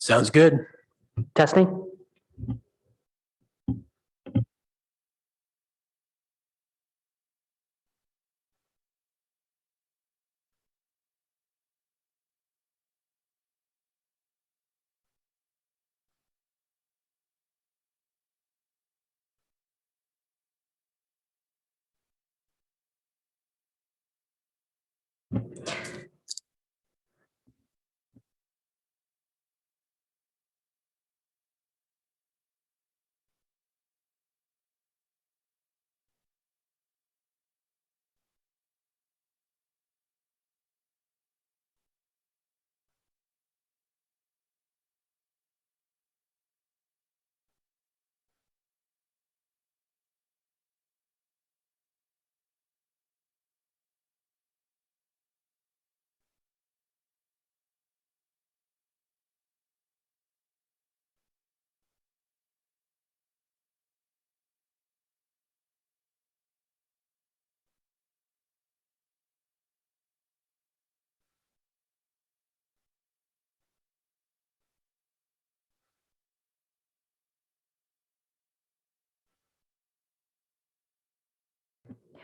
Sounds good. Testing?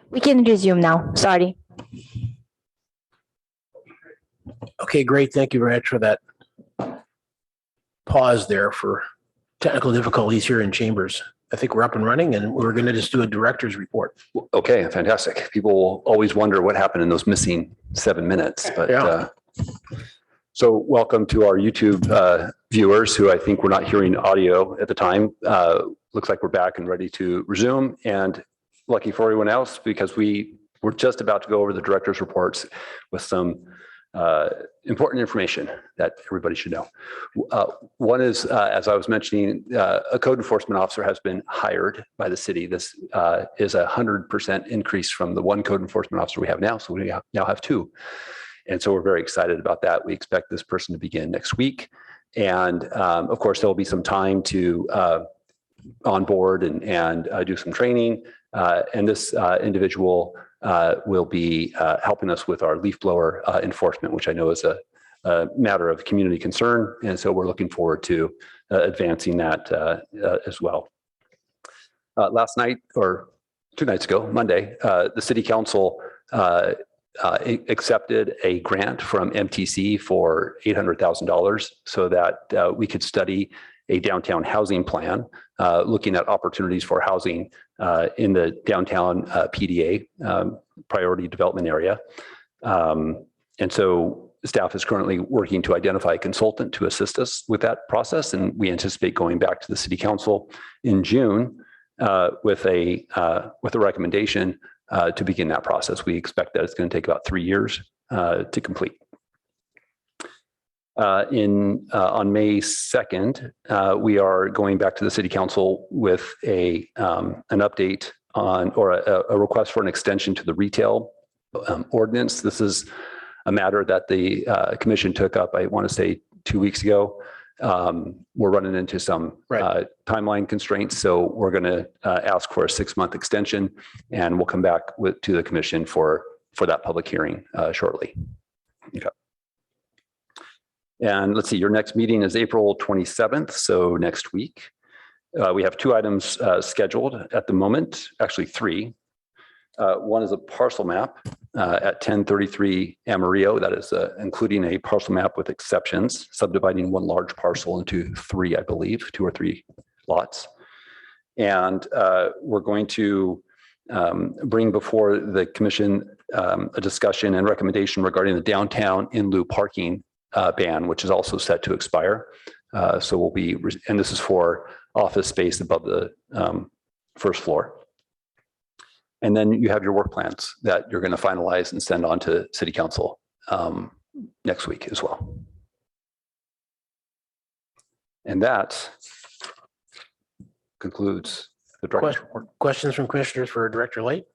We can resume now. Sorry. Okay, great. Thank you very much for that pause there for technical difficulties here in chambers. I think we're up and running, and we're going to just do a director's report. Okay, fantastic. People will always wonder what happened in those missing 7 minutes, but Yeah. So welcome to our YouTube viewers who I think were not hearing audio at the time. Looks like we're back and ready to resume, and lucky for everyone else because we were just about to go over the director's reports with some important information that everybody should know. One is, as I was mentioning, a code enforcement officer has been hired by the city. This is a 100% increase from the one code enforcement officer we have now. So we now have two. And so we're very excited about that. We expect this person to begin next week. And of course, there'll be some time to onboard and do some training. And this individual will be helping us with our leaf blower enforcement, which I know is a matter of community concern. And so we're looking forward to advancing that as well. Last night, or 2 nights ago, Monday, the city council accepted a grant from MTC for $800,000 so that we could study a downtown housing plan, looking at opportunities for housing in the downtown PDA, priority development area. And so staff is currently working to identify a consultant to assist us with that process. And we anticipate going back to the city council in June with a recommendation to begin that process. We expect that it's going to take about 3 years to complete. On May 2nd, we are going back to the city council with an update on, or a request for an extension to the retail ordinance. This is a matter that the commission took up, I want to say 2 weeks ago. We're running into some timeline constraints, so we're going to ask for a 6-month extension, and we'll come back to the commission for that public hearing shortly. Okay. And let's see, your next meeting is April 27th, so next week. We have 2 items scheduled at the moment, actually 3. One is a parcel map at 1033 Amarillo. That is including a parcel map with exceptions, subdividing one large parcel into 3, I believe, 2 or 3 lots. And we're going to bring before the commission a discussion and recommendation regarding the downtown in lieu parking ban, which is also set to expire. So we'll be, and this is for office space above the first floor. And then you have your work plans that you're going to finalize and send on to city council next week as well. And that concludes the director's report. Questions from commissioners for Director Light?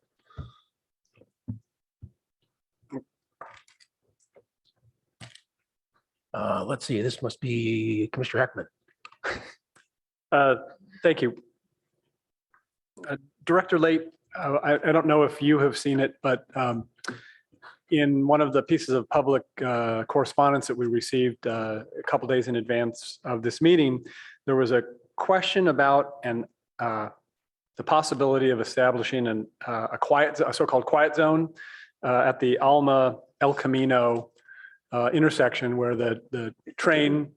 Let's see, this must be Commissioner Heckman. Thank you. Director Late, I don't know if you have seen it, but in one of the pieces of public correspondence that we received a couple days in advance of this meeting, there was a question about the possibility of establishing a so-called quiet zone at the Alma El Camino intersection, where the train,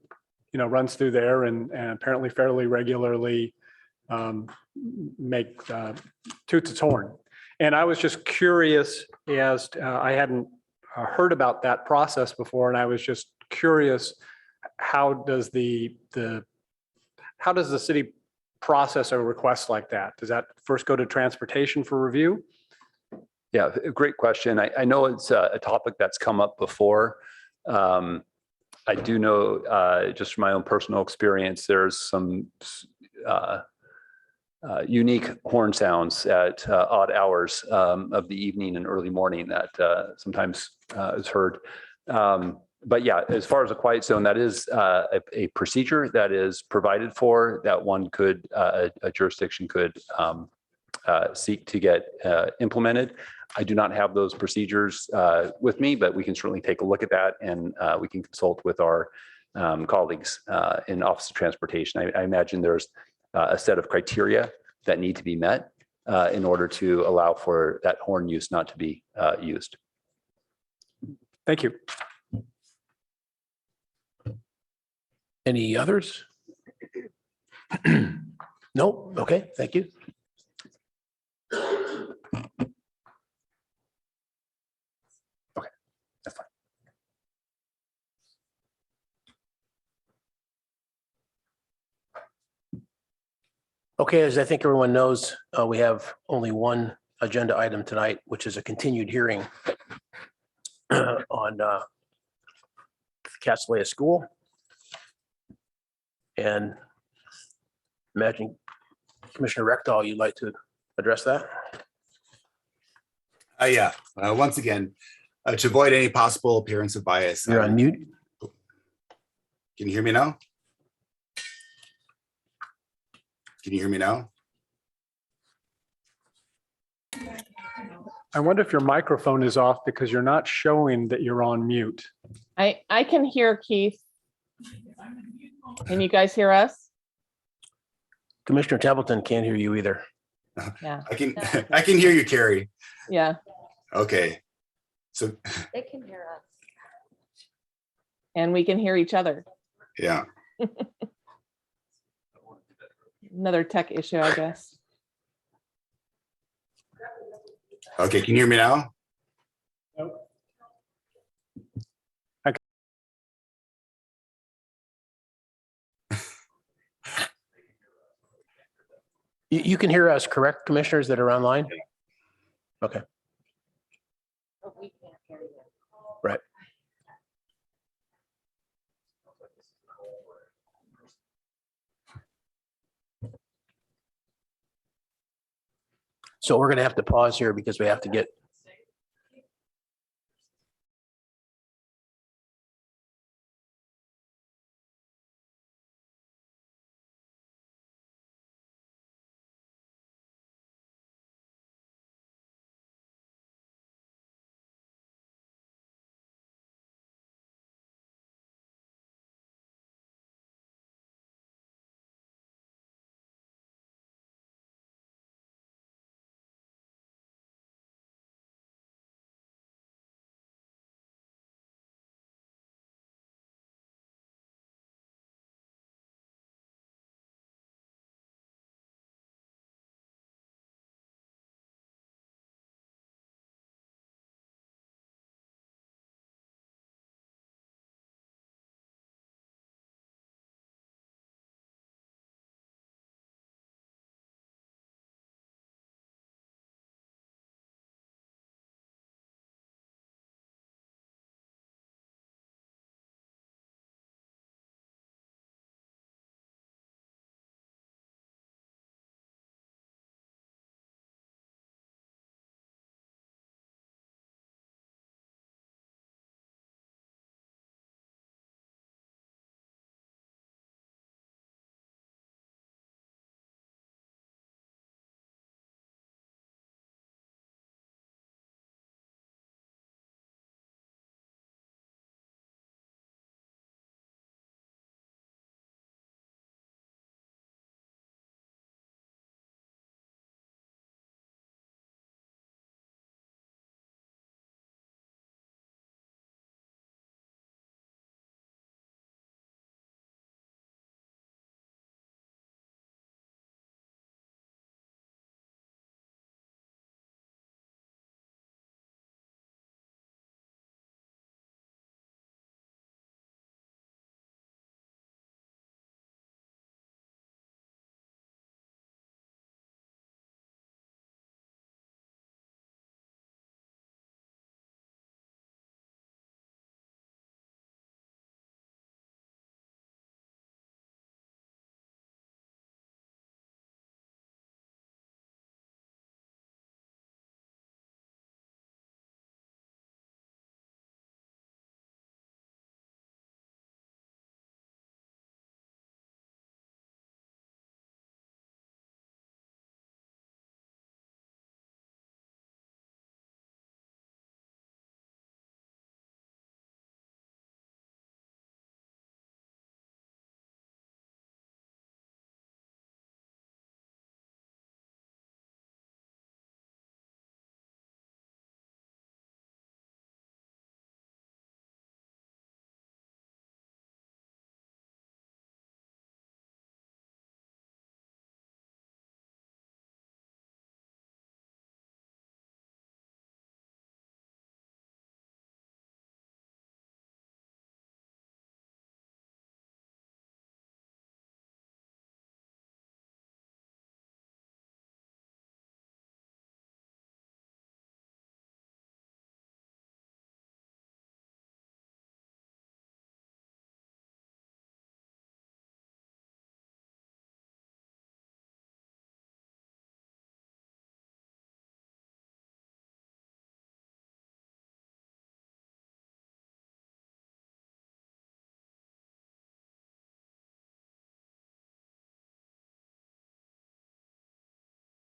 runs through there and apparently fairly regularly toots its horn. And I was just curious as I hadn't heard about that process before, and I was just curious, how does the city process a request like that? Does that first go to transportation for review? Yeah, great question. I know it's a topic that's come up before. I do know, just from my own personal experience, there's some unique horn sounds at odd hours of the evening and early morning that sometimes is heard. But yeah, as far as a quiet zone, that is a procedure that is provided for, that a jurisdiction could seek to get implemented. I do not have those procedures with me, but we can certainly take a look at that, and we can consult with our colleagues in Office of Transportation. I imagine there's a set of criteria that need to be met in order to allow for that horn use not to be used. Thank you. Any others? No? Okay, thank you. Okay, that's fine. Okay, as I think everyone knows, we have only one agenda item tonight, which is a continued hearing on Castellia School. And imagine Commissioner Rectal, you'd like to address that? Yeah, once again, to avoid any possible appearance of bias. You're on mute. Can you hear me now? Can you hear me now? I wonder if your microphone is off because you're not showing that you're on mute. I can hear Keith. Can you guys hear us? Commissioner Templeton can't hear you either. Yeah. I can hear you, Carrie. Yeah. Okay. So They can hear us. And we can hear each other. yeah. Another tech issue, I guess. Okay, can you hear me now? You can hear us, correct, commissioners that are online? Okay, But we can't hear you. right. So we're going to have to pause here because we have to get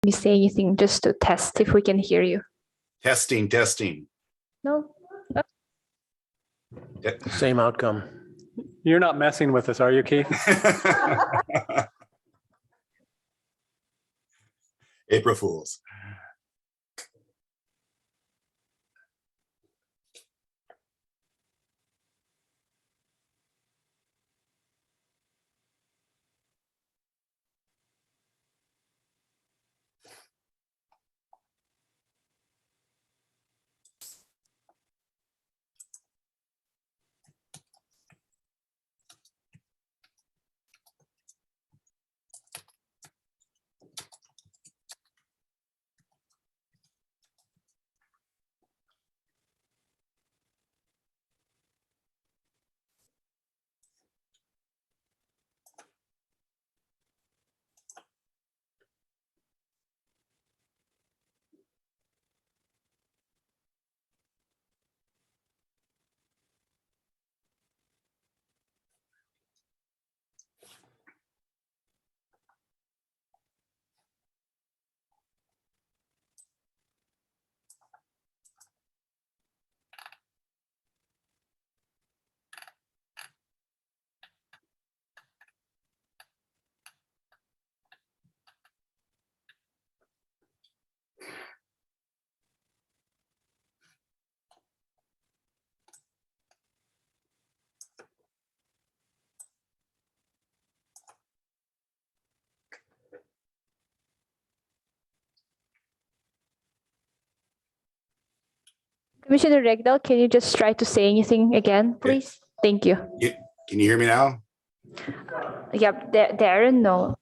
me say anything just to test if we can hear you. Testing, testing. No? Same outcome. You're not messing with us, are you, Keith? April Fools. Commissioner Regdal, can you just try to say anything again, please? Thank you. Can you hear me now? Yep, Darren, no.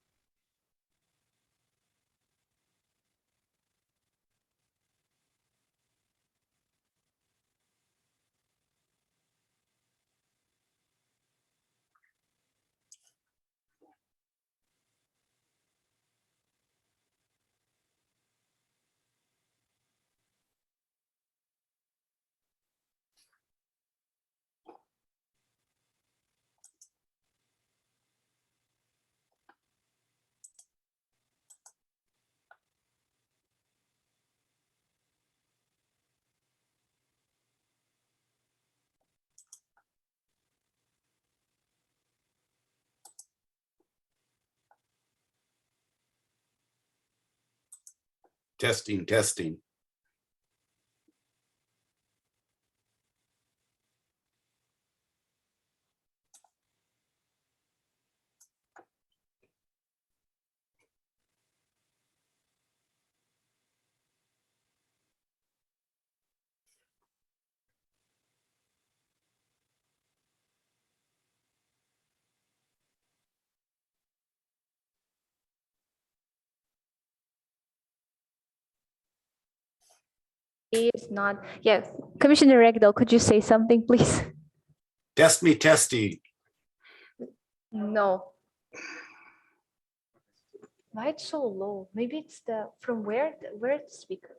Testing, testing. He is not. Yes, Commissioner Regdal, could you say something, please? Test me, testing. No. Why it's so low? Maybe it's the, from where the speaker?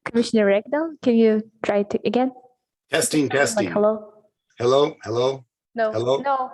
Commissioner Regdal, can you try to again? Testing, Like testing. hello? Hello, hello. No. Hello? No.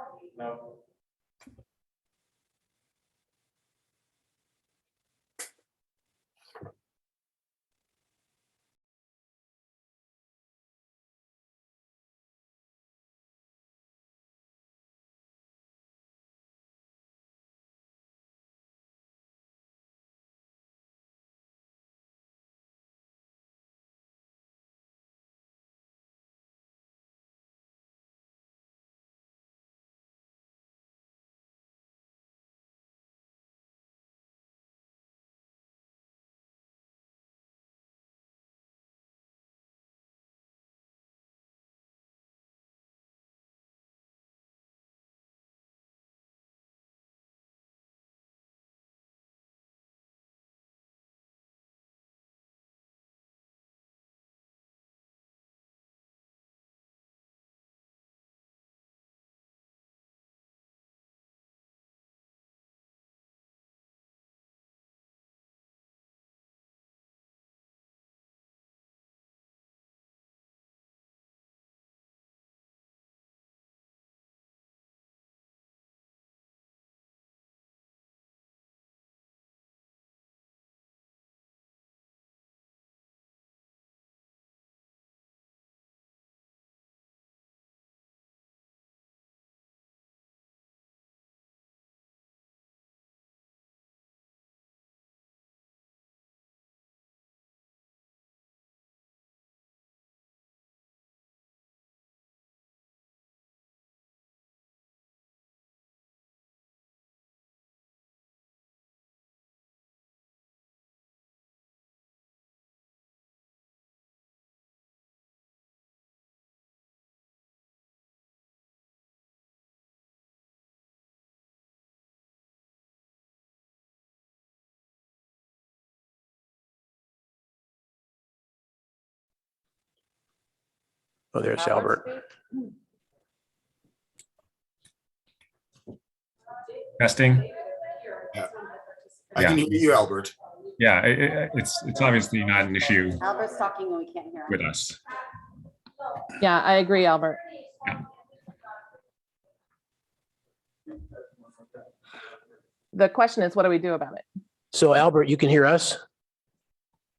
Oh, there's Albert. Testing. I can hear you, Albert. Yeah, it's obviously not an issue Albert's talking and we can't hear him. with us. Yeah, I agree, Albert. The question is, what do we do about it? So Albert, you can hear us?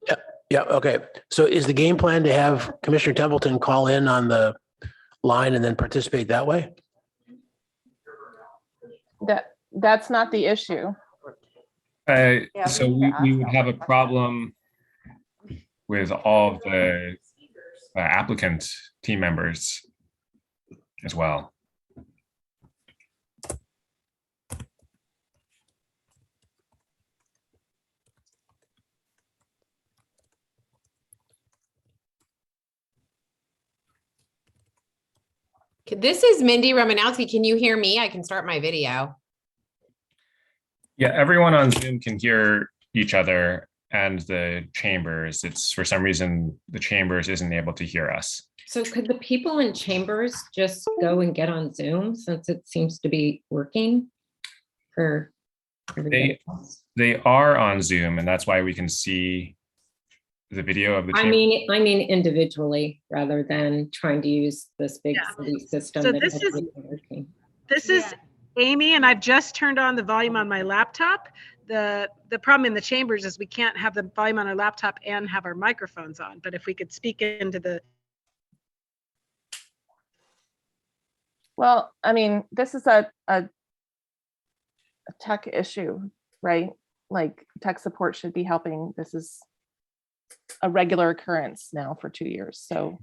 Yeah, yeah, okay. So is the game plan to have Commissioner Templeton call in on the line and then participate that way? That's not the issue. So we would have a problem with all of the applicant team members as well. This is Mindy Romanowski. Can you hear me? I can start my video. Yeah, everyone on Zoom can hear each other and the chambers. It's for some reason the chambers isn't able to hear us. So could the people in chambers just go and get on Zoom since it seems to be working for everybody else? They are on Zoom, and that's why we can see the video of the I chamber. mean individually rather than trying to use this big city system. So that this isn't working. This is Amy, and I've just turned on the volume on my laptop. The problem in the chambers is we can't have the volume on our laptop and have our microphones on, but if we could speak into the. Well, I mean, this is a tech issue, right? Like tech support should be helping. This is a regular occurrence now for 2 years, so.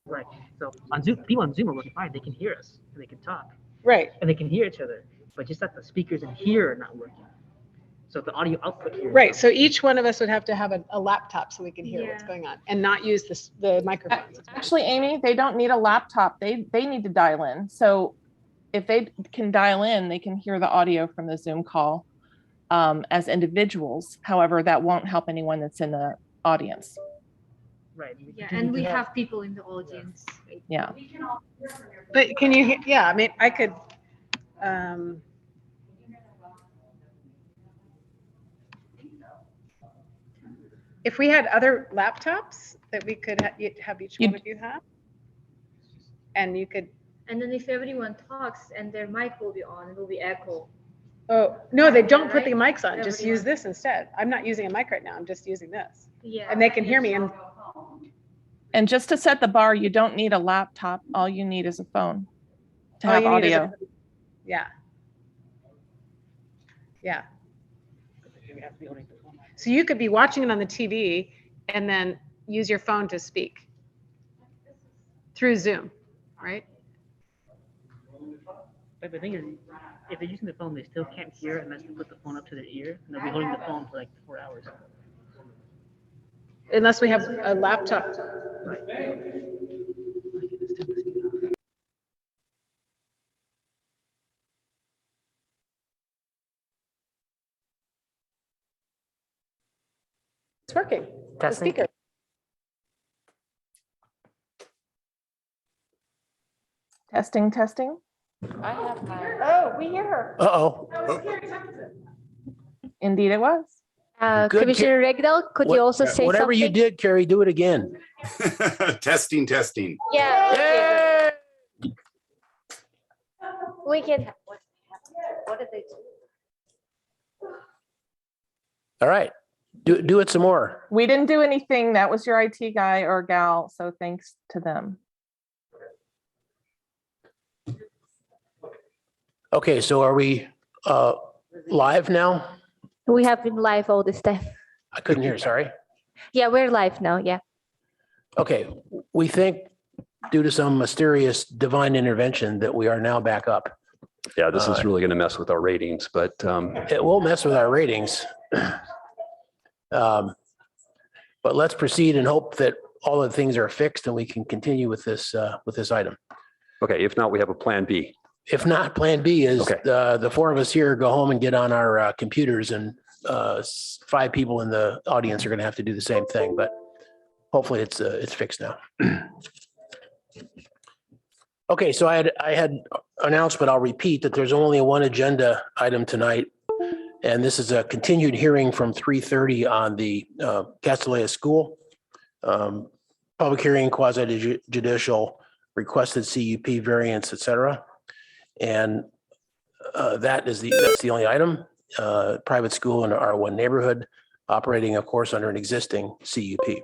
Right. So on Zoom, people on Zoom are working fine. They can hear us and they can talk. Right. And they can hear each other, but just that the speakers in here are not working. So the audio output here. Right. So each one of us would have to have a laptop so we can hear what's going on and not use the microphones. Actually, Amy, they don't need a laptop. They need to dial in. So if they can dial in, they can hear the audio from the Zoom call as individuals. However, that won't help anyone that's in the audience. Right. Yeah, and we have people in the audience. Yeah. But can you hear? Yeah, I mean, I could. If we had other laptops that we could have each one of you have, and you could. And then if everyone talks and their mic will be on, it will be echo. Oh, no, they don't put the Right? mics on. Just use this instead. I'm not using a mic right now. I'm just using this. Yeah. And they can hear me. And just to set the bar, you don't need a laptop. All you need is a phone to All have you need is audio. Yeah. Yeah. We have to be holding the phone. So you could be watching it on the TV and then use your phone to speak through Zoom, right? But the thing is, if they're using the phone, they still can't hear unless they put the phone up to their ear, and they'll be holding the phone for like 4 hours. Unless we have a laptop. It's working. The Testing. speaker. Testing, testing. I have my. Oh, we hear her. Uh-oh. Indeed it was. Good, Commissioner Regdal, could you also say Whatever something? you did, Carrie, do it again. Testing, testing. Yeah. We can. What did they do? All right. Do it some more. We didn't do anything. That was your IT guy or gal. So thanks to them. Okay, so are we live now? We have been live all this time. I couldn't hear, sorry. Yeah, we're live now. Yeah. Okay, we think due to some mysterious divine intervention that we are now back up. Yeah, this is really going to mess with our ratings, but It will mess with our ratings. But let's proceed and hope that all the things are fixed and we can continue with this item. okay, if not, we have a plan B. If not, plan B is Okay. the four of us here go home and get on our computers, and 5 people in the audience are going to have to do the same thing, but hopefully it's fixed now. Okay, so I had announced, but I'll repeat that there's only one agenda item tonight. And this is a continued hearing from 3:30 on the Castellea School. Public hearing, quasi judicial, requested CUP variance, et cetera. And that's the only item. Private school in our R1 neighborhood, operating, of course, under an existing CUP.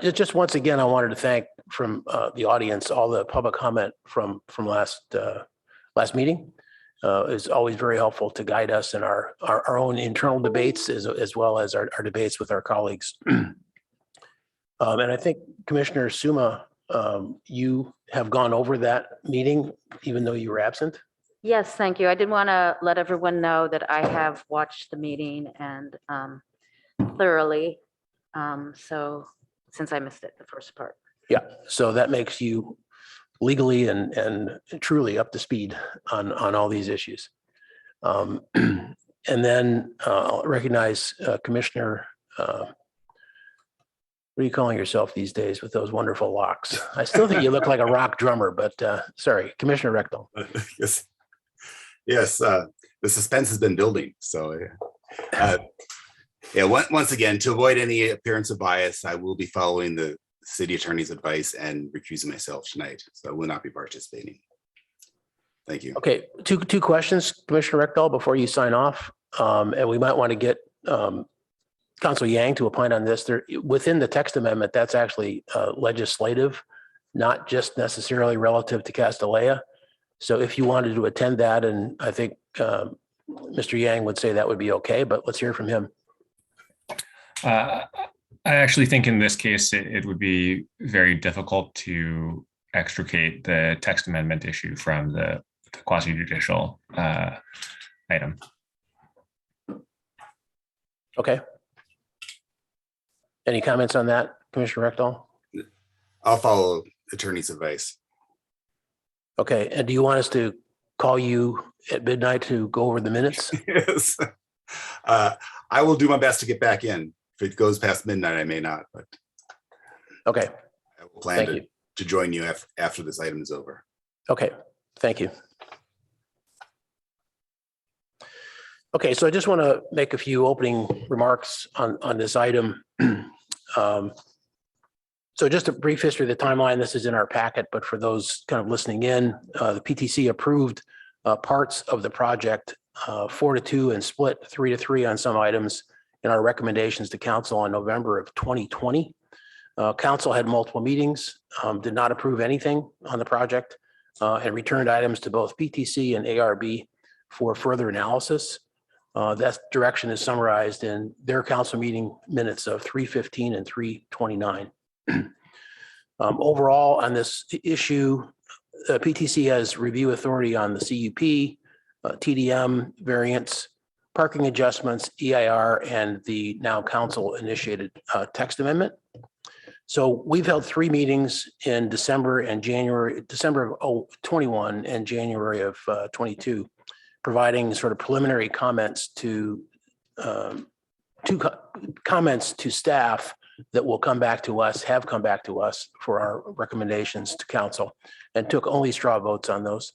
Just once again, I wanted to thank from the audience, all the public comment from last meeting. Is always very helpful to guide us in our own internal debates as well as our debates with our colleagues. And I think Commissioner Suma, you have gone over that meeting, even though you were absent. Yes, thank you. I did want to let everyone know that I have watched the meeting and thoroughly. So since I missed it, the first part. Yeah, so that makes you legally and truly up to speed on all these issues. And then I'll recognize Commissioner, what are you calling yourself these days with those wonderful locks? I still think you look like a rock drummer, but sorry, Commissioner Rectal. Yes, the suspense has been building. So, yeah, once again, to avoid any appearance of bias, I will be following the city attorney's advice and recusing myself tonight. So I will not be participating. Thank you. Okay, two questions, Commissioner Rectal, before you sign off. And we might want to get Council Yang to opine on this. There, within the text amendment, that's actually legislative, not just necessarily relative to Castellea. So if you wanted to attend that, and I think Mr. Yang would say that would be okay, but let's hear from him. I actually think in this case, it would be very difficult to extricate the text amendment issue from the quasi-judicial item. Okay. Any comments on that, Commissioner Rectal? I'll follow attorney's advice. Okay, and do you want us to call you at midnight to go over the minutes? Yes. I will do my best to get back in. If it goes past midnight, I may not, but Okay, I will plan to join you after this item is over. okay, thank you. Okay, so I just want to make a few opening remarks on this item. So just a brief history of the timeline. This is in our packet, but for those kind of listening in, the PTC approved parts of the project 4-2 and split 3-3 on some items in our recommendations to council in November of 2020. Council had multiple meetings, did not approve anything on the project, and returned items to both PTC and ARB for further analysis. That direction is summarized in their council meeting minutes of 3:15 and 3:29. Overall, on this issue, PTC has review authority on the CUP, TDM variants, parking adjustments, EIR, and the now council initiated text amendment. So we've held 3 meetings in December and January, December of 21 and January of 22, providing sort of preliminary comments to comments to staff that will come back to us, have come back to us for our recommendations to council, and took only straw votes on those.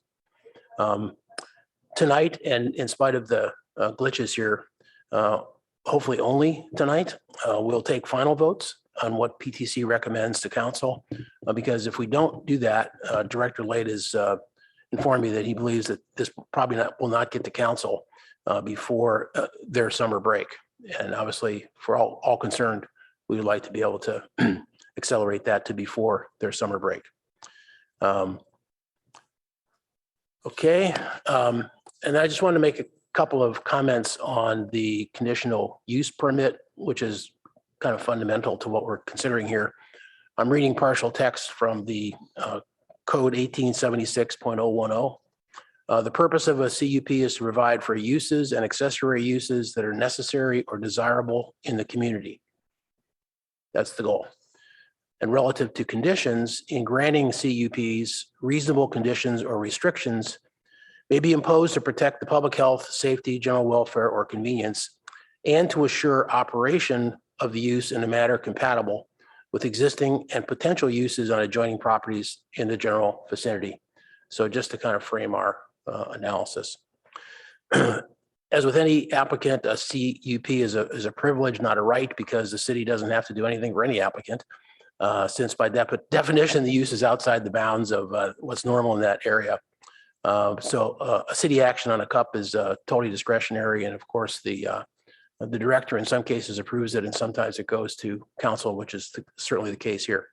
Tonight, and in spite of the glitches here, hopefully only tonight, we'll take final votes on what PTC recommends to council, because if we don't do that, Director Late has informed me that he believes that this probably will not get to council before their summer break. And obviously, for all concerned, we would like to be able to accelerate that to before their summer break. Okay, and I just want to make a couple of comments on the conditional use permit, which is kind of fundamental to what we're considering here. I'm reading partial text from the code 1876.010. The purpose of a CUP is to provide for uses and accessory uses that are necessary or desirable in the community. That's the goal. And relative to conditions, in granting CUPs, reasonable conditions or restrictions may be imposed to protect the public health, safety, general welfare, or convenience, and to assure operation of the use in a manner compatible with existing and potential uses on adjoining properties in the general vicinity. So just to kind of frame our analysis. As with any applicant, a CUP is a privilege, not a right, because the city doesn't have to do anything for any applicant, since by definition, the use is outside the bounds of what's normal in that area. So a city action on a CUP is totally discretionary, and of course, the director in some cases approves it, and sometimes it goes to council, which is certainly the case here.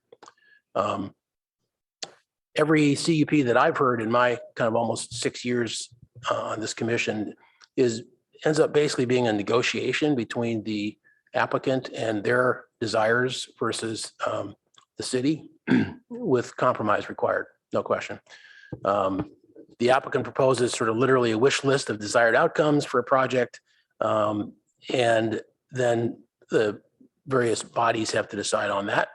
Every CUP that I've heard in my kind of almost 6 years on this commission ends up basically being a negotiation between the applicant and their desires versus the city, with compromise required, no question. The applicant proposes sort of literally a wish list of desired outcomes for a project, and then the various bodies have to decide on that.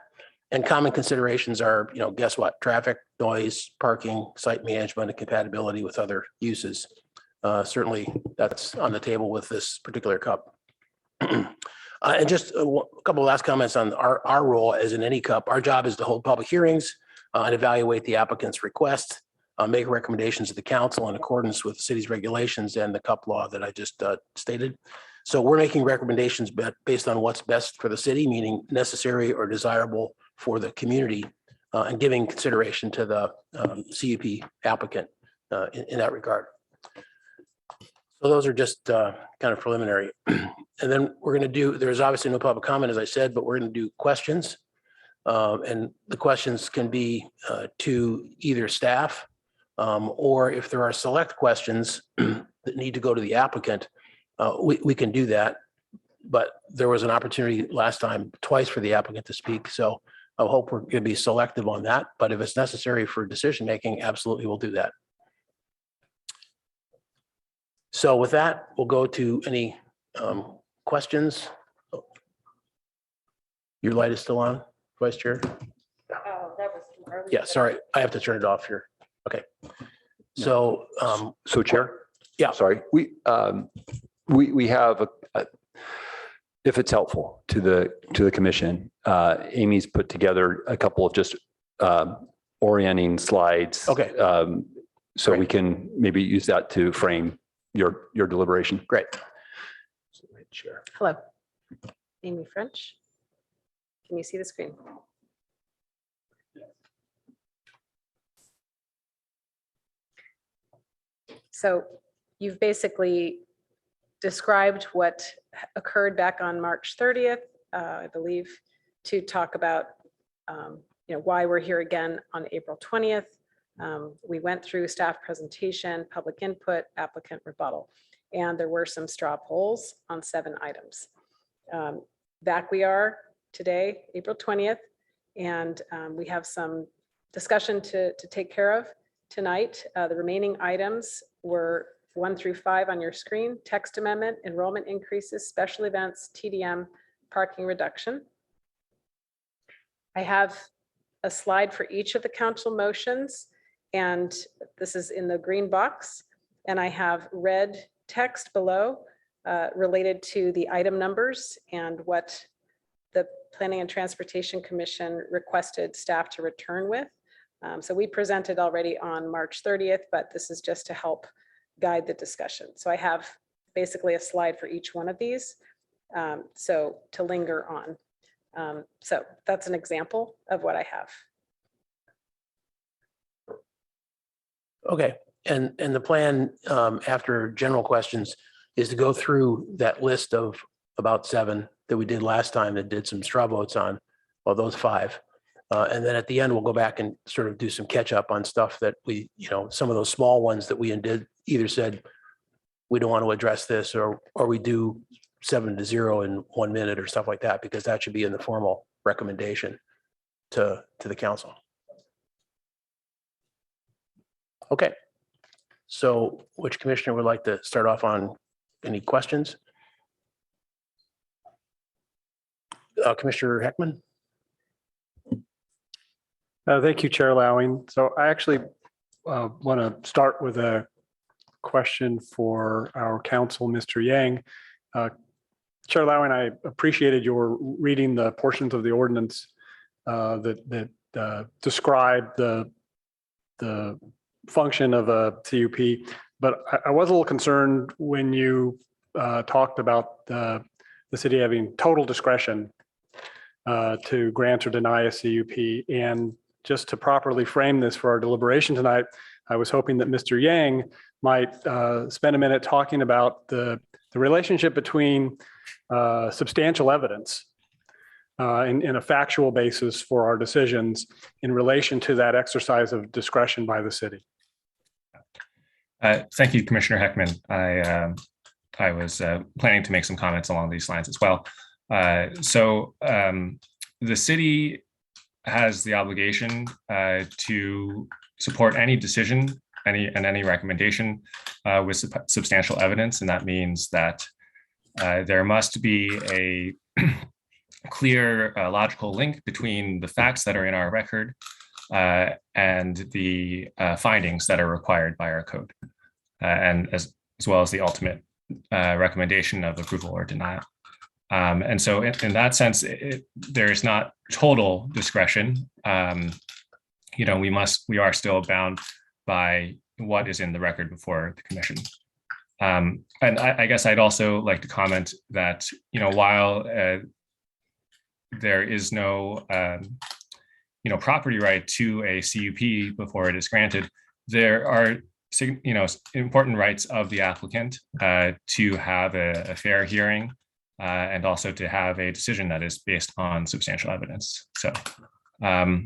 And common considerations are, guess what? Traffic, noise, parking, site management, and compatibility with other uses. Certainly that's on the table with this particular CUP. And just a couple of last comments on our role as in any CUP. Our job is to hold public hearings and evaluate the applicant's request, make recommendations to the council in accordance with the city's regulations and the CUP law that I just stated. So we're making recommendations based on what's best for the city, meaning necessary or desirable for the community, and giving consideration to the CUP applicant in that regard. So those are just kind of preliminary. And then we're going to do, there's obviously no public comment, as I said, but we're going to do questions. And the questions can be to either staff, or if there are select questions that need to go to the applicant, we can do that. But there was an opportunity last time twice for the applicant to speak. So I hope we're going to be selective on that. But if it's necessary for decision-making, absolutely we'll do that. So with that, we'll go to any questions. Your light is still on, Vice Chair? Oh, that was too early. Yeah, sorry, I have to turn it off here. Okay. So, So Chair? Yeah. Sorry, we have if it's helpful to the commission, Amy's put together a couple of just orienting slides. Okay. So we can maybe use that to frame your deliberation. Great. Sure. Hello. Amy French. Can you see the screen? So you've basically described what occurred back on March 30th, I believe, to talk about why we're here again on April 20th. We went through staff presentation, public input, applicant rebuttal, and there were some straw polls on 7 items. Back we are today, April 20th, and we have some discussion to take care of tonight. The remaining items were 1 through 5 on your screen: text amendment, enrollment increases, special events, TDM, parking reduction. I have a slide for each of the council motions, and this is in the green box, and I have red text below related to the item numbers and what the Planning and Transportation Commission requested staff to return with. So we presented already on March 30th, but this is just to help guide the discussion. So I have basically a slide for each one of these, so to linger on. So that's an example of what I have. Okay, and the plan after general questions is to go through that list of about 7 that we did last time that did some straw votes on, well, those 5. And then at the end, we'll go back and sort of do some catch up on stuff that we, some of those small ones that we did either said, we don't want to address this, or we do 7-0 in 1 minute or stuff like that, because that should be in the formal recommendation to the council. Okay. So which commissioner would like to start off on any questions? Commissioner Heckman? Thank you, Chair Lowing. So I actually want to start with a question for our counsel, Mr. Yang. Chair Lowing, I appreciated your reading the portions of the ordinance that describe the function of a CUP, but I was a little concerned when you talked about the city having total discretion to grant or deny a CUP. And just to properly frame this for our deliberation tonight, I was hoping that Mr. Yang might spend a minute talking about the relationship between substantial evidence in a factual basis for our decisions in relation to that exercise of discretion by the city. Thank you, Commissioner Heckman. I was planning to make some comments along these lines as well. The city has the obligation to support any decision, any recommendation with substantial evidence, and that means that there must be a clear logical link between the facts that are in our record and the findings that are required by our code, and as well as the ultimate recommendation of approval or denial. And so in that sense, there is not total discretion. We are still bound by what is in the record before the commission. And I guess I'd also like to comment that, while there is no, property right to a CUP before it is granted, there are, important rights of the applicant to have a fair hearing and also to have a decision that is based on substantial evidence. So, yeah,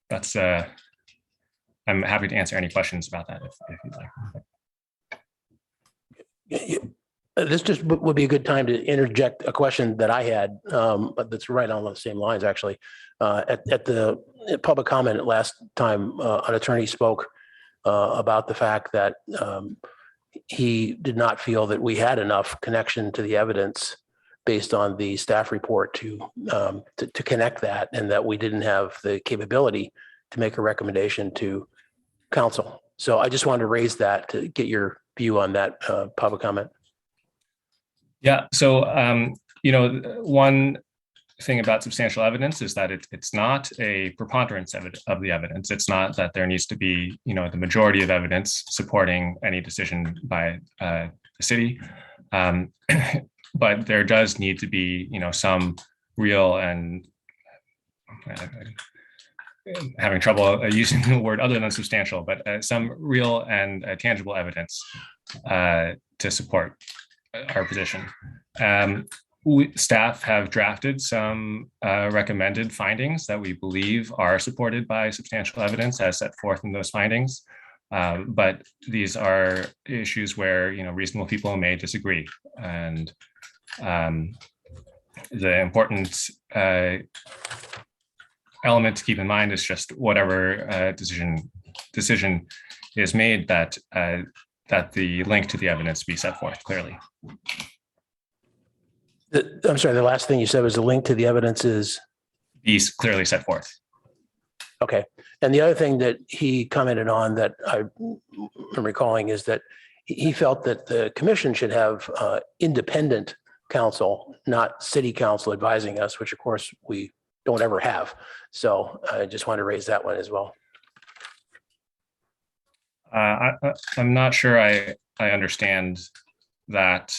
that's, I'm happy to answer any questions about that if you'd like. This just would be a good time to interject a question that I had, but that's right on the same lines, actually. At the public comment last time, an attorney spoke about the fact that he did not feel that we had enough connection to the evidence based on the staff report to connect that, and that we didn't have the capability to make a recommendation to council. So I just wanted to raise that to get your view on that public comment. Yeah. So, one thing about substantial evidence is that it's not a preponderance of the evidence. It's not that there needs to be, the majority of evidence supporting any decision by the city. But there does need to be, some real and having trouble using the word other than substantial, but some real and tangible evidence to support our position. Staff have drafted some recommended findings that we believe are supported by substantial evidence as set forth in those findings. But these are issues where reasonable people may disagree, and the important element to keep in mind is just whatever decision is made, that the link to the evidence be set forth clearly. I'm sorry, the last thing you said was the link to the evidence is? Be clearly set forth. Okay. And the other thing that he commented on that I'm recalling is that he felt that the commission should have independent counsel, not city council advising us, which of course we don't ever have. So I just want to raise that one as well. I'm not sure I understand that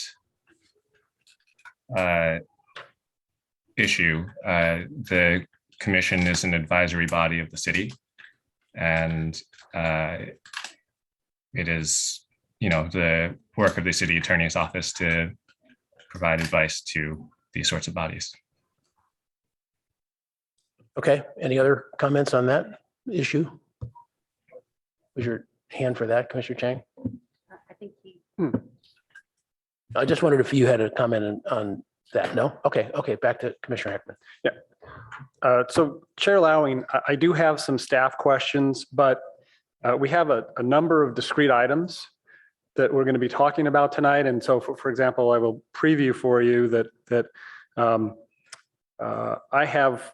issue. The commission is an advisory body of the city, and it is, the work of the city attorney's office to provide advice to these sorts of bodies. Okay. Any other comments on that issue? Was your hand for that, Commissioner Chang? I think he. I just wondered if you had a comment on that. No? Okay. Okay. Back to Commissioner Heckman. Yeah. So Chair Lowing, I do have some staff questions, but we have a number of discrete items that we're going to be talking about tonight. And so, for example, I will preview for you that I have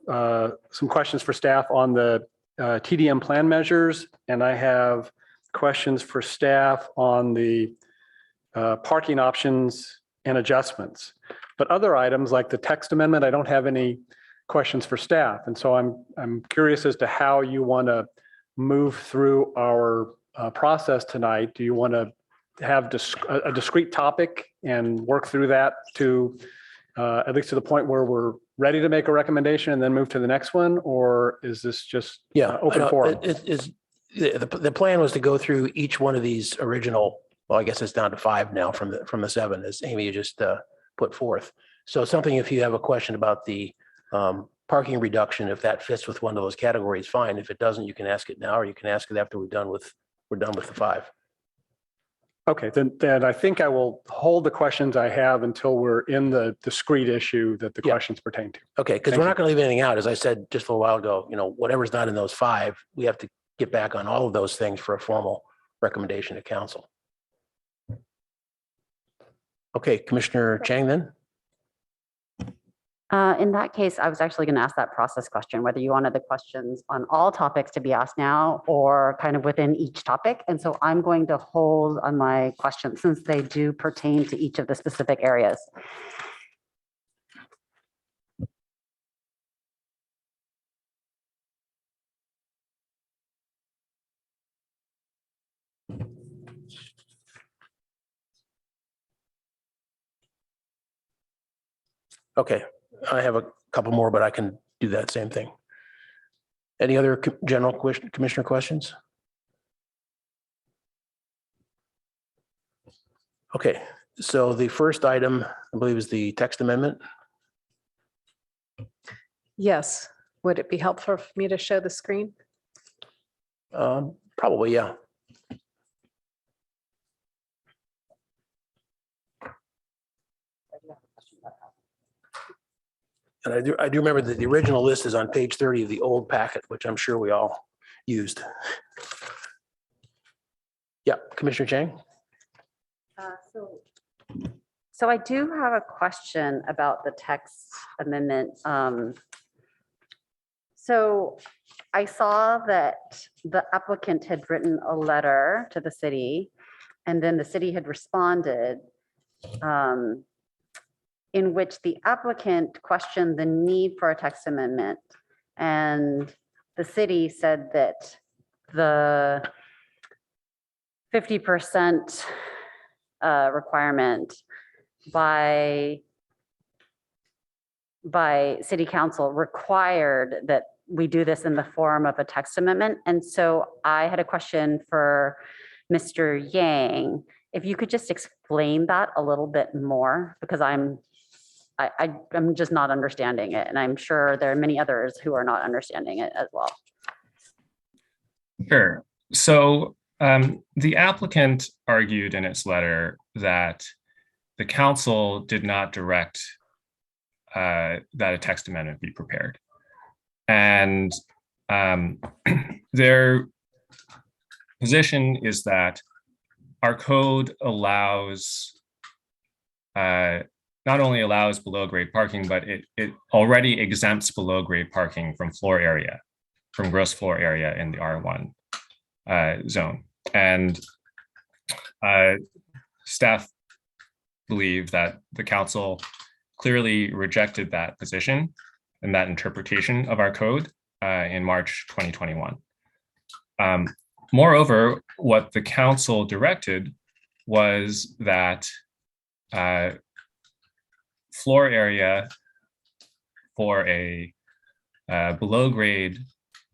some questions for staff on the TDM plan measures, and I have questions for staff on the parking options and adjustments. But other items like the text amendment, I don't have any questions for staff. And so I'm curious as to how you want to move through our process tonight. Do you want to have a discrete topic and work through that to at least to the point where we're ready to make a recommendation and then move to the next one? Or is this just open forum? The plan was to go through each one of these original, well, I guess it's down to 5 now from the 7, as Amy just put forth. So something, if you have a question about the parking reduction, if that fits with one of those categories, fine. If it doesn't, you can ask it now, or you can ask it after we're done with the 5. Okay, then I think I will hold the questions I have until we're in the discrete issue that the questions pertain to. Okay, because we're not going to leave anything out. As I said just a little while ago, whatever's not in those 5, we have to get back on all of those things for a formal recommendation to council. Okay, Commissioner Chang then? In that case, I was actually going to ask that process question, whether you wanted the questions on all topics to be asked now or kind of within each topic. And so I'm going to hold on my questions since they do pertain to each of the specific areas. Okay, I have a couple more, but I can do that same thing. Any other general commissioner questions? Okay, so the first item, I believe, is the text amendment. Yes. Would it be helpful for me to show the screen? Probably, yeah. And I do remember that the original list is on page 30 of the old packet, which I'm sure we all used. Yeah, Commissioner Chang? So I do have a question about the text amendment. So I saw that the applicant had written a letter to the city, and then the city had responded in which the applicant questioned the need for a text amendment. And the city said that the 50% requirement by city council required that we do this in the form of a text amendment. And so I had a question for Mr. Yang. If you could just explain that a little bit more, because I'm just not understanding it. And I'm sure there are many others who are not understanding it as well. Sure. So the applicant argued in its letter that the council did not direct that a text amendment be prepared. And their position is that our code allows, not only allows below grade parking, but it already exempts below grade parking from floor area, from gross floor area in the R1 zone. And staff believe that the council clearly rejected that position and that interpretation of our code in March 2021. Moreover, what the council directed was that floor area for a below grade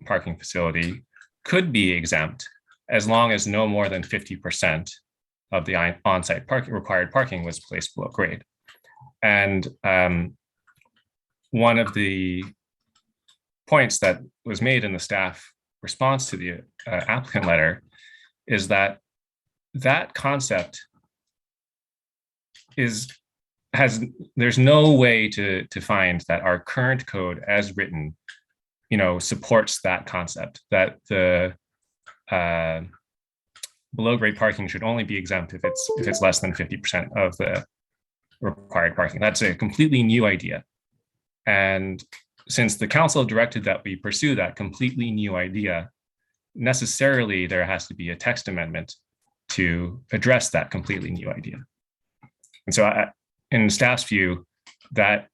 parking facility could be exempt as long as no more than 50% of the on-site required parking was placed below grade. And one of the points that was made in the staff response to the applicant letter is that that concept there's no way to find that our current code as written, supports that concept, that the below grade parking should only be exempt if it's less than 50% of the required parking. That's a completely new idea. And since the council directed that we pursue that completely new idea, necessarily there has to be a text amendment to address that completely new idea. And so in staff's view, that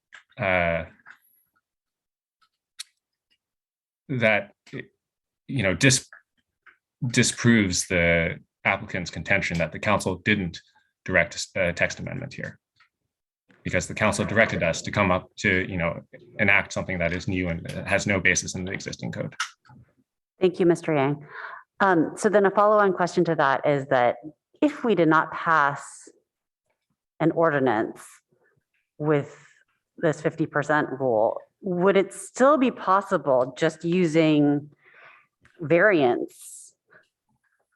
disproves the applicant's contention that the council didn't direct a text amendment here, because the council directed us to come up to, enact something that is new and has no basis in the existing code. Thank you, Mr. Yang. So then a follow-on question to that is that if we did not pass an ordinance with this 50% rule, would it still be possible just using variance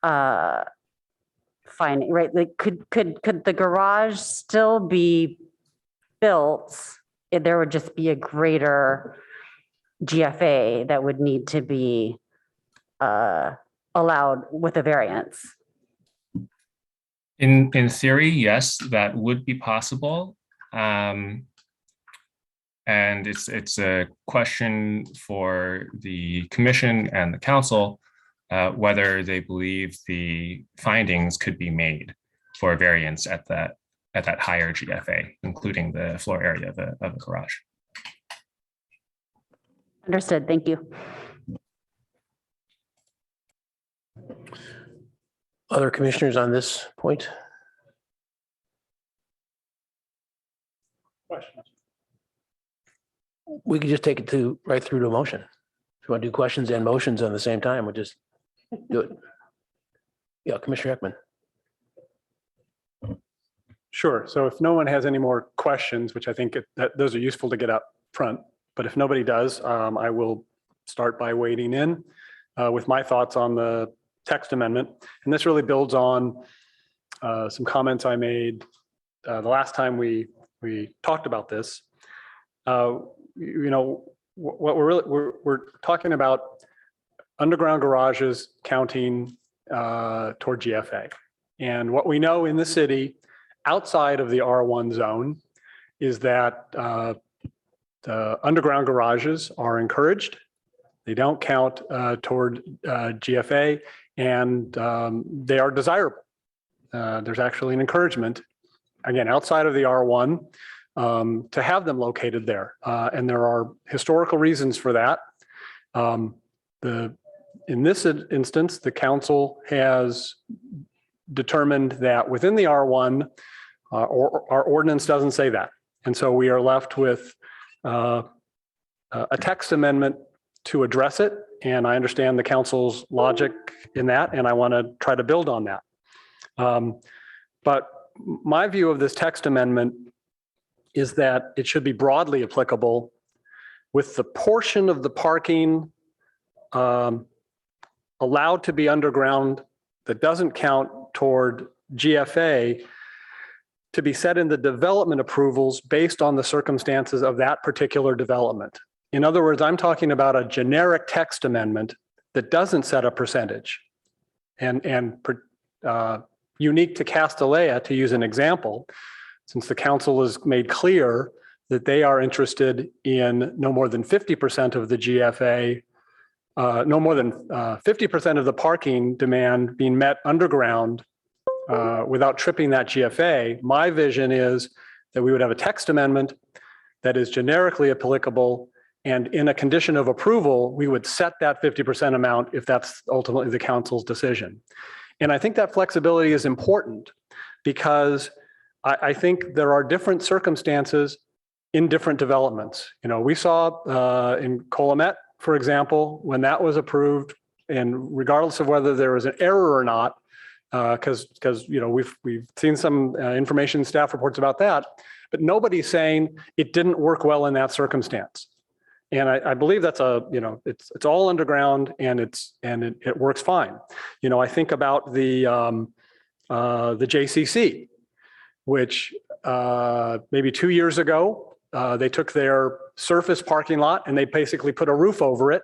finding, right? Like could the garage still be built if there would just be a greater GFA that would need to be allowed with a variance? In theory, yes, that would be possible. And it's a question for the commission and the council whether they believe the findings could be made for a variance at that higher GFA, including the floor area of the garage. Understood. Thank you. Other commissioners on this point? Questions? We could just take it right through to a motion. If you want to do questions and motions on the same time, we'll just do it. Yeah, Commissioner Ekman. Sure. So if no one has any more questions, which I think that those are useful to get up front, but if nobody does, I will start by wading in with my thoughts on the text amendment. And this really builds on some comments I made the last time we talked about this. What we're talking about underground garages counting toward GFA. And what we know in the city outside of the R1 zone is that the underground garages are encouraged. They don't count toward GFA, and they are desirable. There's actually an encouragement, again, outside of the R1, to have them located there. And there are historical reasons for that. In this instance, the council has determined that within the R1, or our ordinance doesn't say that. And so we are left with a text amendment to address it. And I understand the council's logic in that, and I want to try to build on that. But my view of this text amendment is that it should be broadly applicable with the portion of the parking allowed to be underground that doesn't count toward GFA to be set in the development approvals based on the circumstances of that particular development. In other words, I'm talking about a generic text amendment that doesn't set a percentage. And unique to Castellea, to use an example, since the council has made clear that they are interested in no more than 50% of the GFA, no more than 50% of the parking demand being met underground without tripping that GFA. My vision is that we would have a text amendment that is generically applicable, and in a condition of approval, we would set that 50% amount if that's ultimately the council's decision. And I think that flexibility is important because I think there are different circumstances in different developments. You know, we saw in Colomet, for example, when that was approved, and regardless of whether there was an error or not, because you know we've seen some information staff reports about that, but nobody's saying it didn't work well in that circumstance. And I believe that's it's all underground and it works fine. You know, I think about the JCC, which maybe 2 years ago they took their surface parking lot and they basically put a roof over it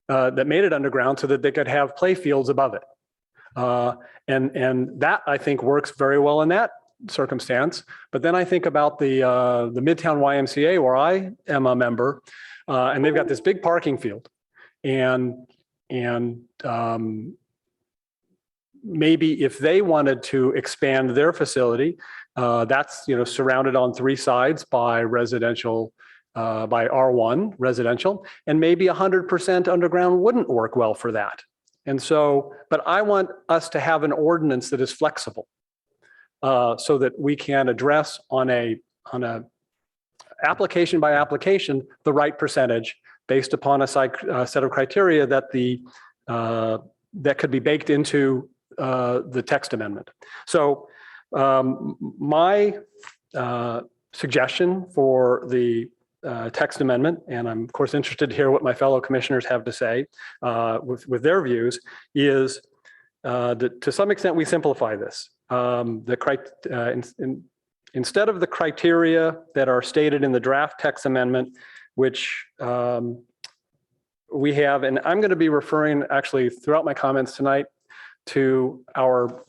that made it underground so that they could have play fields above it. And that I think works very well in that circumstance. But then I think about the Midtown YMCA where I am a member, and they've got this big parking field, and maybe if they wanted to expand their facility, that's surrounded on 3 sides by residential, by R1 residential, and maybe 100% underground wouldn't work well for that. And so, but I want us to have an ordinance that is flexible, so that we can address on a application by application the right percentage based upon a set of criteria that that could be baked into the text amendment. So my suggestion for the text amendment, and I'm of course interested to hear what my fellow commissioners have to say with their views, is that to some extent we simplify this. Instead of the criteria that are stated in the draft text amendment, which we have, and I'm going to be referring actually throughout my comments tonight to our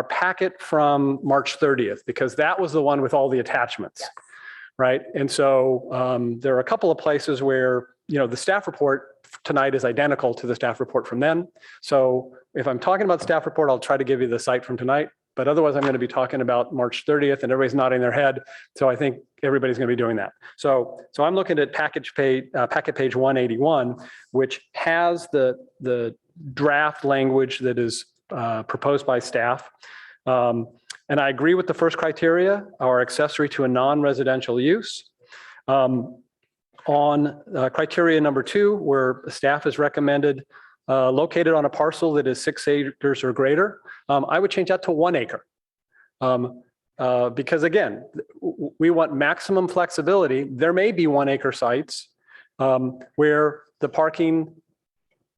packet from March 30th, because that was the one with all the attachments. Yes. Right. And so there are a couple of places where, the staff report tonight is identical to the staff report from then. So if I'm talking about staff report, I'll try to give you the site from tonight, but otherwise I'm going to be talking about March 30th and everybody's nodding their head. So I think everybody's going to be doing that. So I'm looking at packet page 181, which has the draft language that is proposed by staff. And I agree with the first criteria, our accessory to a non-residential use. On criteria number 2, where staff has recommended located on a parcel that is 6 acres or greater, I would change that to 1 acre. Because again, we want maximum flexibility. There may be 1 acre sites where the parking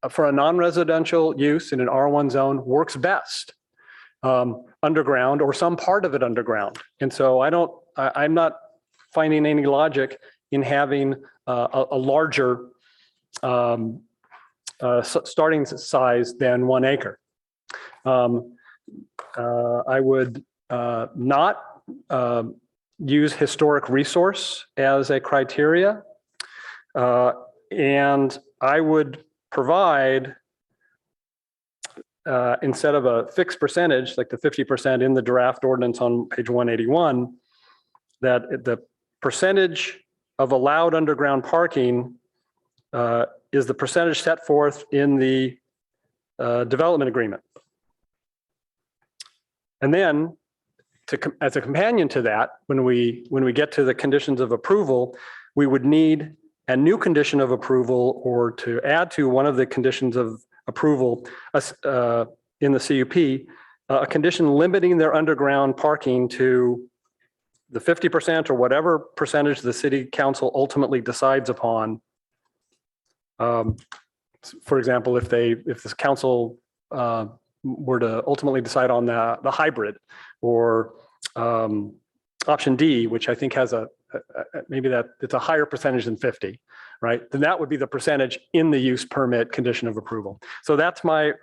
for a non-residential use in an R1 zone works best. Underground or some part of it underground. And so I'm not finding any logic in having a larger starting size than 1 acre. I would not use historic resource as a criteria. And I would provide instead of a fixed percentage, like the 50% in the draft ordinance on page 181, that the percentage of allowed underground parking is the percentage set forth in the development agreement. And then as a companion to that, when we get to the conditions of approval, we would need a new condition of approval or to add to one of the conditions of approval in the CUP, a condition limiting their underground parking to the 50% or whatever percentage the city council ultimately decides upon. For example, if this council were to ultimately decide on the hybrid or option D, which I think has maybe that it's a higher percentage than 50, right? Then that would be the percentage in the use permit condition of approval. So that's my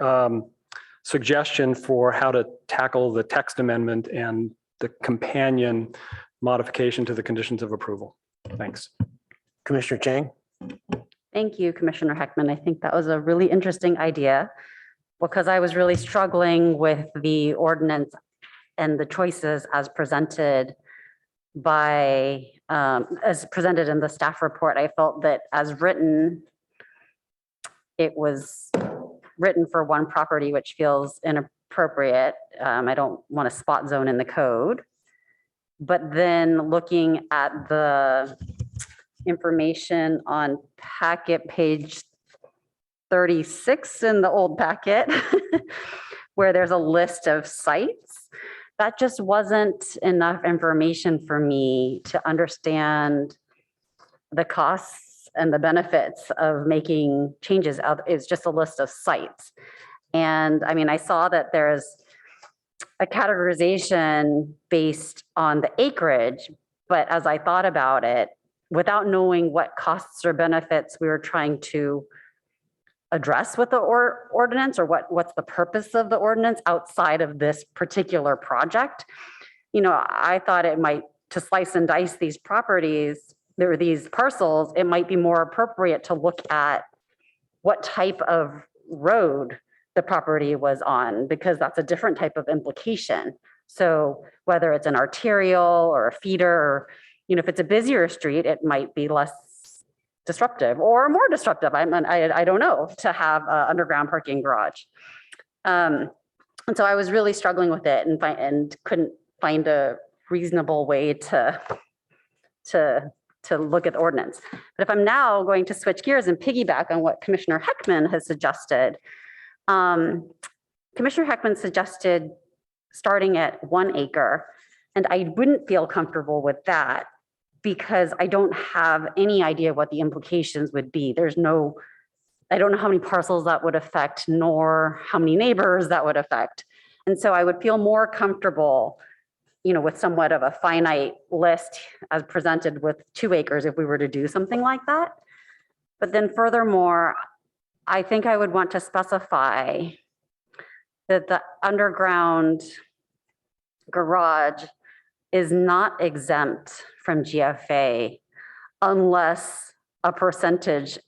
suggestion for how to tackle the text amendment and the companion modification to the conditions of approval. Thanks. Commissioner Chang? Thank you, Commissioner Heckman. I think that was a really interesting idea because I was really struggling with the ordinance and the choices as presented in the staff report. I felt that as written, it was written for one property, which feels inappropriate. I don't want to spot zone in the code. But then looking at the information on packet page 36 in the old packet, where there's a list of sites, that just wasn't enough information for me to understand the costs and the benefits of making changes. It's just a list of sites. And I mean, I saw that there's a categorization based on the acreage, but as I thought about it, without knowing what costs or benefits we were trying to address with the ordinance or what's the purpose of the ordinance outside of this particular project, I thought it might, to slice and dice these properties, there are these parcels, it might be more appropriate to look at what type of road the property was on, because that's a different type of implication. So whether it's an arterial or a feeder, or, if it's a busier street, it might be less disruptive or more disruptive. I don't know, to have an underground parking garage. And so I was really struggling with it and couldn't find a reasonable way to look at the ordinance. But if I'm now going to switch gears and piggyback on what Commissioner Heckman has suggested, Commissioner Heckman suggested starting at 1 acre, and I wouldn't feel comfortable with that because I don't have any idea what the implications would be. I don't know how many parcels that would affect, nor how many neighbors that would affect. And so I would feel more comfortable, with somewhat of a finite list as presented with 2 acres if we were to do something like that. But then furthermore, I think I would want to specify that the underground garage is not exempt from GFA unless a percentage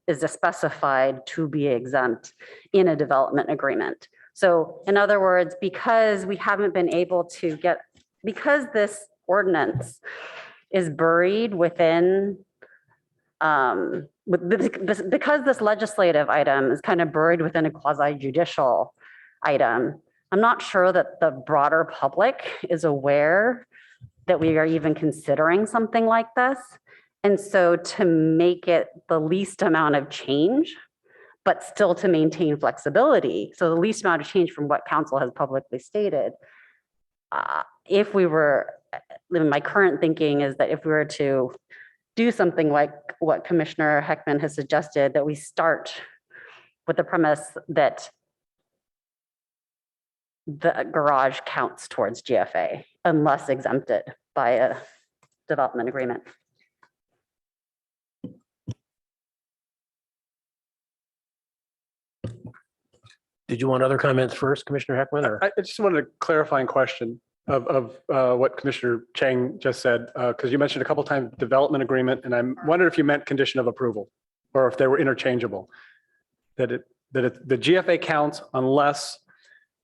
is specified to be exempt in a development agreement. So in other words, because we haven't been able to because this ordinance is buried within, because this legislative item is kind of buried within a quasi-judicial item, I'm not sure that the broader public is aware that we are even considering something like this. And so to make it the least amount of change, but still to maintain flexibility, so the least amount of change from what council has publicly stated, my current thinking is that if we were to do something like what Commissioner Heckman has suggested, that we start with the premise that the garage counts towards GFA unless exempted by a development agreement. Did you want other comments first, Commissioner Heckman? Or? I just wanted a clarifying question of what Commissioner Chang just said, because you mentioned a couple of times development agreement, and I wondered if you meant condition of approval or if they were interchangeable. The GFA counts unless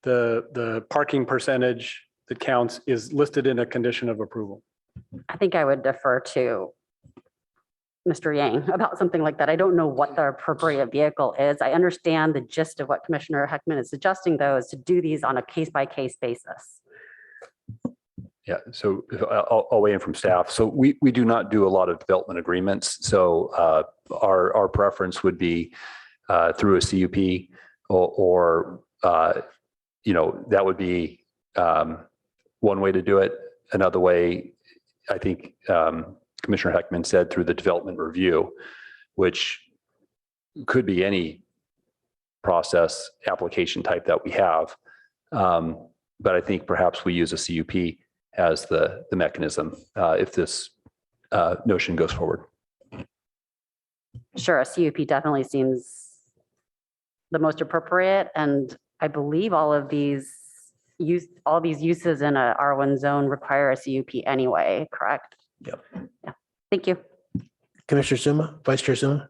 the parking percentage that counts is listed in a condition of approval. I think I would defer to Mr. Yang about something like that. I don't know what the appropriate vehicle is. I understand the gist of what Commissioner Heckman is suggesting, though, is to do these on a case-by-case basis. Yeah, so I'll weigh in from staff. So we do not do a lot of development agreements. So our preference would be through a CUP or that would be one way to do it. Another way, I think Commissioner Heckman said, through the development review, which could be any process application type that we have. But I think perhaps we use a CUP as the mechanism if this notion goes forward. Sure, a CUP definitely seems the most appropriate, and I believe all these uses in a R1 zone require a CUP anyway, correct? Yep. Yeah. Thank you. Commissioner Suma, Vice Chair Suma.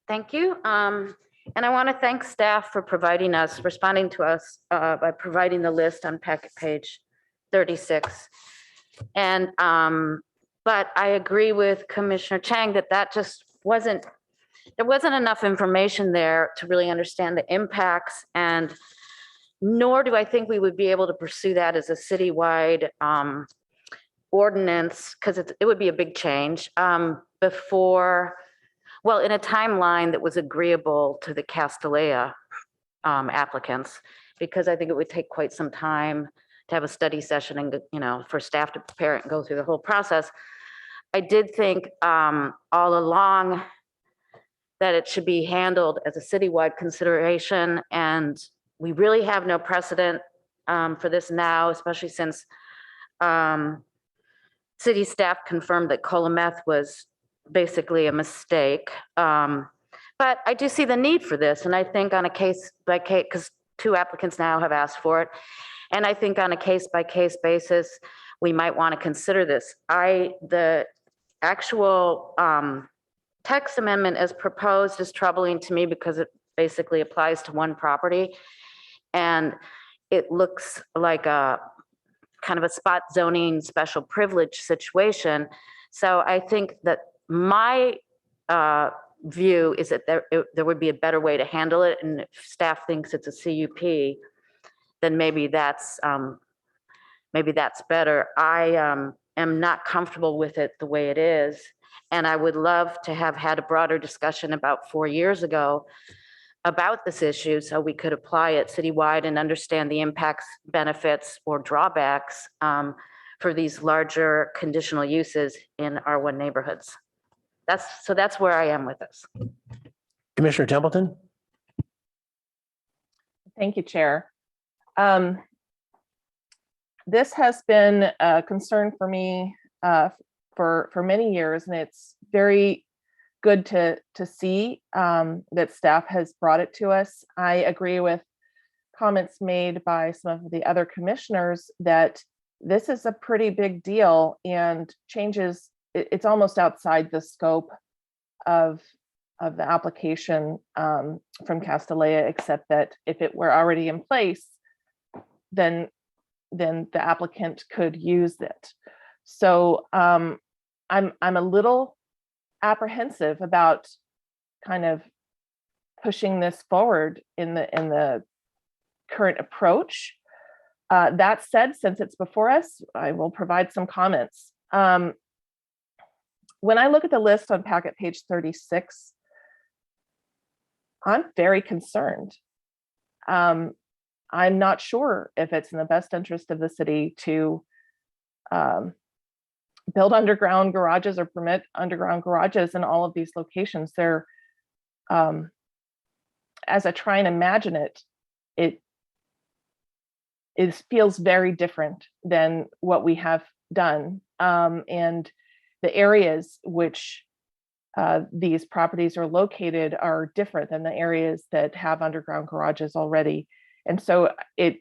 Thank you. And I want to thank staff for responding to us by providing the list on packet page 36. And, but I agree with Commissioner Chang that just there wasn't enough information there to really understand the impacts, and nor do I think we would be able to pursue that as a citywide ordinance, because it would be a big change in a timeline that was agreeable to the Castellea applicants, because I think it would take quite some time to have a study session and, for staff to prepare it and go through the whole process. I did think all along that it should be handled as a citywide consideration, and we really have no precedent for this now, especially since city staff confirmed that Colometh was basically a mistake. But I do see the need for this, and I think on a case by case, because 2 applicants now have asked for it, and I think on a case by case basis, we might want to consider this. The actual text amendment as proposed is troubling to me because it basically applies to one property, and it looks like a kind of a spot zoning special privilege situation. So I think that my view is that there would be a better way to handle it, and if staff thinks it's a CUP, then maybe that's better. I am not comfortable with it the way it is, and I would love to have had a broader discussion about 4 years ago about this issue so we could apply it citywide and understand the impacts, benefits, or drawbacks for these larger conditional uses in R1 neighborhoods. That's where I am with this. Commissioner Templeton. Thank you, Chair. This has been a concern for me for many years, and it's very good to see that staff has brought it to us. I agree with comments made by some of the other commissioners that this is a pretty big deal and changes, it's almost outside the scope of the application from Castellea, except that if it were already in place, then the applicant could use it. So I'm a little apprehensive about kind of pushing this forward in the current approach. That said, since it's before us, I will provide some comments. When I look at the list on packet page 36, I'm very concerned. I'm not sure if it's in the best interest of the city to build underground garages or permit underground garages in all of these locations. They're, as I try and imagine it feels very different than what we have done. And the areas which these properties are located are different than the areas that have underground garages already. And so I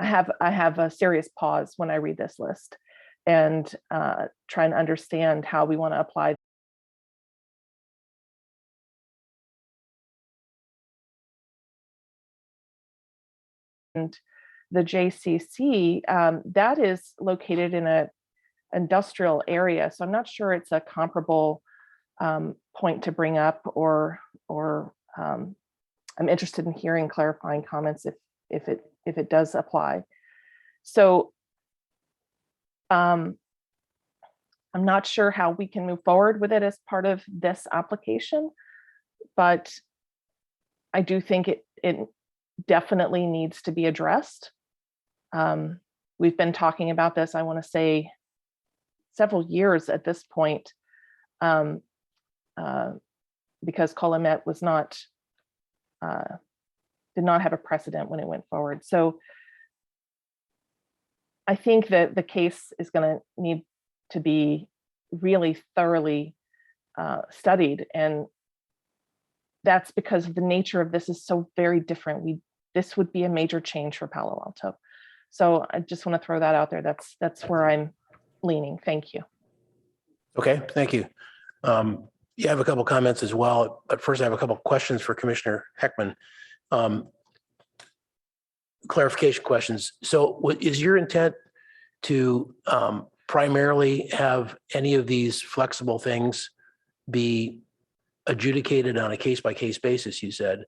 have a serious pause when I read this list and try and understand how we want to apply. And the JCC, that is located in a industrial area. So I'm not sure it's a comparable point to bring up, or I'm interested in hearing clarifying comments if it does apply. So I'm not sure how we can move forward with it as part of this application, but I do think it definitely needs to be addressed. We've been talking about this, I want to say, several years at this point, because Colomet was not, did not have a precedent when it went forward. So I think that the case is going to need to be really thoroughly studied, and that's because the nature of this is so very different. This would be a major change for Palo Alto. So I just want to throw that out there. That's where I'm leaning. Thank you. Okay, thank you. You have a couple comments as well, but first I have a couple questions for Commissioner Heckman. Clarification questions. So is your intent to primarily have any of these flexible things be adjudicated on a case-by-case basis, you said,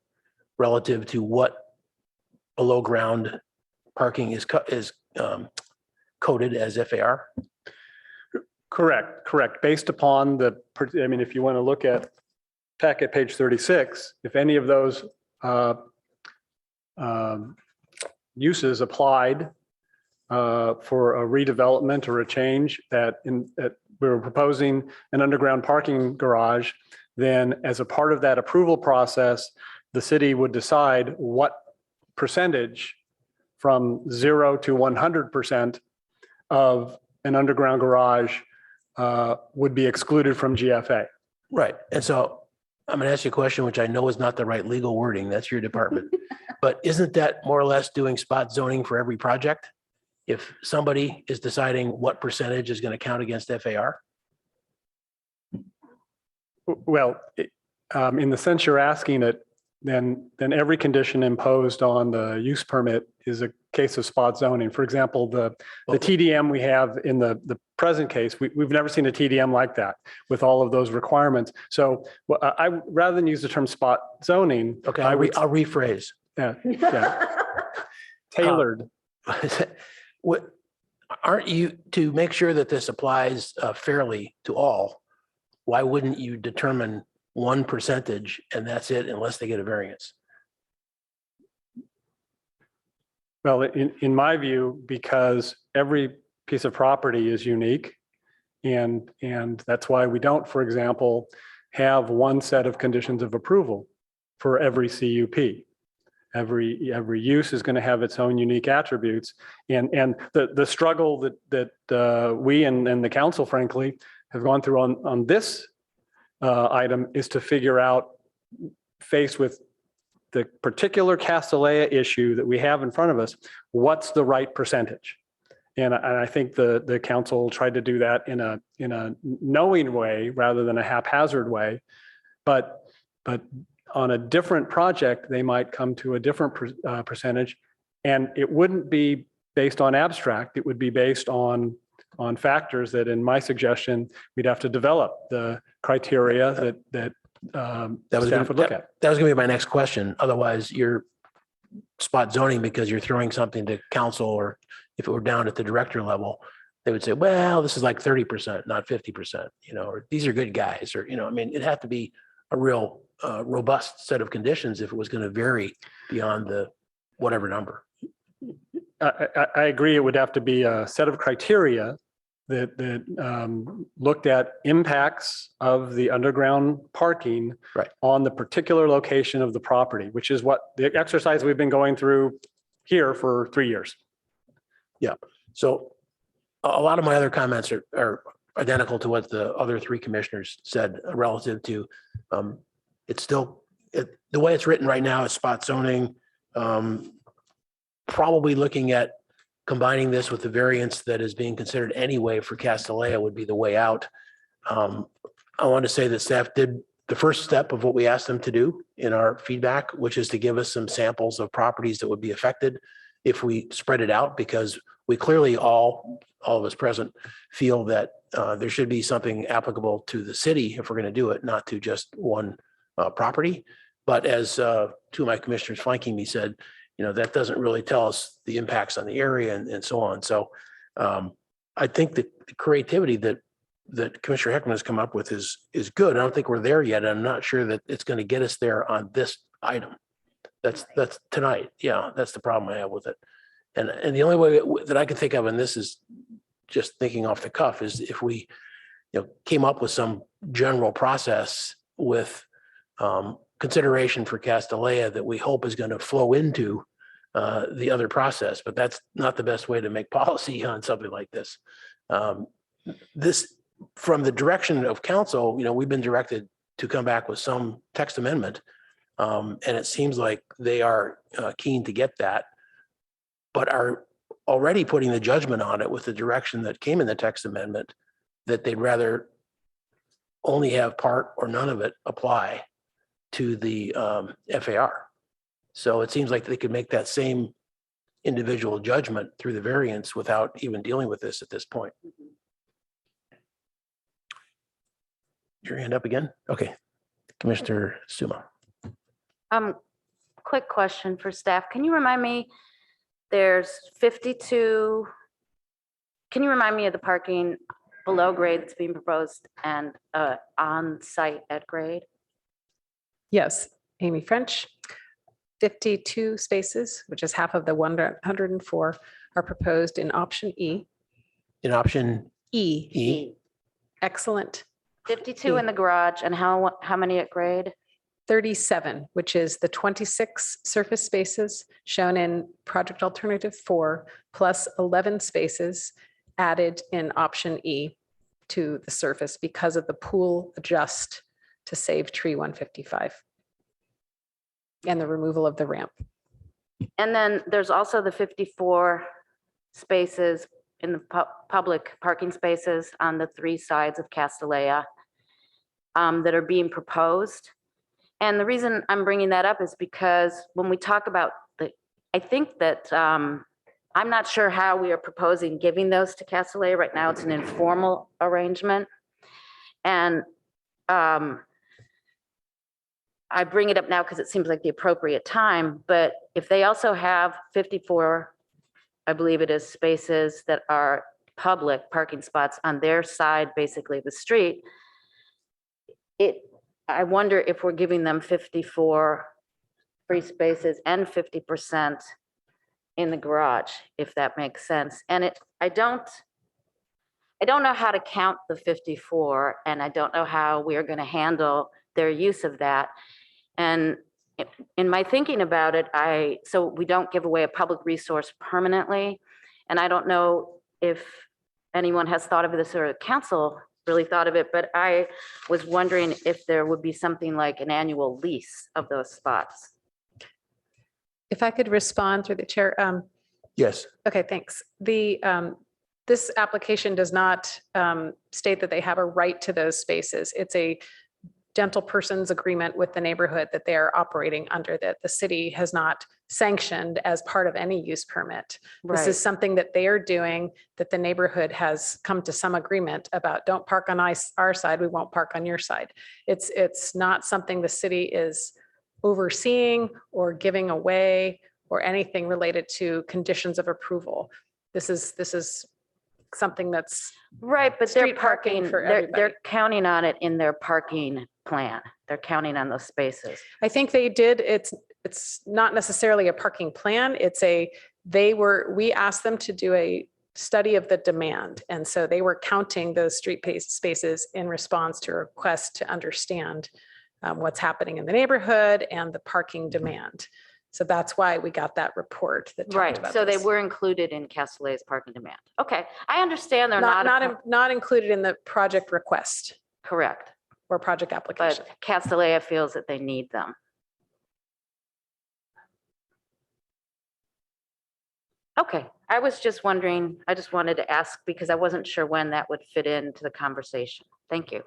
relative to what below ground parking is coded as FAR? Correct. Based upon if you want to look at packet page 36, if any of those uses applied for a redevelopment or a change that we were proposing an underground parking garage, then as a part of that approval process, the city would decide what percentage from 0 to 100% of an underground garage would be excluded from GFA. Right. And so I'm going to ask you a question, which I know is not the right legal wording. That's your department. But isn't that more or less doing spot zoning for every project? If somebody is deciding what percentage is going to count against FAR? Well, in the sense you're asking it, then every condition imposed on the use permit is a case of spot zoning. For example, the TDM we have in the present case, we've never seen a TDM like that with all of those requirements. So rather than use the term spot zoning. Okay, I'll rephrase. Yeah. Tailored. Aren't you, to make sure that this applies fairly to all, why wouldn't you determine one percentage and that's it, unless they get a variance? Well, in my view, because every piece of property is unique, and that's why we don't, for example, have one set of conditions of approval for every CUP. Every use is going to have its own unique attributes, and the struggle that we and the council, frankly, have gone through on this item is to figure out, faced with the particular Castellea issue that we have in front of us, what's the right percentage? And I think the council tried to do that in a knowing way rather than a haphazard way, but on a different project, they might come to a different percentage, and it wouldn't be based on abstract. It would be based on factors that, in my suggestion, we'd have to develop the criteria that staff would look at. That was going to be my next question. Otherwise, you're spot zoning because you're throwing something to council, or if it were down at the director level, they would say, well, this is like 30%, not 50%, or these are good guys, or, it'd have to be a real robust set of conditions if it was going to vary beyond the whatever number. I agree. It would have to be a set of criteria that looked at impacts of the underground parking on the particular location of the property, which is what the exercise we've been going through here for 3 years. Yeah. So a lot of my other comments are identical to what the other three commissioners said relative to it's still, the way it's written right now is spot zoning. Probably looking at combining this with the variance that is being considered anyway for Castellea would be the way out. I want to say that staff did the first step of what we asked them to do in our feedback, which is to give us some samples of properties that would be affected if we spread it out, because we clearly all all of us present feel that there should be something applicable to the city if we're going to do it, not to just one property. But as two of my commissioners flanking me said, that doesn't really tell us the impacts on the area and so on. So I think that the creativity that Commissioner Heckman has come up with is good. I don't think we're there yet. I'm not sure that it's going to get us there on this item. That's tonight. Yeah, that's the problem I have with it. And the only way that I can think of, and this is just thinking off the cuff, is if we came up with some general process with consideration for Castellea that we hope is going to flow into the other process, but that's not the best way to make policy on something like this. This, from the direction of council, we've been directed to come back with some text amendment, and it seems like they are keen to get that, but are already putting the judgment on it with the direction that came in the text amendment, that they'd rather only have part or none of it apply to the FAR. So it seems like they could make that same individual judgment through the variance without even dealing with this at this point. Your hand up again? Okay. Commissioner Suma. Quick question for staff. Can you remind me, there's 52, can you remind me of the parking below grade that's being proposed and on site at grade? Yes, Amy French. 52 spaces, which is half of the 104, are proposed in option E. In option E. Excellent. 52 in the garage, and how many at grade? 37, which is the 26 surface spaces shown in project alternative 4, plus 11 spaces added in option E to the surface because of the pool adjust to save tree 155 and the removal of the ramp. And then there's also the 54 spaces in the public parking spaces on the 3 sides of Castellea that are being proposed. And the reason I'm bringing that up is because when we talk about I think that I'm not sure how we are proposing giving those to Castellea. Right now, it's an informal arrangement. And I bring it up now because it seems like the appropriate time, but if they also have 54, I believe it is, spaces that are public parking spots on their side, basically the street, I wonder if we're giving them 54 free spaces and 50% in the garage, if that makes sense. And I don't know how to count the 54, and I don't know how we are going to handle their use of that. And in my thinking about it, so we don't give away a public resource permanently. And I don't know if anyone has thought of this or the council really thought of it, but I was wondering if there would be something like an annual lease of those spots. If I could respond through the chair. Yes. Okay, thanks. This application does not state that they have a right to those spaces. It's a gentle person's agreement with the neighborhood that they are operating under, that the city has not sanctioned as part of any use permit. This is something that they are doing, that the neighborhood has come to some agreement about. Don't park on our side, we won't park on your side. It's not something the city is overseeing or giving away or anything related to conditions of approval. This is something that's right, but they're street parking for everybody. They're counting on it in their parking plan. They're counting on those spaces. I think they did. It's not necessarily a parking plan. We asked them to do a study of the demand. And so they were counting those street spaces in response to a request to understand what's happening in the neighborhood and the parking demand. So that's why we got that report that talked about so this. they were included in Castellea's parking demand. Okay, I understand they're not included in the project request. Correct. Or project application. But Castellea feels that they need them. Okay, I was just wondering, I just wanted to ask because I wasn't sure when that would fit into the conversation. Thank you.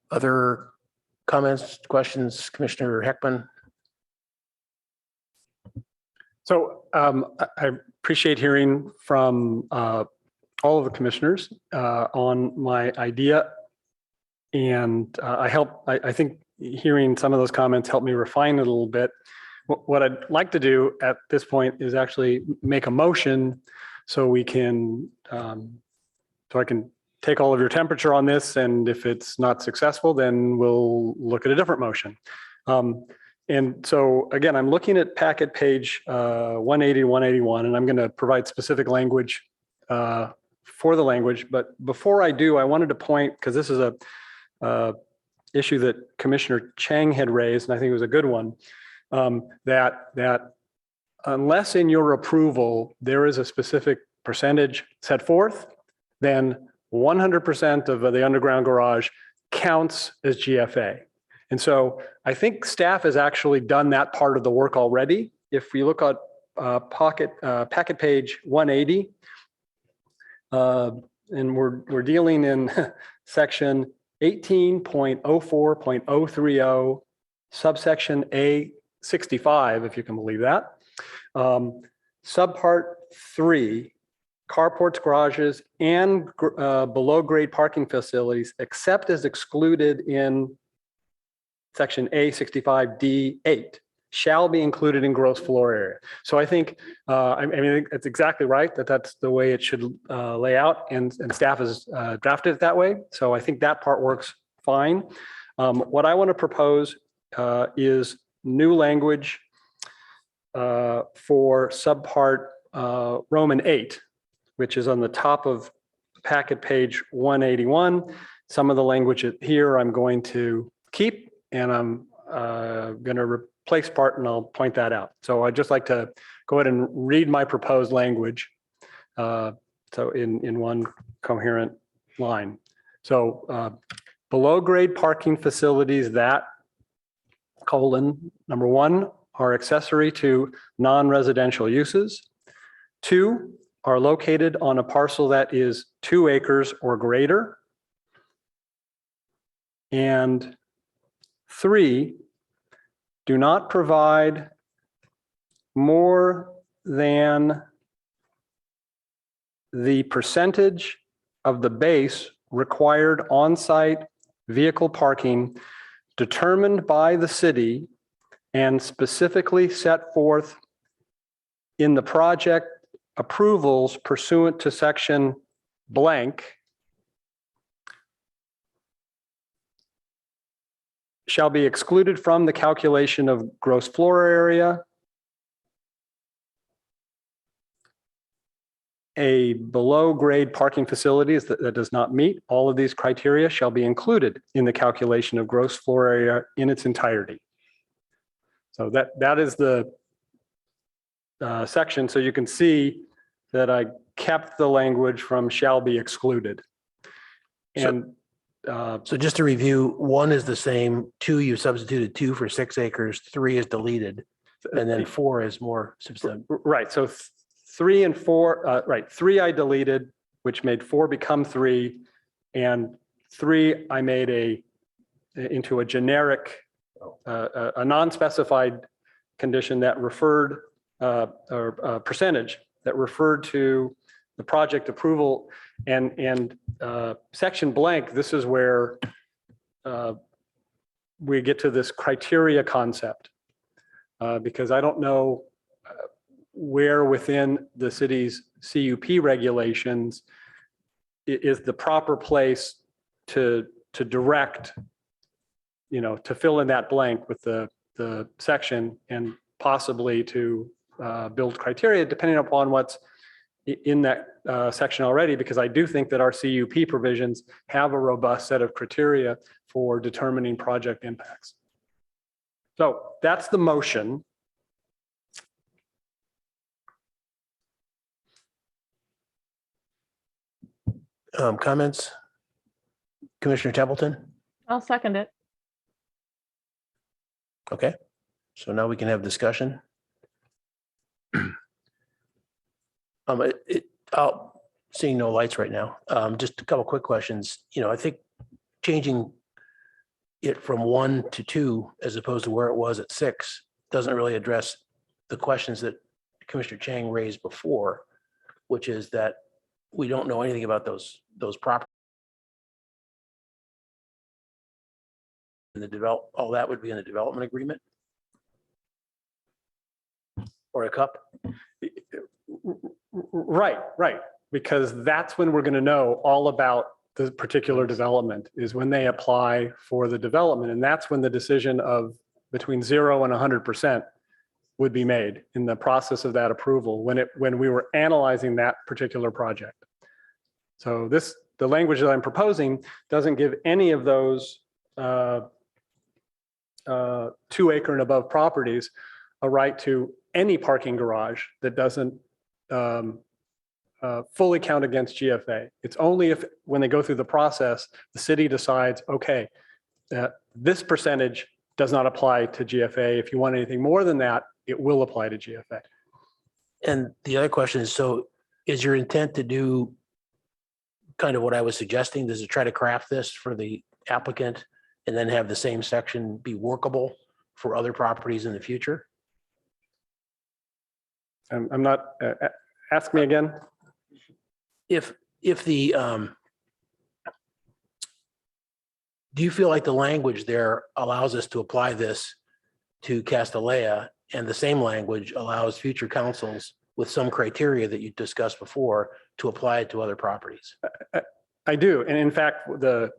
Other comments, questions, Commissioner Heckman? So I appreciate hearing from all of the commissioners on my idea. And I think hearing some of those comments helped me refine it a little bit. What I'd like to do at this point is actually make a motion so we can, so I can take all of your temperature on this. And if it's not successful, then we'll look at a different motion. And so again, I'm looking at packet page 180, 181, and I'm going to provide specific language for the language. But before I do, I wanted to point, because this is a issue that Commissioner Chang had raised, and I think it was a good one, that unless in your approval, there is a specific percentage set forth, then 100% of the underground garage counts as GFA. And so I think staff has actually done that part of the work already. If we look at packet page 180, and we're dealing in section 18.04.030, subsection A65, if you can believe that. Subpart 3, carports, garages, and below grade parking facilities, except as excluded in section A65D8, shall be included in gross floor area. So I think, I mean, it's exactly right that that's the way it should lay out, and staff has drafted it that way. So I think that part works fine. What I want to propose is new language for subpart Roman 8, which is on the top of packet page 181. Some of the language here I'm going to keep, and I'm going to replace part, and I'll point that out. So I'd just like to go ahead and read my proposed language. So in one coherent line. So below grade parking facilities that, number 1, are accessory to non-residential uses. 2, are located on a parcel that is 2 acres or greater. And 3, do not provide more than the percentage of the base required on-site vehicle parking determined by the city and specifically set forth in the project approvals pursuant to section blank shall be excluded from the calculation of gross floor area. A below grade parking facilities that does not meet all of these criteria shall be included in the calculation of gross floor area in its entirety. So that is the section. So you can see that I kept the language from shall be excluded. And so just to review, 1 is the same, 2, you substituted 2 for 6 acres, 3 is deleted, and then 4 is more substantive. Right, so 3 and 4, right, 3 I deleted, which made 4 become 3, and 3 I made into a generic, a non-specified condition that referred, or percentage that referred to the project approval, and section blank, this is where we get to this criteria concept, because I don't know where within the city's CUP regulations is the proper place to direct, to fill in that blank with the section, and possibly to build criteria depending upon what's in that section already, because I do think that our CUP provisions have a robust set of criteria for determining project impacts. So that's the motion. Comments? Commissioner Templeton? I'll second it. Okay, so now we can have discussion. Seeing no lights right now. Just a couple quick questions. I think changing it from 1 to 2 as opposed to where it was at 6 doesn't really address the questions that Commissioner Chang raised before, which is that we don't know anything about those properties. And all that would be in the development agreement? Or a cup? Right, because that's when we're going to know all about the particular development, is when they apply for the development. And that's when the decision of between 0 and 100% would be made in the process of that approval when we were analyzing that particular project. So the language that I'm proposing doesn't give any of those 2-acre and above properties a right to any parking garage that doesn't fully count against GFA. It's only if, when they go through the process, the city decides, okay, this percentage does not apply to GFA. If you want anything more than that, it will apply to GFA. And the other question is, so is your intent to do kind of what I was suggesting? Does it try to craft this for the applicant and then have the same section be workable for other properties in the future? I'm not, ask me again. If the, do you feel like the language there allows us to apply this to Castellea, and the same language allows future councils with some criteria that you discussed before to apply it to other properties? I do. And in fact, the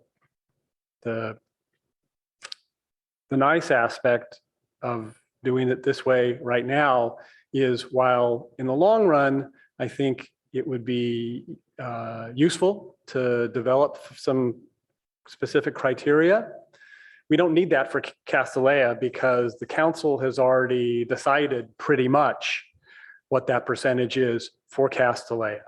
nice aspect of doing it this way right now is, while in the long run, I think it would be useful to develop some specific criteria. We don't need that for Castellea because the council has already decided pretty much what that percentage is for Castellea.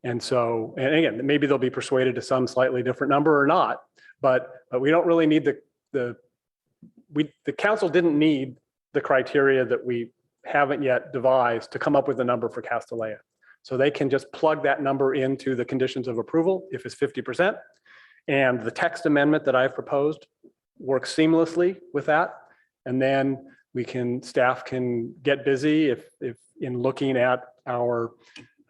And so, and again, maybe they'll be persuaded to some slightly different number or not, but we don't really need the council didn't need the criteria that we haven't yet devised to come up with a number for Castellea. So they can just plug that number into the conditions of approval if it's 50%. And the text amendment that I've proposed works seamlessly with that. And then staff can get busy if in looking at our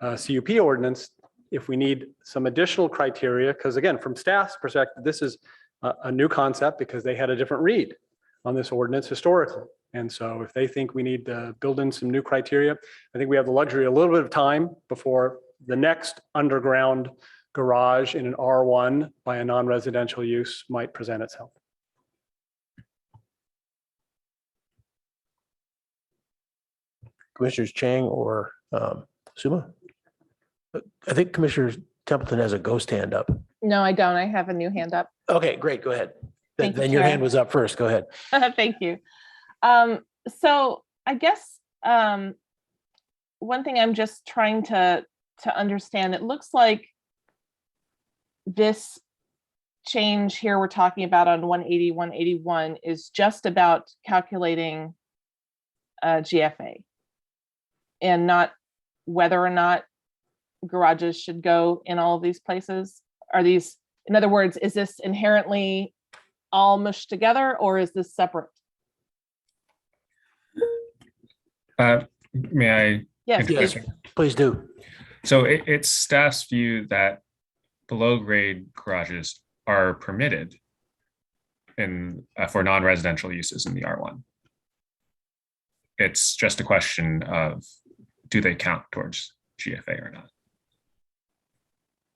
CUP ordinance, if we need some additional criteria, because again, from staff's perspective, this is a new concept because they had a different read on this ordinance historically. And so if they think we need to build in some new criteria, I think we have the luxury, a little bit of time before the next underground garage in an R1 by a non-residential use might present itself. Commissioners Chang or Suma? I think Commissioner Templeton has a ghost hand up. No, I don't. I have a new hand up. Okay, great. Go ahead. Thank you, Then your Chair. hand was up first. Go ahead. Thank you. So I guess one thing I'm just trying to understand, it looks like this change here we're talking about on 180, 181 is just about calculating GFA and not whether or not garages should go in all of these places. Are these, in other words, is this inherently all mushed together or is this separate? May I? Yes, interject? please. Please do. So it's staff's view that below grade garages are permitted in for non-residential uses in the R1. It's just a question of, do they count towards GFA or not?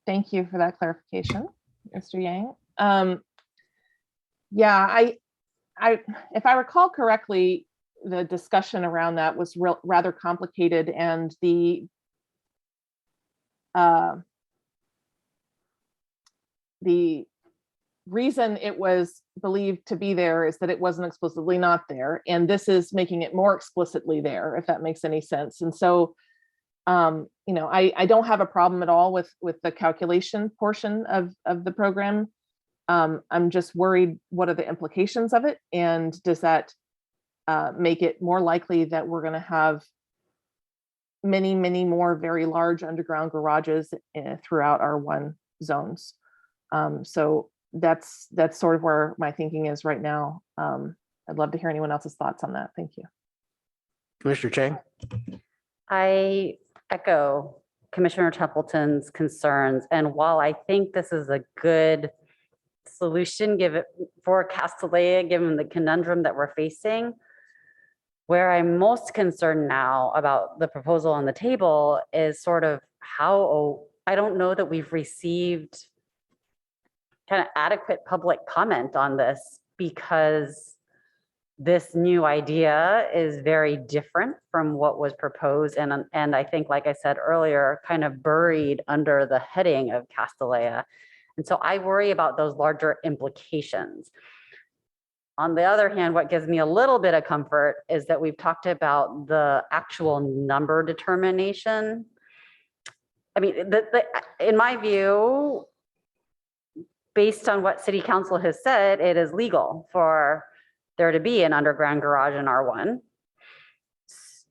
Thank you for that clarification, Mr. Yang. Yeah, I if I recall correctly, the discussion around that was rather complicated, and the reason it was believed to be there is that it wasn't explicitly not there, and this is making it more explicitly there, if that makes any sense. And so, you know, I don't have a problem at all with the calculation portion of the program. I'm just worried, what are the implications of it, and does that make it more likely that we're going to have many, many more very large underground garages throughout our R1 zones? So that's sort of where my thinking is right now. I'd love to hear anyone else's thoughts on that. Thank you. Commissioner Chang? I echo Commissioner Templeton's concerns. And while I think this is a good solution for Castellea, given the conundrum that we're facing, where I'm most concerned now about the proposal on the table is sort of how, I don't know that we've received kind of adequate public comment on this, because this new idea is very different from what was proposed. And I think, like I said earlier, kind of buried under the heading of Castellea. And so I worry about those larger implications. On the other hand, what gives me a little bit of comfort is that we've talked about the actual number determination. I mean, in my view, based on what City Council has said, it is legal for there to be an underground garage in R1.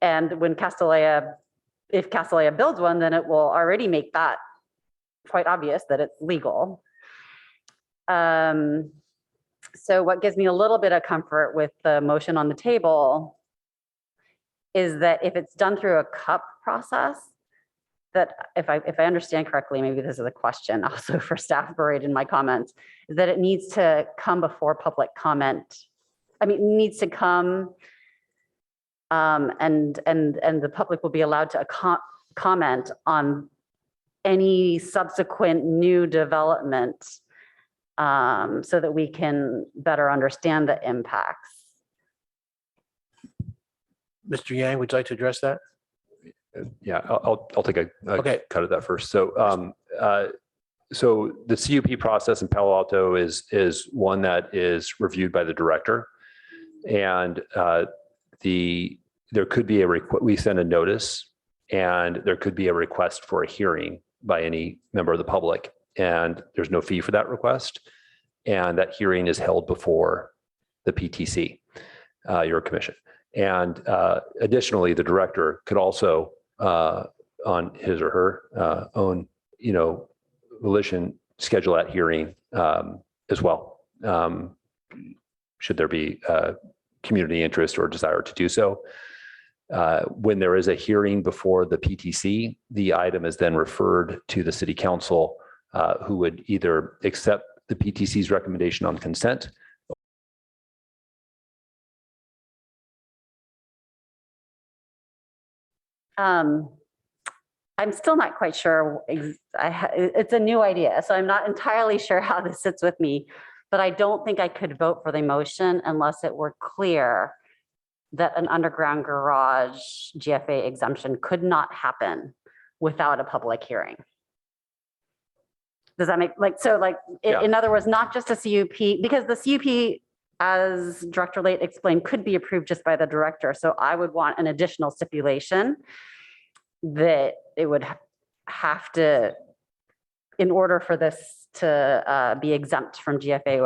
And when if Castellea builds one, then it will already make that quite obvious that it's legal. So what gives me a little bit of comfort with the motion on the table is that if it's done through a CUP process, that if I understand correctly, maybe this is a question also for staff buried in my comments, is that it needs to come before public comment. I mean, it needs to come and the public will be allowed to comment on any subsequent new development so that we can better understand the impacts. Mr. Yang, would you like to address that? Yeah, I'll take a Okay. cut of that first. So, so the CUP process in Palo Alto is one that is reviewed by the director, and there could be a we send a notice, and there could be a request for a hearing by any member of the public, and there's no fee for that request, and that hearing is held before the PTC, your commission. And additionally, the director could also, on his or her own, volition, schedule that hearing as well, should there be community interest or desire to do so. When there is a hearing before the PTC, the item is then referred to the city council, who would either accept the PTC's recommendation on consent. I'm still not quite sure. It's a new idea, so I'm not entirely sure how this sits with me, but I don't think I could vote for the motion unless it were clear that an underground garage GFA exemption could not happen without a public hearing. Does that make in other words, not just a CUP, because the CUP, as Director Late explained, could be approved just by the director. So I would want an additional stipulation that it would have to, in order for this to be exempt from GFA, there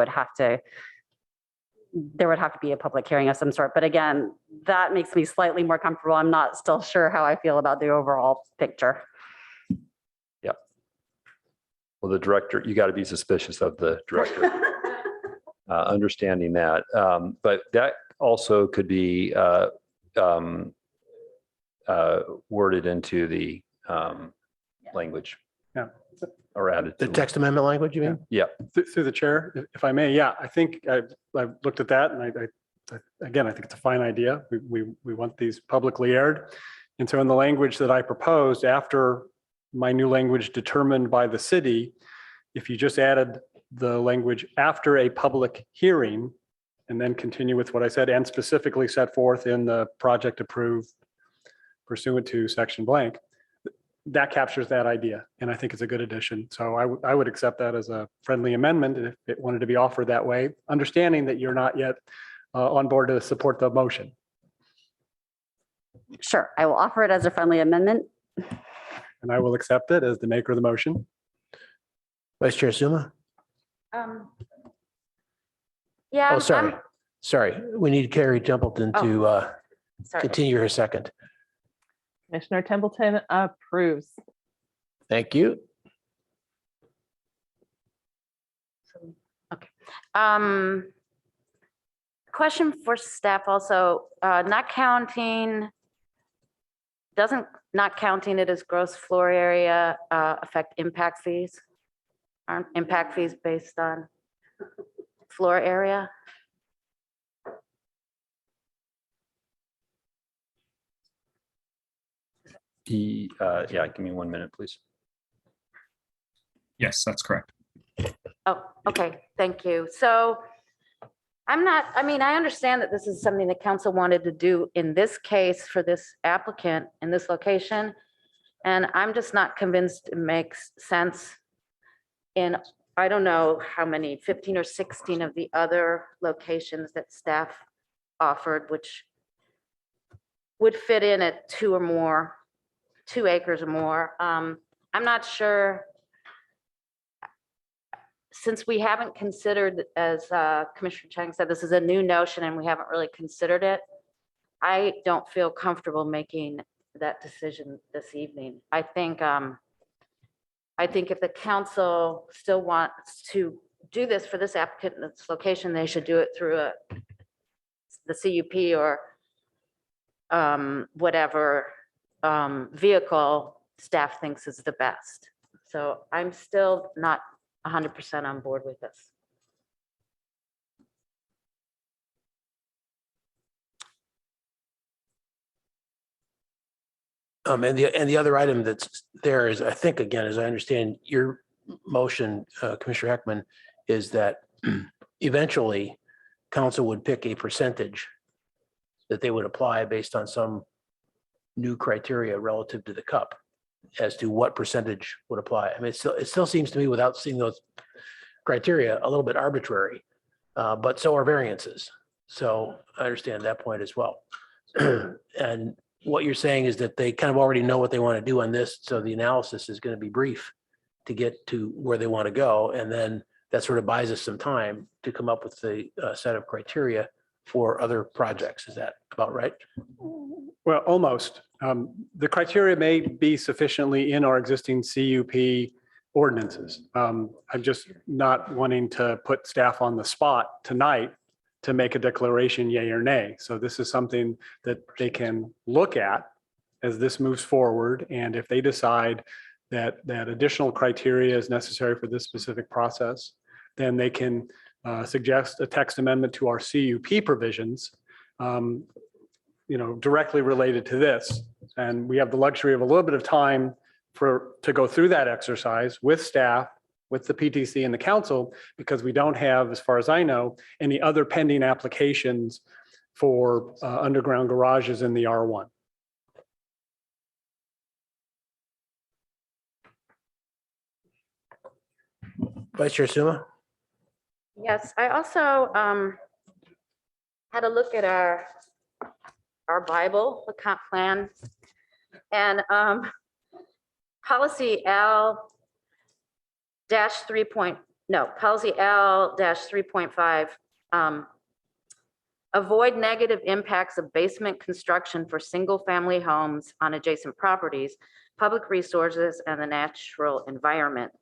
would have to be a public hearing of some sort. But again, that makes me slightly more comfortable. I'm not still sure how I feel about the overall picture. Yeah. Well, the director, you got to be suspicious of the director. Understanding that, but that also could be worded into the language. Yeah. Or added. The text amendment language, you mean? Yeah. Through the chair, if I may, yeah, I think I've looked at that, and I think it's a fine idea. We want these publicly aired. And so in the language that I proposed, after my new language determined by the city, if you just added the language after a public hearing, and then continue with what I said, and specifically set forth in the project approved pursuant to section blank, that captures that idea. And I think it's a good addition. So I would accept that as a friendly amendment if it wanted to be offered that way, understanding that you're not yet on board to support the motion. Sure, I will offer it as a friendly amendment. And I will accept it as the maker of the motion. Vice Chair Suma? Yeah. Oh, sorry. We need Carrie Templeton to Sorry. continue her second. Commissioner Templeton approves. Thank you. Okay. Question for staff also, not counting doesn't, not counting it as gross floor area, affect impact fees? Aren't impact fees based on floor area? Yeah, give me 1 minute, please. Yes, that's correct. Oh, okay, thank you. So I'm not, I mean, I understand that this is something the council wanted to do in this case for this applicant in this location. And I'm just not convinced it makes sense in, I don't know how many, 15 or 16 of the other locations that staff offered, which would fit in at 2 or more, 2 acres or more. I'm not sure, since we haven't considered, as Commissioner Chang said, this is a new notion and we haven't really considered it. I don't feel comfortable making that decision this evening. I think if the council still wants to do this for this applicant in this location, they should do it through the CUP or whatever vehicle staff thinks is the best. So I'm still not 100% on board with this. And the other item that's there is, I think, again, as I understand your motion, Commissioner Heckman, is that eventually council would pick a percentage that they would apply based on some new criteria relative to the cup as to what percentage would apply. I mean, it still seems to me, without seeing those criteria, a little bit arbitrary, but so are variances. So I understand that point as well. And what you're saying is that they kind of already know what they want to do on this. So the analysis is going to be brief to get to where they want to go. And then that sort of buys us some time to come up with the set of criteria for other projects. Is that about right? Well, almost. The criteria may be sufficiently in our existing CUP ordinances. I'm just not wanting to put staff on the spot tonight to make a declaration, yay or nay. So this is something that they can look at as this moves forward. And if they decide that additional criteria is necessary for this specific process, then they can suggest a text amendment to our CUP provisions, directly related to this. And we have the luxury of a little bit of time to go through that exercise with staff, with the PTC and the council, because we don't have, as far as I know, any other pending applications for underground garages in the R1. Vice Chair Suma? Yes, I also had a look at our Bible, the comp plan, and policy policy L-3.5, avoid negative impacts of basement construction for single-family homes on adjacent properties, public resources, and the natural environment.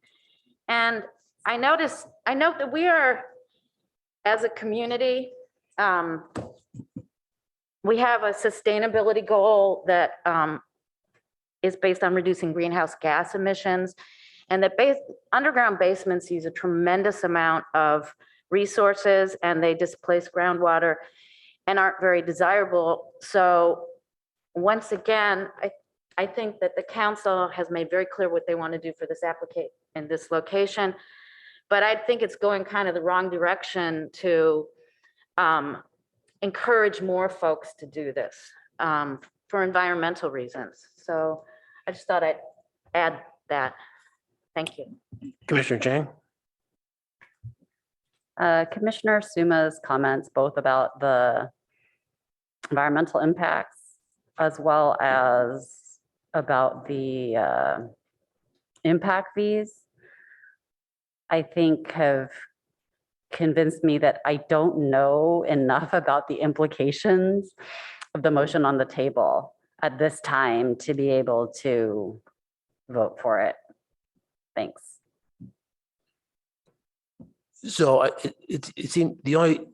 And I note that we are, as a community, we have a sustainability goal that is based on reducing greenhouse gas emissions, and that underground basements use a tremendous amount of resources and they displace groundwater and aren't very desirable. So once again, I think that the council has made very clear what they want to do for this applicant in this location, but I think it's going kind of the wrong direction to encourage more folks to do this for environmental reasons. So I just thought I'd add that. Thank you. Commissioner Chang? Commissioner Suma's comments, both about the environmental impacts as well as about the impact fees, I think have convinced me that I don't know enough about the implications of the motion on the table at this time to be able to vote for it. Thanks. So it seemed the only,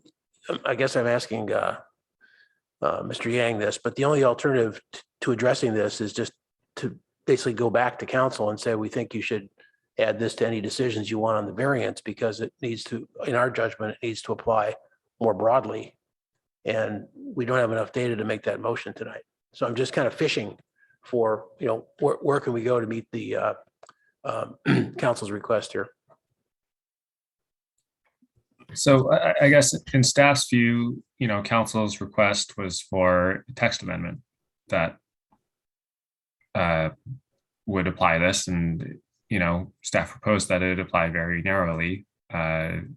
I guess I'm asking Mr. Yang this, but the only alternative to addressing this is just to basically go back to council and say, we think you should add this to any decisions you want on the variance, because it needs to, in our judgment, it needs to apply more broadly. And we don't have enough data to make that motion tonight. So I'm just kind of fishing for, where can we go to meet the council's request here? So I guess in staff's view, council's request was for a text amendment that would apply this, and staff proposed that it apply very narrowly. And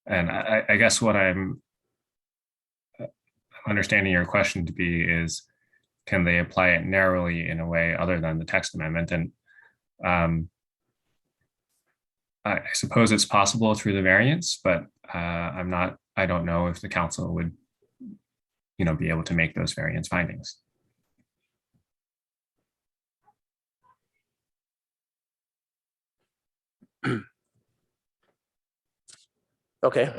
I guess what I'm understanding your question to be is, can they apply it narrowly in a way other than the text amendment? And I suppose it's possible through the variance, but I don't know if the council would, be able to make those variance findings. Okay.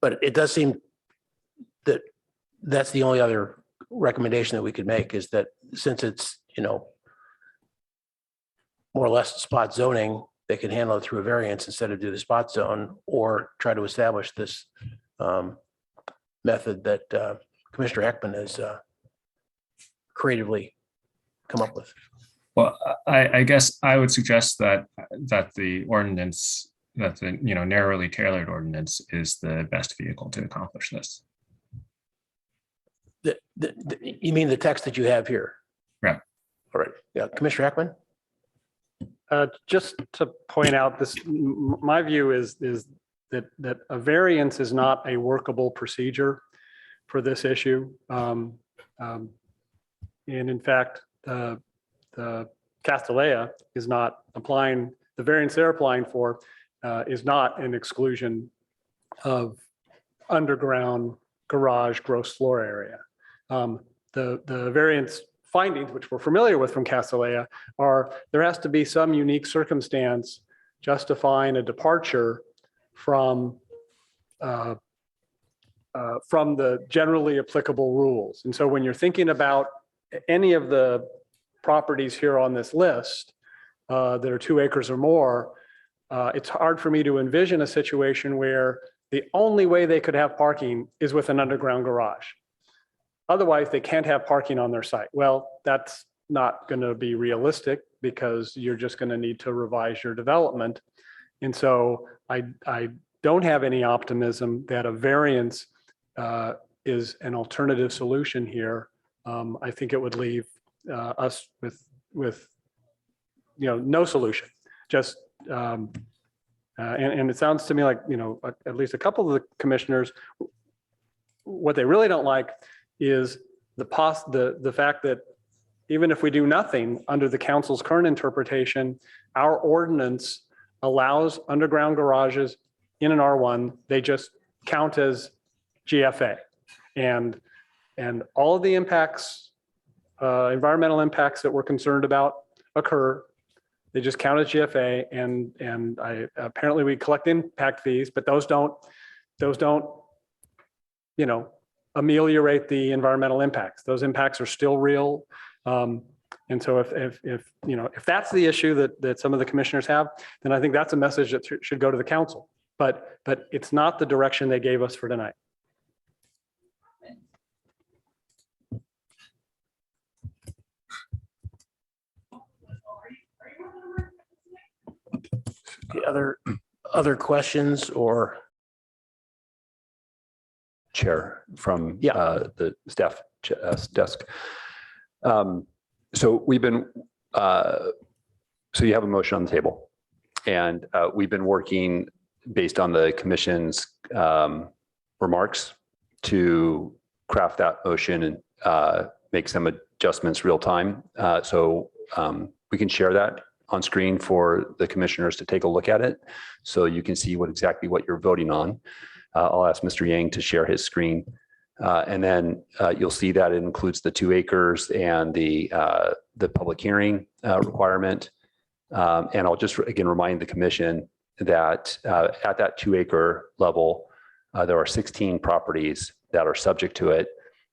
But it does seem that that's the only other recommendation that we could make, is that since it's, more or less spot zoning, they can handle it through a variance instead of do the spot zone, or try to establish this method that Commissioner Ekman has creatively come up with. Well, I guess I would suggest that the ordinance, that the narrowly tailored ordinance is the best vehicle to accomplish this. You mean the text that you have here? Right. All right. Yeah, Commissioner Ekman? Just to point out this, my view is that a variance is not a workable procedure for this issue. And in fact, the Castellea is not applying, the variance they're applying for is not an exclusion of underground garage gross floor area. The variance findings, which we're familiar with from Castellea, are there has to be some unique circumstance justifying a departure from the generally applicable rules. And so when you're thinking about any of the properties here on this list that are 2 acres or more, it's hard for me to envision a situation where the only way they could have parking is with an underground garage. Otherwise, they can't have parking on their site. Well, that's not going to be realistic, because you're just going to need to revise your development. And so I don't have any optimism that a variance is an alternative solution here. I think it would leave us with no solution. Just and it sounds to me like at least a couple of the commissioners, what they really don't like is the fact that even if we do nothing under the council's current interpretation, our ordinance allows underground garages in an R1. They just count as GFA, and all of the impacts, environmental impacts that we're concerned about occur. They just count as GFA, and apparently we collect impact fees, but those don't ameliorate the environmental impacts. Those impacts are still real. And so if that's the issue that some of the commissioners have, then I think that's a message that should go to the council. But it's not the direction they gave us for tonight. The other questions or? Chair from the staff desk. So we've been, so you have a motion on the table, and we've been working based on the commission's remarks to craft that motion and make some adjustments real time. So we can share that on screen for the commissioners to take a look at it, so you can see exactly what you're voting on. I'll ask Mr. Yang to share his screen. And then you'll see that it includes the 2 acres and the public hearing requirement. And I'll just again remind the commission that at that 2 acre level, There are 16 properties that are subject to it.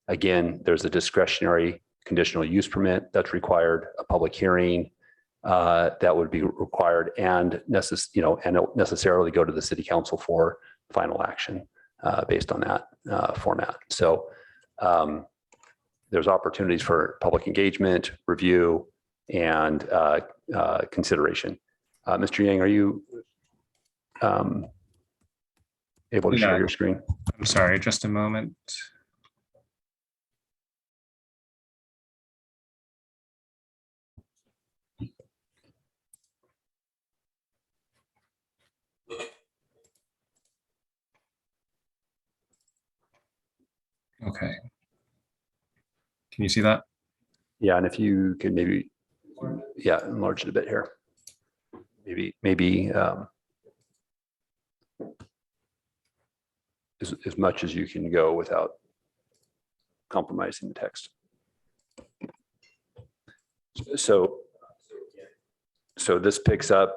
Again, there's a discretionary conditional use permit that's required, a public hearing that would be required, and necessarily go to the city council for final action based on that format. So there's opportunities for public engagement, review, and consideration. Mr. Yang, are you able to share your screen? I'm sorry, just a moment. Okay. Can you see that? Yeah, and if you could maybe, enlarge it a bit here. Maybe as much as you can go without compromising the text. So this picks up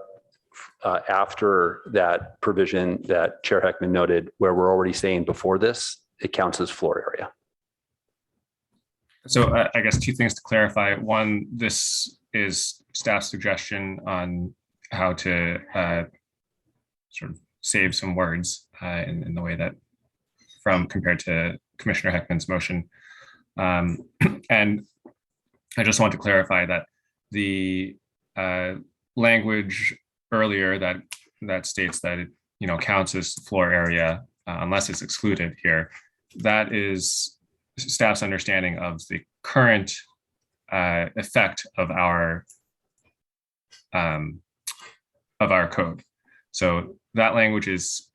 after that provision that Chair Heckman noted, where we're already saying before this, it counts as floor area. So I guess two things to clarify. One, this is staff's suggestion on how to sort of save some words in the way that compared to Commissioner Heckman's motion. And I just want to clarify that the language earlier that states that it counts as floor area unless it's excluded here, that is staff's understanding of the current effect of our code. So that language is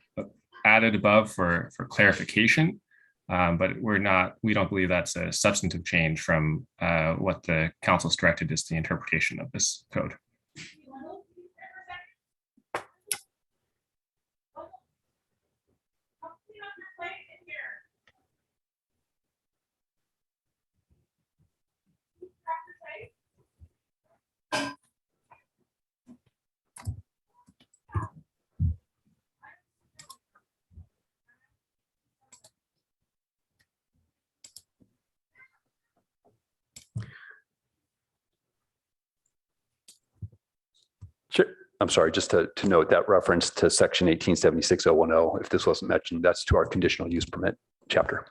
added above for clarification, but we don't believe that's a substantive change from what the council's directed is the interpretation of this code. I'm sorry, just to note that reference to section 1876010, if this wasn't mentioned, that's to our conditional use permit chapter.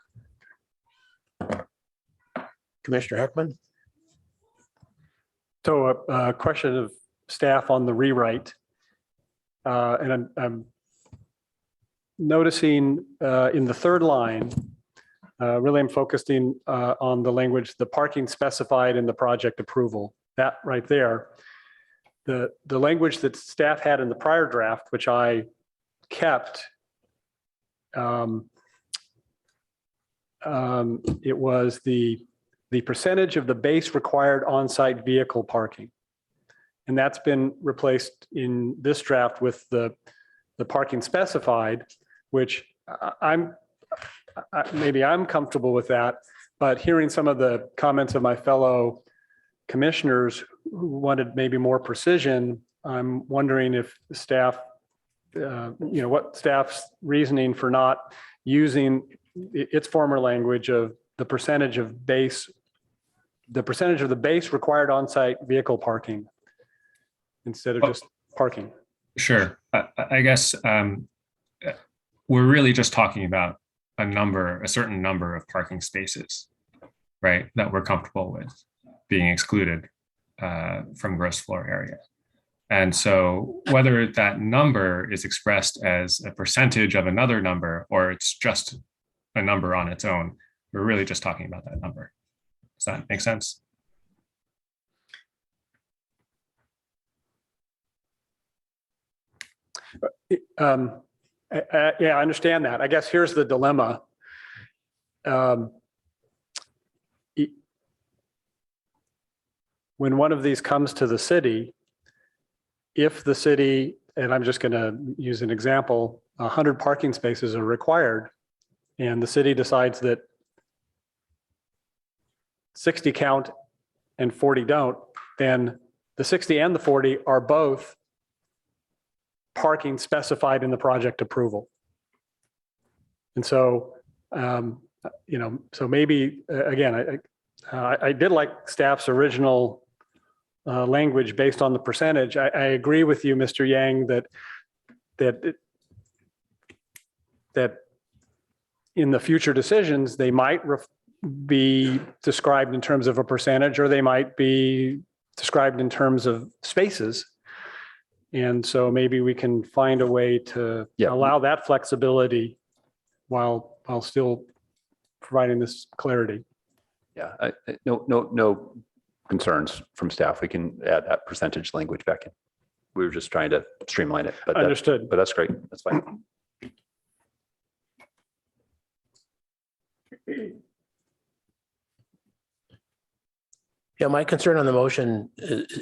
Commissioner Heckman? So a question of staff on the rewrite. And I'm noticing in the third line, really I'm focusing on the language, the parking specified in the project approval, that right there. The language that staff had in the prior draft, which I kept, it was the percentage of the base required on-site vehicle parking. And that's been replaced in this draft with the parking specified, which maybe I'm comfortable with that, but hearing some of the comments of my fellow commissioners who wanted maybe more precision, I'm wondering if staff, what staff's reasoning for not using its former language of the percentage of the base required on-site vehicle parking instead of just parking. Sure. I guess we're really just talking about a certain number of parking spaces, right, that we're comfortable with being excluded from gross floor area. And so whether that number is expressed as a percentage of another number, or it's just a number on its own, we're really just talking about that number. Does that make sense? Yeah, I understand that. I guess here's the dilemma. When one of these comes to the city, if the city, and I'm just going to use an example, 100 parking spaces are required, and the city decides that 60 count and 40 don't, then the 60 and the 40 are both parking specified in the project approval. And so, so maybe, again, I did like staff's original language based on the percentage. I agree with you, Mr. Yang, that in the future decisions, they might be described in terms of a percentage, or they might be described in terms of spaces. And so maybe we can find a way to allow that flexibility while still providing this clarity. Yeah, no concerns from staff. We can add that percentage language back in. We were just trying to streamline it, but Understood. But that's great. That's fine. Yeah, my concern on the motion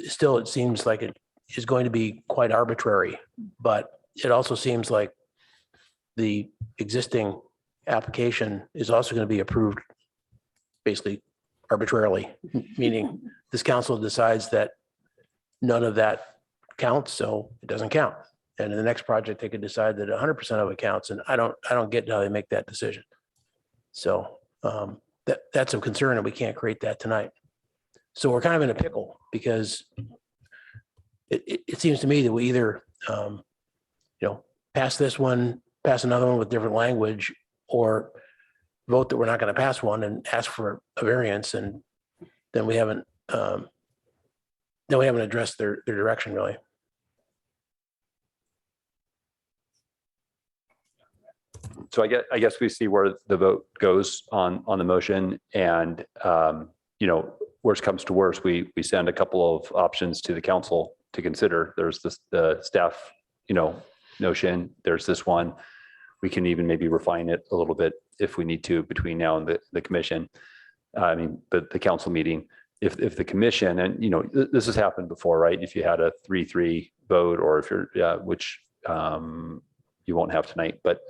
still, it seems like it is going to be quite arbitrary, but it also seems like the existing application is also going to be approved basically arbitrarily, meaning this council decides that none of that counts, so it doesn't count. And in the next project, they could decide that 100% of it counts, and I don't get how they make that decision. So that's a concern, and we can't create that tonight. So we're kind of in a pickle because it seems to me that we either, pass this one, pass another one with different language, or vote that we're not going to pass one and ask for a variance, and then we haven't addressed their direction really. So I guess we see where the vote goes on the motion, and worst comes to worst, we send a couple of options to the council to consider. There's the staff, notion. There's this one. We can even maybe refine it a little bit if we need to between now and the commission. The council meeting. If the commission, and this has happened before, right? If you had a 3-3 vote, or if you're which you won't have tonight, but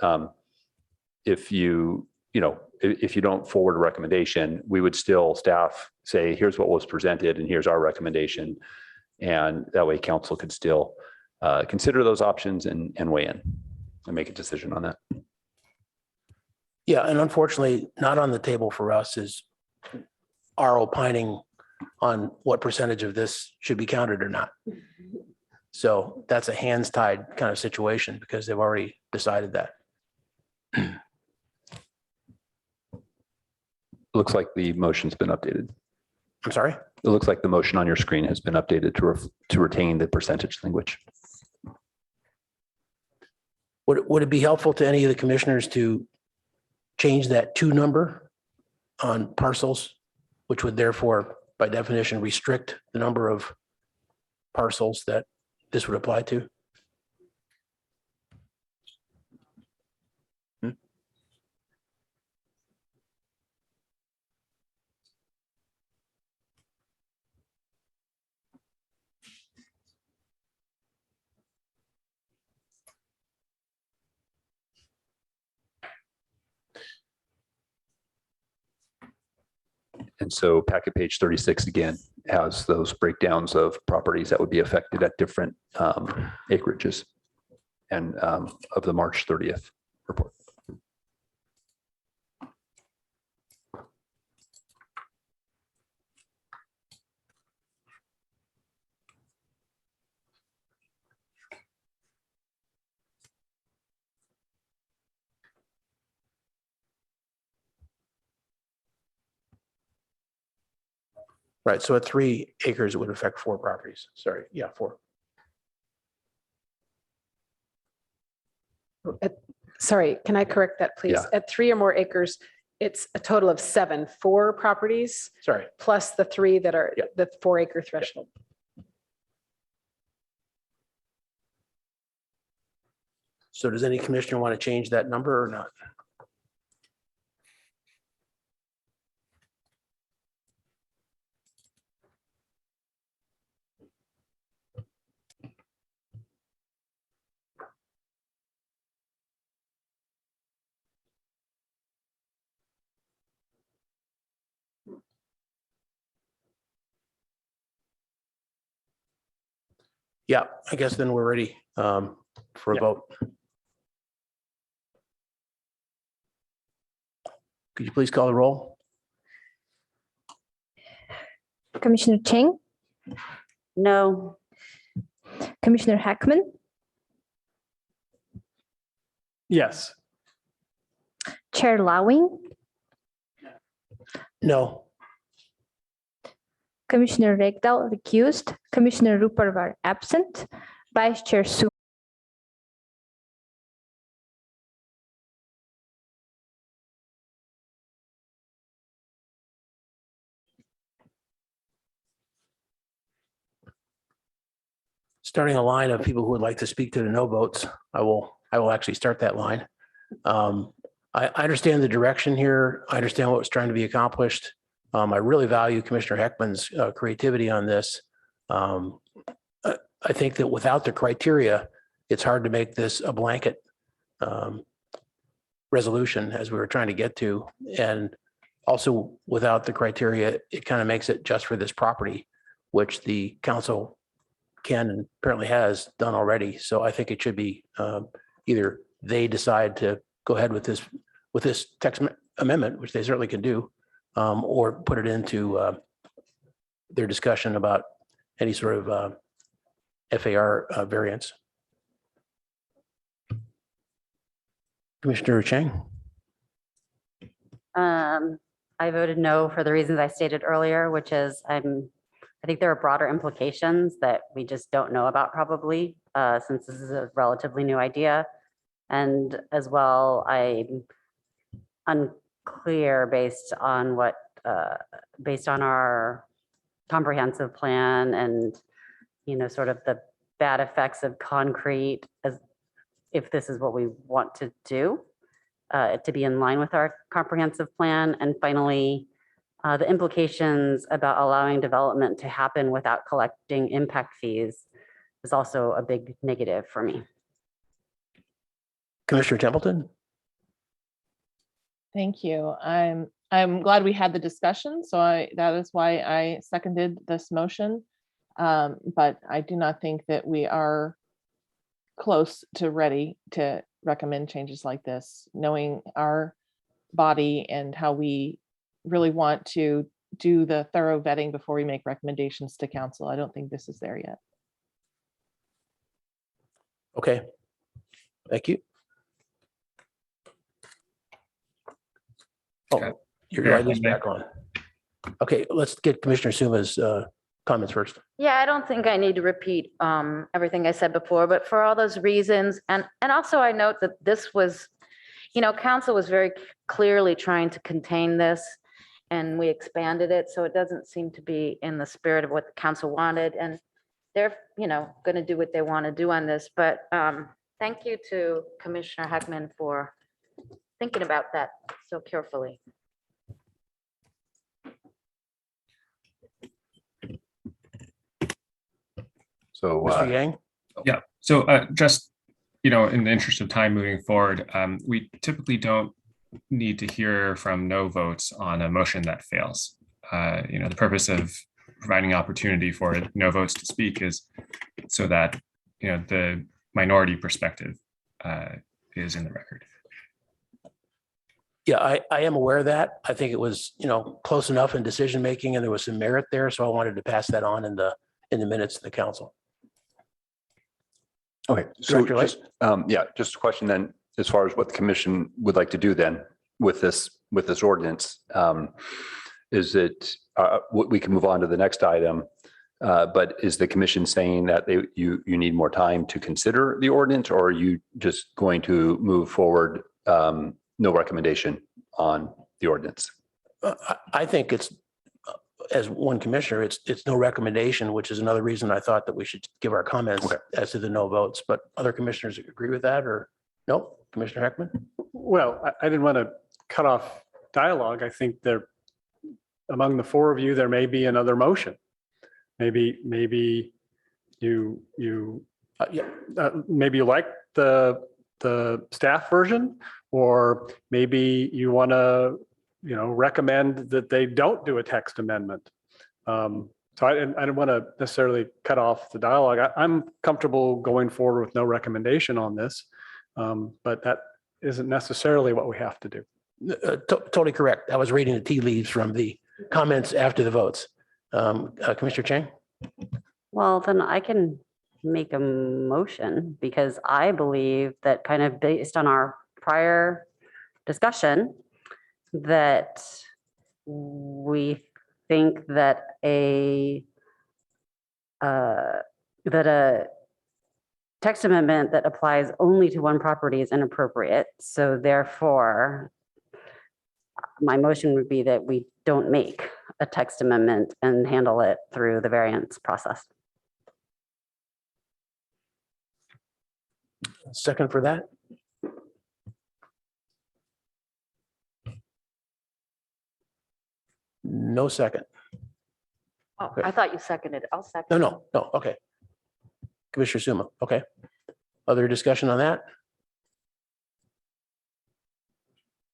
if you don't forward a recommendation, we would still staff say, here's what was presented and here's our recommendation. And that way council could still consider those options and weigh in and make a decision on that. Yeah, and unfortunately, not on the table for us is our opining on what percentage of this should be counted or not. So that's a hands tied kind of situation because they've already decided that. Looks like the motion's been updated. I'm sorry? It looks like the motion on your screen has been updated to retain the percentage language. Would it be helpful to any of the commissioners to change that to number on parcels, which would therefore, by definition, restrict the number of parcels that this would apply to? And so packet page 36 again has those breakdowns of properties that would be affected at different acreages and of the March 30th report. Right, so at 3 acres, it would affect 4 properties. Sorry, yeah, 4. Sorry, can I correct that, please? Yeah. At 3 or more acres, it's a total of 7, 4 properties, Sorry. plus the 3 that are the 4 acre threshold. So does any commissioner want to change that number or not? Yeah, I guess then we're ready for a vote. Could you please call the roll? Commissioner Chang, No. Commissioner Heckman, Yes. Chair Lawing, No. Commissioner Regdal recused, Commissioner Ruparvar absent, Vice Chair Su. Starting a line of people who would like to speak to the no votes. I will actually start that line. I understand the direction here. I understand what was trying to be accomplished. I really value Commissioner Heckman's creativity on this. I think that without the criteria, it's hard to make this a blanket resolution as we were trying to get to. And also without the criteria, it kind of makes it just for this property, which the council can and apparently has done already. So I think it should be either they decide to go ahead with this text amendment, which they certainly can do, or put it into their discussion about any sort of FAR variance. Commissioner Chang? I voted no for the reasons I stated earlier, which is I think there are broader implications that we just don't know about probably, since this is a relatively new idea. And as well, I'm unclear based on our comprehensive plan and, sort of the bad effects of concrete, as if this is what we want to do, to be in line with our comprehensive plan. And finally, the implications about allowing development to happen without collecting impact fees is also a big negative for me. Commissioner Templeton? Thank you. I'm glad we had the discussion. So that is why I seconded this motion. But I do not think that we are close to ready to recommend changes like this, knowing our body and how we really want to do the thorough vetting before we make recommendations to council. I don't think this is there yet. Okay. Thank you. Oh, your light is back on. Okay, let's get Commissioner Suma's comments first. Yeah, I don't think I need to repeat everything I said before, but for all those reasons, and also I note that this was, council was very clearly trying to contain this, and we expanded it, so it doesn't seem to be in the spirit of what the council wanted, and they're, going to do what they want to do on this. But thank you to Commissioner Heckman for thinking about that so carefully. So, Mr. Yang? Yeah, so just, in the interest of time moving forward, we typically don't need to hear from no votes on a motion that fails. The purpose of providing opportunity for no votes to speak is so that, the minority perspective is in the record. Yeah, I am aware of that. I think it was, close enough in decision making and there was some merit there. So I wanted to pass that on in the minutes of the council. Okay, so Director Light? just a question then, as far as what the commission would like to do then with this ordinance. Is it, we can move on to the next item, but is the commission saying that you need more time to consider the ordinance, or are you just going to move forward, no recommendation on the ordinance? I think it's, as one commissioner, it's no recommendation, which is another reason I thought that we should give our comments as to the no votes, but other commissioners agree with that, or no? Commissioner Heckman? Well, I didn't want to cut off dialogue. I think there, among the four of you, there may be another motion. Maybe you maybe you like the staff version, or maybe you want to, recommend that they don't do a text amendment. So I didn't want to necessarily cut off the dialogue. I'm comfortable going forward with no recommendation on this, but that isn't necessarily what we have to do. Totally correct. I was reading the tea leaves from the comments after the votes. Commissioner Chang? Well, then I can make a motion because I believe that kind of based on our prior discussion, that we think that a text amendment that applies only to one property is inappropriate. So therefore, my motion would be that we don't make a text amendment and handle it through the variance process. Second for that? No second. Oh, I thought you seconded. I'll second. No. Okay. Commissioner Suma, okay. Other discussion on that?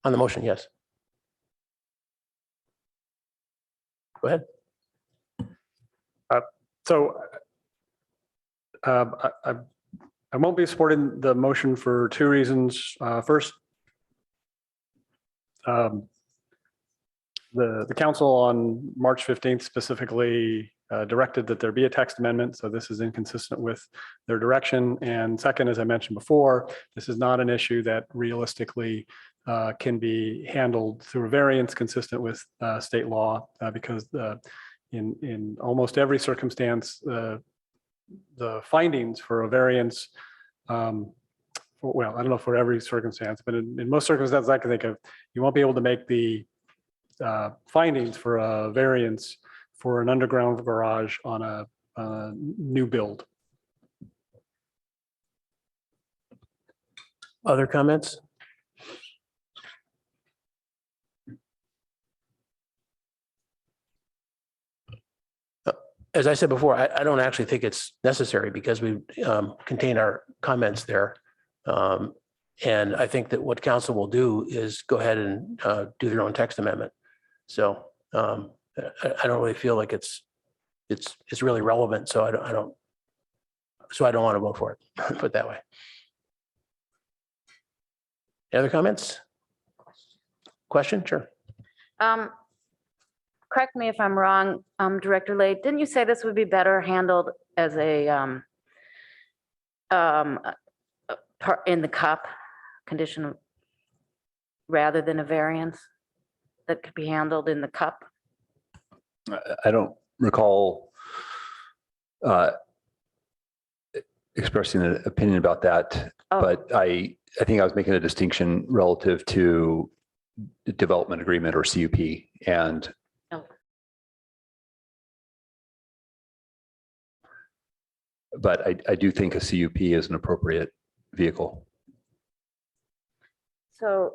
On the motion, yes. Go ahead. So I won't be supporting the motion for two reasons. First, the council on March 15th specifically directed that there be a text amendment. So this is inconsistent with their direction. And second, as I mentioned before, this is not an issue that realistically can be handled through a variance consistent with state law because in almost every circumstance, the findings for a variance, well, I don't know for every circumstance, but in most circumstances I can think of, you won't be able to make the findings for a variance for an underground garage on a new build. Other comments? As I said before, I don't actually think it's necessary because we contain our comments there. And I think that what council will do is go ahead and do their own text amendment. So I don't really feel like it's really relevant. So I don't want to vote for it. Put it that way. Any other comments? Question? Sure. Correct me if I'm wrong, Director Lay, didn't you say this would be better handled as a part in the cup condition rather than a variance that could be handled in the cup? I don't recall expressing an opinion about that, but I think I was making a distinction relative to the development agreement or CUP and but I do think a CUP is an appropriate vehicle. So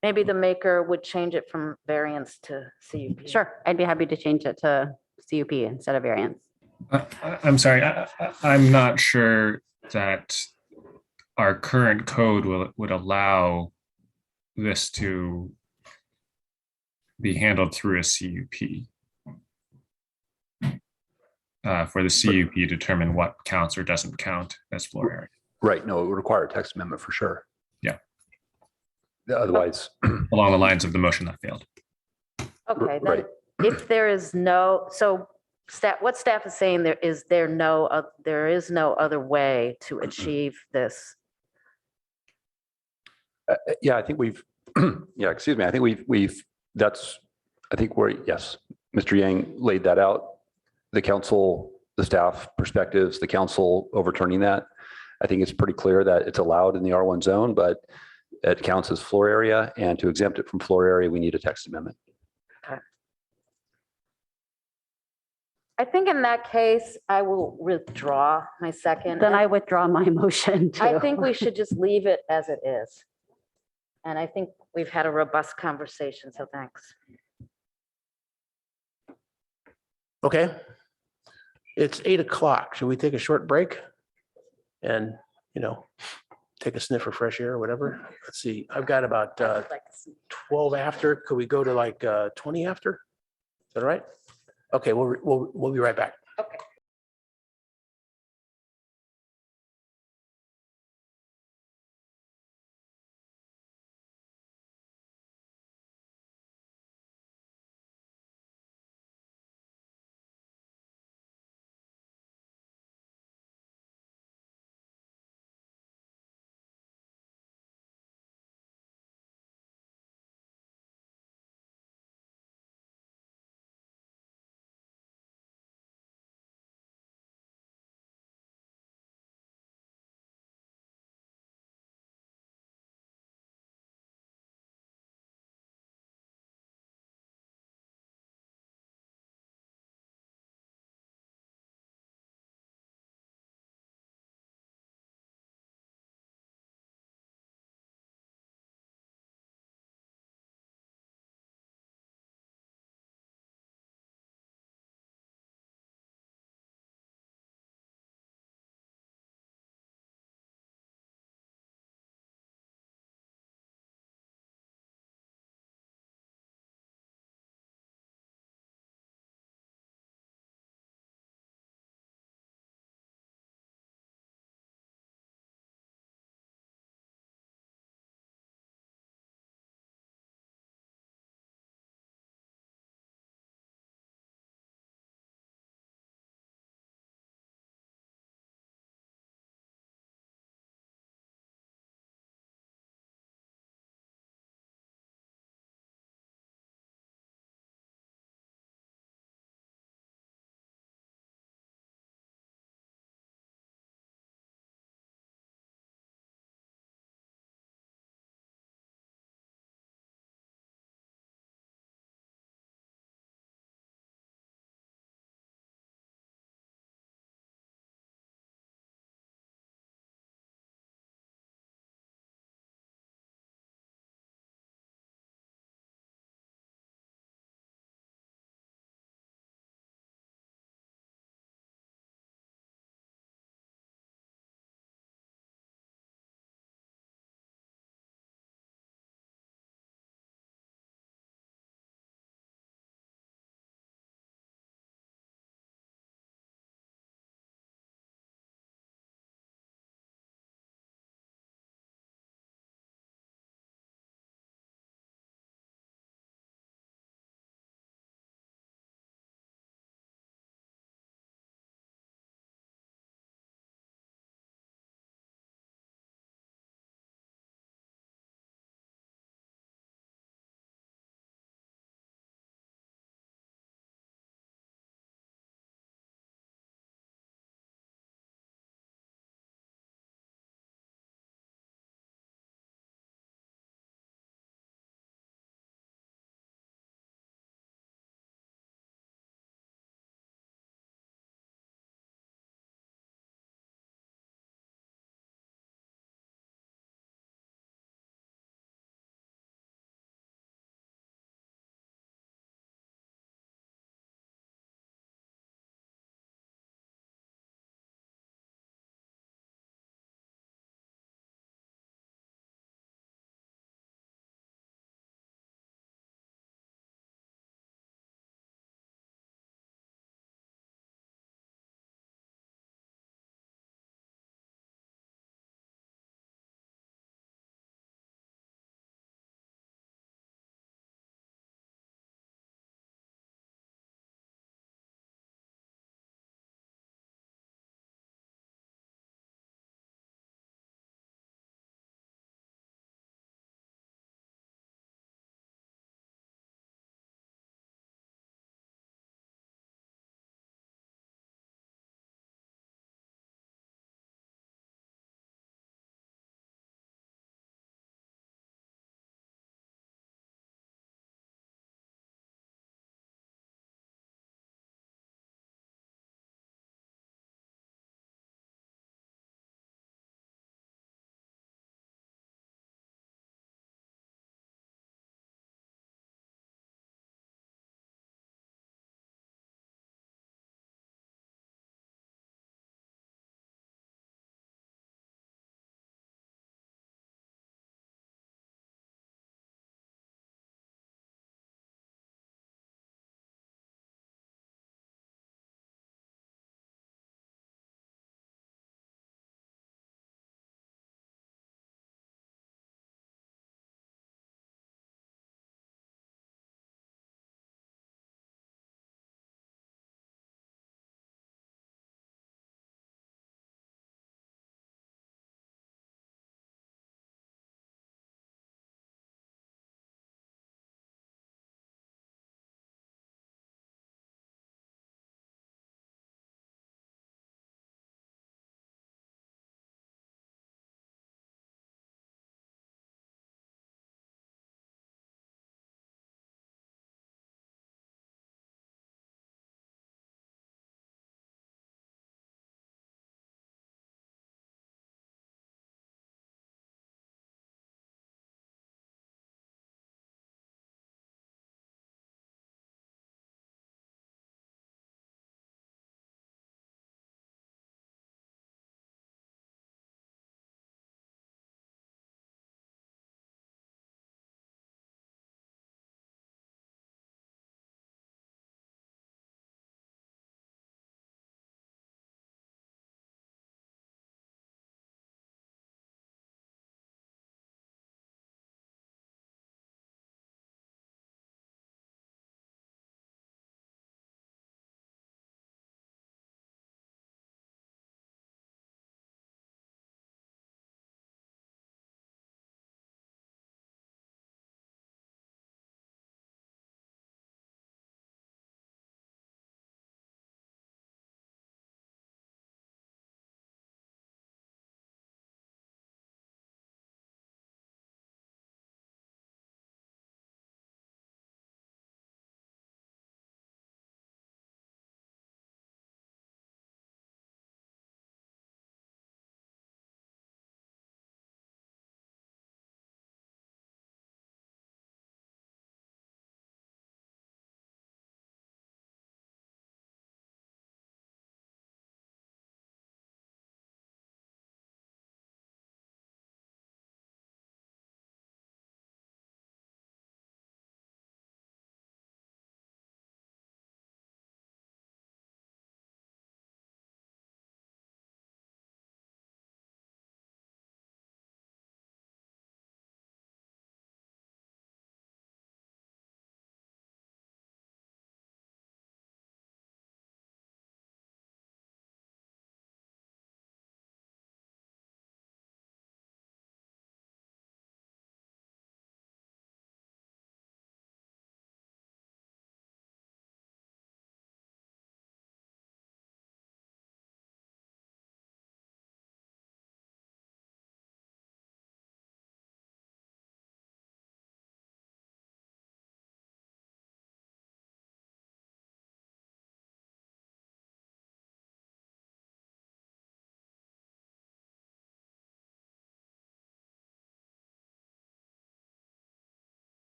maybe the maker would change it from variance to CUP. Sure, I'd be happy to change it to CUP instead of variance. I'm sorry, I'm not sure that our current code would allow this to be handled through a CUP. For the CUP determine what counts or doesn't count as floor area. Right, no, it would require a text amendment for sure. Yeah. Otherwise. Along the lines of the motion that failed. Okay, then Right. if there is no, so staff, what staff is saying there is no other way to achieve this. Yeah, I think we've, yeah, excuse me. I think I think we're, yes, Mr. Yang laid that out. The council, the staff perspectives, the council overturning that. I think it's pretty clear that it's allowed in the R1 zone, but it counts as floor area. And to exempt it from floor area, we need a text amendment. Okay. I think in that case, I will withdraw my second. Then I withdraw my motion too. I think we should just leave it as it is. And I think we've had a robust conversation, so thanks. Okay. It's 8 o'clock. Should we take a short break? And, take a sniff of fresh air or whatever? Let's see. I've got about 12 after. Could we go to like 20 after? Is that all right? Okay, we'll be right back. Okay.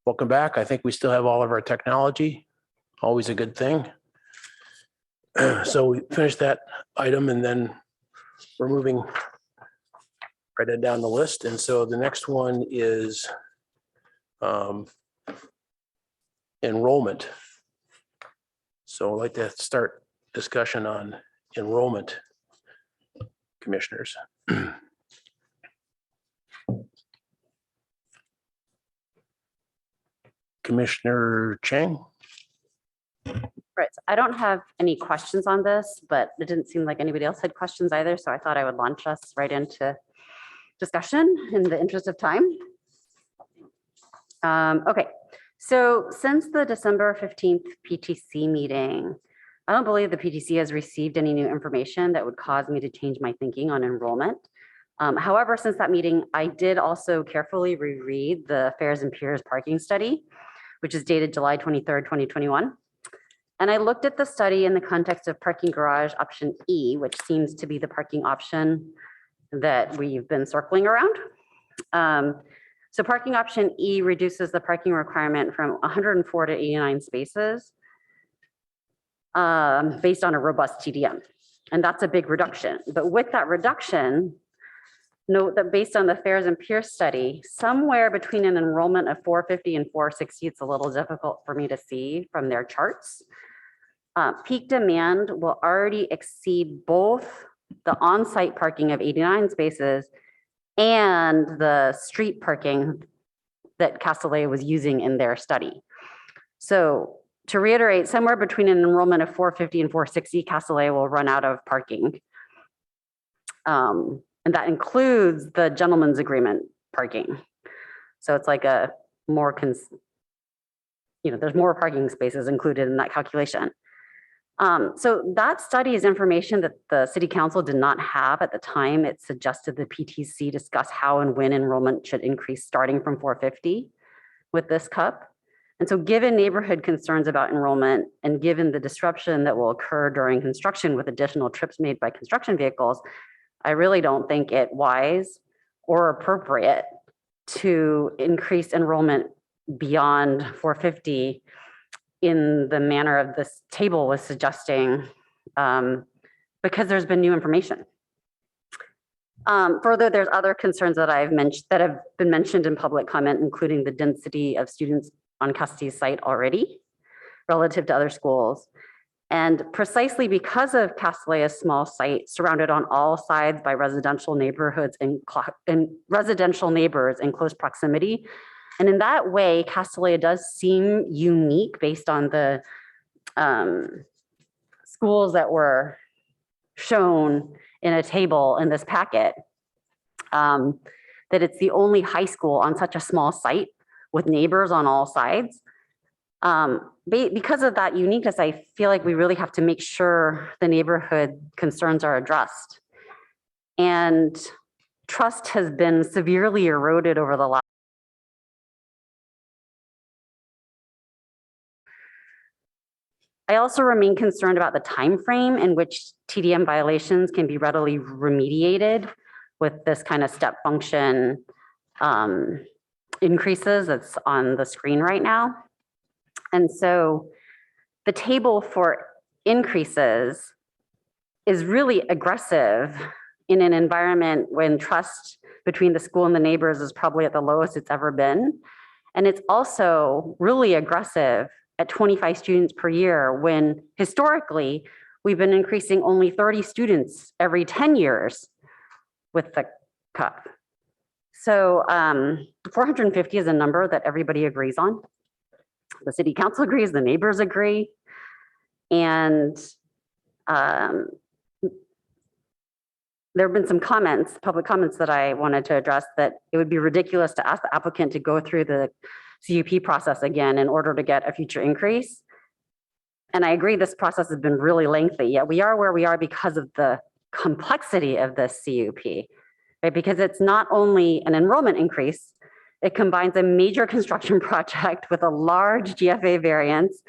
Welcome back. I think we still have all of our technology. Always a good thing. So we finished that item and then we're moving right down the list. And so the next one is enrollment. So I'd like to start discussion on enrollment, commissioners. Commissioner Chang? Right, so I don't have any questions on this, but it didn't seem like anybody else had questions either, so I thought I would launch us right into discussion in the interest of time. Okay, so since the December 15th PTC meeting, I don't believe the PTC has received any new information that would cause me to change my thinking on enrollment. However, since that meeting, I did also carefully reread the Fares and Peers parking study, which is dated July 23rd, 2021. And I looked at the study in the context of parking garage option E, which seems to be the parking option that we've been circling around. So parking option E reduces the parking requirement from 104 to 89 spaces based on a robust TDM. And that's a big reduction. But with that reduction, note that based on the Fares and Peers study, somewhere between an enrollment of 450 and 460, it's a little difficult for me to see from their charts. Peak demand will already exceed both the on-site parking of 89 spaces and the street parking that Castellet was using in their study. So to reiterate, somewhere between an enrollment of 450 and 460, Castellet will run out of parking. And that includes the gentleman's agreement parking. So it's like a more, there's more parking spaces included in that calculation. So that study is information that the city council did not have at the time. It suggested the PTC discuss how and when enrollment should increase starting from 450 with this cup. And so given neighborhood concerns about enrollment and given the disruption that will occur during construction with additional trips made by construction vehicles, I really don't think it wise or appropriate to increase enrollment beyond 450 in the manner of this table was suggesting, because there's been new information. Further, there's other concerns that I've mentioned that have been mentioned in public comment, including the density of students on Castellet's site already relative to other schools. And precisely because of Castellet's small site surrounded on all sides by residential neighborhoods and residential neighbors in close proximity. And in that way, Castellet does seem unique based on the schools that were shown in a table in this packet, that it's the only high school on such a small site with neighbors on all sides. Because of that uniqueness, I feel like we really have to make sure the neighborhood concerns are addressed. And trust has been severely eroded over the last. I also remain concerned about the time frame in which TDM violations can be readily remediated with this kind of step function increases that's on the screen right now. And so the table for increases is really aggressive in an environment when trust between the school and the neighbors is probably at the lowest it's ever been. And it's also really aggressive at 25 students per year, when historically we've been increasing only 30 students every 10 years with the cup. So 450 is a number that everybody agrees on. The city council agrees, the neighbors agree. And there have been some comments, public comments that I wanted to address, that it would be ridiculous to ask the applicant to go through the CUP process again in order to get a future increase. And I agree this process has been really lengthy, yet we are where we are because of the complexity of this CUP, right? Because it's not only an enrollment increase, it combines a major construction project with a large GFA variance,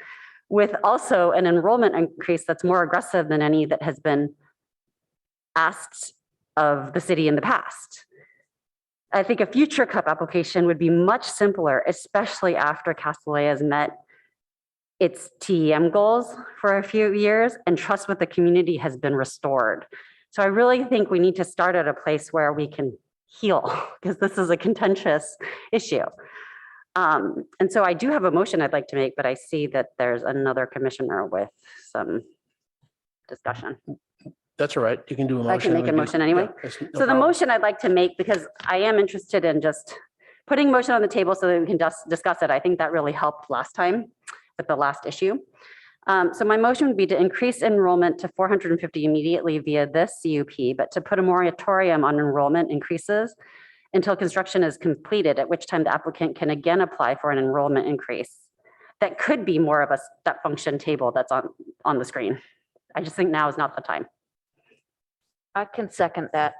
with also an enrollment increase that's more aggressive than any that has been asked of the city in the past. I think a future CUP application would be much simpler, especially after Castellet has met its TEM goals for a few years and trust with the community has been restored. So I really think we need to start at a place where we can heal because this is a contentious issue. And so I do have a motion I'd like to make, but I see that there's another commissioner with some discussion. That's all right. You can do a motion. I can make a motion anyway. So the motion I'd like to make, because I am interested in just putting motion on the table so that we can just discuss it. I think that really helped last time with the last issue. So my motion would be to increase enrollment to 450 immediately via this CUP, but to put a moratorium on enrollment increases until construction is completed, at which time the applicant can again apply for an enrollment increase. That could be more of a step function table that's on the screen. I just think now is not the time. I can second that.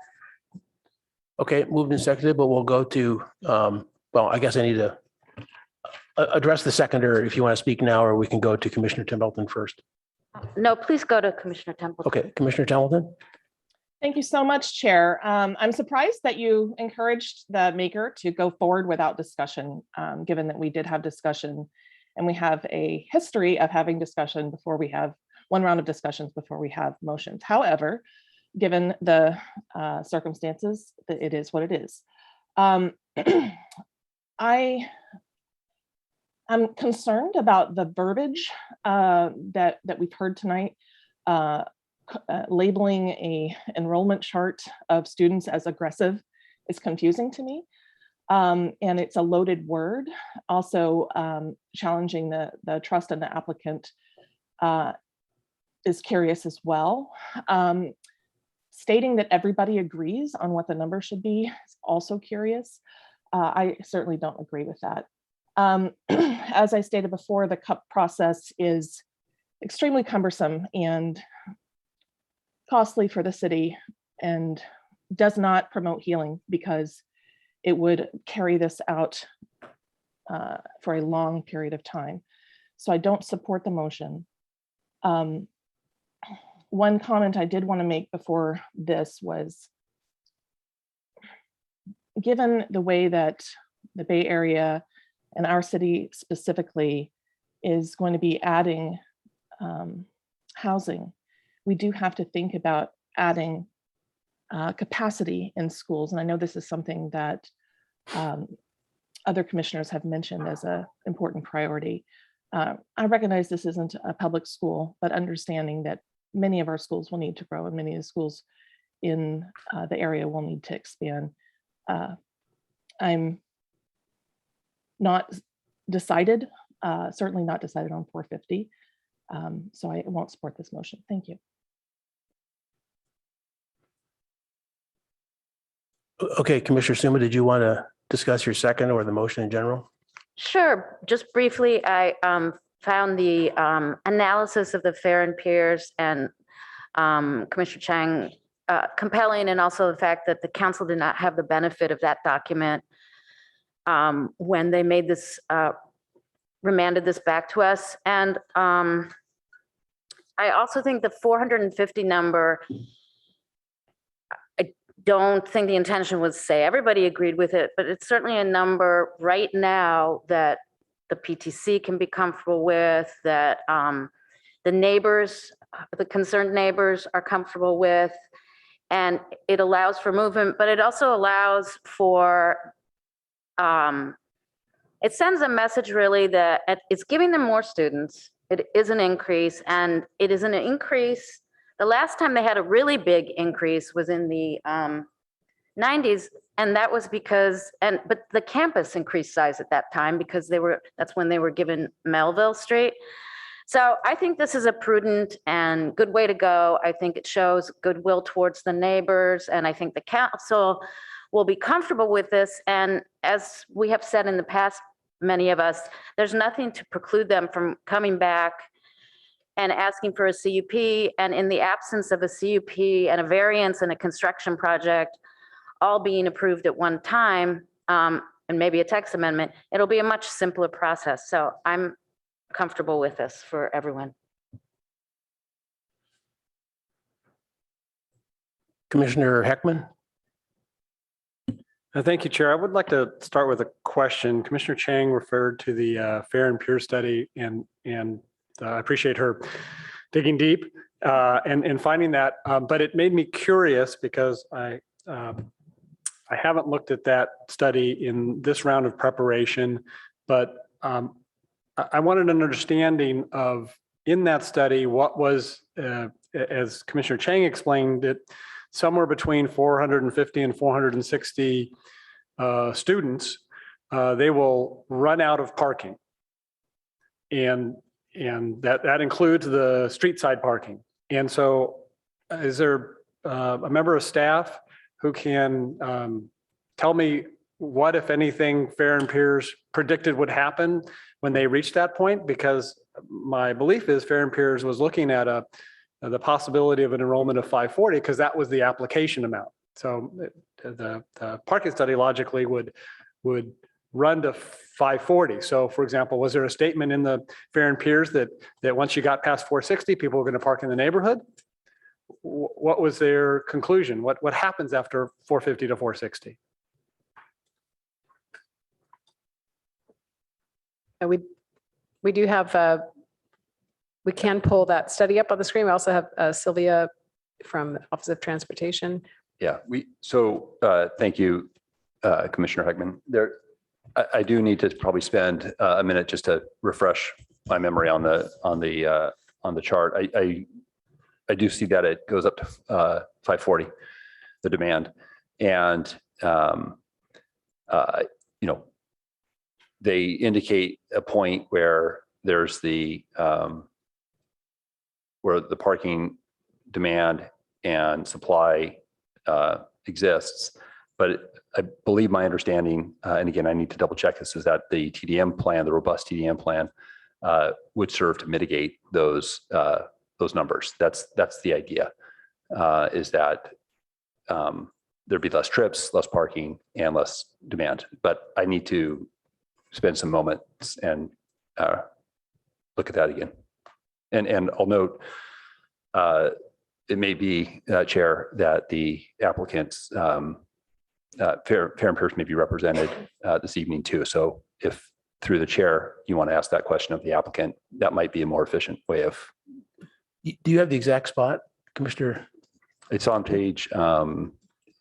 Okay, moved and seconded, but we'll go to, well, I guess I need to address the seconder if you want to speak now, or we can go to Commissioner Templeton first. No, please go to Commissioner Templeton. Okay, Commissioner Templeton? Thank you so much, Chair. I'm surprised that you encouraged the maker to go forward without discussion, given that we did have discussion and we have a history of having discussion before we have one round of discussions before we have motions. However, given the circumstances, it is what it is. I'm concerned about the verbiage that we've heard tonight. Labeling a enrollment chart of students as aggressive is confusing to me. And it's a loaded word. Also, challenging the trust in the applicant is curious as well. Stating that everybody agrees on what the number should be is also curious. I certainly don't agree with that. As I stated before, the CUP process is extremely cumbersome and costly for the city and does not promote healing because it would carry this out for a long period of time. So I don't support the motion. One comment I did want to make before this was, given the way that the Bay Area and our city specifically is going to be adding housing, we do have to think about adding capacity in schools. And I know this is something that other commissioners have mentioned as an important priority. I recognize this isn't a public school, but understanding that many of our schools will need to grow and many of the schools in the area will need to expand. I'm not decided, certainly not decided on 450. So I won't support this motion. Thank you. Okay, Commissioner Suma, did you want to discuss your second or the motion in general? Sure. Just briefly, I found the analysis of the Fair and Peers and Commissioner Chang compelling, and also the fact that the council did not have the benefit of that document when they made this, remanded this back to us. And I also think the 450 number, I don't think the intention was to say everybody agreed with it, but it's certainly a number right now that the PTC can be comfortable with, that the neighbors, the concerned neighbors are comfortable with, and it allows for movement, but it also allows for, it sends a message really that it's giving them more students. It is an increase, and it is an increase. The last time they had a really big increase was in the 90s, and that was because, but the campus increased size at that time because that's when they were given Melville Street. So I think this is a prudent and good way to go. I think it shows goodwill towards the neighbors, and I think the council will be comfortable with this. And as we have said in the past, many of us, there's nothing to preclude them from coming back and asking for a CUP. And in the absence of a CUP and a variance and a construction project all being approved at one time, and maybe a text amendment, it'll be a much simpler process. So I'm comfortable with this for everyone. Commissioner Heckman? Thank you, Chair. I would like to start with a question. Commissioner Chang referred to the fair and pure study, and I appreciate her digging deep and finding that. But it made me curious because I haven't looked at that study in this round of preparation, but I wanted an understanding of, in that study, what was, as Commissioner Chang explained it, somewhere between 450 and 460 students, they will run out of parking. And that includes the street side parking. And so is there a member of staff who can tell me what, if anything, Fair and Peers predicted would happen when they reached that point? Because my belief is Fair and Peers was looking at the possibility of an enrollment of 540 because that was the application amount. So the parking study logically would run to 540. So for example, was there a statement in the Fair and Peers that once you got past 460, people were going to park in the neighborhood? What was their conclusion? What happens after 450 to 460? And we do have, we can pull that study up on the screen. We also have Sylvia from Office of Transportation. Yeah, thank you, Commissioner Heckman. I do need to probably spend a minute just to refresh my memory on the chart. I do see that it goes up to 540, the demand, and they indicate a point where there's where the parking demand and supply exists. But I believe my understanding, and again, I need to double check this, is that the TDM plan, the robust TDM plan, would serve to mitigate those numbers. That's the idea, is that there'd be less trips, less parking, and less demand. But I need to spend some moments and look at that again. And I'll note, it may be, Chair, that the applicants, Fair and Peers may be represented this evening too. So if through the chair, you want to ask that question of the applicant, that might be a more efficient way of. Do you have the exact spot, Commissioner? It's on page,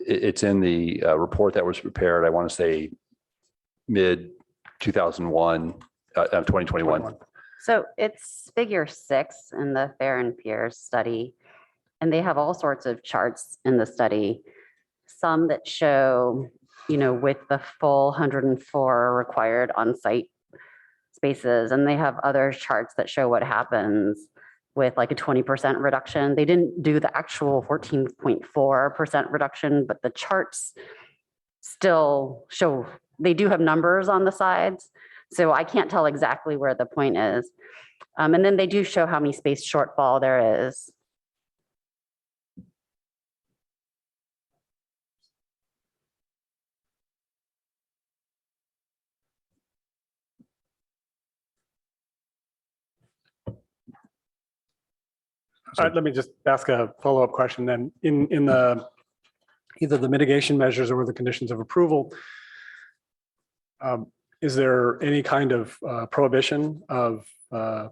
it's in the report that was prepared, I want to say mid 2001, 2021. So it's figure 6 in the Fair and Peers study, and they have all sorts of charts in the study. Some that show, with the full 104 required on-site spaces, and they have other charts that show what happens with like a 20% reduction. They didn't do the actual 14.4% reduction, but the charts still show, they do have numbers on the sides. So I can't tell exactly where the point is. And then they do show how many space shortfall there is. All right, let me just ask a follow-up question then. In the either the mitigation measures or the conditions of approval, is there any kind of prohibition of a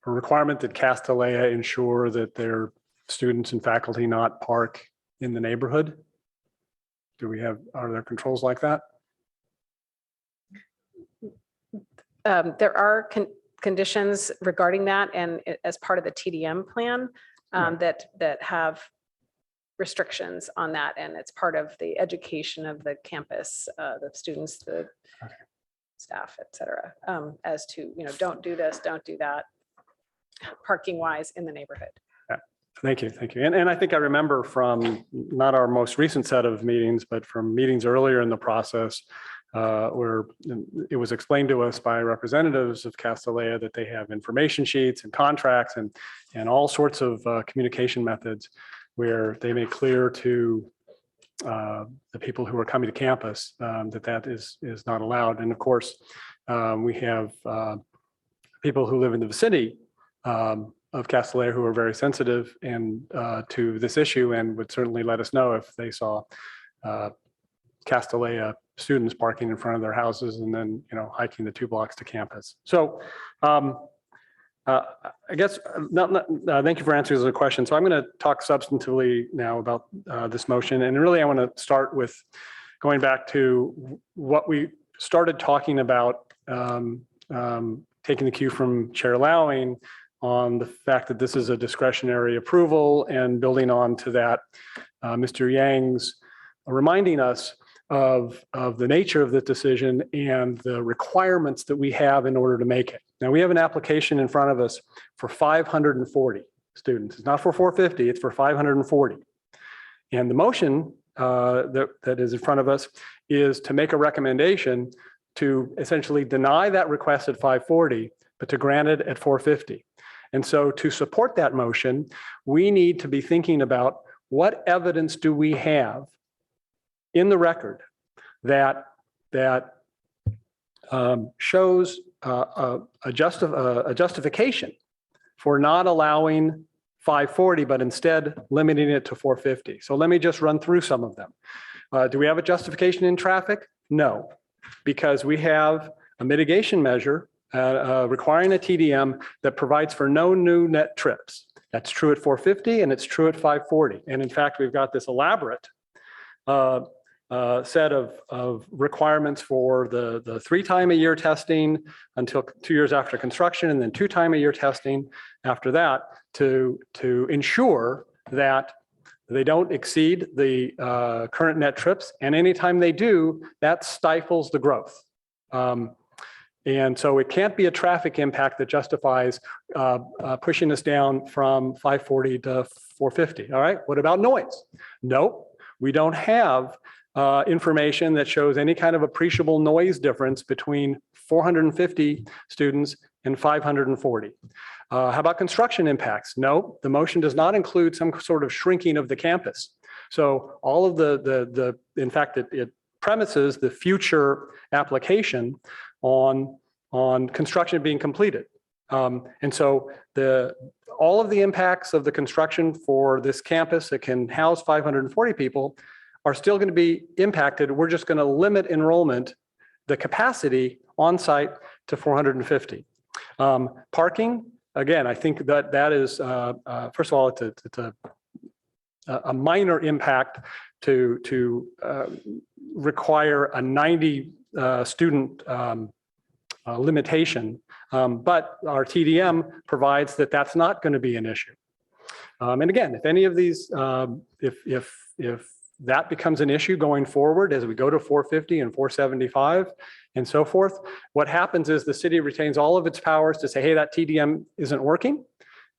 requirement that Castellea ensure that their students and faculty not park in the neighborhood? Are there controls like that? There are conditions regarding that, and as part of the TDM plan, that have restrictions on that, and it's part of the education of the campus, the students, the staff, et cetera, as to, don't do this, don't do that, parking wise in the neighborhood. Yeah. Thank you. And I think I remember from not our most recent set of meetings, but from meetings earlier in the process, where it was explained to us by representatives of Castellea that they have information sheets and contracts and all sorts of communication methods where they make clear to the people who are coming to campus that is not allowed. And of course, we have people who live in the vicinity of Castellea who are very sensitive to this issue and would certainly let us know if they saw Castellea students parking in front of their houses and then, hiking the 2 blocks to campus. So I guess, thank you for answering the question. So I'm going to talk substantively now about this motion. And really, I want to start with going back to what we started talking about, taking the cue from Chair Lowing on the fact that this is a discretionary approval, and building on to that, Mr. Yang's reminding us of the nature of the decision and the requirements that we have in order to make it. Now, we have an application in front of us for 540 students. It's not for 450, it's for 540. And the motion that is in front of us is to make a recommendation to essentially deny that request at 540, but to grant it at 450. And so to support that motion, we need to be thinking about what evidence do we have in the record that shows a justification for not allowing 540, but instead limiting it to 450. So let me just run through some of them. Do we have a justification in traffic? No, because we have a mitigation measure requiring a TDM that provides for no new net trips. That's true at 450 and it's true at 540. And in fact, we've got this elaborate set of requirements for the 3-time-a-year testing until 2 years after construction, and then 2-time-a-year testing after that to ensure that they don't exceed the current net trips. And anytime they do, that stifles the growth. And so it can't be a traffic impact that justifies pushing us down from 540 to 450. All right, what about noise? Nope, we don't have information that shows any kind of appreciable noise difference between 450 students and 540. How about construction impacts? No, the motion does not include some sort of shrinking of the campus. So all of in fact, it premises the future application on construction being completed. And so all of the impacts of the construction for this campus that can house 540 people are still going to be impacted. We're just going to limit enrollment, the capacity on site, to 450. Parking, again, I think that is, first of all, it's a minor impact to require a 90 student limitation, but our TDM provides that that's not going to be an issue. And again, if any of these, if that becomes an issue going forward as we go to 450 and 475 and so forth, what happens is the city retains all of its powers to say, hey, that TDM isn't working,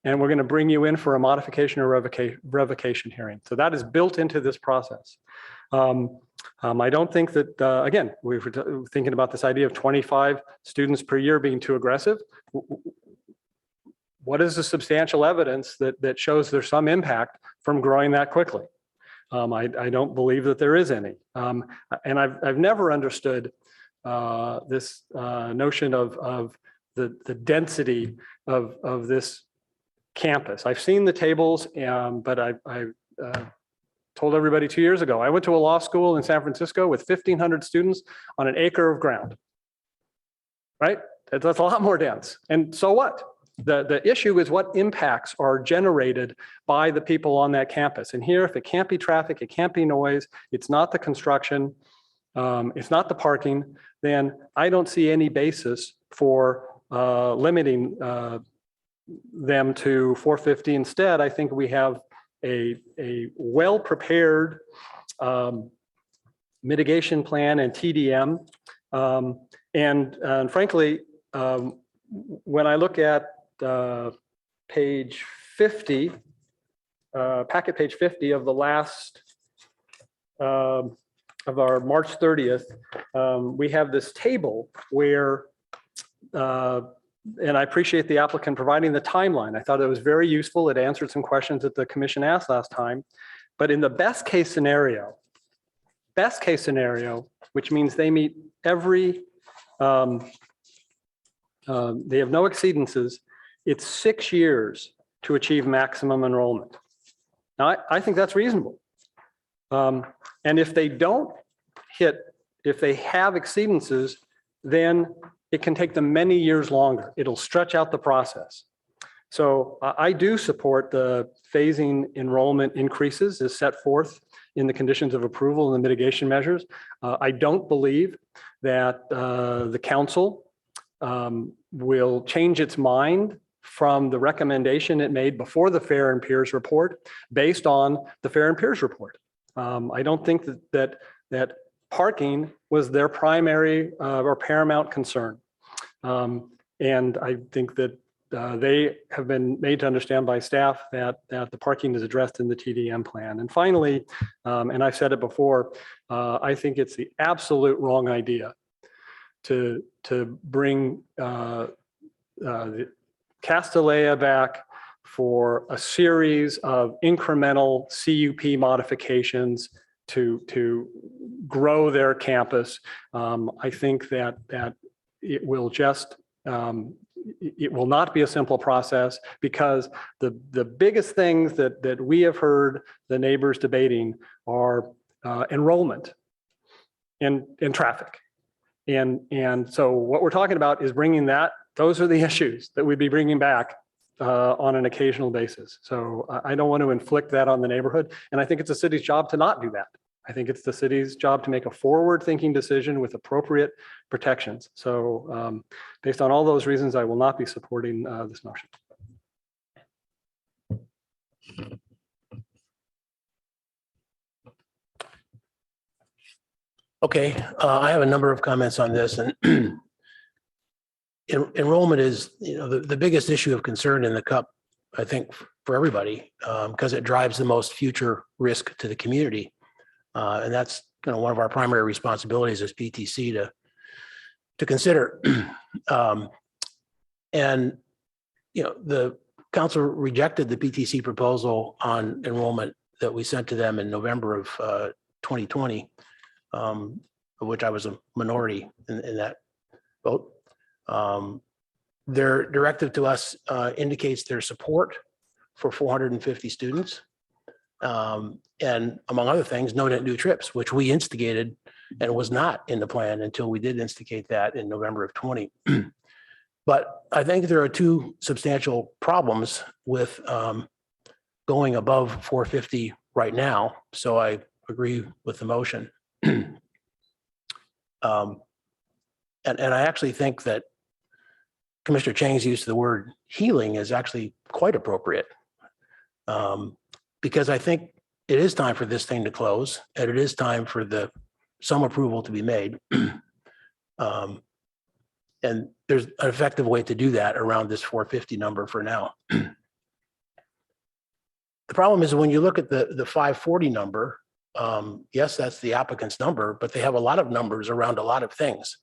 and we're going to bring you in for a modification or revocation hearing. So that is built into this process. I don't think that, again, we were thinking about this idea of 25 students per year being too aggressive. What is the substantial evidence that shows there's some impact from growing that quickly? I don't believe that there is any. And I've never understood this notion of the density of this campus. I've seen the tables, but I told everybody 2 years ago, I went to a law school in San Francisco with 1,500 students on an acre of ground, right? That's a lot more dense. And so what? The issue is what impacts are generated by the people on that campus. And here, if it can't be traffic, it can't be noise, it's not the construction, it's not the parking, then I don't see any basis for limiting them to 450. Instead, I think we have a well-prepared mitigation plan and TDM. And frankly, when I look at page 50, packet page 50 of the last, of our March 30th, we have this table where, and I appreciate the applicant providing the timeline. I thought it was very useful. It answered some questions that the commission asked last time. But in the best case scenario, which means they meet every, they have no exceedances, it's 6 years to achieve maximum enrollment. Now, I think that's reasonable. And if they don't if they have exceedances, then it can take them many years longer. It'll stretch out the process. So I do support the phasing enrollment increases as set forth in the conditions of approval and the mitigation measures. I don't believe that the council will change its mind from the recommendation it made before the Fair and Peers report based on the Fair and Peers report. I don't think that parking was their primary or paramount concern. And I think that they have been made to understand by staff that the parking is addressed in the TDM plan. And finally, and I've said it before, I think it's the absolute wrong idea to bring the Castanea back for a series of incremental CUP modifications to grow their campus. I think that it will just it will not be a simple process, because the biggest things that we have heard the neighbors debating are enrollment and traffic. And so what we're talking about is bringing those are the issues that we'd be bringing back on an occasional basis. So I don't want to inflict that on the neighborhood. And I think it's the city's job to not do that. I think it's the city's job to make a forward-thinking decision with appropriate protections. So based on all those reasons, I will not be supporting this motion. Okay, I have a number of comments on this, and enrollment is, the biggest issue of concern in the CUP, I think, for everybody, because it drives the most future risk to the community. And that's one of our primary responsibilities as PTC to consider. And the council rejected the PTC proposal on enrollment that we sent to them in November of 2020, of which I was a minority in that vote. Their directive to us indicates their support for 450 students. And among other things, no net new trips, which we instigated and was not in the plan until we did instigate that in November of 20. But I think there are two substantial problems with going above 450 right now. So I agree with the motion. And I actually think that Commissioner Chang's use of the word healing is actually quite appropriate. Because I think it is time for this thing to close, and it is time for some approval to be made. And there's an effective way to do that around this 450 number for now. The problem is when you look at the 540 number, yes, that's the applicant's number, but they have a lot of numbers around a lot of things.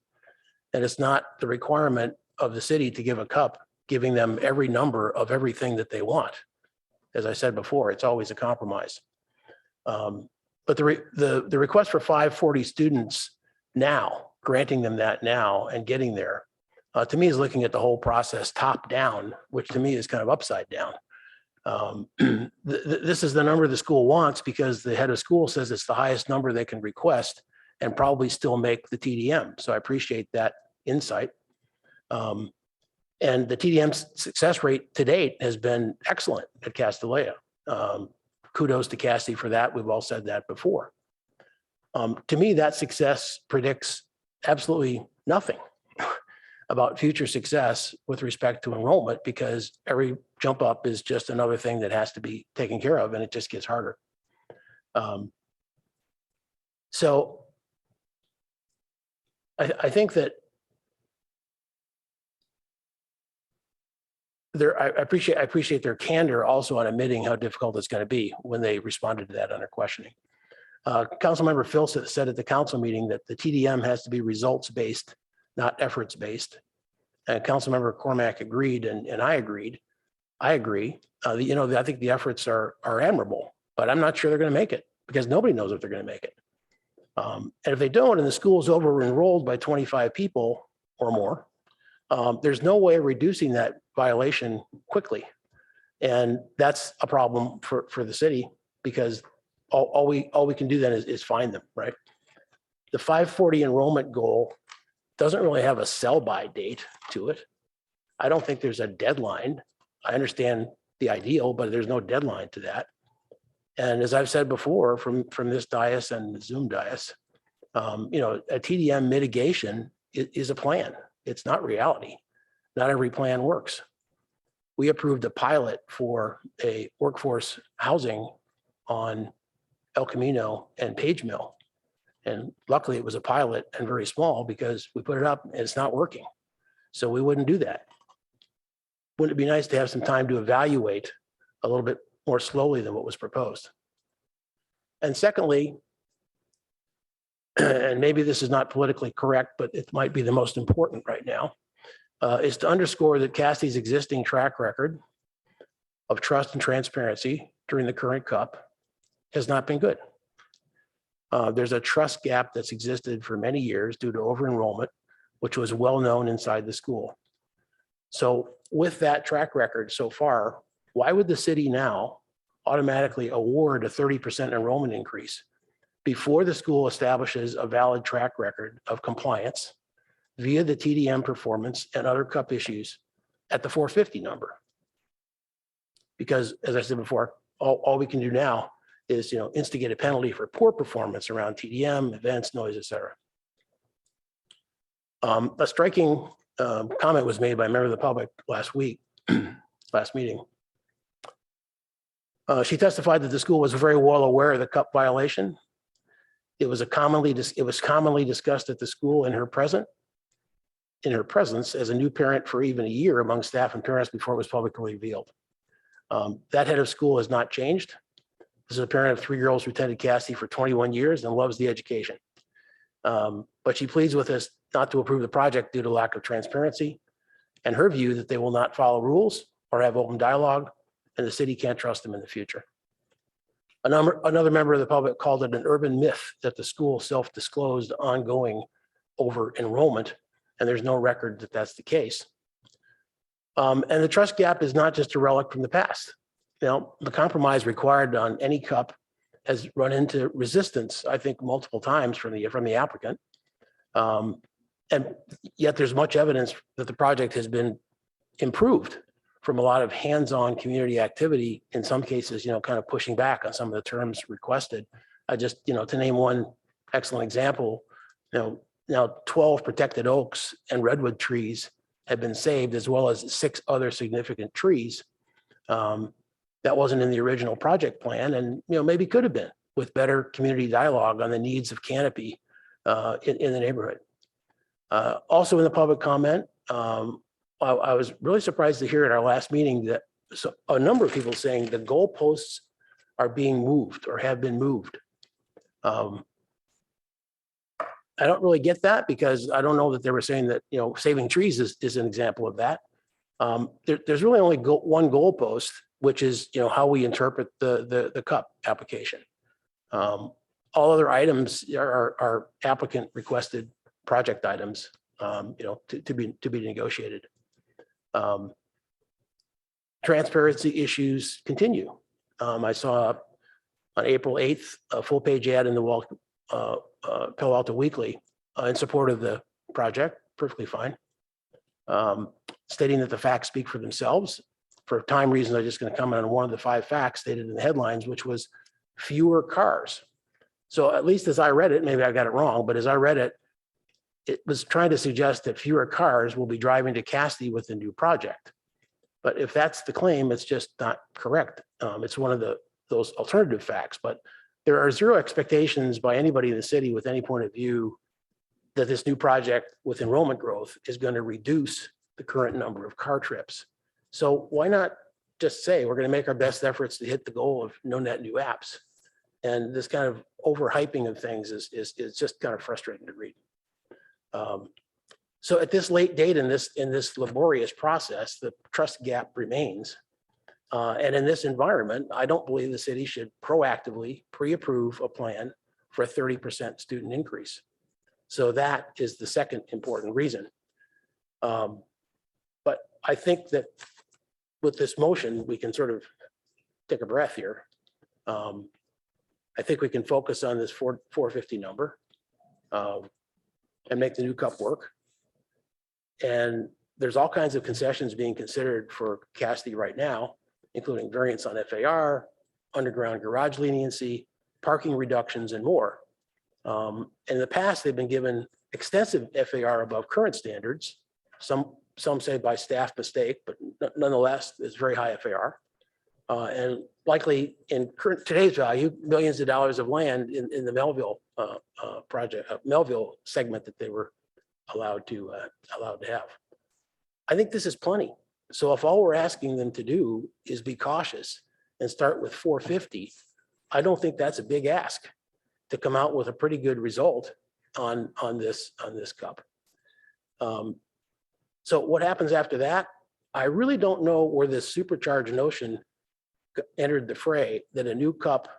And it's not the requirement of the city to give a CUP, giving them every number of everything that they want. As I said before, it's always a compromise. But the request for 540 students now, granting them that now and getting there, to me is looking at the whole process top down, which to me is kind of upside down. This is the number the school wants because the head of school says it's the highest number they can request and probably still make the TDM. So I appreciate that insight. And the TDM success rate to date has been excellent at Castanea. Kudos to Cassie for that. We've all said that before. To me, that success predicts absolutely nothing about future success with respect to enrollment, because every jump up is just another thing that has to be taken care of, and it just gets harder. So I think that I appreciate their candor also on admitting how difficult it's going to be when they responded to that under questioning. Councilmember Phil said at the council meeting that the TDM has to be results-based, not efforts-based. And Councilmember Cormack agreed, and I agreed. I agree. I think the efforts are admirable, but I'm not sure they're going to make it because nobody knows if they're going to make it. And if they don't, and the school's over-enrolled by 25 people or more, there's no way of reducing that violation quickly. And that's a problem for the city because all we can do then is find them, right? The 540 enrollment goal doesn't really have a sell-by date to it. I don't think there's a deadline. I understand the ideal, but there's no deadline to that. And as I've said before, from this dais and the Zoom dais, a TDM mitigation is a plan. It's not reality. Not every plan works. We approved a pilot for a workforce housing on El Camino and Page Mill. And luckily it was a pilot and very small because we put it up and it's not working. So we wouldn't do that. Wouldn't it be nice to have some time to evaluate a little bit more slowly than what was proposed? And secondly, and maybe this is not politically correct, but it might be the most important right now, is to underscore that Cassie's existing track record of trust and transparency during the current CUP has not been good. There's a trust gap that's existed for many years due to over-enrollment, which was well known inside the school. So with that track record so far, why would the city now automatically award a 30% enrollment increase before the school establishes a valid track record of compliance via the TDM performance and other CUP issues at the 450 number? Because as I said before, all we can do now is instigate a penalty for poor performance around TDM, events, noise, et cetera. A striking comment was made by a member of the public last week, last meeting. She testified that the school was very well aware of the CUP violation. It was commonly discussed at the school in her presence as a new parent for even a year among staff and parents before it was publicly revealed. That head of school has not changed. This is a parent of 3 girls who attended Cassie for 21 years and loves the education. But she pleads with us not to approve the project due to lack of transparency and her view that they will not follow rules or have open dialogue, and the city can't trust them in the future. Another member of the public called it an urban myth that the school self-disclosed ongoing over enrollment, and there's no record that that's the case. And the trust gap is not just a relic from the past. The compromise required on any CUP has run into resistance, I think, multiple times from the applicant. And yet there's much evidence that the project has been improved from a lot of hands-on community activity, in some cases, kind of pushing back on some of the terms requested. I just, to name one excellent example, now 12 protected oaks and redwood trees have been saved, as well as 6 other significant trees. That wasn't in the original project plan, and maybe could have been with better community dialogue on the needs of canopy in the neighborhood. Also in the public comment, I was really surprised to hear at our last meeting that a number of people saying the goalposts are being moved or have been moved. I don't really get that, because I don't know that they were saying that, saving trees is an example of that. There's really only one goalpost, which is, how we interpret the CUP application. All other items are applicant requested project items, to be negotiated. Transparency issues continue. I saw on April 8th, a full page ad in the Palo Alto Weekly in support of the project, perfectly fine. Stating that the facts speak for themselves. For time reasons, I'm just going to comment on one of the 5 facts stated in the headlines, which was fewer cars. So at least as I read it, maybe I got it wrong, but as I read it, it was trying to suggest that fewer cars will be driving to Cassie with the new project. But if that's the claim, it's just not correct. It's one of those alternative facts, but there are zero expectations by anybody in the city with any point of view that this new project with enrollment growth is going to reduce the current number of car trips. So why not just say we're going to make our best efforts to hit the goal of no net new apps? And this kind of overhyping of things is just kind of frustrating to read. So at this late date in this laborious process, the trust gap remains. And in this environment, I don't believe the city should proactively pre-approve a plan for a 30% student increase. So that is the second important reason. But I think that with this motion, we can sort of take a breath here. I think we can focus on this 450 number and make the new cup work. And there's all kinds of concessions being considered for Cassidy right now, including variance on FAR, underground garage leniency, parking reductions, and more. In the past, they've been given extensive FAR above current standards. Some say by staff mistake, but nonetheless, it's very high FAR. And likely in today's value, millions of dollars of land in the Melville Melville segment that they were allowed to have. I think this is plenty. So if all we're asking them to do is be cautious and start with 450, I don't think that's a big ask to come out with a pretty good result on this cup. So what happens after that? I really don't know where this supercharged notion entered the fray that a new cup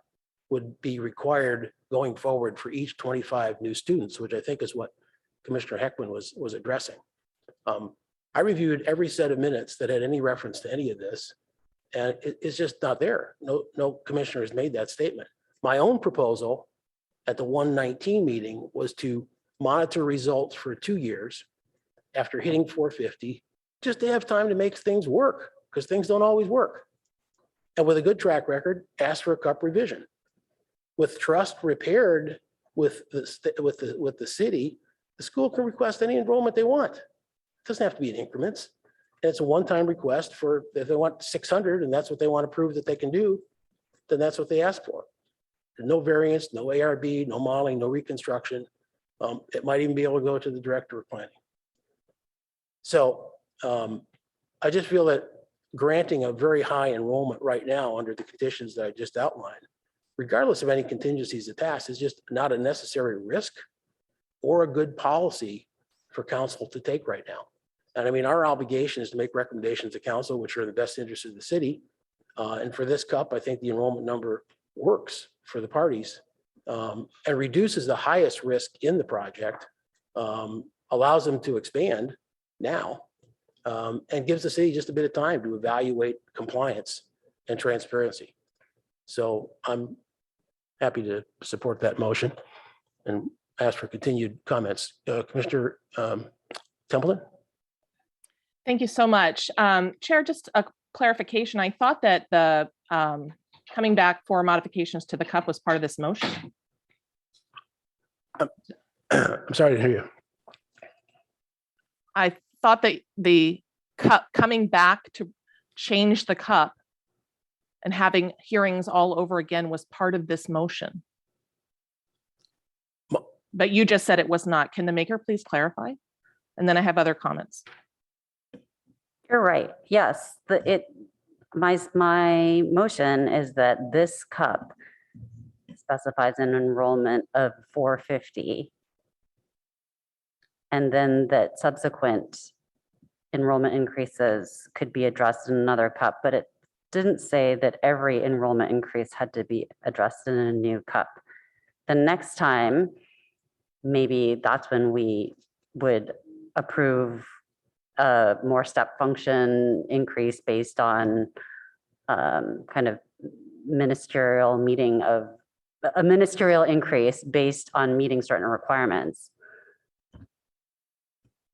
would be required going forward for each 25 new students, which I think is what Commissioner Heckman was addressing. I reviewed every set of minutes that had any reference to any of this, and it's just not there. No commissioner has made that statement. My own proposal at the 119 meeting was to monitor results for 2 years after hitting 450, just to have time to make things work, because things don't always work. And with a good track record, ask for a cup revision. With trust repaired with the city, the school can request any enrollment they want. It doesn't have to be in increments. And it's a one-time request for, if they want 600 and that's what they want to prove that they can do, then that's what they ask for. No variance, no ARB, no modeling, no reconstruction. It might even be able to go to the director of planning. So I just feel that granting a very high enrollment right now under the conditions that I just outlined, regardless of any contingencies attached, is just not a necessary risk or a good policy for council to take right now. And I mean, our obligation is to make recommendations to council, which are in the best interest of the city. And for this cup, I think the enrollment number works for the parties and reduces the highest risk in the project, allows them to expand now, and gives the city just a bit of time to evaluate compliance and transparency. So I'm happy to support that motion and ask for continued comments. Commissioner Templeton? Thank you so much. Chair, just a clarification. I thought that the coming back for modifications to the cup was part of this motion. I'm sorry to hear you. I thought that the cup coming back to change the cup and having hearings all over again was part of this motion. But you just said it was not. Can the maker please clarify? And then I have other comments. You're right. Yes, my motion is that this cup specifies an enrollment of 450. And then that subsequent enrollment increases could be addressed in another cup, but it didn't say that every enrollment increase had to be addressed in a new cup. The next time, maybe that's when we would approve a more step function increase based on kind of ministerial increase based on meeting certain requirements.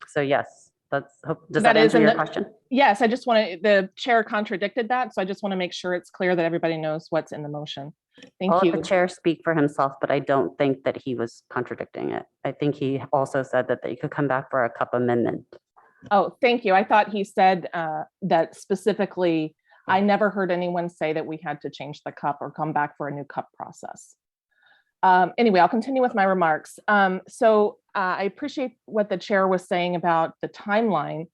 So yes, does that answer your question? Yes, I just want to, the chair contradicted that. So I just want to make sure it's clear that everybody knows what's in the motion. Thank you. I'll let the chair speak for himself, but I don't think that he was contradicting it. I think he also said that you could come back for a cup amendment. Oh, thank you. I thought he said that specifically, I never heard anyone say that we had to change the cup or come back for a new cup process. Anyway, I'll continue with my remarks. I appreciate what the chair was saying about the timeline.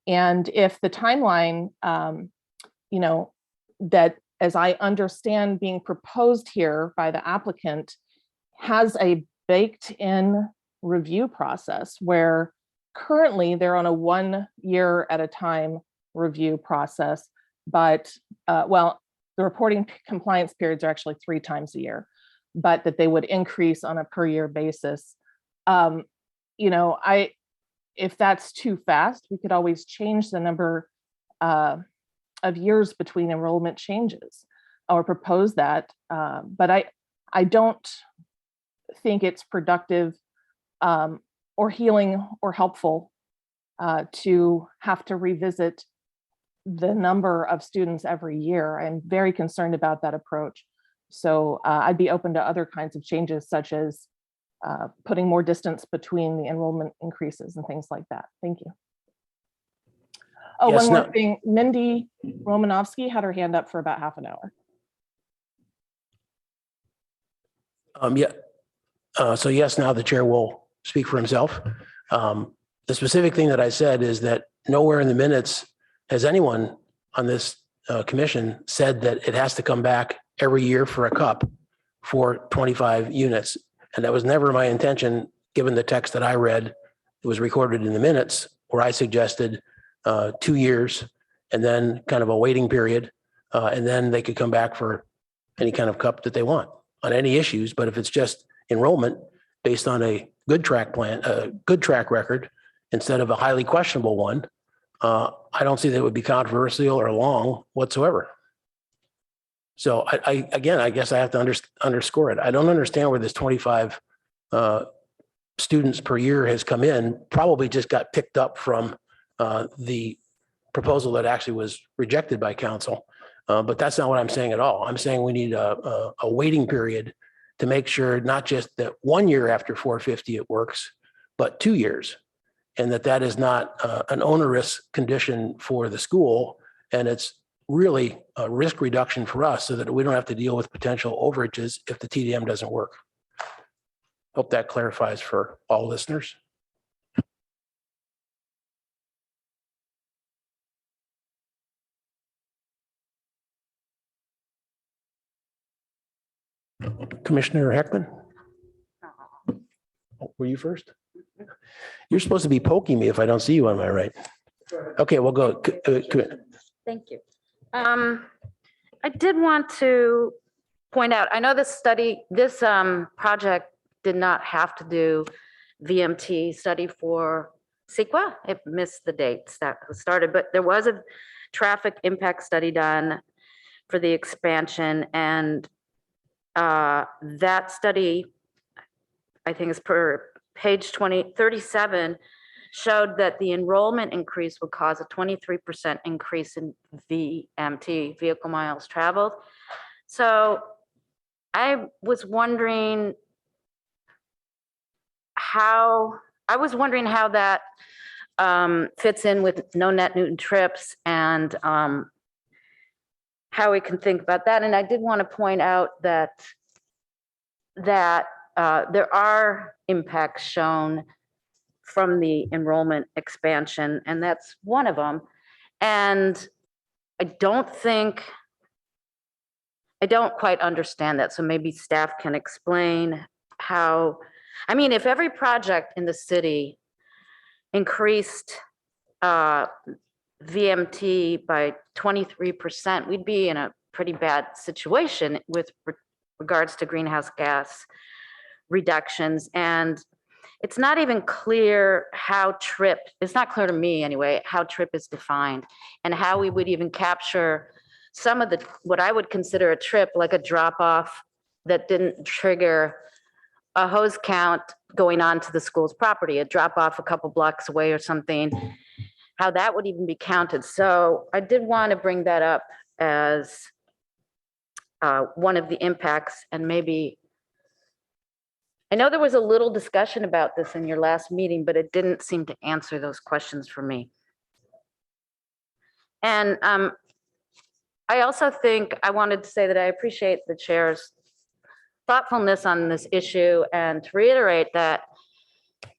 And if the timeline, that as I understand being proposed here by the applicant has a baked in review process where currently they're on a 1 year at a time review process, but the reporting compliance periods are actually 3 times a year, but that they would increase on a per year basis. If that's too fast, we could always change the number of years between enrollment changes or propose that. But I don't think it's productive or healing or helpful to have to revisit the number of students every year. I'm very concerned about that approach. So I'd be open to other kinds of changes, such as putting more distance between the enrollment increases and things like that. Thank you. Oh, Yes, one more no- thing. Mindy Romanovsky had her hand up for about half an hour. Yeah. So yes, now the chair will speak for himself. The specific thing that I said is that nowhere in the minutes has anyone on this commission said that it has to come back every year for a cup for 25 units. And that was never my intention, given the text that I read. It was recorded in the minutes where I suggested 2 years and then kind of a waiting period. And then they could come back for any kind of cup that they want on any issues. But if it's just enrollment based on a good track plan, a good track record, instead of a highly questionable one, I don't see that it would be controversial or long whatsoever. So again, I guess I have to underscore it. I don't understand where this 25 students per year has come in. Probably just got picked up from the proposal that actually was rejected by council. But that's not what I'm saying at all. I'm saying we need a waiting period to make sure not just that 1 year after 450 it works, but 2 years. And that is not an onerous condition for the school. And it's really a risk reduction for us so that we don't have to deal with potential overages if the TDM doesn't work. Hope that clarifies for all listeners. Commissioner Heckman? Oh, were you first? You're supposed to be poking me if I don't see you on my right. Okay, we'll go. Thank you. I did want to point out, I know this project did not have to do VMT study for CEQA. It missed the dates that was started, but there was a traffic impact study done for the expansion, and that study, I think is per page 37, showed that the enrollment increase would cause a 23% increase in VMT, vehicle miles traveled. So I was wondering how that fits in with no net Newton trips, and how we can think about that. And I did want to point out that there are impacts shown from the enrollment expansion, and that's one of them. And I don't quite understand that. So maybe staff can explain how, I mean, if every project in the city increased VMT by 23%, we'd be in a pretty bad situation with regards to greenhouse gas reductions. And it's not even clear how trip, it's not clear to me anyway, how trip is defined and how we would even capture some of what I would consider a trip, like a drop off that didn't trigger a hose count going onto the school's property, a drop off a couple blocks away or something, how that would even be counted. So I did want to bring that up as one of the impacts. And maybe, I know there was a little discussion about this in your last meeting, but it didn't seem to answer those questions for me. And I also think I wanted to say that I appreciate the chair's thoughtfulness on this issue, and to reiterate that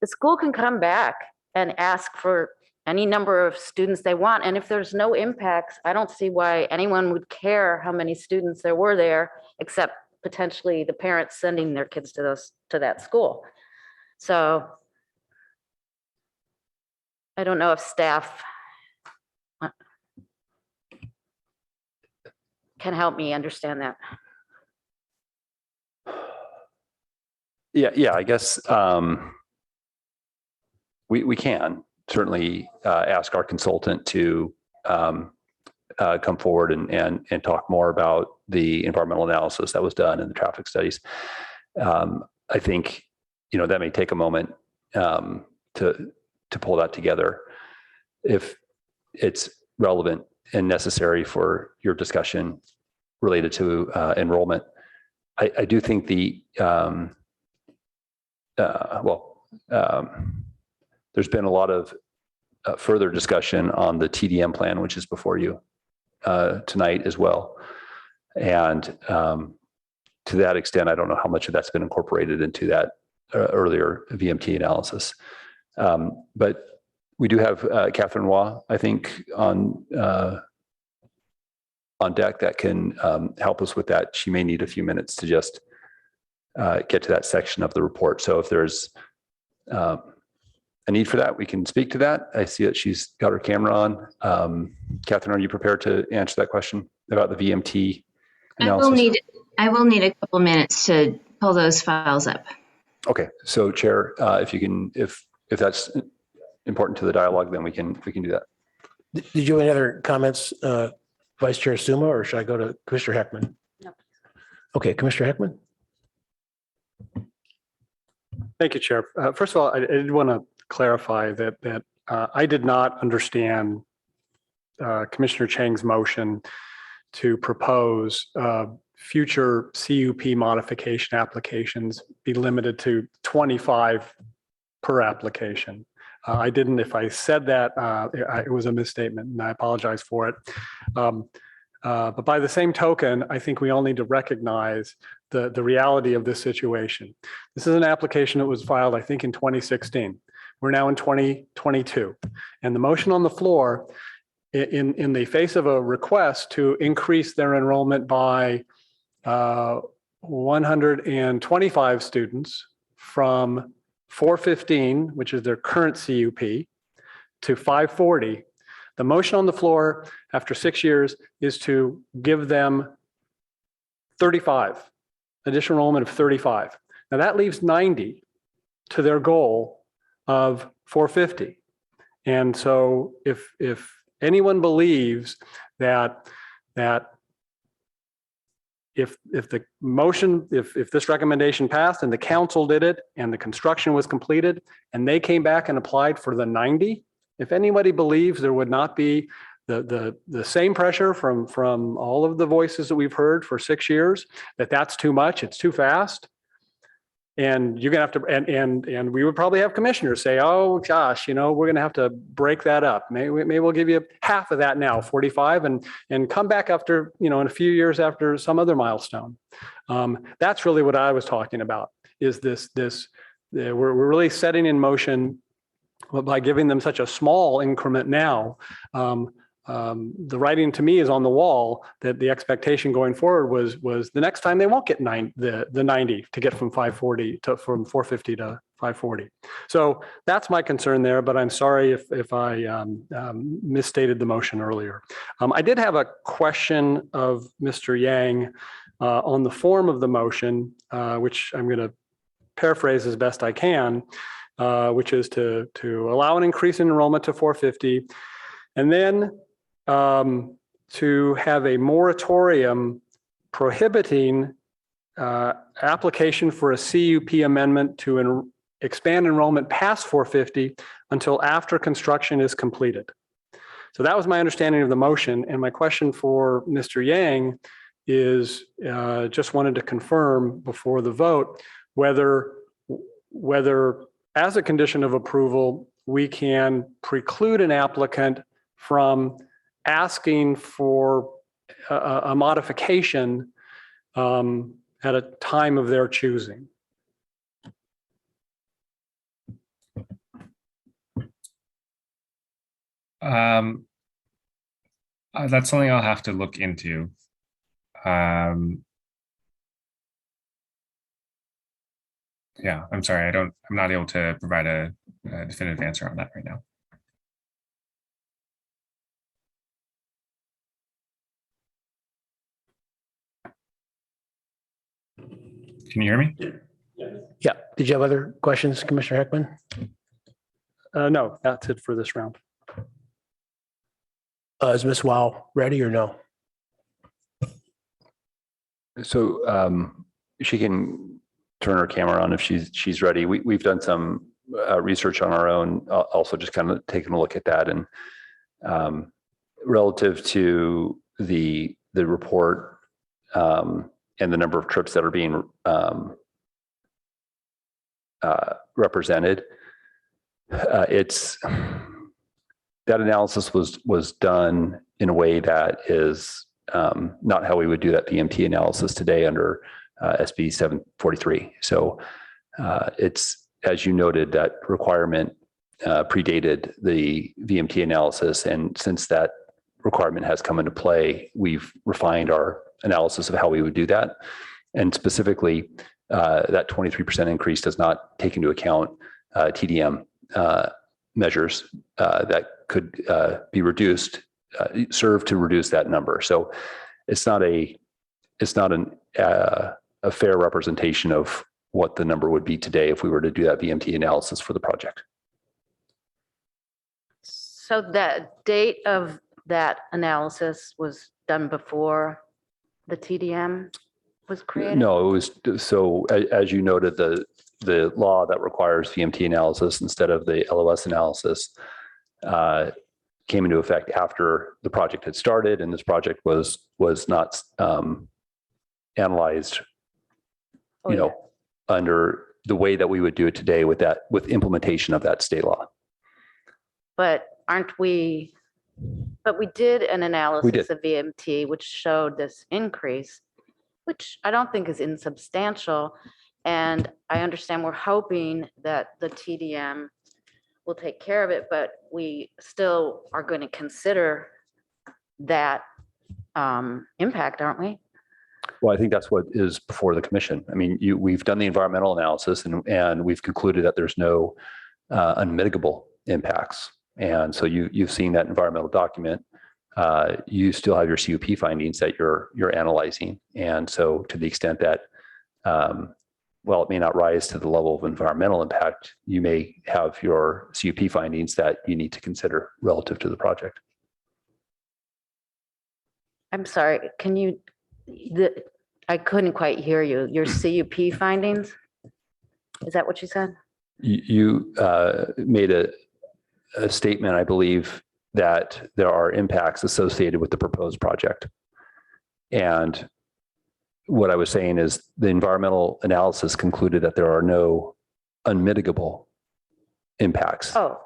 the school can come back and ask for any number of students they want. And if there's no impacts, I don't see why anyone would care how many students there were there, except potentially the parents sending their kids to that school. So I don't know if staff can help me understand that. Yeah, I guess we can certainly ask our consultant to come forward and talk more about the environmental analysis that was done and the traffic studies. I think, that may take a moment to pull that together if it's relevant and necessary for your discussion related to enrollment. I do think there's been a lot of further discussion on the TDM plan, which is before you tonight as well. And to that extent, I don't know how much of that's been incorporated into that earlier VMT analysis. But we do have Catherine Waugh, I think, on deck that can help us with that. She may need a few minutes to just get to that section of the report. So if there's a need for that, we can speak to that. I see that she's got her camera on. Catherine, are you prepared to answer that question about the VMT analysis? I will need a couple minutes to pull those files up. Okay, so Chair, if you can, if that's important to the dialogue, then we can do that. Did you have any other comments, Vice Chair Suma, or should I go to Commissioner Heckman? No. Okay, Commissioner Heckman. Thank you, Chair. First of all, I did want to clarify that I did not understand Commissioner Chang's motion to propose future CUP modification applications be limited to 25 per application. I didn't, if I said that, it was a misstatement and I apologize for it. But by the same token, I think we all need to recognize the reality of this situation. This is an application that was filed, I think, in 2016. We're now in 2022. And the motion on the floor in the face of a request to increase their enrollment by 125 students from 415, which is their current CUP, to 540. The motion on the floor after 6 years is to give them 35, additional enrollment of 35. Now that leaves 90 to their goal of 450. And so if anyone believes that if the motion, if this recommendation passed and the council did it and the construction was completed and they came back and applied for the 90, if anybody believes there would not be the same pressure from all of the voices that we've heard for 6 years, that's too much, it's too fast. And you're gonna have to, and we would probably have commissioners say, oh gosh, we're gonna have to break that up. Maybe we'll give you half of that now, 45, and come back after, in a few years after some other milestone. That's really what I was talking about, is we're really setting in motion by giving them such a small increment now. The writing to me is on the wall that the expectation going forward was the next time they won't get the 90 to get from 540 from 450 to 540. So that's my concern there, but I'm sorry if I misstated the motion earlier. I did have a question of Mr. Yang on the form of the motion, which I'm going to paraphrase as best I can, which is to allow an increase in enrollment to 450, and then to have a moratorium prohibiting application for a CUP amendment to expand enrollment past 450 until after construction is completed. So that was my understanding of the motion. And my question for Mr. Yang is just wanted to confirm before the vote whether as a condition of approval, we can preclude an applicant from asking for a modification at a time of their choosing. That's something I'll have to look into. Yeah, I'm sorry. I'm not able to provide a definitive answer on that right now. Can you hear me? Yeah. Did you have other questions, Commissioner Heckman? No, that's it for this round. Is Ms. Wow ready or no? So she can turn her camera on if she's ready. We've done some research on our own, also just kind of taking a look at that, and relative to the report and the number of trips that are being represented, it's that analysis was done in a way that is not how we would do that VMT analysis today under SB 743. So it's, as you noted, that requirement predated the VMT analysis. And since that requirement has come into play, we've refined our analysis of how we would do that. And specifically, that 23% increase does not take into account TDM measures that could be reduced, serve to reduce that number. So it's not a fair representation of what the number would be today if we were to do that VMT analysis for the project. So that date of that analysis was done before the TDM was created? No, it was, so as you noted, the law that requires VMT analysis instead of the LOS analysis came into effect after the project had started, and this project was not analyzed, under the way that we would do it today with implementation of that state law. But we did an analysis of VMT, which showed this increase, which I don't think is insubstantial. And I understand we're hoping that the TDM will take care of it, but we still are going to consider that impact, aren't we? Well, I think that's what is before the commission. I mean, we've done the environmental analysis and we've concluded that there's no unmitigable impacts. And so you've seen that environmental document. You still have your CUP findings that you're analyzing. And so to the extent that, well, it may not rise to the level of environmental impact, you may have your CUP findings that you need to consider relative to the project. I'm sorry, I couldn't quite hear you. Your CUP findings? Is that what you said? You made a statement, I believe, that there are impacts associated with the proposed project. And what I was saying is the environmental analysis concluded that there are no unmitigable impacts. Oh.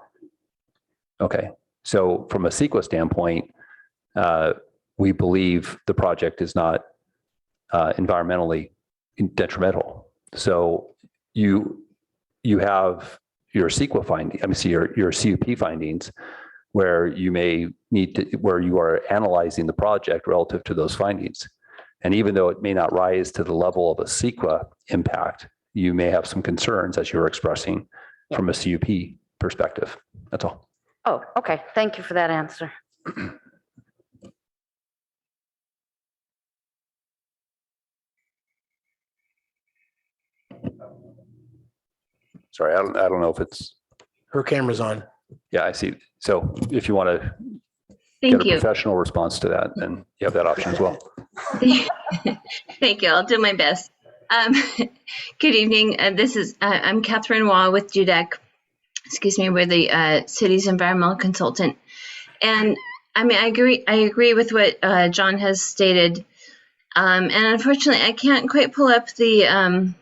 Okay. So from a CEQA standpoint, we believe the project is not environmentally detrimental. So you have your CEQA finding, your CUP findings, where you may need to, where you are analyzing the project relative to those findings. And even though it may not rise to the level of a CEQA impact, you may have some concerns as you're expressing from a CUP perspective. That's all. Oh, okay. Thank you for that answer. Sorry, I don't know if it's. Her camera's on. Yeah, I see. So if you want to Thank get a you. professional response to that, then you have that option as well. Thank you. I'll do my best. Good evening. I'm Catherine Waugh with JUDEC. Excuse me, we're the city's environmental consultant. And I mean, I agree with what John has stated. And unfortunately, I can't quite pull up the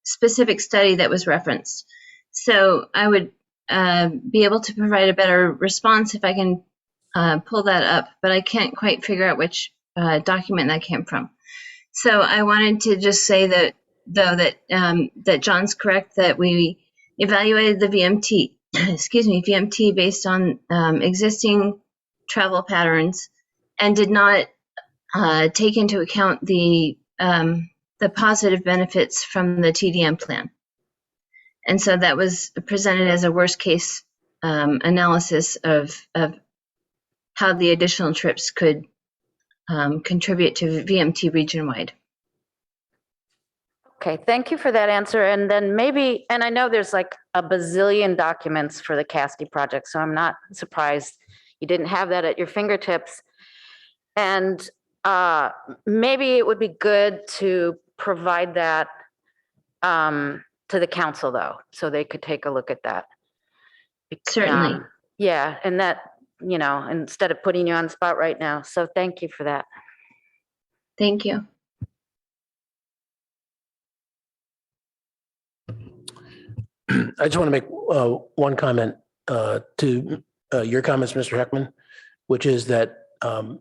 specific study that was referenced. So I would be able to provide a better response if I can pull that up, but I can't quite figure out which document that came from. So I wanted to just say that, though, that John's correct, that we evaluated the VMT, VMT based on existing travel patterns and did not take into account the positive benefits from the TDM plan. And so that was presented as a worst case analysis of how the additional trips could contribute to VMT region-wide. Okay, thank you for that answer. And then maybe, and I know there's like a bazillion documents for the Cassidy project, so I'm not surprised you didn't have that at your fingertips. And Maybe it would be good to provide that to the council though, so they could take a look at that. Certainly. Yeah, and that, instead of putting you on the spot right now. So thank you for that. Thank you. I just want to make one comment to your comments, Mr. Heckman, which is that I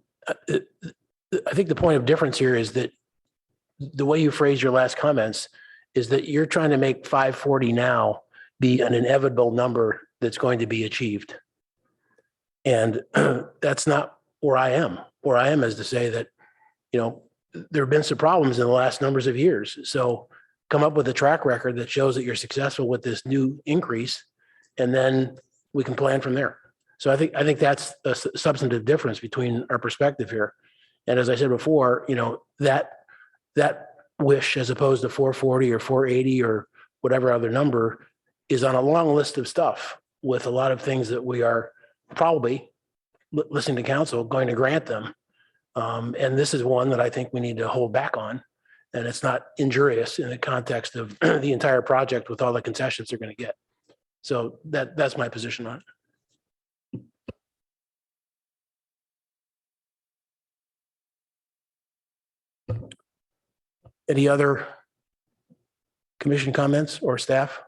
think the point of difference here is that the way you phrase your last comments is that you're trying to make 540 now be an inevitable number that's going to be achieved. And that's not where I am. Where I am is to say that, there have been some problems in the last numbers of years. So come up with a track record that shows that you're successful with this new increase, and then we can plan from there. So I think that's a substantive difference between our perspective here. And as I said before, that wish, as opposed to 440 or 480 or whatever other number, is on a long list of stuff with a lot of things that we are probably, listening to council, going to grant them. And this is one that I think we need to hold back on. And it's not injurious in the context of the entire project with all the concessions they're going to get. So that's my position on it. Any other commission comments or staff?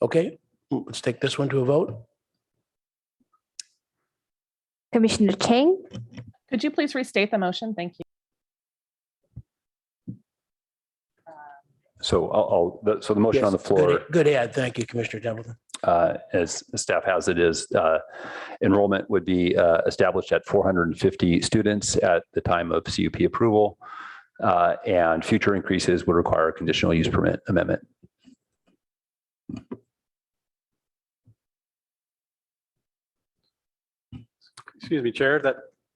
Okay, let's take this one to a vote. Commissioner Chang, Could you please restate the motion? Thank you. So so the motion on the floor, Good add. Thank you, Commissioner Templeton. as staff has it, is enrollment would be established at 450 students at the time of CUP approval, and future increases would require a conditional use permit amendment. Excuse me, Chair,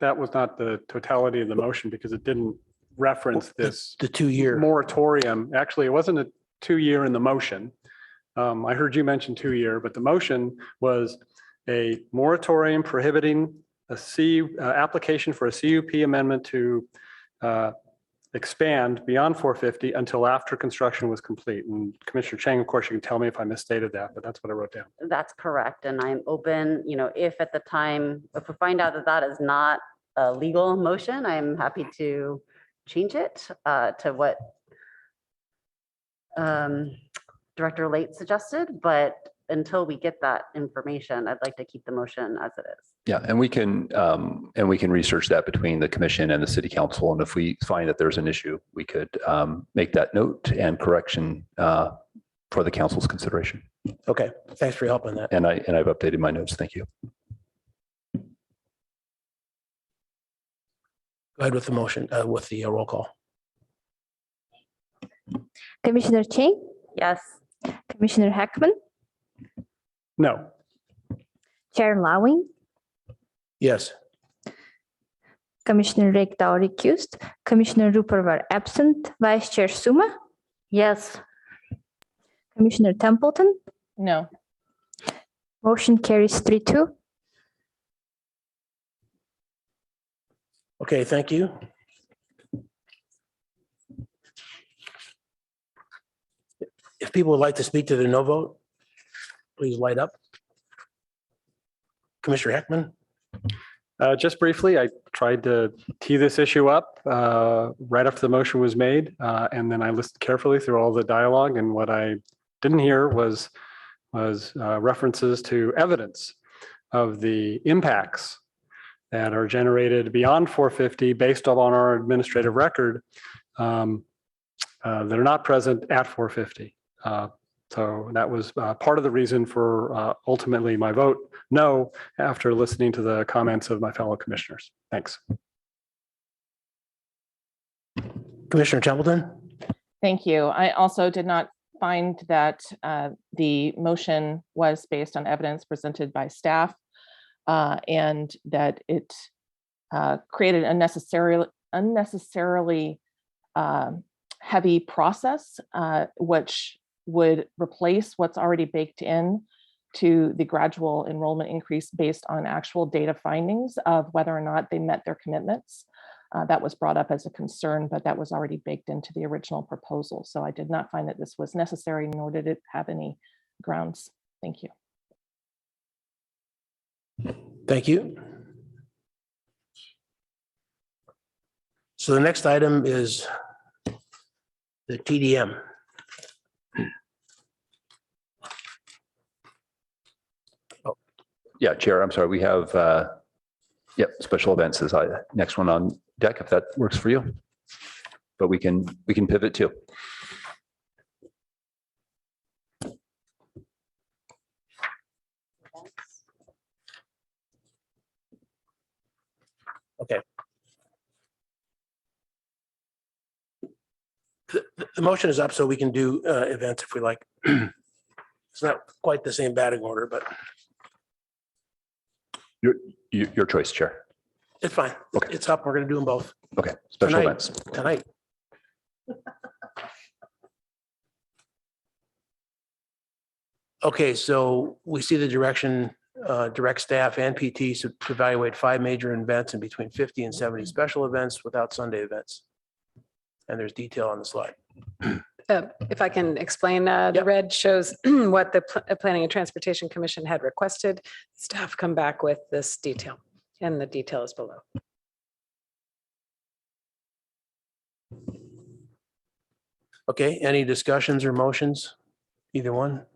that was not the totality of the motion because it didn't reference this The 2-year. moratorium. Actually, it wasn't a 2-year in the motion. I heard you mention 2-year, but the motion was a moratorium prohibiting application for a CUP amendment to expand beyond 450 until after construction was complete. And Commissioner Chang, of course, you can tell me if I misstated that, but that's what I wrote down. That's correct. And I'm open, if at the time, if we find out that that is not a legal motion, I'm happy to change it to what Director Late suggested. But until we get that information, I'd like to keep the motion as it is. Yeah, and we can research that between the commission and the city council. And if we find that there's an issue, we could make that note and correction for the council's consideration. Okay, thanks for your help on that. And I've updated my notes. Thank you. Go ahead with the motion, with the roll call. Commissioner Chang, Yes. Commissioner Heckman, No. Chair Lawing, Yes. Commissioner Rekdal recused, Commissioner Rupert were absent, Vice Chair Suma, Yes. Commissioner Templeton, No. motion carries 3-2. Okay, thank you. If people would like to speak to the no vote, please light up. Commissioner Heckman? Just briefly, I tried to tee this issue up right after the motion was made, and then I listened carefully through all the dialogue, and what I didn't hear was references to evidence of the impacts that are generated beyond 450 based on our administrative record that are not present at 450. So that was part of the reason for ultimately my vote no after listening to the comments of my fellow commissioners. Thanks. Commissioner Templeton? Thank you. I also did not find that the motion was based on evidence presented by staff and that it created unnecessarily heavy process, which would replace what's already baked in to the gradual enrollment increase based on actual data findings of whether or not they met their commitments. That was brought up as a concern, but that was already baked into the original proposal. So I did not find that this was necessary, nor did it have any grounds. Thank you. Thank you. So the next item is the TDM. Yeah, Chair, I'm sorry. We have, special events is next one on deck, if that works for you. But we can pivot too. Okay. The motion is up, so we can do events if we like. It's not quite the same batting order, but Your choice, Chair. it's fine. Okay. It's up. We're going to do them both Okay, special Tonight. events. tonight. Okay, so we see the direction, direct staff and PTs to evaluate 5 major events and between 50 and 70 special events without Sunday events. And there's detail on the slide. If I can explain, the Yep. red shows what the Planning and Transportation Commission had requested. Staff come back with this detail, and the detail is below. Okay, any discussions or motions? Either one?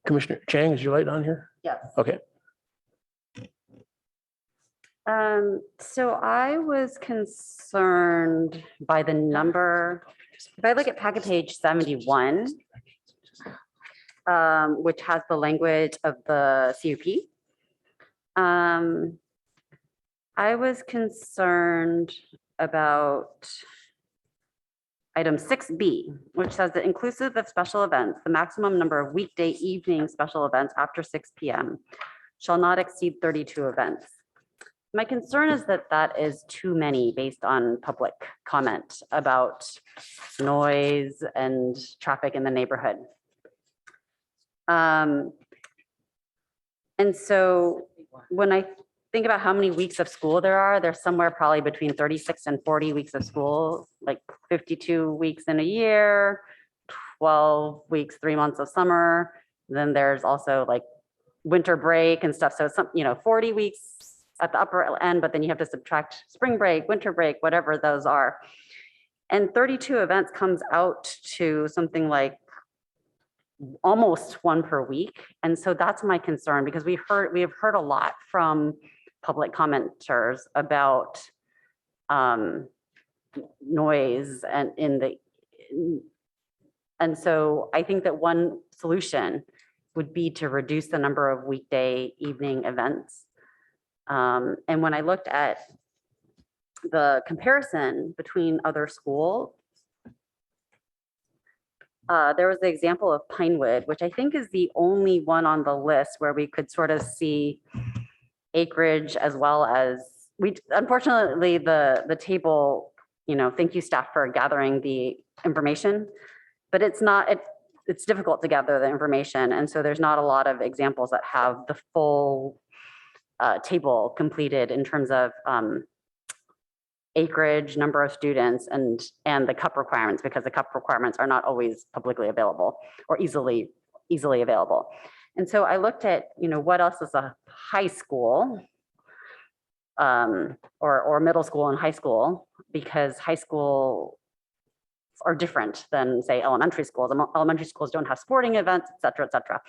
Commissioner Chang, is your light on here? Yes. Okay, So I was concerned by the number, if I look at packet page 71, which has the language of the CUP, I was concerned about item 6B, which says that inclusive of special events, the maximum number of weekday evening special events after 6 p.m. shall not exceed 32 events. My concern is that that is too many based on public comment about noise and traffic in the neighborhood. And so when I think about how many weeks of school there are, there's somewhere probably between 36 and 40 weeks of school, like 52 weeks in a year, 12 weeks, 3 months of summer. Then there's also like winter break and stuff. So it's 40 weeks at the upper end, but then you have to subtract spring break, winter break, whatever those are. And 32 events comes out to something like almost 1 per week. And so that's my concern, because we have heard a lot from public commenters about noise and so I think that one solution would be to reduce the number of weekday evening events. And when I looked at the comparison between other schools, there was the example of Pinewood, which I think is the only one on the list where we could sort of see acreage as well as unfortunately, the table, thank you staff for gathering the information, but it's difficult to gather the information. And so there's not a lot of examples that have the full table completed in terms of acreage, number of students, and the cup requirements, because the cup requirements are not always publicly available or easily available. And so I looked at, what else is a high school or middle school and high school, because high school are different than, say, elementary schools. Elementary schools don't have sporting events, et cetera, et cetera.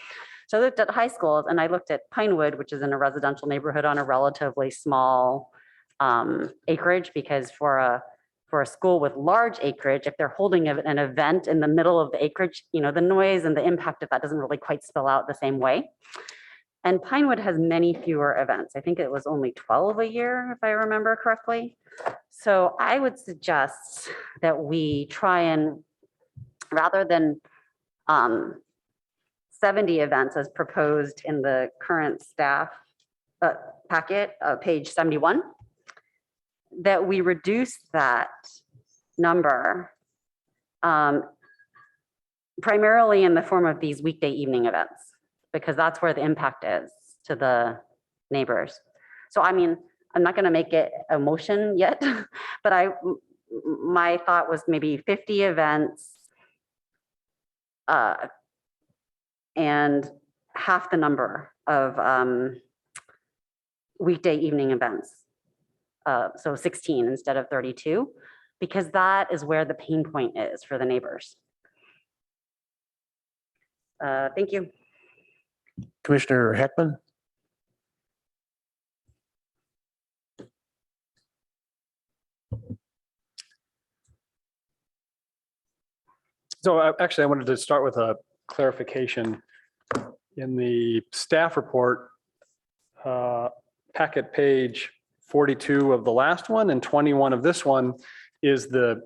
So I looked at high schools and I looked at Pinewood, which is in a residential neighborhood on a relatively small acreage, because for a school with large acreage, if they're holding an event in the middle of the acreage, the noise and the impact of that doesn't really quite spill out the same way. And Pinewood has many fewer events. I think it was only 12 a year, if I remember correctly. So I would suggest that we try and, rather than 70 events as proposed in the current staff packet, page 71, that we reduce that number primarily in the form of these weekday evening events, because that's where the impact is to the neighbors. So I mean, I'm not going to make it a motion yet, but my thought was maybe 50 events and half the number of weekday evening events. So 16 instead of 32, because that is where the pain point is for the neighbors. Thank you. Commissioner Heckman? So actually, I wanted to start with a clarification. In the staff report, packet page 42 of the last one and 21 of this one is the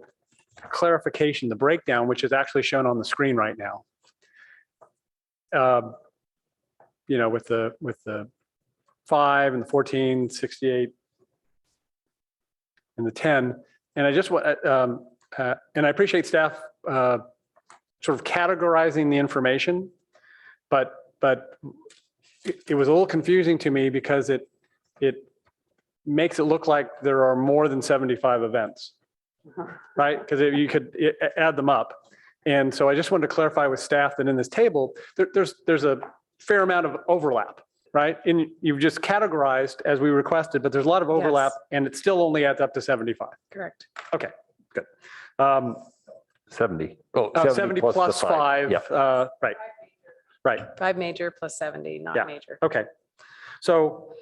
clarification, the breakdown, which is actually shown on the screen right now. You know, with the 5 and the 14, 68, and the 10. And I just want, and I appreciate staff sort of categorizing the information, but it was a little confusing to me because it makes it look like there are more than 75 events, right? Because you could add them up. And so I just wanted to clarify with staff that in this table, there's a fair amount of overlap, right? And you've just categorized as we requested, but there's a lot of overlap and it still only adds up to 75. Correct. Okay, good. 70. 70 plus 5. Yeah. Right. 5 major plus 70 not major. Okay. So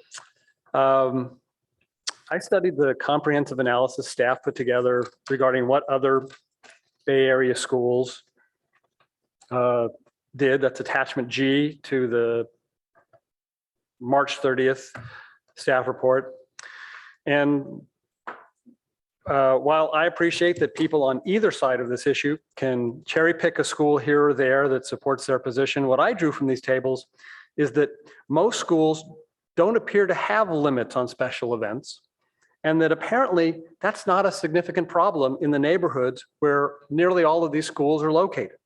I studied the comprehensive analysis staff put together regarding what other Bay Area schools did. That's attachment G to the March 30th staff report. And while I appreciate that people on either side of this issue can cherry pick a school here or there that supports their position, what I drew from these tables is that most schools don't appear to have limits on special events, and that apparently that's not a significant problem in the neighborhoods where nearly all of these schools are located.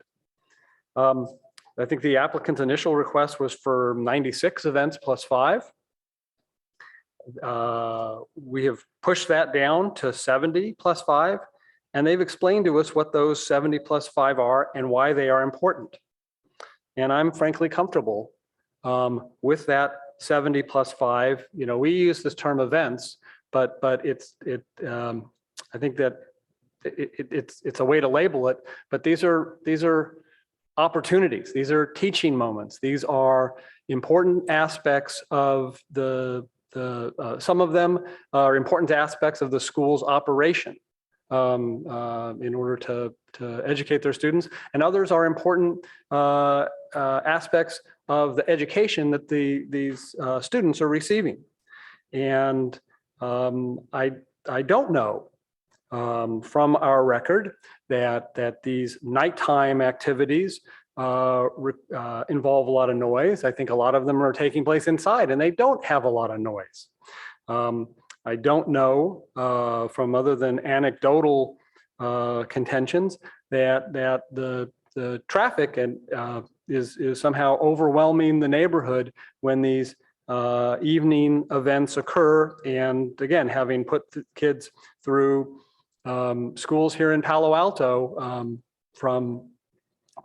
I think the applicant's initial request was for 96 events plus 5. We have pushed that down to 70 plus 5, and they've explained to us what those 70 plus 5 are and why they are important. And I'm frankly comfortable with that 70 plus 5. You know, we use this term events, but I think that it's a way to label it. But these are opportunities. These are teaching moments. These are important aspects of some of them are important aspects of the school's operation in order to educate their students, and others are important aspects of the education that these students are receiving. And I don't know from our record that these nighttime activities involve a lot of noise. I think a lot of them are taking place inside and they don't have a lot of noise. I don't know from other than anecdotal contentions that the traffic is somehow overwhelming the neighborhood when these evening events occur. And again, having put the kids through schools here in Palo Alto from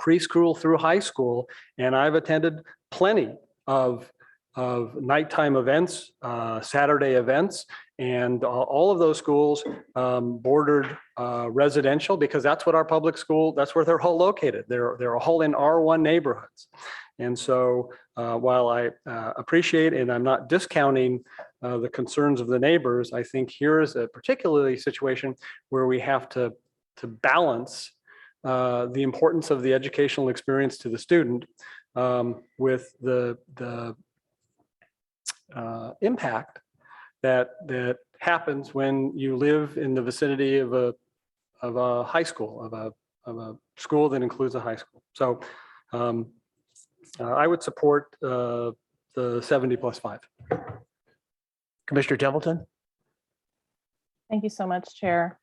preschool through high school, and I've attended plenty of nighttime events, Saturday events, and all of those schools bordered residential, because that's what our public school, that's where they're all located. They're all in R1 neighborhoods. And so while I appreciate and I'm not discounting the concerns of the neighbors, I think here is a particularly situation where we have to balance the importance of the educational experience to the student with the impact that happens when you live in the vicinity of a high school, of a school that includes a high school. So I would support the 70 plus 5. Commissioner Templeton? Thank you so much, Chair.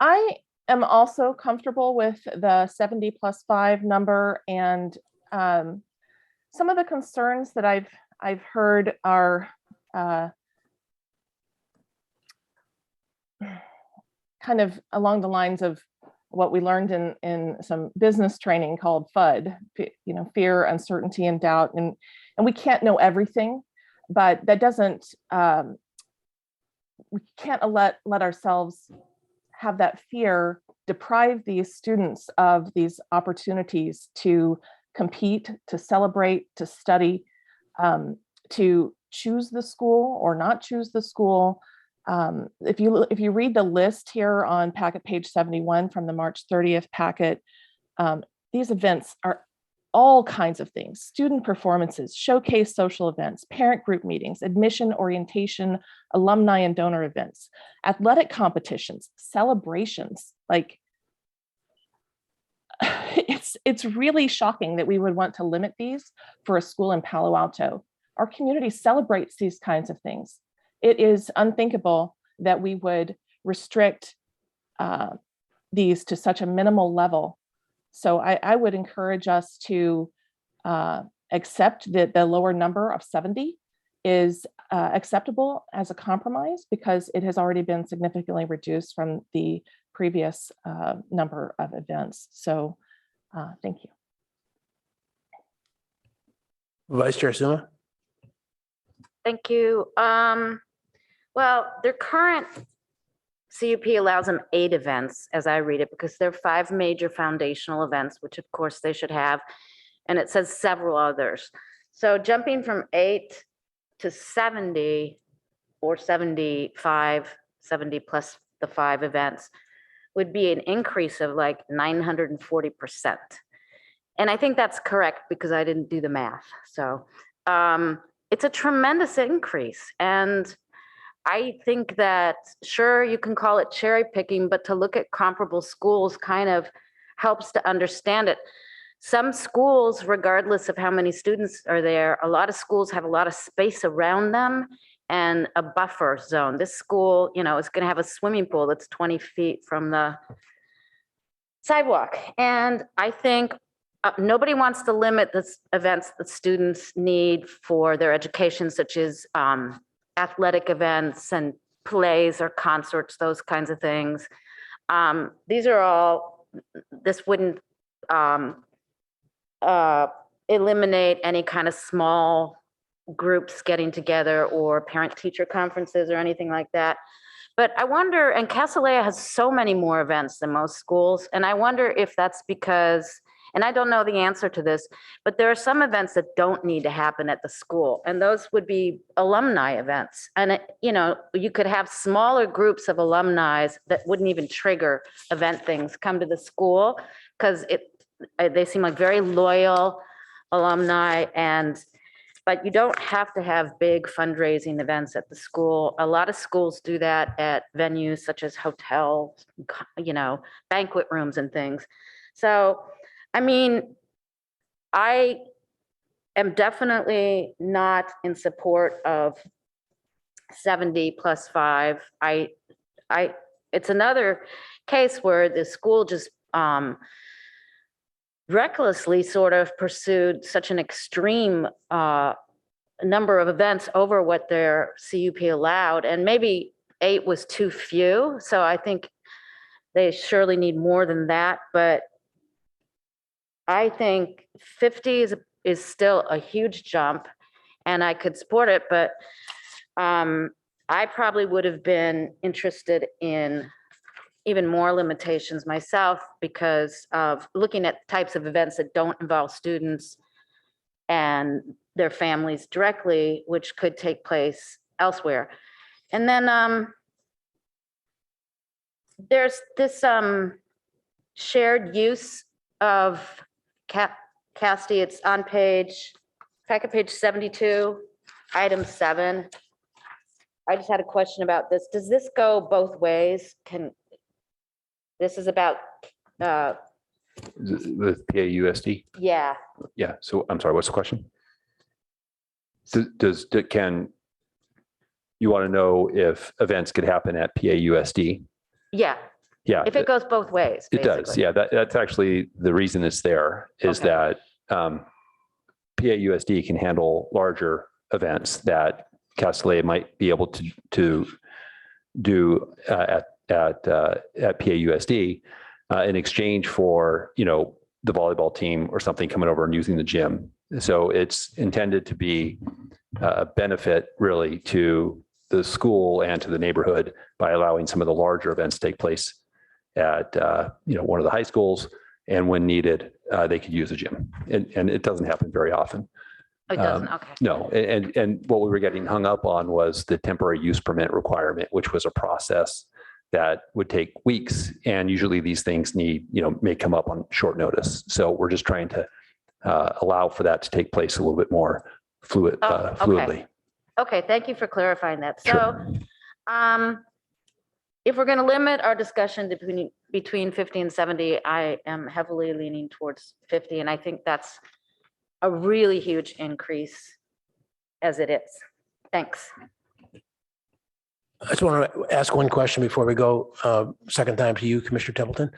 I am also comfortable with the 70 plus 5 number, and some of the concerns that I've heard are kind of along the lines of what we learned in some business training called FUD, fear, uncertainty, and doubt. And we can't know everything, but that doesn't, we can't let ourselves have that fear deprive these students of these opportunities to compete, to celebrate, to study, to choose the school or not choose the school. If you read the list here on packet page 71 from the March 30th packet, these events are all kinds of things: student performances, showcase social events, parent group meetings, admission, orientation, alumni and donor events, athletic competitions, celebrations. Like, it's really shocking that we would want to limit these for a school in Palo Alto. Our community celebrates these kinds of things. It is unthinkable that we would restrict these to such a minimal level. So I would encourage us to accept that the lower number of 70 is acceptable as a compromise, because it has already been significantly reduced from the previous number of events. So thank you. Vice Chair Suma? Thank you. Well, their current CUP allows them 8 events, as I read it, because there are 5 major foundational events, which of course they should have, and it says several others. So jumping from 8 to 70 or 75, 70 plus the 5 events would be an increase of like 940%. And I think that's correct because I didn't do the math. So it's a tremendous increase. And I think that, sure, you can call it cherry picking, but to look at comparable schools kind of helps to understand it. Some schools, regardless of how many students are there, a lot of schools have a lot of space around them and a buffer zone. This school, is going to have a swimming pool that's 20 feet from the sidewalk. And I think nobody wants to limit the events that students need for their education, such as athletic events and plays or concerts, those kinds of things. These are all, this wouldn't eliminate any kind of small groups getting together or parent-teacher conferences or anything like that. But I wonder, and Casalea has so many more events than most schools, and I wonder if that's because, and I don't know the answer to this, but there are some events that don't need to happen at the school, and those would be alumni events. And you could have smaller groups of alumni that wouldn't even trigger event things come to the school, because they seem like very loyal alumni, but you don't have to have big fundraising events at the school. A lot of schools do that at venues such as hotels, banquet rooms and things. So, I mean, I am definitely not in support of 70 plus 5. It's another case where the school just recklessly sort of pursued such an extreme number of events over what their CUP allowed, and maybe 8 was too few. So I think they surely need more than that, but I think 50 is still a huge jump, and I could support it, but I probably would have been interested in even more limitations myself because of looking at types of events that don't involve students and their families directly, which could take place elsewhere. And then there's this shared use of CASTI. It's on packet page 72, item 7. I just had a question about this. Does this go both ways? This is about With PAUSD? yeah. Yeah, so I'm sorry, what's the question? So you want to know if events could happen at PAUSD? Yeah. Yeah. If it goes both ways, It does. basically. Yeah, that's actually the reason it's there is Okay. that PAUSD can handle larger events that Castellet might be able to do at PAUSD in exchange for, the volleyball team or something coming over and using the gym. So it's intended to be a benefit really to the school and to the neighborhood by allowing some of the larger events to take place at one of the high schools, and when needed, they could use the gym. And it doesn't happen very often. It doesn't, okay. No, and what we were getting hung up on was the temporary use permit requirement, which was a process that would take weeks. And usually these things may come up on short notice. So we're just trying to allow for that to take place a little bit more fluidly. Okay, thank you for clarifying that. Sure. So, if we're going to limit our discussion between 50 and 70, I am heavily leaning towards 50, and I think that's a really huge increase as it is. Thanks. I just want to ask one question before we go second time to you, Commissioner Templeton.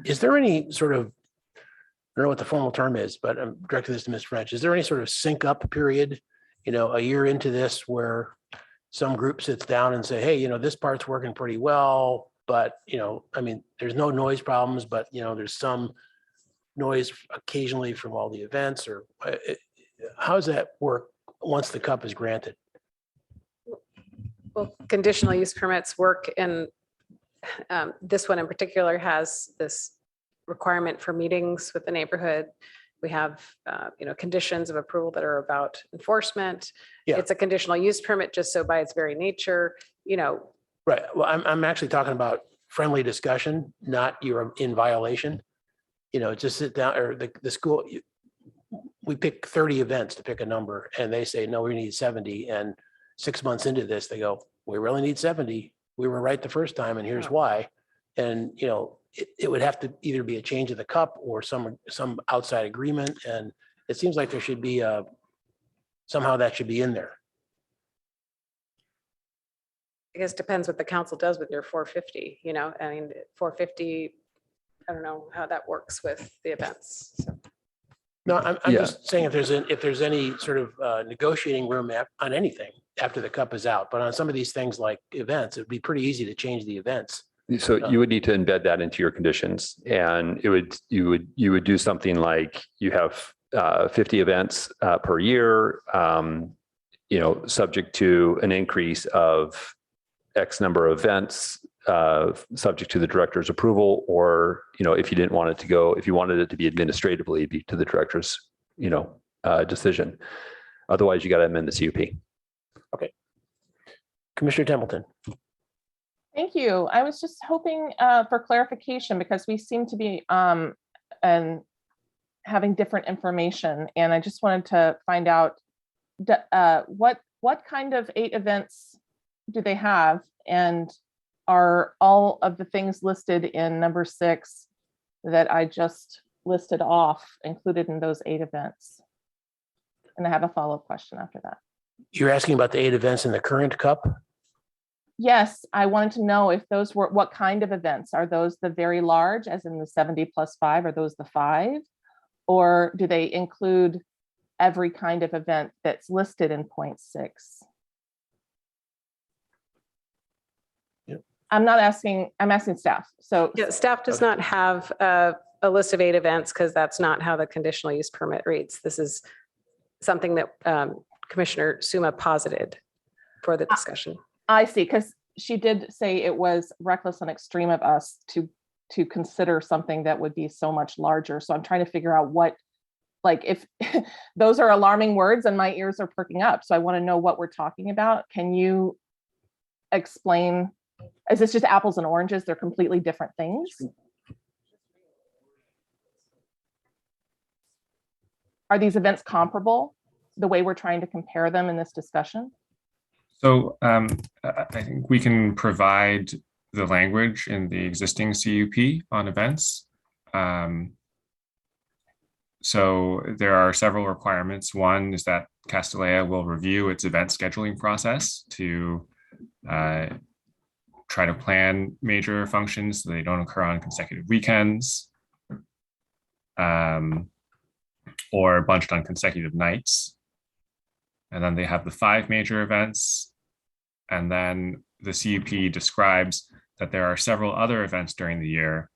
Is there any sort of, I don't know what the formal term is, but I'm directing this to Ms. French. Is there any sort of sync up period, a year into this where some group sits down and say, hey, this part's working pretty well, but, there's no noise problems, but, there's some noise occasionally from all the events, or how does that work once the cup is granted? Well, conditional use permits work, and this one in particular has this requirement for meetings with the neighborhood. We have, conditions of approval that are about enforcement. Yeah. It's a conditional use permit, just so by its very nature, Right. Well, I'm actually talking about friendly discussion, not you're in violation. Just sit down, or the school, we pick 30 events to pick a number, and they say, no, we need 70. And 6 months into this, they go, we really need 70. We were right the first time, and here's why. And, it would have to either be a change of the cup or some outside agreement. And it seems like there should be somehow that should be in there. I guess depends what the council does with your 450, 450, I don't know how that works with the events. So. No, I'm just saying if there's any sort of negotiating room on anything after the cup is out, but on some of these things like events, it'd be pretty easy to change the events. So you would need to embed that into your conditions, and you would do something like you have 50 events per year, subject to an increase of X number of events, subject to the director's approval, or, if you didn't want it to go, if you wanted it to be administratively, be to the director's, decision. Otherwise, you got to amend the CUP. Okay. Commissioner Templeton. Thank you. I was just hoping for clarification, because we seem to be and having different information, and I just wanted to find out what kind of 8 events do they have, and are all of the things listed in number 6 that I just listed off included in those 8 events? And I have a follow-up question after that. You're asking about the 8 events in the current cup? Yes, I wanted to know if those were, what kind of events? Are those the very large, as in the 70 + 5? Are those the 5? Or do they include every kind of event that's listed in point 6? Yep. I'm asking staff. So yeah, staff does not have a list of 8 events, because that's not how the conditional use permit reads. This is something that Commissioner Suma posited for the discussion. I see, because she did say it was reckless and extreme of us to consider something that would be so much larger. So I'm trying to figure out what, like, if those are alarming words and my ears are perking up. So I want to know what we're talking about. Can you explain? Is this just apples and oranges? They're completely different things. Are these events comparable, the way we're trying to compare them in this discussion? So I think we can provide the language in the existing CUP on events. So there are several requirements. One is that Castellet will review its event scheduling process to try to plan major functions so they don't occur on consecutive weekends, or bunched on consecutive nights. And then they have the 5 major events. And then the CUP describes that there are several other events during the year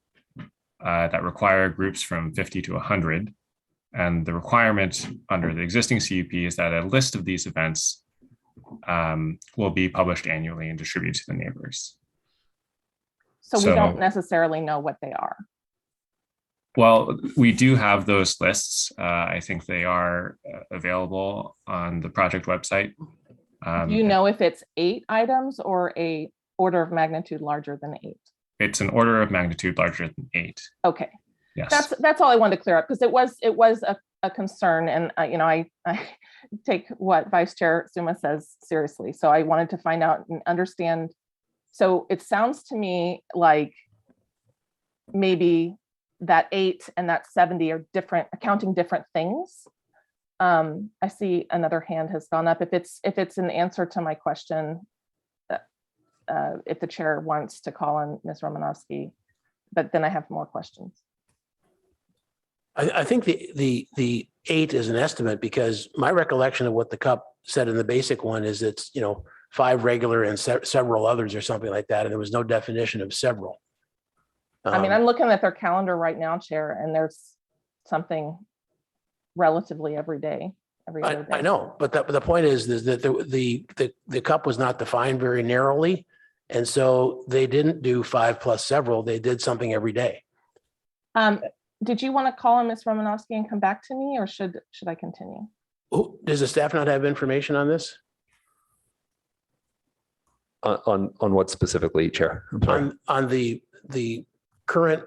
that require groups from 50 to 100. And the requirement under the existing CUP is that a list of these events will be published annually and distributed to the neighbors. So we don't necessarily know what they are. Well, we do have those lists. I think they are available on the project website. Do you know if it's 8 items or a order of magnitude larger than 8? It's an order of magnitude larger than 8. Okay. Yes. That's all I wanted to clear up, because it was a concern, and I take what Vice Chair Suma says seriously. So I wanted to find out and understand. So it sounds to me like maybe that 8 and that 70 are different, accounting different things. I see another hand has gone up. If it's an answer to my question, if the chair wants to call on Ms. Romanowski, but then I have more questions. I think the 8 is an estimate, because my recollection of what the CUP said in the basic one is it's, 5 regular and several others or something like that. And there was no definition of several. I'm looking at their calendar right now, Chair, and there's something relatively every day, every other day. I know, but the point is that the CUP was not defined very narrowly. And so they didn't do 5 plus several, they did something every day. Did you want to call on Ms. Romanowski and come back to me, or should I continue? Does the staff not have information on this? On what specifically, Chair? I'm sorry. On the current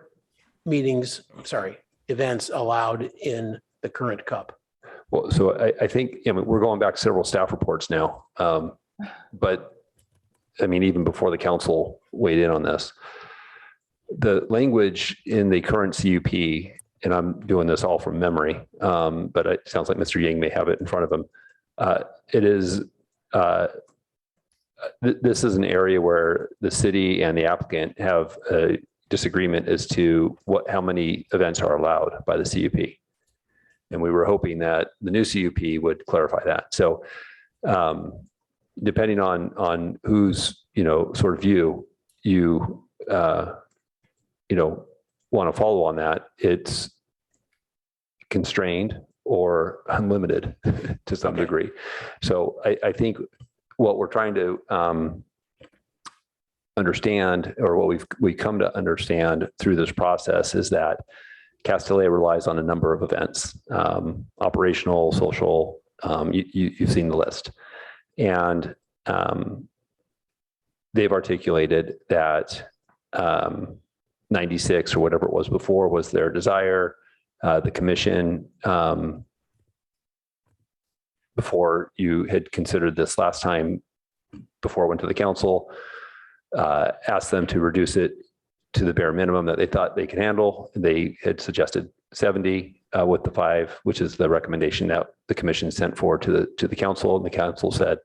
events allowed in the current CUP. Well, so I think we're going back several staff reports now, but even before the council weighed in on this, the language in the current CUP, and I'm doing this all from memory, but it sounds like Mr. Yang may have it in front of him. It is, this is an area where the city and the applicant have a disagreement as to how many events are allowed by the CUP. And we were hoping that the new CUP would clarify that. So depending on whose, sort of view you, want to follow on that, it's constrained or unlimited to some degree. So I think what we're trying to understand, or what we come to understand through this process, is that Castellia relies on a number of events, operational, social, you've seen the list. And they've articulated that 96 or whatever it was before was their desire. The commission, before you had considered this last time, before it went to the council, asked them to reduce it to the bare minimum that they thought they could handle. They had suggested 70 with the 5, which is the recommendation that the commission sent forward to the council. And the council said,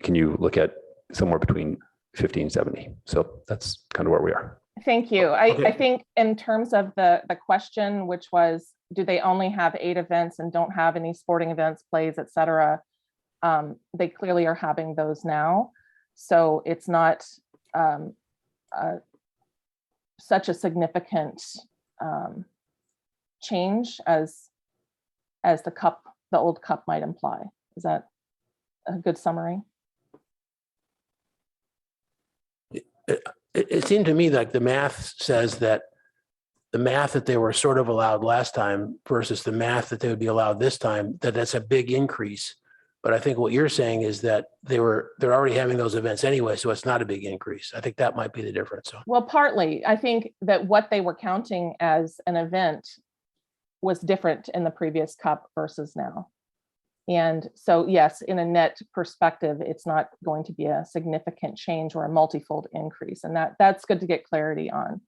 can you look at somewhere between 50 and 70? So that's kind of where we are. Thank you. I think in terms of the question, which was, do they only have 8 events and don't have any sporting events, plays, et cetera? They clearly are having those now. So it's not such a significant change as the old CUP might imply. Is that a good summary? It seemed to me like the math says that the math that they were sort of allowed last time versus the math that they would be allowed this time, that's a big increase. But I think what you're saying is that they're already having those events anyway, so it's not a big increase. I think that might be the difference. So. Well, partly, I think that what they were counting as an event was different in the previous CUP versus now. And so, yes, in a net perspective, it's not going to be a significant change or a multifold increase. And that's good to get clarity on.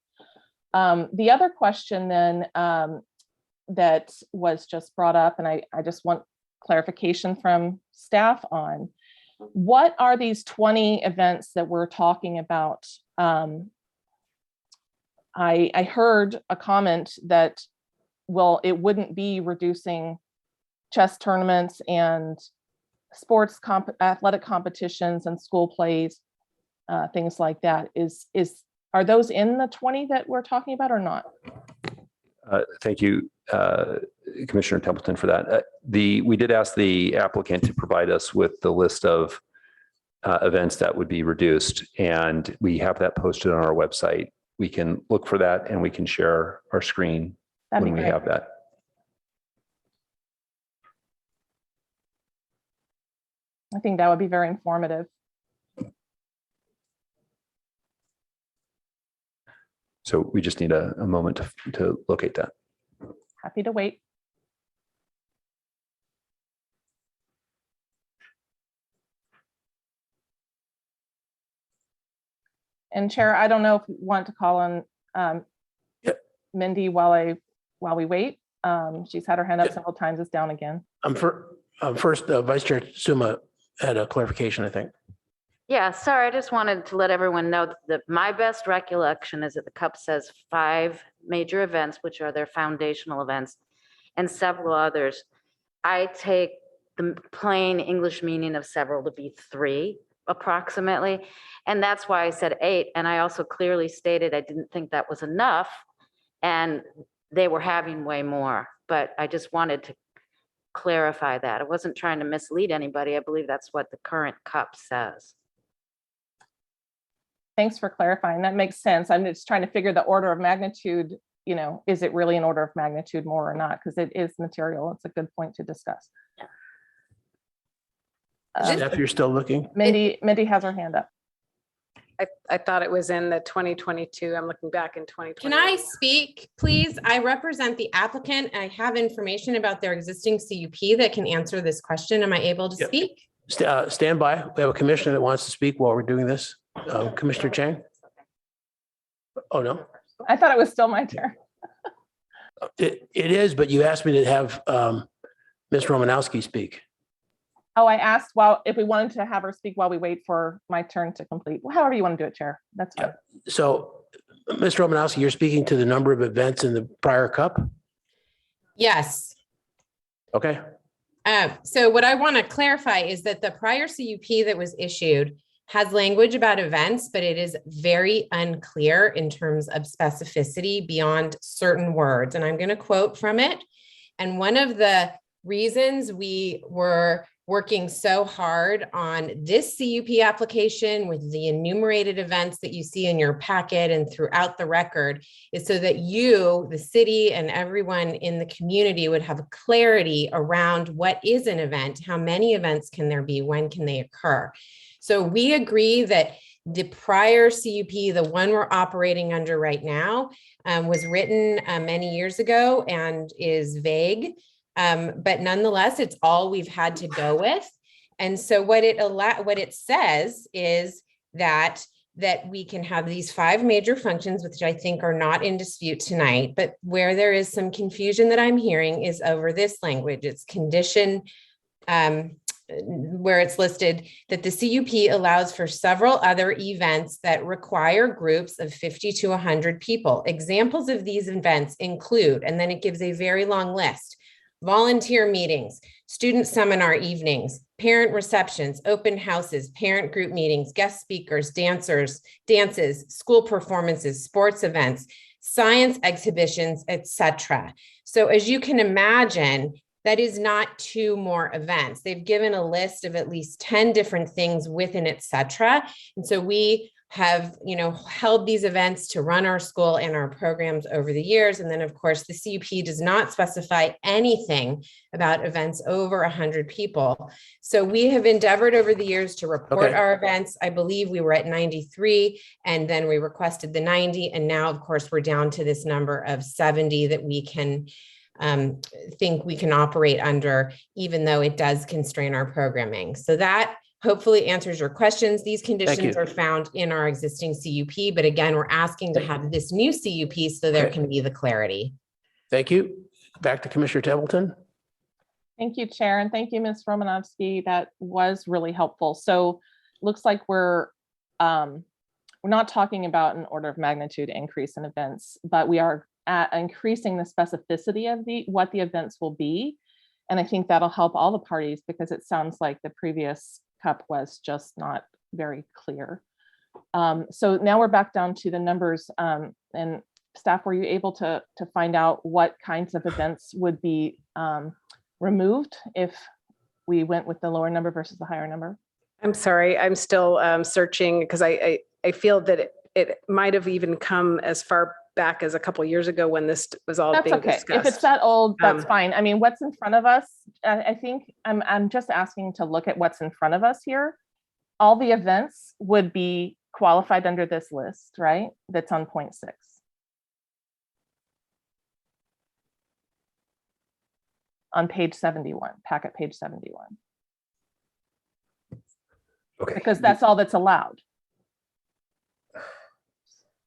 The other question then that was just brought up, and I just want clarification from staff on, what are these 20 events that we're talking about I heard a comment that, well, it wouldn't be reducing chess tournaments and sports athletic competitions and school plays, things like that. Are those in the 20 that we're talking about or not? Thank you, Commissioner Templeton, for that. We did ask the applicant to provide us with the list of events that would be reduced, and we have that posted on our website. We can look for that and we can share our screen when we have that. I think that would be very informative. So we just need a moment to locate that. Happy to wait. And Chair, I don't know if you want to call on Mindy while we wait. She's had her hand up several times. It's down again. First, Vice Chair Suma had a clarification, I think. Yeah, sorry, I just wanted to let everyone know that my best recollection is that the CUP says 5 major events, which are their foundational events, and several others. I take the plain English meaning of several to be 3 approximately, and that's why I said 8. And I also clearly stated I didn't think that was enough, and they were having way more. But I just wanted to clarify that. I wasn't trying to mislead anybody. I believe that's what the current CUP says. Thanks for clarifying. That makes sense. I'm just trying to figure the order of magnitude, is it really an order of magnitude more or not? Because it is material. It's a good point to discuss. Steph, you're still looking? Mindy has her hand up. I thought it was in the 2022. I'm looking back in 2020. Can I speak, please? I represent the applicant. I have information about their existing CUP that can answer this question. Am I able to speak? Stand by. We have a commissioner that wants to speak while we're doing this. Commissioner Chang? Oh, no. I thought it was still my turn. It is, but you asked me to have Ms. Romanowski speak. Oh, I asked if we wanted to have her speak while we wait for my turn to complete. Well, however you want to do it, Chair. That's fine. So, Ms. Romanowski, you're speaking to the number of events in the prior CUP? Yes. Okay. So what I want to clarify is that the prior CUP that was issued has language about events, but it is very unclear in terms of specificity beyond certain words. And I'm going to quote from it. And one of the reasons we were working so hard on this CUP application with the enumerated events that you see in your packet and throughout the record is so that you, the city, and everyone in the community would have clarity around what is an event, how many events can there be, when can they occur. So we agree that the prior CUP, the one we're operating under right now, was written many years ago and is vague. But nonetheless, it's all we've had to go with. And so what it says is that we can have these 5 major functions, which I think are not in dispute tonight, but where there is some confusion that I'm hearing is over this language. It's condition where it's listed that the CUP allows for several other events that require groups of 50 to 100 people. Examples of these events include, and then it gives a very long list: volunteer meetings, student seminar evenings, parent receptions, open houses, parent group meetings, guest speakers, dances, school performances, sports events, science exhibitions, etc. So as you can imagine, that is not 2 more events. They've given a list of at least 10 different things within etc. And so we have, held these events to run our school and our programs over the years. And then of course, the CUP does not specify anything about events over 100 people. So we have endeavored over the years to report our events. I believe we were at 93 and then we requested the 90. And now of course, we're down to this number of 70 that we can think we can operate under, even though it does constrain our programming. So that hopefully answers your questions. These conditions are found in our existing CUP, but again, we're asking to have this new CUP so there can be the clarity. Thank you. Back to Commissioner Templeton. Thank you, Chair, and thank you, Ms. Romanowski. That was really helpful. So looks like we're we're not talking about an order of magnitude increase in events, but we are increasing the specificity of what the events will be. And I think that'll help all the parties, because it sounds like the previous cup was just not very clear. So now we're back down to the numbers, and staff, were you able to find out what kinds of events would be removed if we went with the lower number versus the higher number? I'm sorry, I'm still searching, because I feel that it might have even come as far back as a couple of years ago when this was all That's being okay. discussed. If it's that old, that's fine. I mean, what's in front of us, I think I'm just asking to look at what's in front of us here. All the events would be qualified under this list, right? That's on point 6. On page 71, packet page 71. Okay. Because that's all that's allowed.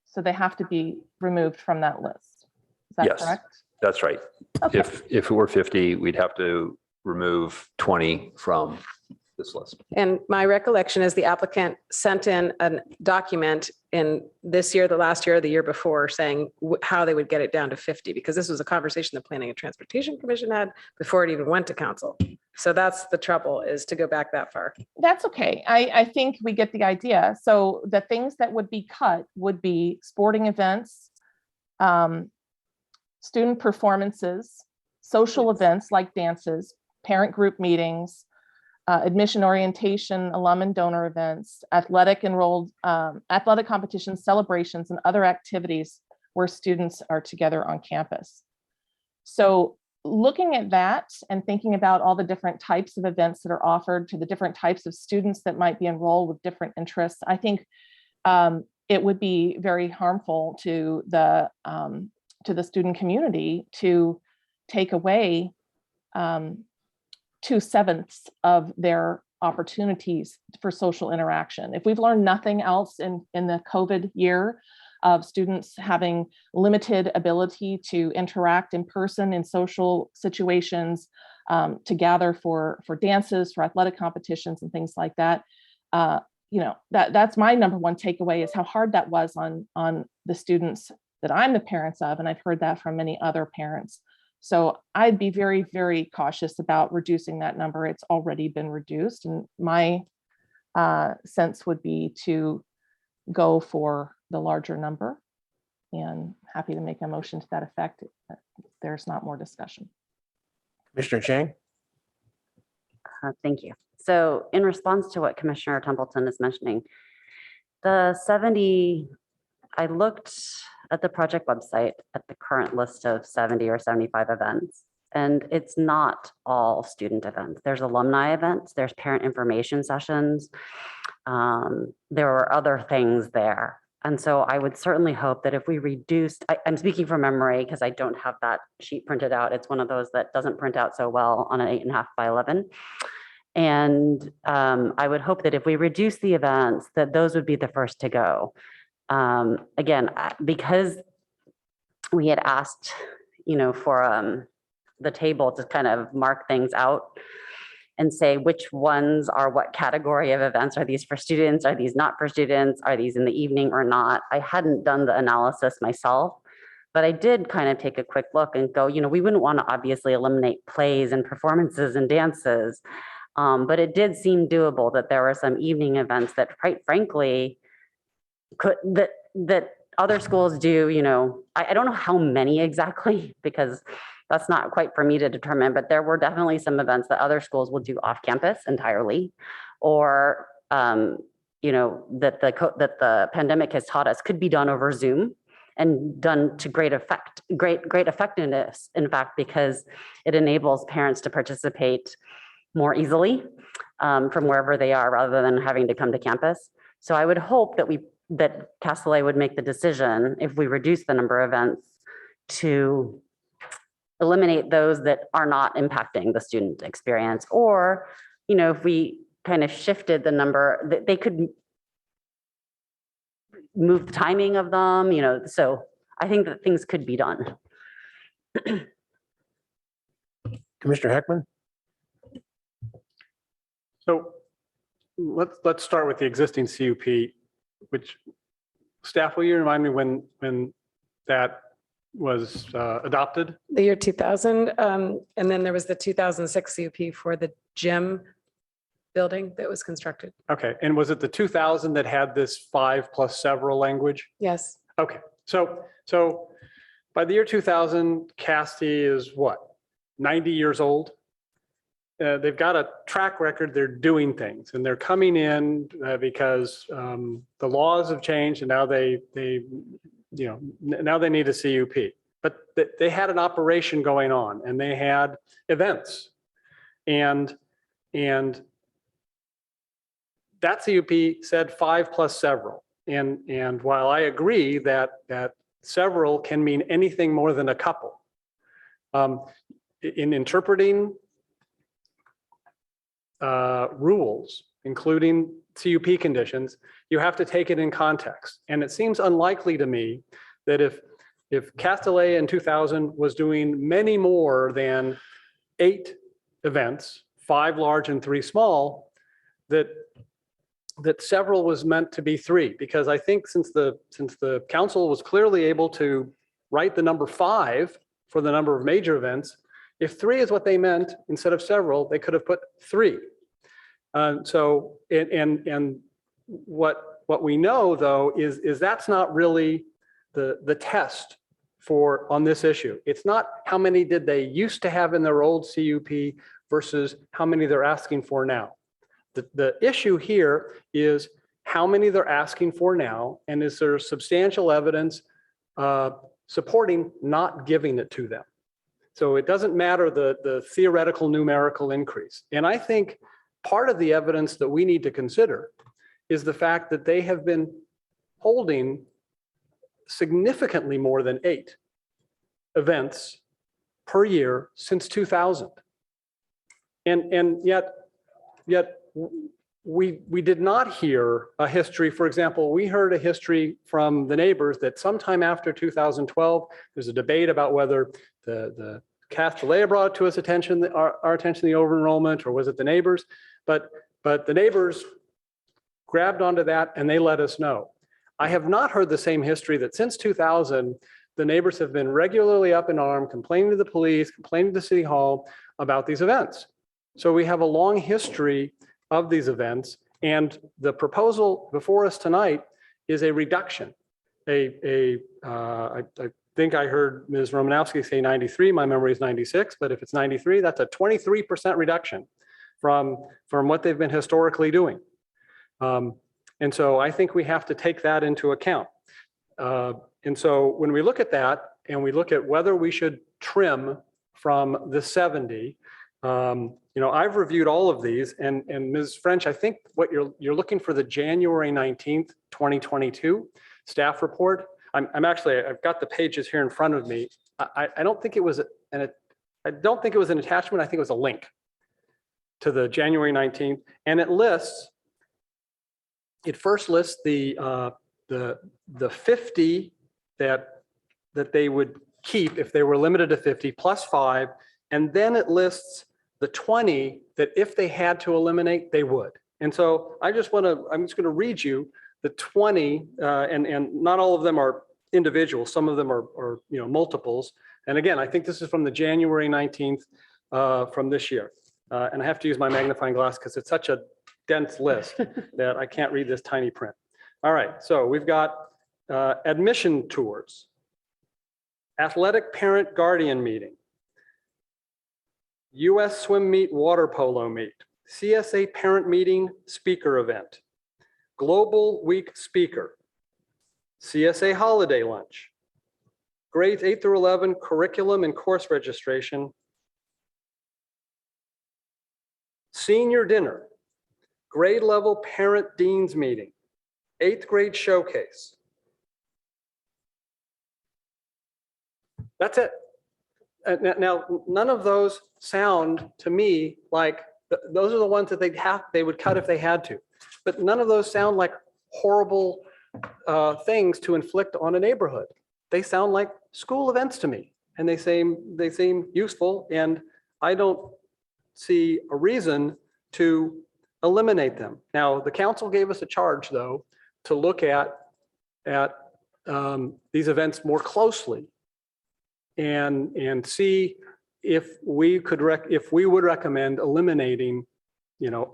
So they have to be removed from that list. Is that Yes, correct? that's right. Okay. If it were 50, we'd have to remove 20 from this list. And my recollection is the applicant sent in a document in this year, the last year, or the year before, saying how they would get it down to 50, because this was a conversation the Planning and Transportation Commission had before it even went to council. So that's the trouble, is to go back that far. That's okay. I think we get the idea. So the things that would be cut would be sporting events, student performances, social events like dances, parent group meetings, admission orientation, alum and donor events, athletic competitions, celebrations, and other activities where students are together on campus. So looking at that and thinking about all the different types of events that are offered to the different types of students that might be enrolled with different interests, I think it would be very harmful to the student community to take away 2/7 of their opportunities for social interaction. If we've learned nothing else in the COVID year of students having limited ability to interact in person in social situations, to gather for dances, for athletic competitions and things like that, that's my number one takeaway, is how hard that was on the students that I'm the parents of, and I've heard that from many other parents. So I'd be very, very cautious about reducing that number. It's already been reduced. And my sense would be to go for the larger number, and happy to make a motion to that effect if there's not more discussion. Commissioner Chang? Thank you. So in response to what Commissioner Templeton is mentioning, the 70, I looked at the project website at the current list of 70 or 75 events, and it's not all student events. There's alumni events, there's parent information sessions. There were other things there. And so I would certainly hope that if we reduced, I'm speaking from memory because I don't have that sheet printed out. It's one of those that doesn't print out so well on an 8.5 by 11. And I would hope that if we reduce the events, that those would be the first to go. Again, because we had asked, for the table to kind of mark things out and say which ones are what category of events. Are these for students? Are these not for students? Are these in the evening or not? I hadn't done the analysis myself, but I did kind of take a quick look and go, we wouldn't want to obviously eliminate plays and performances and dances, but it did seem doable that there were some evening events that, quite frankly, that other schools do. I don't know how many exactly, because that's not quite for me to determine, but there were definitely some events that other schools will do off campus entirely, or that the pandemic has taught us could be done over Zoom and done to great effectiveness, in fact, because it enables parents to participate more easily from wherever they are, rather than having to come to campus. So I would hope that Castellet would make the decision, if we reduce the number of events, to eliminate those that are not impacting the student experience. Or, if we kind of shifted the number, they could move the timing of them, so I think that things could be done. Commissioner Heckman? So let's start with the existing CUP, which staff, will you remind me when that was adopted? The year 2000. And then there was the 2006 CUP for the gym building that was constructed. Okay, and was it the 2000 that had this 5 plus several language? Yes. Okay, so by the year 2000, Casti is what, 90 years old? They've got a track record, they're doing things, and they're coming in because the laws have changed, and now now they need a CUP. But they had an operation going on, and they had events. And that CUP said 5 plus several. And while I agree that several can mean anything more than a couple, in interpreting rules, including CUP conditions, you have to take it in context. And it seems unlikely to me that if Castellet in 2000 was doing many more than 8 events, 5 large and 3 small, that several was meant to be 3, because I think since the council was clearly able to write the number 5 for the number of major events, if 3 is what they meant instead of several, they could have put 3. So what we know though is that's not really the test on this issue. It's not how many did they used to have in their old CUP versus how many they're asking for now. The issue here is how many they're asking for now, and is there substantial evidence supporting not giving it to them. So it doesn't matter the theoretical numerical increase. And I think part of the evidence that we need to consider is the fact that they have been holding significantly more than 8 events per year since 2000. And yet we did not hear a history. For example, we heard a history from the neighbors that sometime after 2012, there's a debate about whether the Castellet brought to us attention, our attention, the over enrollment, or was it the neighbors? But the neighbors grabbed onto that and they let us know. I have not heard the same history that since 2000, the neighbors have been regularly up in arms, complaining to the police, complaining to City Hall about these events. So we have a long history of these events, and the proposal before us tonight is a reduction. I think I heard Ms. Romanowski say 93, my memory is 96, but if it's 93, that's a 23% reduction from what they've been historically doing. And so I think we have to take that into account. And so when we look at that and we look at whether we should trim from the 70, I've reviewed all of these, and Ms. French, I think what you're looking for the January 19th, 2022 staff report. I've got the pages here in front of me. I don't think it was an attachment. I think it was a link to the January 19th, and it first lists the 50 that they would keep if they were limited to 50 plus 5, and then it lists the 20 that if they had to eliminate, they would. And so I'm just going to read you the 20, and not all of them are individuals. Some of them are multiples. And again, I think this is from the January 19th from this year. And I have to use my magnifying glass because it's such a dense list that I can't read this tiny print. All right, so we've got admission tours, athletic parent guardian meeting, US swim meet, water polo meet, CSA parent meeting speaker event, global week speaker, CSA holiday lunch, grades 8 through 11 curriculum and course registration, senior dinner, grade level parent deans meeting, 8th grade showcase. That's it. Now, none of those sound to me like those are the ones that they would cut if they had to, but none of those sound like horrible things to inflict on a neighborhood. They sound like school events to me, and they seem useful, and I don't see a reason to eliminate them. Now, the council gave us a charge though to look at at these events more closely and see if we would recommend eliminating,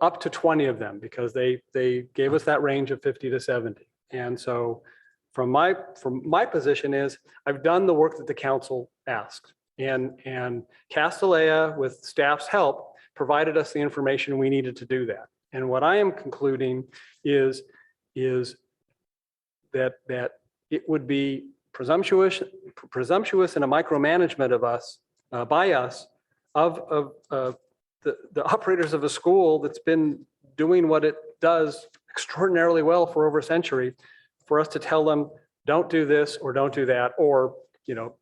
up to 20 of them, because they gave us that range of 50 to 70. And so from my position is I've done the work that the council asked, and Castellea, with staff's help, provided us the information we needed to do that. And what I am concluding is that it would be presumptuous and a micromanagement of us, by us, of the operators of a school that's been doing what it does extraordinarily well for over a century, for us to tell them, don't do this or don't do that, or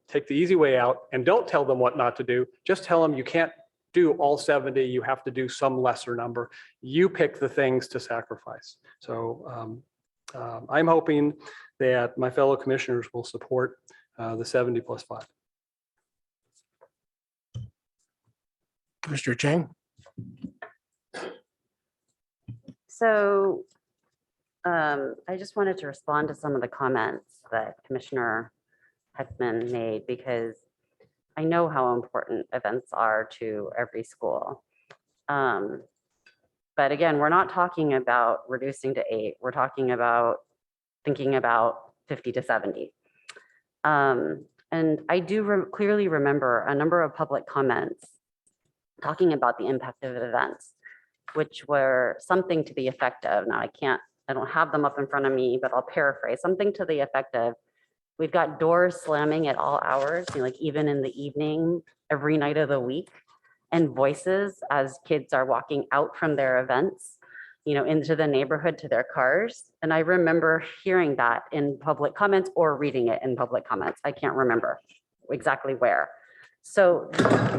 take the easy way out and don't tell them what not to do. Just tell them you can't do all 70, you have to do some lesser number. You pick the things to sacrifice. So I'm hoping that my fellow commissioners will support the 70 plus 5. Mr. Chang? So I just wanted to respond to some of the comments that Commissioner Heckman made, because I know how important events are to every school. But again, we're not talking about reducing to 8. We're talking about thinking about 50 to 70. And I do clearly remember a number of public comments talking about the impact of events, which were something to the effect of, now I don't have them up in front of me, but I'll paraphrase, something to the effect of, we've got doors slamming at all hours, like even in the evening, every night of the week, and voices as kids are walking out from their events, into the neighborhood to their cars. And I remember hearing that in public comments or reading it in public comments. I can't remember exactly where. So,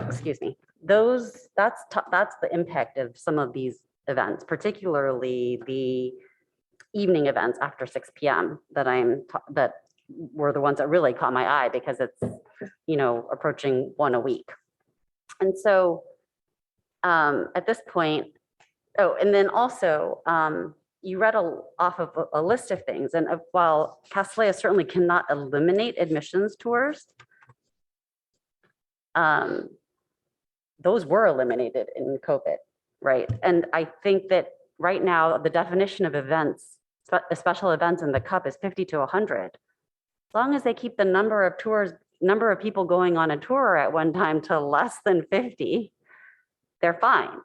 excuse me, that's the impact of some of these events, particularly the evening events after 6 p.m. that were the ones that really caught my eye, because it's, approaching one a week. And so at this point, and then also you read off of a list of things. And while Castellea certainly cannot eliminate admissions tours, those were eliminated in COVID, right? And I think that right now, the definition of events, special events in the cup, is 50 to 100. As long as they keep the number of people going on a tour at one time to less than 50, they're fine.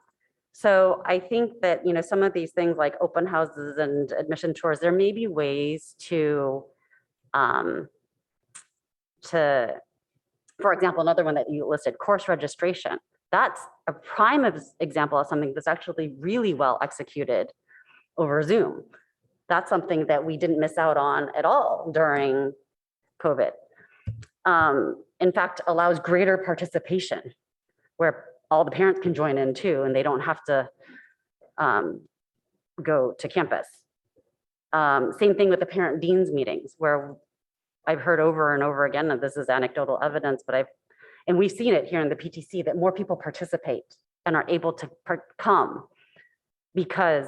So I think that, some of these things like open houses and admission tours, there may be ways to, for example, another one that you listed, course registration. That's a prime example of something that's actually really well executed over Zoom. That's something that we didn't miss out on at all during COVID. In fact, allows greater participation, where all the parents can join in too, and they don't have to go to campus. Same thing with the parent deans meetings, where I've heard over and over again that this is anecdotal evidence, but and we've seen it here in the PTC, that more people participate and are able to come because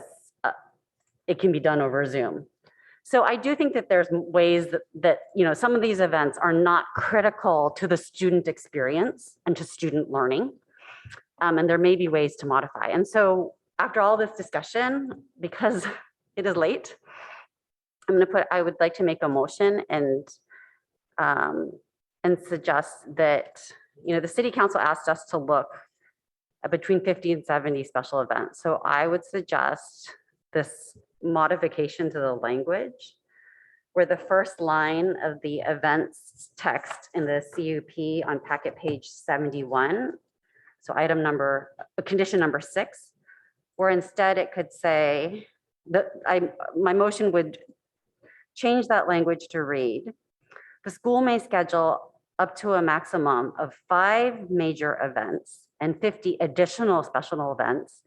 it can be done over Zoom. So I do think that there's ways that some of these events are not critical to the student experience and to student learning. And there may be ways to modify. And so after all this discussion, because it is late, I would like to make a motion and suggest that, the city council asked us to look at between 50 and 70 special events. So I would suggest this modification to the language, where the first line of the events text in the CUP on packet page 71, so condition number 6, where instead it could say that my motion would change that language to read, the school may schedule up to a maximum of 5 major events and 50 additional special events.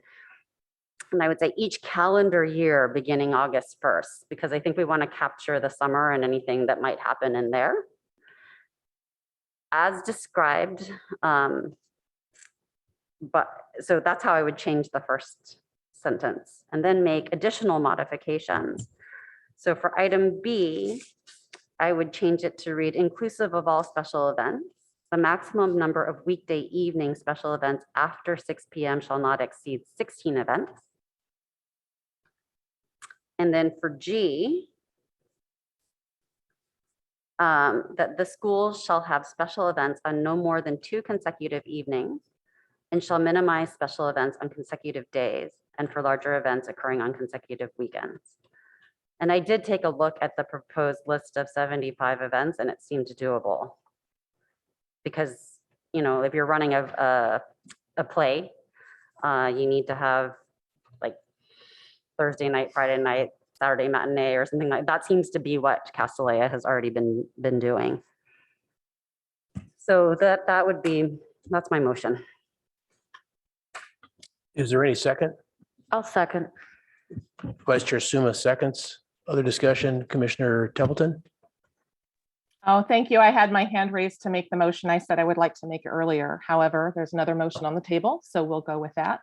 And I would say each calendar year beginning August 1st, because I think we want to capture the summer and anything that might happen in there. As described, so that's how I would change the first sentence, and then make additional modifications So for item B, I would change it to read inclusive of all special events. The maximum number of weekday evening special events after 6 p.m. shall not exceed 16 events. And then for G, that the school shall have special events on no more than 2 consecutive evenings and shall minimize special events on consecutive days and for larger events occurring on consecutive weekends. And I did take a look at the proposed list of 75 events and it seemed doable. Because, you know, if you're running a play, you need to have like Thursday night, Friday night, Saturday matinee or something like that. Seems to be what Castellea has already been doing. So that would be, that's my motion. Is there any second? I'll second. Vice Chair Suma seconds. Other discussion, Commissioner Templeton? Oh, thank you. I had my hand raised to make the motion. I said I would like to make it earlier. However, there's another motion on the table, so we'll go with that.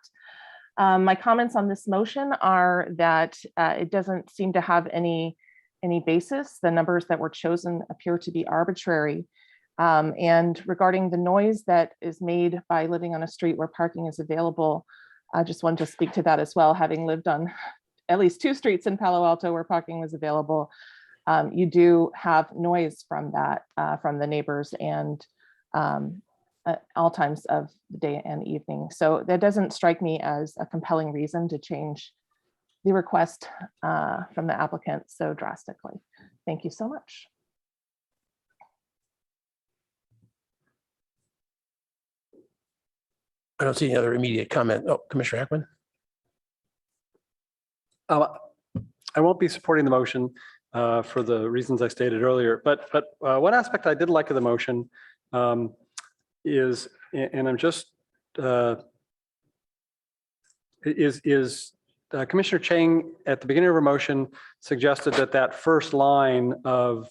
My comments on this motion are that it doesn't seem to have any basis. The numbers that were chosen appear to be arbitrary. And regarding the noise that is made by living on a street where parking is available, I just wanted to speak to that as well, having lived on at least 2 streets in Palo Alto where parking was available. You do have noise from that, from the neighbors and at all times of the day and evening. So that doesn't strike me as a compelling reason to change the request from the applicant so drastically. Thank you so much. I don't see any other immediate comment. Oh, Commissioner Heckman? I won't be supporting the motion for the reasons I stated earlier, but one aspect I did like of the motion is, and I'm just, Commissioner Chang at the beginning of her motion suggested that first line of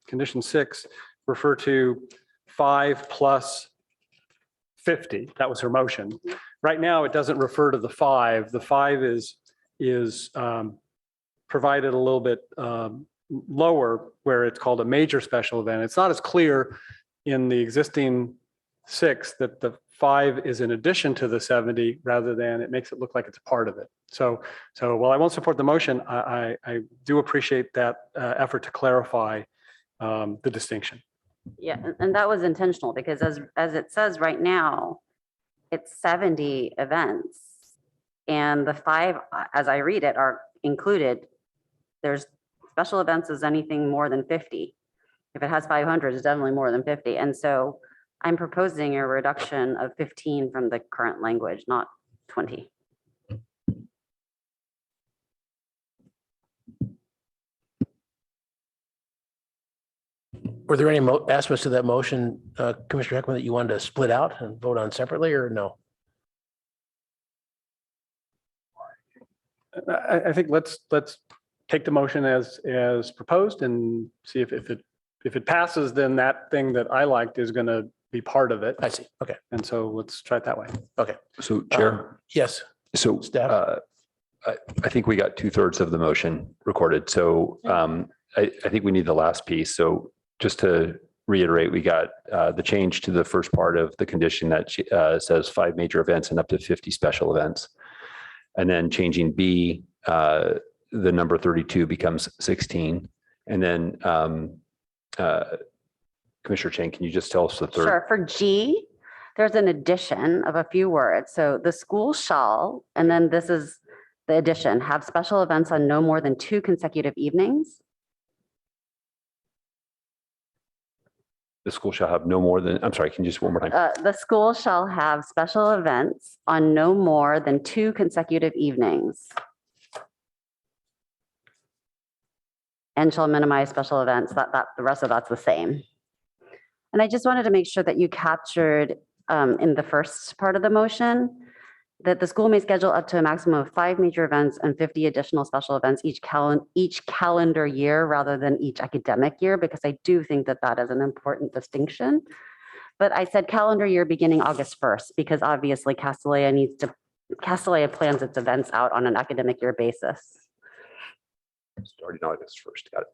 condition 6 refer to 5 plus 50. That was her motion. Right now, it doesn't refer to the 5. The 5 is provided a little bit lower where it's called a major special event. It's not as clear in the existing 6 that the 5 is in addition to the 70 rather than it makes it look like it's a part of it. So while I won't support the motion, I do appreciate that effort to clarify the distinction. Yeah, and that was intentional because as it says right now, it's 70 events. And the 5, as I read it, are included. There's special events is anything more than 50. If it has 500, it's definitely more than 50. And so I'm proposing a reduction of 15 from the current language, not 20. Were there any aspects of that motion, Commissioner Heckman, that you wanted to split out and vote on separately or no? I think let's take the motion as proposed and see if it passes, then that thing that I liked is going to be part of it. I see. Okay. And so let's try it that way. Okay. So Chair, Yes. so Staff. I think we got 2/3 of the motion recorded. So I think we need the last piece. So just to reiterate, we got the change to the first part of the condition that says 5 major events and up to 50 special events. And then changing B, the number 32 becomes 16. And then Commissioner Chang, can you just tell us the third? Sure. For G, there's an addition of a few words. So the school shall, and then this is the addition, have special events on no more than 2 consecutive evenings. The school shall have no more than, I'm sorry, can you just one more time? The school shall have special events on no more than 2 consecutive evenings. And shall minimize special events. The rest of that's the same. And I just wanted to make sure that you captured in the first part of the motion that the school may schedule up to a maximum of 5 major events and 50 additional special events each calendar year rather than each academic year, because I do think that that is an important distinction. But I said calendar year beginning August 1st, because obviously Castellea plans its events out on an academic year basis. Starting August 1st. Got it.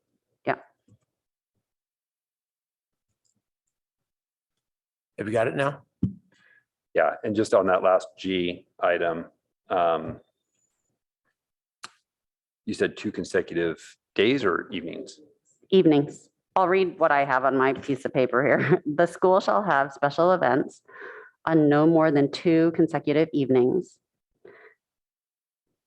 Have you got it now? Yeah, and just on that last G item, you said 2 consecutive days or evenings? Evenings. I'll read what I have on my piece of paper here. The school shall have special events on no more than 2 consecutive evenings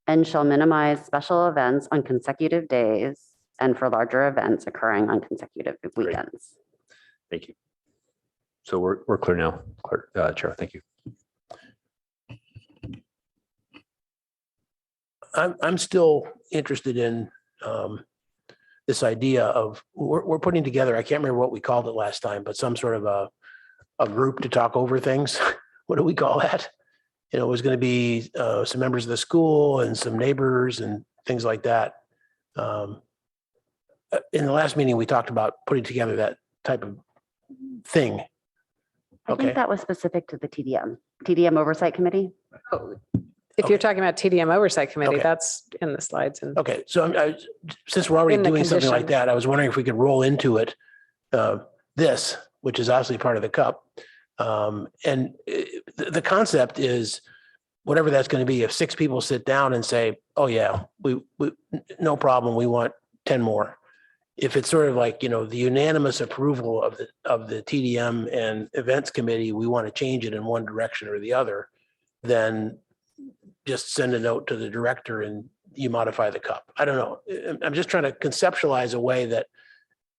and shall minimize special events on consecutive days and for larger events occurring on consecutive weekends. Thank you. So we're clear now, Chair. Thank you. I'm still interested in this idea of, we're putting together, I can't remember what we called it last time, but some sort of a group to talk over things. What do we call that? You know, it was going to be some members of the school and some neighbors and things like that. In the last meeting, we talked about putting together that type of thing. I think that was specific to the TDM Oversight Committee. If you're talking about TDM Oversight Committee, Okay. that's in the slides. And Okay, so since we're already In the doing something like conditions. that, I was wondering if we could roll into it, this, which is obviously part of the cup. And the concept is whatever that's going to be, if 6 people sit down and say, oh yeah, we no problem, we want 10 more. If it's sort of like, you know, the unanimous approval of the TDM and events committee, we want to change it in one direction or the other, then just send a note to the director and you modify the cup. I don't know. I'm just trying to conceptualize a way that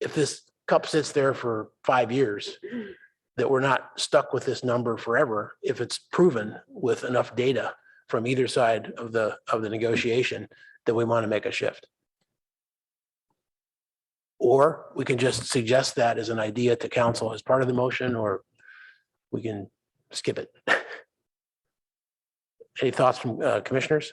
if this cup sits there for 5 years, that we're not stuck with this number forever if it's proven with enough data from either side of the negotiation that we want to make a shift. Or we can just suggest that as an idea to council as part of the motion, or we can skip it. Any thoughts from commissioners?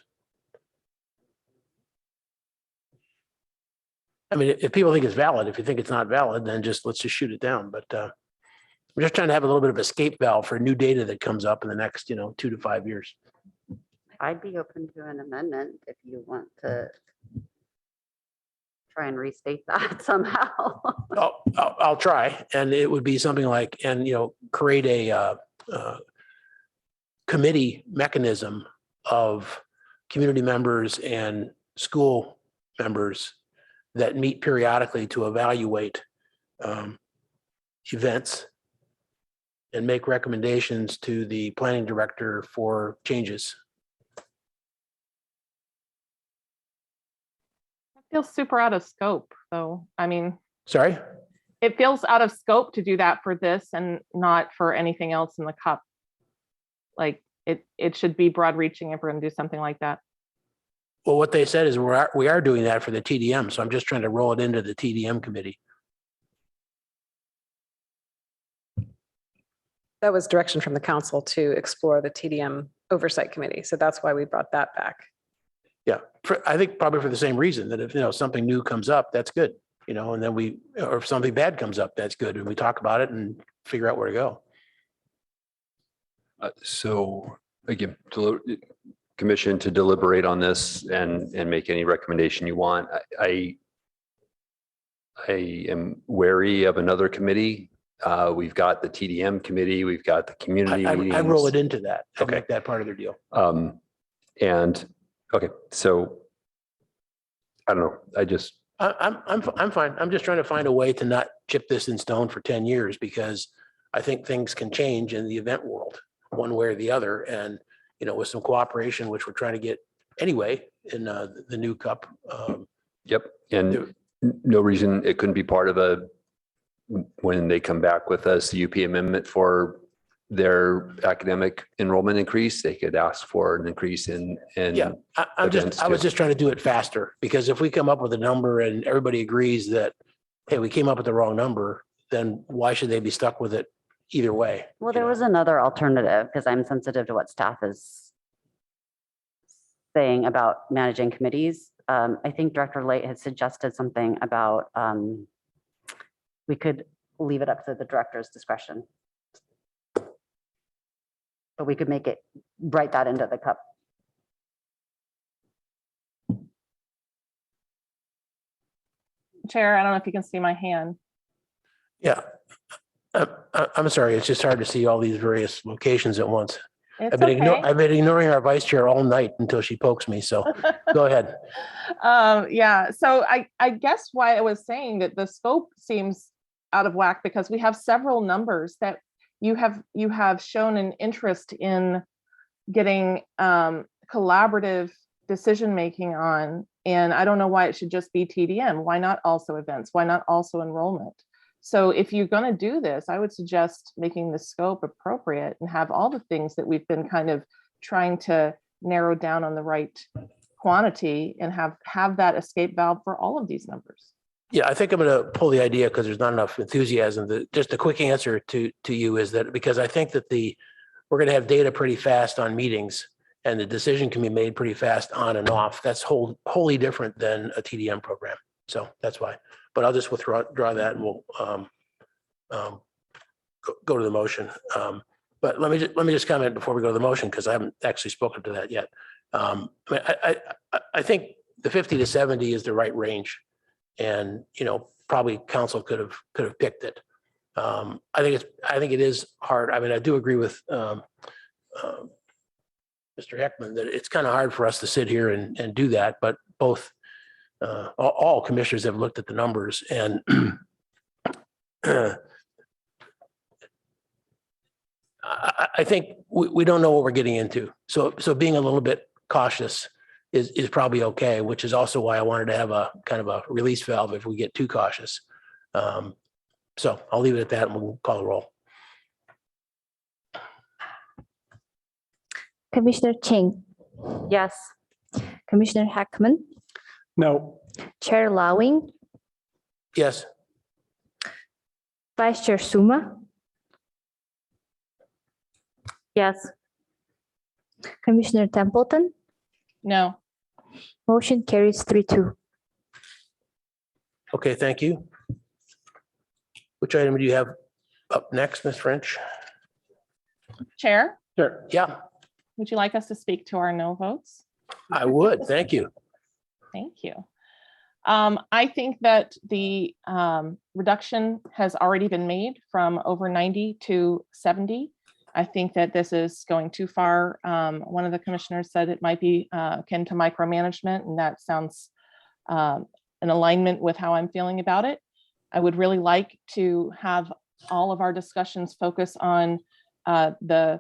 I mean, if people think it's valid, if you think it's not valid, then let's just shoot it down. But we're just trying to have a little bit of escape valve for new data that comes up in the next, 2 to 5 years. I'd be open to an amendment if you want to try and restate that somehow. I'll try, and it would be something like, create a committee mechanism of community members and school members that meet periodically to evaluate events and make recommendations to the planning director for changes. Feels super out of scope, though. I mean, Sorry? it feels out of scope to do that for this and not for anything else in the cup. Like it should be broad reaching if we're going to do something like that. Well, what they said is we are doing that for the TDM, so I'm just trying to roll it into the TDM committee. that was direction from the council to explore the TDM Oversight Committee. So that's why we brought that back. Yeah, I think probably for the same reason that if, something new comes up, that's good, and then or if something bad comes up, that's good. And we talk about it and figure out where to go. So again, commission to deliberate on this and make any recommendation you want. I am wary of another committee. We've got the TDM committee, we've got the community I meetings. roll it into that. I Okay. make that part of their deal. Okay, so I don't know. I'm fine. I'm just trying to find a way to not chip this in stone for 10 years because I think things can change in the event world one way or the other. And, with some cooperation, which we're trying to get anyway in the new cup. Yep. And no reason it couldn't be part of when they come back with a CUP amendment for their academic enrollment increase, they could ask for an increase in. Yeah, I was just trying to do it faster because if we come up with a number and everybody agrees that, hey, we came up with the wrong number, then why should they be stuck with it either way? Well, there was another alternative because I'm sensitive to what staff is saying about managing committees. I think Director Late had suggested something about we could leave it up to the director's discretion. But we could make it, write that into the cup. Chair, I don't know if you can see my hand. Yeah. I'm sorry, it's just hard to see all these various locations at once. It's I've been okay. I've been ignoring our vice chair all night until she pokes me, so go ahead. Yeah, so I guess why I was saying that the scope seems out of whack because we have several numbers that you have shown an interest in getting collaborative decision-making on, and I don't know why it should just be TDM. Why not also events? Why not also enrollment? So if you're going to do this, I would suggest making the scope appropriate and have all the things that we've been kind of trying to narrow down on the right quantity and have that escape valve for all of these numbers. Yeah, I think I'm going to pull the idea because there's not enough enthusiasm. Just a quick answer to you is that because I think that we're going to have data pretty fast on meetings and the decision can be made pretty fast on and off. That's wholly different than a TDM program. So that's why. But I'll just withdraw that and we'll go to the motion. But let me just comment before we go to the motion because I haven't actually spoken to that yet. I think the 50 to 70 is the right range, and probably council could have picked it. I think it is hard. I mean, I do agree with Mr. Heckman that it's kind of hard for us to sit here and do that. But both all commissioners have looked at the numbers, and I think we don't know what we're getting into. So being a little bit cautious is probably okay, which is also why I wanted to have a kind of a release valve if we get too cautious. So I'll leave it at that and we'll call the roll. Commissioner Ching, Yes. Commissioner Heckman, No. Chair Lawing, Yes. Vice Chair Suma, Yes. Commissioner Templeton. No. Motion carries 3-2. Okay, thank you. Which item do you have up next, Ms. French? Chair, Sure. Yeah, would you like us to speak to our no votes? I would. Thank you. Thank you. I think that the reduction has already been made from over 90 to 70. I think that this is going too far. One of the commissioners said it might be akin to micromanagement, and that sounds in alignment with how I'm feeling about it. I would really like to have all of our discussions focus on the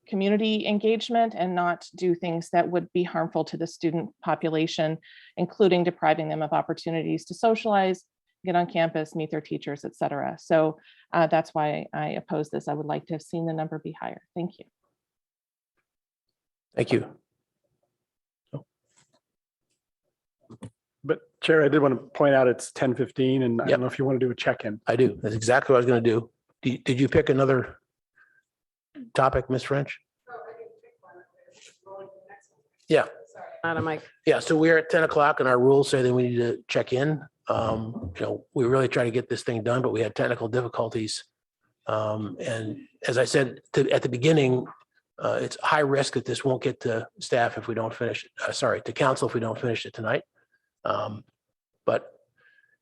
community engagement and not do things that would be harmful to the student population, including depriving them of opportunities to socialize, get on campus, meet their teachers, et cetera. So that's why I oppose this. I would like to have seen the number be higher. Thank you. Thank you. But Chair, I did want to point out it's 10:15 and I don't know if you want to do a check-in. I do. That's exactly what I was going to do. Did you pick another topic, Ms. French? Yeah. Not a mic. Yeah, so we're at 10 o'clock and our rules say that we need to check in. We really try to get this thing done, but we had technical difficulties. And as I said at the beginning, it's high risk that this won't get to staff if we don't finish, to council if we don't finish it tonight. But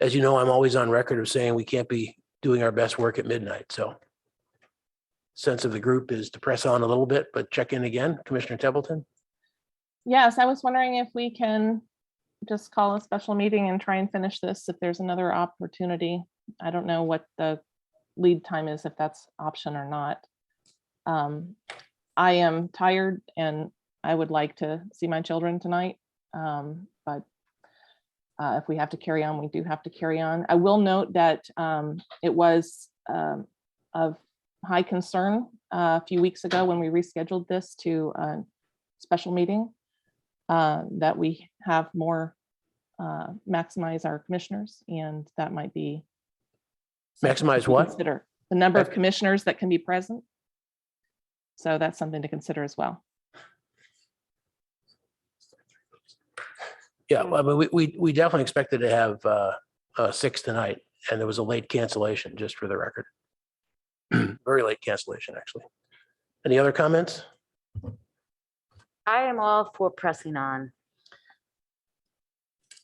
as you know, I'm always on record of saying we can't be doing our best work at midnight. So sense of the group is to press on a little bit, but check in again. Commissioner Templeton? Yes, I was wondering if we can just call a special meeting and try and finish this if there's another opportunity. I don't know what the lead time is, if that's option or not. I am tired and I would like to see my children tonight. But if we have to carry on, we do have to carry on. I will note that it was of high concern a few weeks ago when we rescheduled this to a special meeting that we have more maximize our commissioners, and that might be Maximize what? consider the number of commissioners that can be present. So that's something to consider as well. Yeah, I mean, we definitely expected to have 6 tonight, and there was a late cancellation, just for the record. Very late cancellation, actually. Any other comments? I am all for pressing on and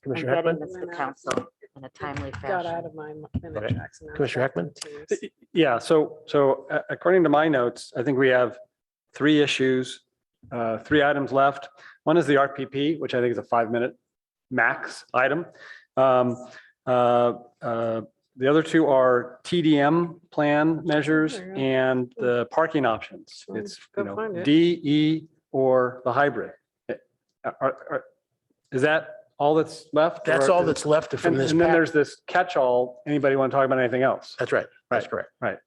Commissioner getting Heckman? this to council. in a timely Got out fashion. of my minute Okay. tracks. and now it's Commissioner back in Heckman? Teams. Yeah, so according to my notes, I think we have 3 issues, 3 items left. One is the RPP, which I think is a 5-minute max item. The other 2 are TDM plan measures There you go. and the parking options. Well, It's, go you know, find it. D, E, or the hybrid. Is that all that's left? That's or all is- that's left from And this. and then pack. there's this catch-all. Anybody want to talk about anything else? That's right. That's correct. Other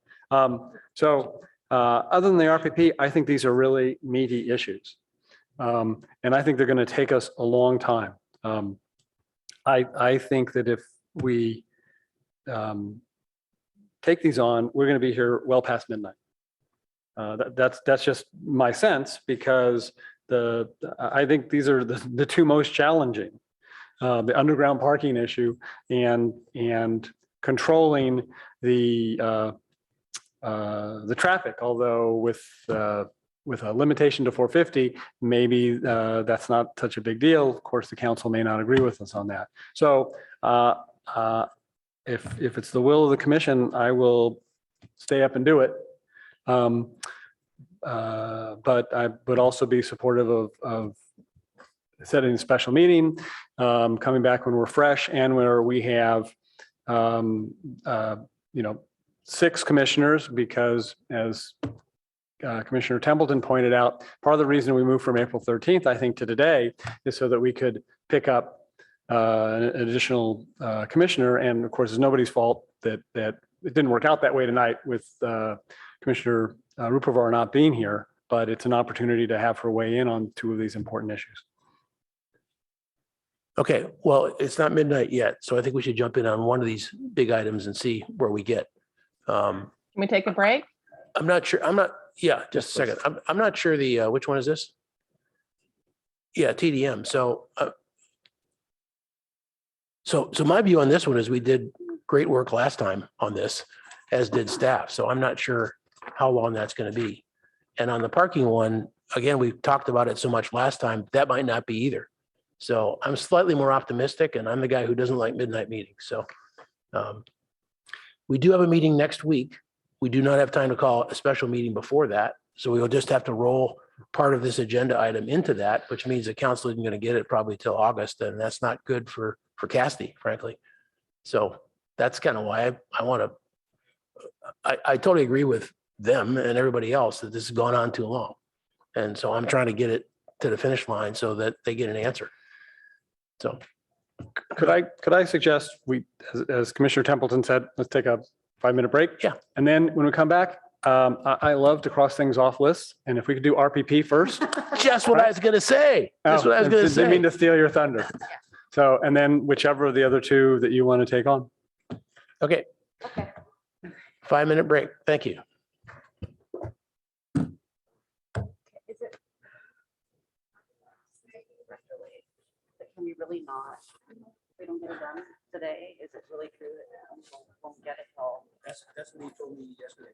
than the RPP, I think these are really meaty issues. And I think they're going to take us a long time. I think that if we take these on, we're going to be here well past midnight. That's just my sense, because I think these are the 2 most challenging. The underground parking issue and controlling the traffic, although with a limitation to 450, maybe that's not such a big deal. Of course, the council may not agree with us on that. So if it's the will of the commission, I will stay up and do it. But I would also be supportive of setting a special meeting, coming back when we're fresh and where we have, 6 commissioners, because as Commissioner Templeton pointed out, part of the reason we moved from April 13th, I think, to today is so that we could pick up an additional commissioner. And of course, it's nobody's fault that it didn't work out that way tonight with Commissioner Rupovar not being here, but it's an opportunity to have her weigh in on 2 of these important issues. Okay, well, it's not midnight yet, so I think we should jump in on one of these big items and see where we get. Can we take a break? I'm not sure, yeah, just a second. I'm not sure which one is this? Yeah, TDM. So my view on this one is we did great work last time on this, as did staff. So I'm not sure how long that's going to be. And on the parking one, again, we talked about it so much last time, that might not be either. So I'm slightly more optimistic, and I'm the guy who doesn't like midnight meetings. So we do have a meeting next week. We do not have time to call a special meeting before that. So we will just have to roll part of this agenda item into that, which means the council isn't going to get it probably till August, and that's not good for Casti, frankly. So that's kind of why I want to, I totally agree with them and everybody else that this has gone on too long. And so I'm trying to get it to the finish line so that they get an answer. So Could I suggest as Commissioner Templeton said, let's take a 5-minute break? Yeah. And then when we come back, I love to cross things off lists. And if we could do RPP first. just what I was going to say. That's what I was going to Didn't mean say. to steal your thunder. So, and then whichever of the other 2 that you want to take on. Okay. 5-minute break. Thank you. Can we really not? If we don't get it done today, is it really true that we won't get it all? That's what he told me yesterday.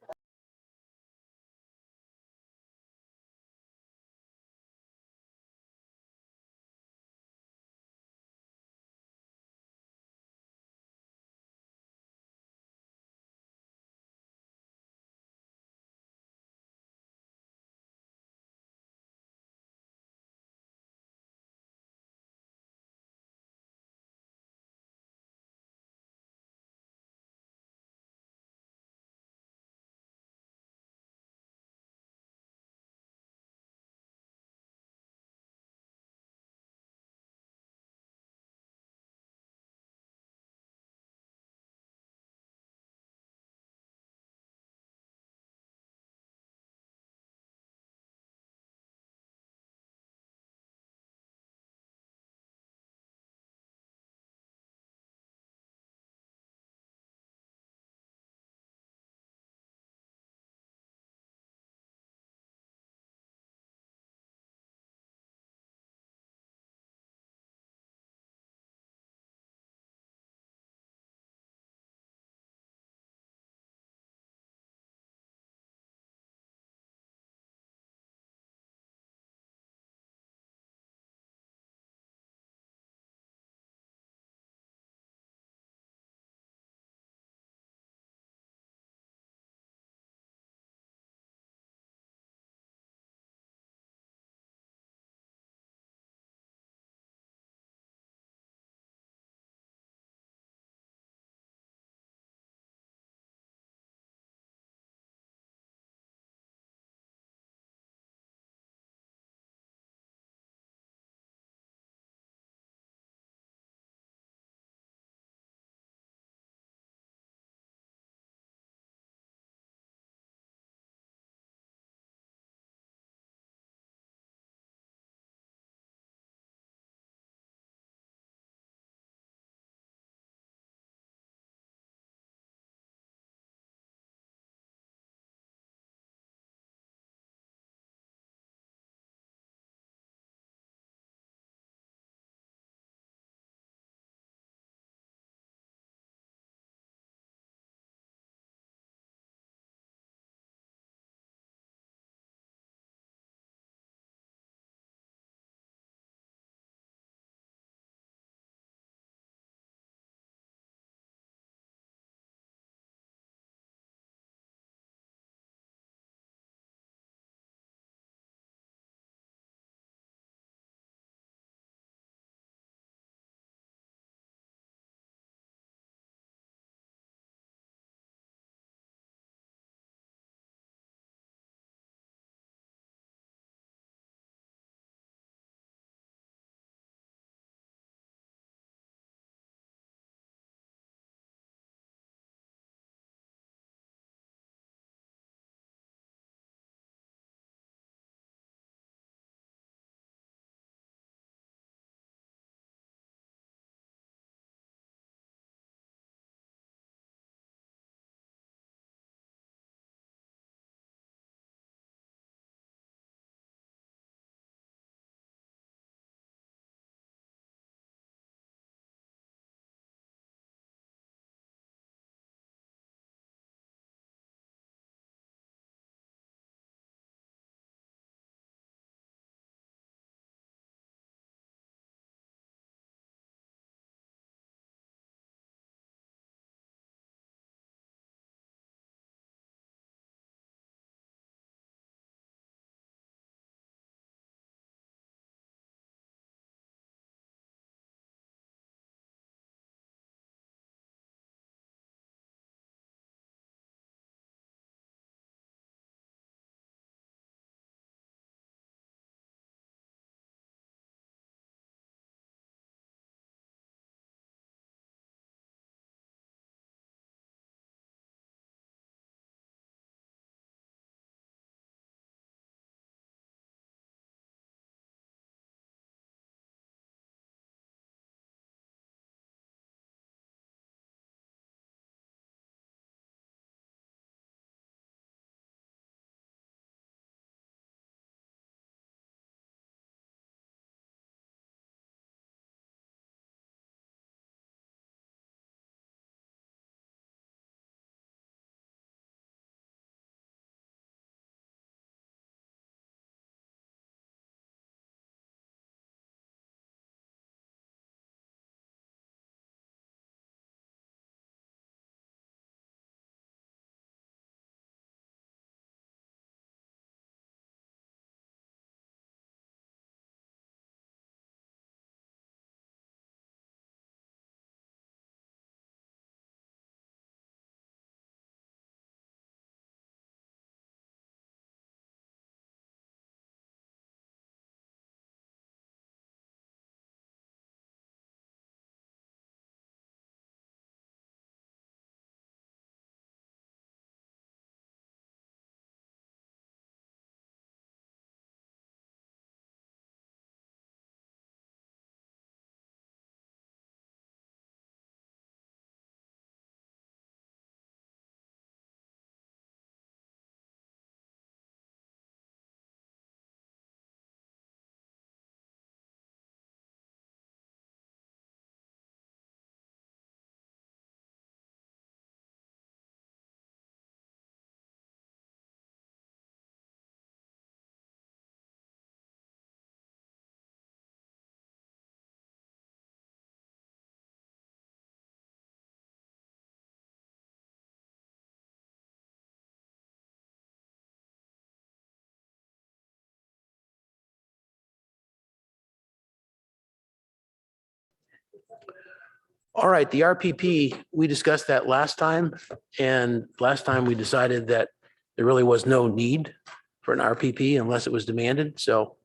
All right, the RPP, we discussed that last time, and last time we decided that there really was no need for an RPP unless it was demanded. So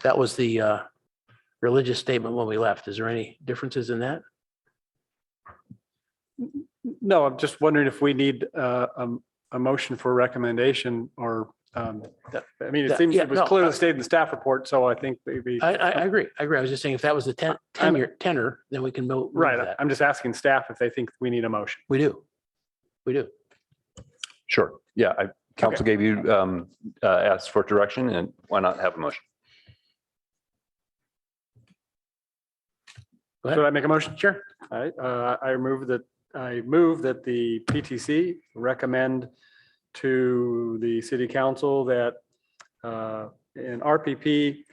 that was the religious statement when we left. Is there any differences in that? No, I'm just wondering if we need a motion for recommendation or, I mean, it seems yeah, it was no, clearly stated in the staff report, so I think maybe. I agree. I agree. I was just saying if that was the tenor, then we can move Right, that. I'm just asking staff if they think we need a motion. We do. We do. Sure. Yeah, council gave you, asked for direction, and why not have a motion? Go ahead. Should I make a motion? Sure. All right, I move that the PTC recommend to the city council that an RPP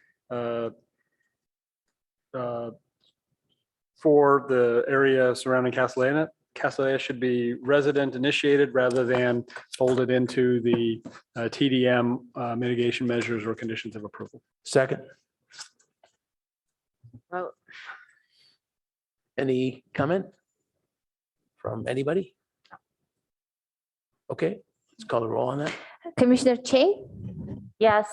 for the area surrounding Castellana should be resident initiated rather than folded into the TDM mitigation measures or conditions of approval. Second, Well, any comment from anybody? Okay, let's call the roll on that. Commissioner Chang, yes.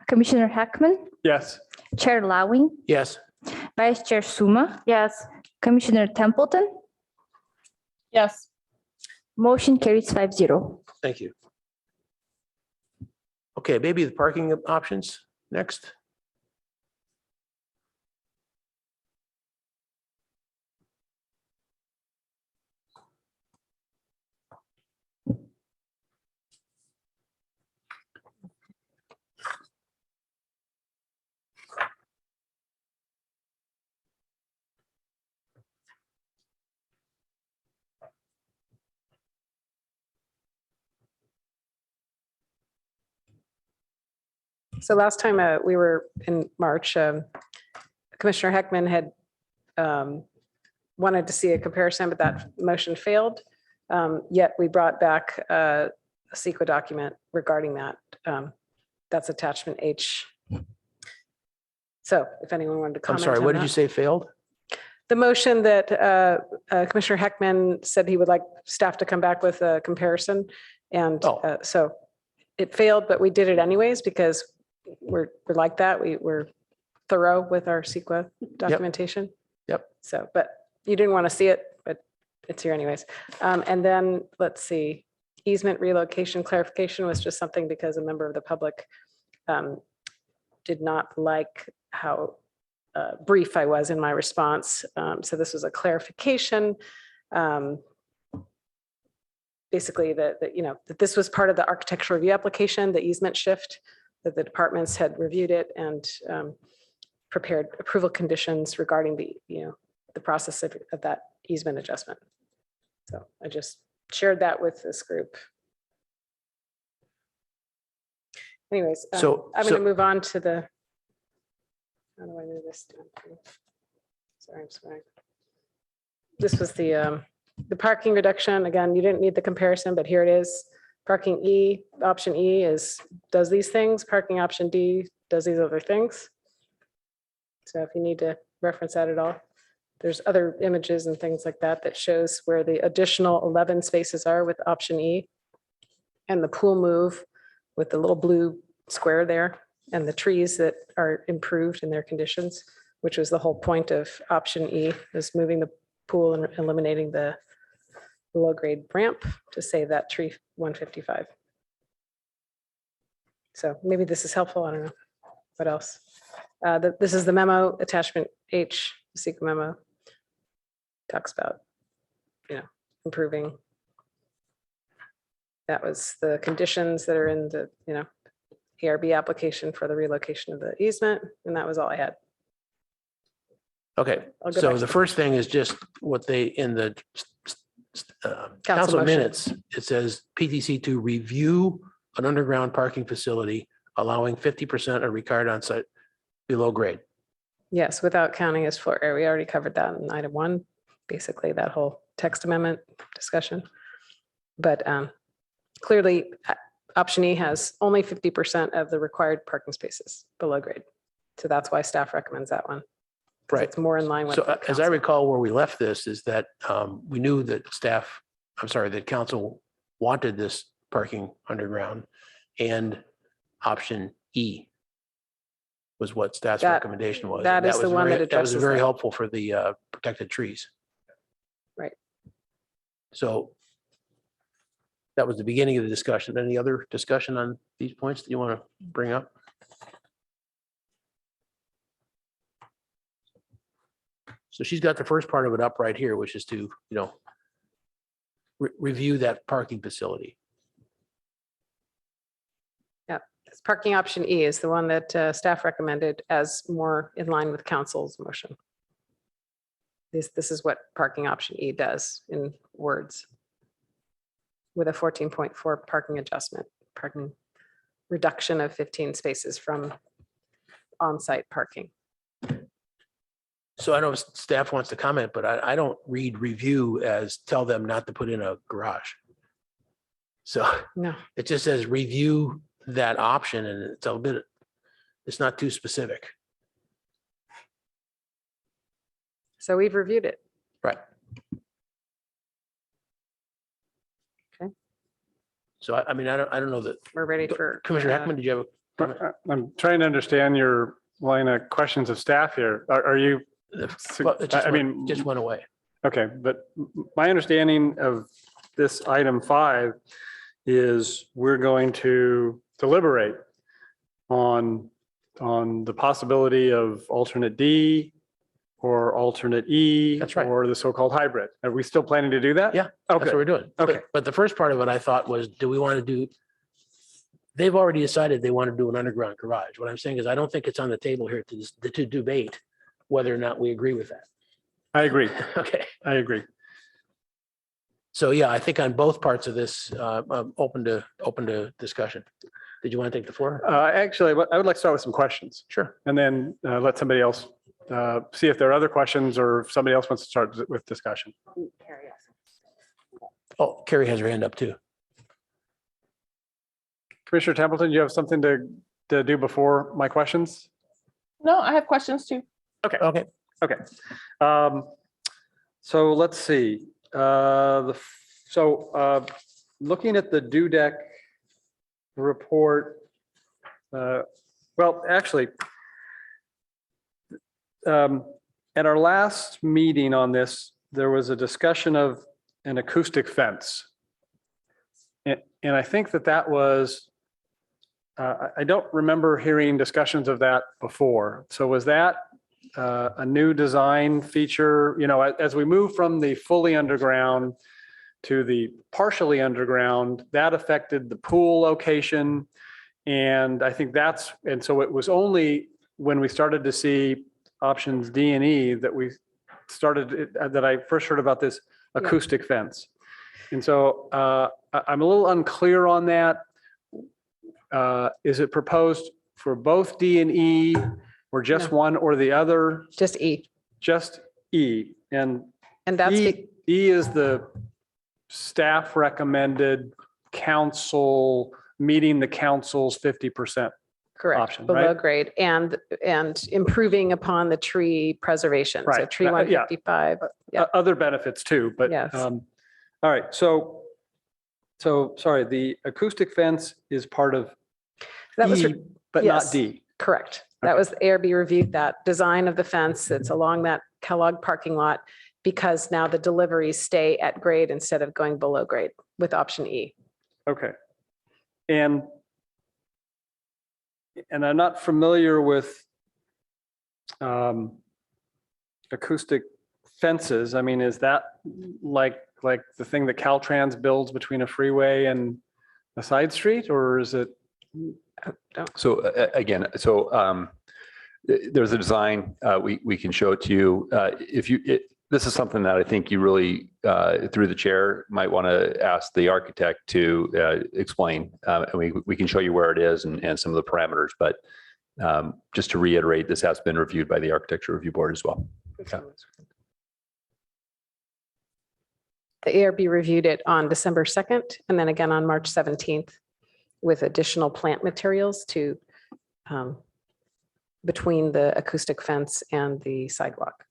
Commissioner Heckman, Yes. Chair Lawing, Yes. Vice Chair Suma, Yes. Commissioner Templeton, Yes. motion carries 5-0. Thank you. Okay, maybe the parking options next. So last time we were in March, Commissioner Heckman had wanted to see a comparison, but that motion failed. Yet we brought back a CEQA document regarding that. That's attachment H. So if anyone wanted to I'm comment. sorry, on what did that. you say failed? The motion that Commissioner Heckman said he would like staff to come back with a comparison. And so it failed, but we did it anyways because we're like that. We're thorough with our CEQA documentation. Yep. So, but you didn't want to see it, but it's here anyways. And then let's see, easement relocation clarification was just something because a member of the public did not like how brief I was in my response. So this was a clarification. Basically that this was part of the architectural review application, the easement shift, that the departments had reviewed it and prepared approval conditions regarding the process of that easement adjustment. So I just shared that with this group. Anyways, So- I'm going so- to move on to the, how do I move this down? Sorry, I'm sorry. This was the parking reduction. Again, you didn't need the comparison, but here it is. Parking E, option E does these things. Parking option D does these other things. So if you need to reference that at all, there's other images and things like that that shows where the additional 11 spaces are with option E and the pool move with the little blue square there and the trees that are improved in their conditions, which was the whole point of option E, is moving the pool and eliminating the low grade ramp to save that tree 155. So maybe this is helpful. I don't know. What else? This is the memo, attachment H, CEQA memo. Talks about, improving. That was the conditions that are in the, ARB application for the relocation of the easement. And that was all I had. Okay, I'll go so back the to- first thing is just what they, in the council motion. minutes, it says PTC to review an underground parking facility allowing 50% of required on site below grade. Yes, without counting as floor area. We already covered that in item 1, basically that whole text amendment discussion. But clearly, option E has only 50% of the required parking spaces below grade. So that's why staff recommends that one. 'cause Right. it's more in line with. So the as I council. recall, where we left this is that we knew that that council wanted this parking underground, and option E was what staff's That- recommendation was. that And is the was one very- that That was addresses very that. helpful for the protected trees. Right. So that was the beginning of the discussion. Any other discussion on these points that you want to bring up? So she's got the first part of it up right here, which is to, review that parking facility. This parking option E is the one that staff recommended as more in line with council's motion. This is what parking option E does in words. With a 14.4 parking adjustment, parking reduction of 15 spaces from on-site parking. So I know staff wants to comment, but I don't read review as tell them not to put in a garage. So No, it just says review that option, and it's not too specific. so we've reviewed it. Right. Okay. So I mean, I don't know that. We're ready for. Commissioner Heckman, did you have a comment? I'm trying to understand your line of questions of staff here. Are you, Well, it just I went- mean, just went away. okay, but my understanding of this item 5 is we're going to deliberate on the possibility of alternate D or alternate E. That's right. Or the so-called hybrid. Are we still planning to do that? Yeah, that's what Okay, we're doing. Okay. But the first part of it, I thought was, do we want to do? They've already decided they want to do an underground garage. What I'm saying is, I don't think it's on the table here to debate whether or not we agree with that. I agree. Okay. I agree. So yeah, I think on both parts of this, I'm open to discussion. Did you want to take the floor? Actually, I would like to start with some questions. Sure. And then let somebody else see if there are other questions or if somebody else wants to start with discussion. Oh, Carrie has her hand up too. Commissioner Templeton, do you have something to do before my questions? No, I have questions too. Okay. Okay. Okay. So let's see. Looking at the DUDEC report, well, actually, at our last meeting on this, there was a discussion of an acoustic fence. And I think that was, I don't remember hearing discussions of that before. So was that a new design feature? As we move from the fully underground to the partially underground, that affected the pool location. And I think so it was only when we started to see options D and E that that I first heard about this acoustic fence. And so I'm a little unclear on that. Is it proposed for both D and E or just No. one or the other? Just E. Just E. And that's E is the staff recommended council meeting the council's 50%. Correct, option, below right? grade and improving upon the tree preservation. So Right. tree Yeah. 155. Yeah. Other benefits too, but, Yes. all right. So sorry, the acoustic fence is part of That was, E, but yes. not D. Correct. That Okay. was, ARB reviewed that design of the fence that's along that Kellogg parking lot because now the deliveries stay at grade instead of going below grade with option E. Okay. And I'm not familiar with acoustic fences. I mean, is that like the thing that Caltrans builds between a freeway and a side street, or is it? So again, there's a design, we can show it to you. This is something that I think you really, through the chair, might want to ask the architect to explain. And we can show you where it is and some of the parameters, but just to reiterate, this has been reviewed by the Architecture Review Board as well. Okay. The ARB reviewed it on December 2nd and then again on March 17th with additional plant materials to between the acoustic fence and the sidewalk.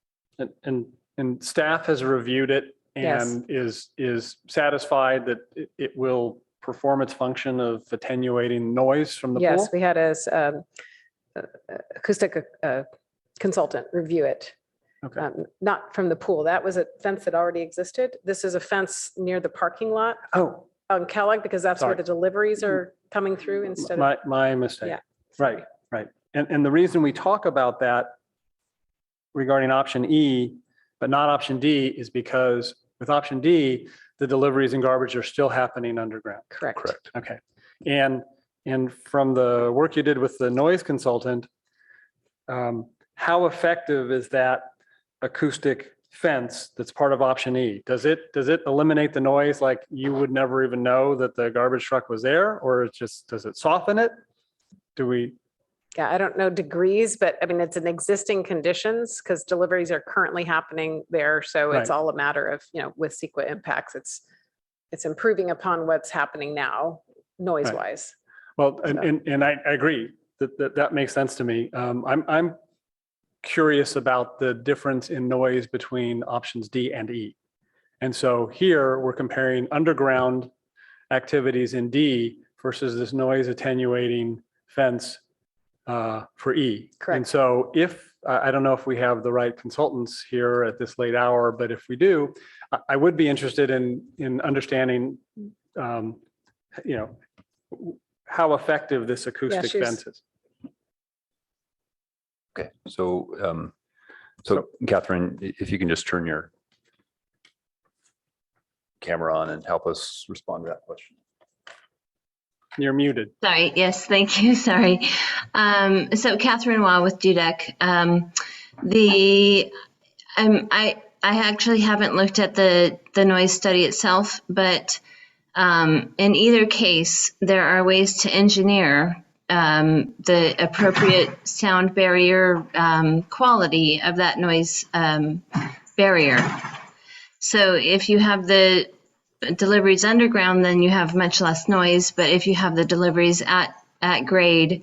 And staff has reviewed it Yes. and is satisfied that it will perform its function of attenuating noise from the pool? Yes, we had a acoustic consultant review it. Okay. Not from the pool. That was a fence that already existed. This is a fence near the parking lot Oh, on Kellogg, because that's where Sorry. the deliveries are coming through instead of. my mistake. Yeah. Right, right. And the reason we talk about that regarding option E, but not option D, is because with option D, the deliveries and garbage are still happening underground. Correct. Okay. And from the work you did with the noise consultant, how effective is that acoustic fence that's part of option E? Does it eliminate the noise, like you would never even know that the garbage truck was there, or does it soften it? Yeah, I don't know degrees, but I mean, it's an existing conditions because deliveries are currently happening there. So it's Right. all a matter of, with CEQA impacts, it's improving upon what's happening now, noise wise. Well, and I agree that makes sense to me. I'm curious about the difference in noise between options D and E. And so here we're comparing underground activities in D versus this noise attenuating fence for E. Correct. And so I don't know if we have the right consultants here at this late hour, but if we do, I would be interested in understanding, how effective this acoustic fence is. Okay, so Catherine, if you can just turn your camera on and help us respond to that question. You're muted. Sorry. Yes, thank you. Sorry. So Catherine Waugh with JUDEC. I actually haven't looked at the noise study itself, but in either case, there are ways to engineer the appropriate sound barrier quality of that noise barrier. So if you have the deliveries underground, then you have much less noise. But if you have the deliveries at grade,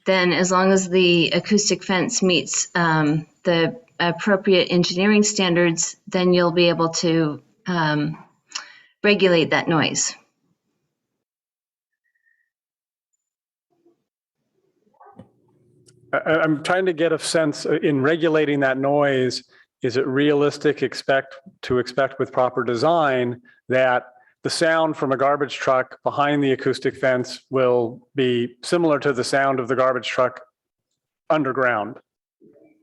then as long as the acoustic fence meets the appropriate engineering standards, then you'll be able to regulate that noise. I'm trying to get a sense in regulating that noise. Is it realistic to expect with proper design that the sound from a garbage truck behind the acoustic fence will be similar to the sound of the garbage truck underground?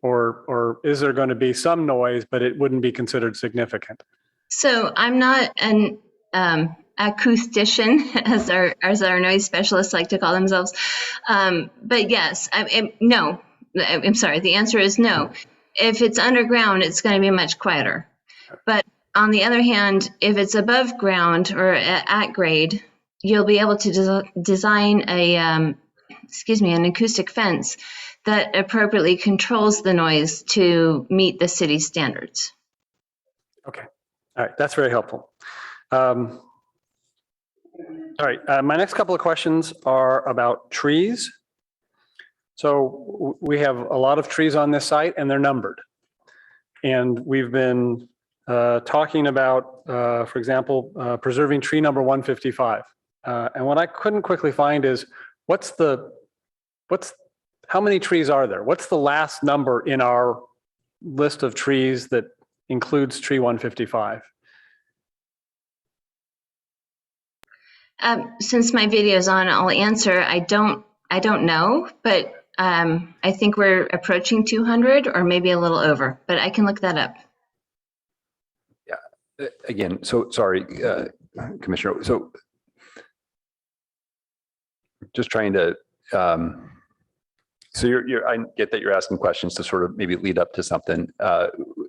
Or is there going to be some noise, but it wouldn't be considered significant? So I'm not an acoustician, as our noise specialists like to call themselves. But yes, no, I'm sorry. The answer is no. If it's underground, it's going to be much quieter. But on the other hand, if it's above ground or at grade, you'll be able to design an acoustic fence that appropriately controls the noise to meet the city standards. Okay. All right. That's very helpful. All right. My next couple of questions are about trees. So we have a lot of trees on this site and they're numbered. And we've been talking about, for example, preserving tree number 155. And what I couldn't quickly find is how many trees are there? What's the last number in our list of trees that includes tree 155? Since my video is on, I'll answer. I don't know, but I think we're approaching 200 or maybe a little over, but I can look that up. Yeah, again, so sorry, Commissioner. So just trying to, so I get that you're asking questions to sort of maybe lead up to something.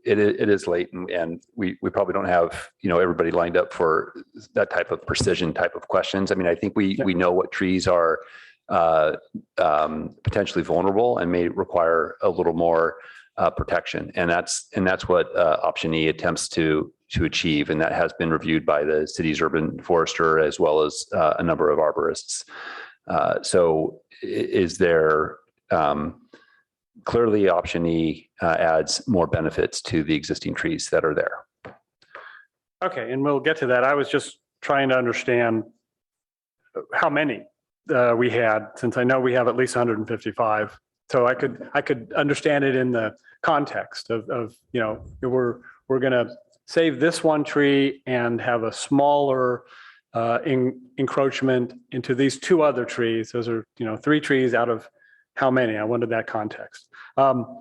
It is late and we probably don't have, everybody lined up for that type of precision type of questions. I mean, I think we know what trees are potentially vulnerable and may require a little more protection. And that's what option E attempts to achieve. And that has been reviewed by the city's urban forester as well as a number of arborists. So is there, clearly option E adds more benefits to the existing trees that are there. Okay, and we'll get to that. I was just trying to understand how many we had, since I know we have at least 155. So I could understand it in the context of we're going to save this one tree and have a smaller encroachment into these two other trees. Those are 3 trees out of how many? I wanted that context. The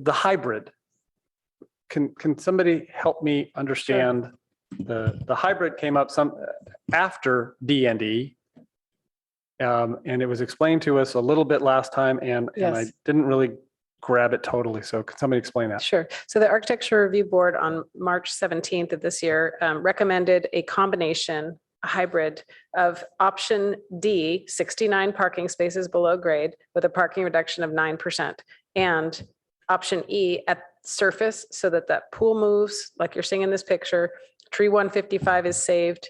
hybrid. Can somebody help me understand? The hybrid came up some after D and E. And it was explained to us a little bit last time, and I Yes. didn't really grab it totally. So can somebody explain that? Sure. So the Architecture Review Board on March 17th of this year recommended a combination, a hybrid of option D, 69 parking spaces below grade with a parking reduction of 9%, and option E at surface so that that pool moves like you're seeing in this picture. Tree 155 is saved.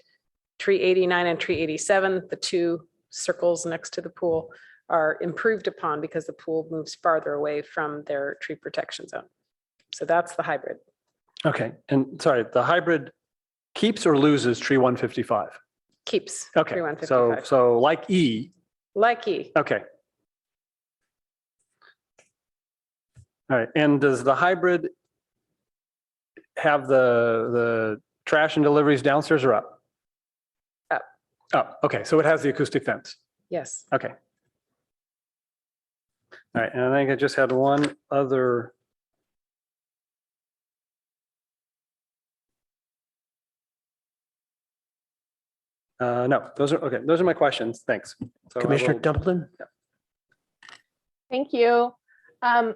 Tree 89 and tree 87, the 2 circles next to the pool, are improved upon because the pool moves farther away from their tree protection zone. So that's the hybrid. Okay. And sorry, the hybrid keeps or loses tree 155? Keeps. Okay. Tree 155. So like E. Like E. Okay. All right. And does the hybrid have the trash and deliveries downstairs or up? Up. Up. Okay. So it has the acoustic fence. Yes. Okay. All right. And I think I just had one other. No, those are okay. Those are my questions. Thanks. So Commissioner Templeton? Thank you. I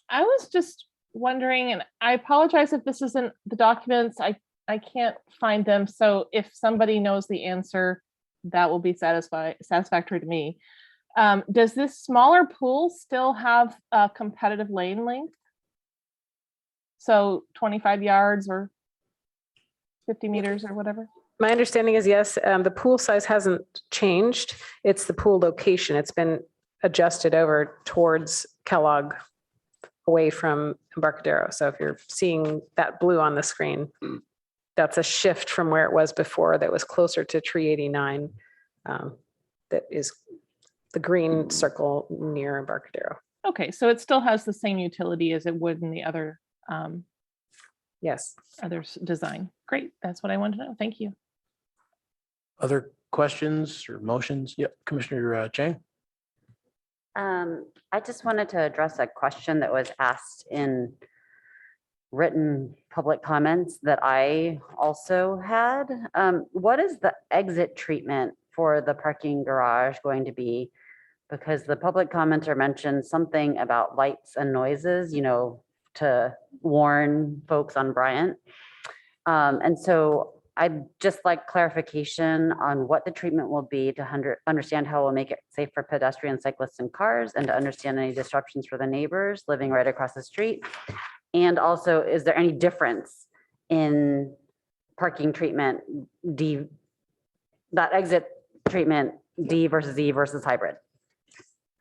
was just wondering, and I apologize if this isn't the documents, I can't find them. So if somebody knows the answer, that will be satisfactory to me. Does this smaller pool still have a competitive lane length? So 25 yards or 50 meters or whatever? My understanding is yes, the pool size hasn't changed. It's the pool location. It's been adjusted over towards Kellogg, away from Embarcadero. So if you're seeing that blue on the screen, that's a shift from where it was before that was closer to tree 89. That is the green circle near Embarcadero. Okay, so it still has the same utility as it would in the other yes, other design. Great, that's what I wanted to know. Thank you. Other questions or motions? Yep, Commissioner Chang. I just wanted to address a question that was asked in written public comments that I also had. What is the exit treatment for the parking garage going to be? Because the public commenter mentioned something about lights and noises, to warn folks on Bryant. And so I'd just like clarification on what the treatment will be to understand how we'll make it safe for pedestrians, cyclists, and cars, and to understand any disruptions for the neighbors living right across the street. And also, is there any difference in parking treatment, that exit treatment, D versus E versus hybrid?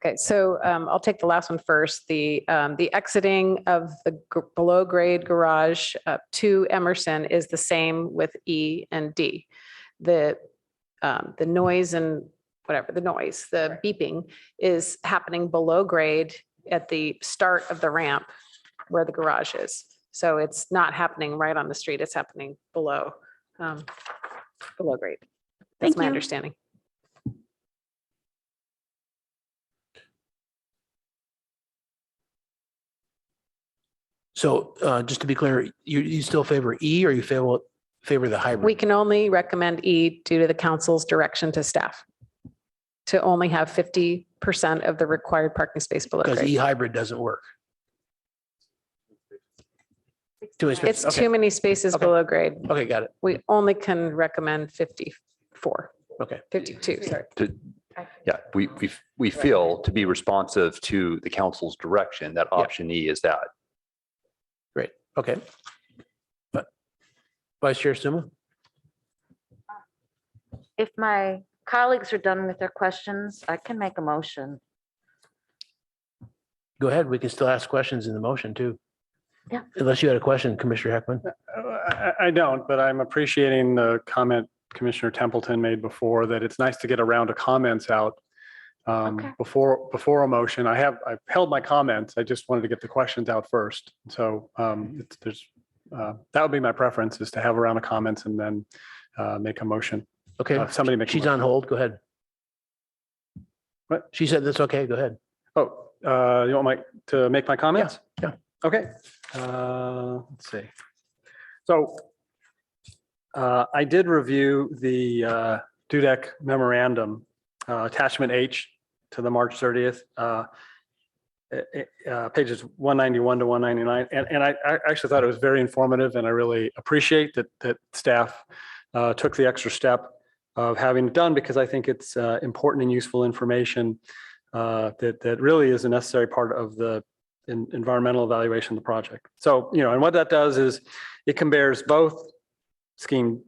Okay, so I'll take the last one first. The exiting of the below grade garage to Emerson is the same with E and D. The noise and whatever, the beeping is happening below grade at the start of the ramp where the garage is. So it's not happening right on the street. It's happening below grade. That's my understanding. So just to be clear, you still favor E or you favor the hybrid? We can only recommend E due to the council's direction to staff to only have 50% of the required parking space below Because grade. E hybrid doesn't work. It's too many spaces Okay. below grade. Okay, got it. We only can recommend 54, Okay. 52, sorry. Yeah, we feel to be responsive to the council's direction that option E is that. Great. Okay. But Vice Chair Suma? If my colleagues are done with their questions, I can make a motion. Go ahead. We can still ask questions in the motion too. Yeah. Unless you had a question, Commissioner Heckman. I don't, but I'm appreciating the comment Commissioner Templeton made before, that it's nice to get a round of comments out Okay. before a motion. I've held my comments. I just wanted to get the questions out first. So that would be my preference, is to have a round of comments and then make a motion. Okay. Somebody make a She's motion. on hold. Go ahead. What? She said that's okay. Go ahead. Oh, you want to make my comments? Yeah. Okay. Let's see. So I did review the DUDEC memorandum, attachment H to the March 30th, pages 191 to 199. And I actually thought it was very informative, and I really appreciate that staff took the extra step of having it done, because I think it's important and useful information that really is a necessary part of the environmental evaluation of the project. So, and what that does is it compares both scheme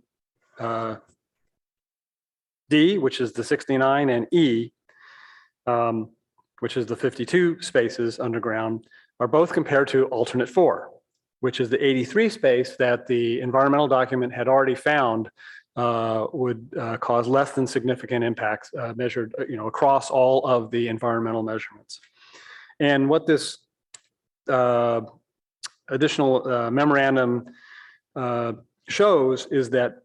D, which is the 69, and E, which is the 52 spaces underground, are both compared to alternate 4, which is the 83 space that the environmental document had already found would cause less than significant impacts measured, across all of the environmental measurements. And what this additional memorandum shows is that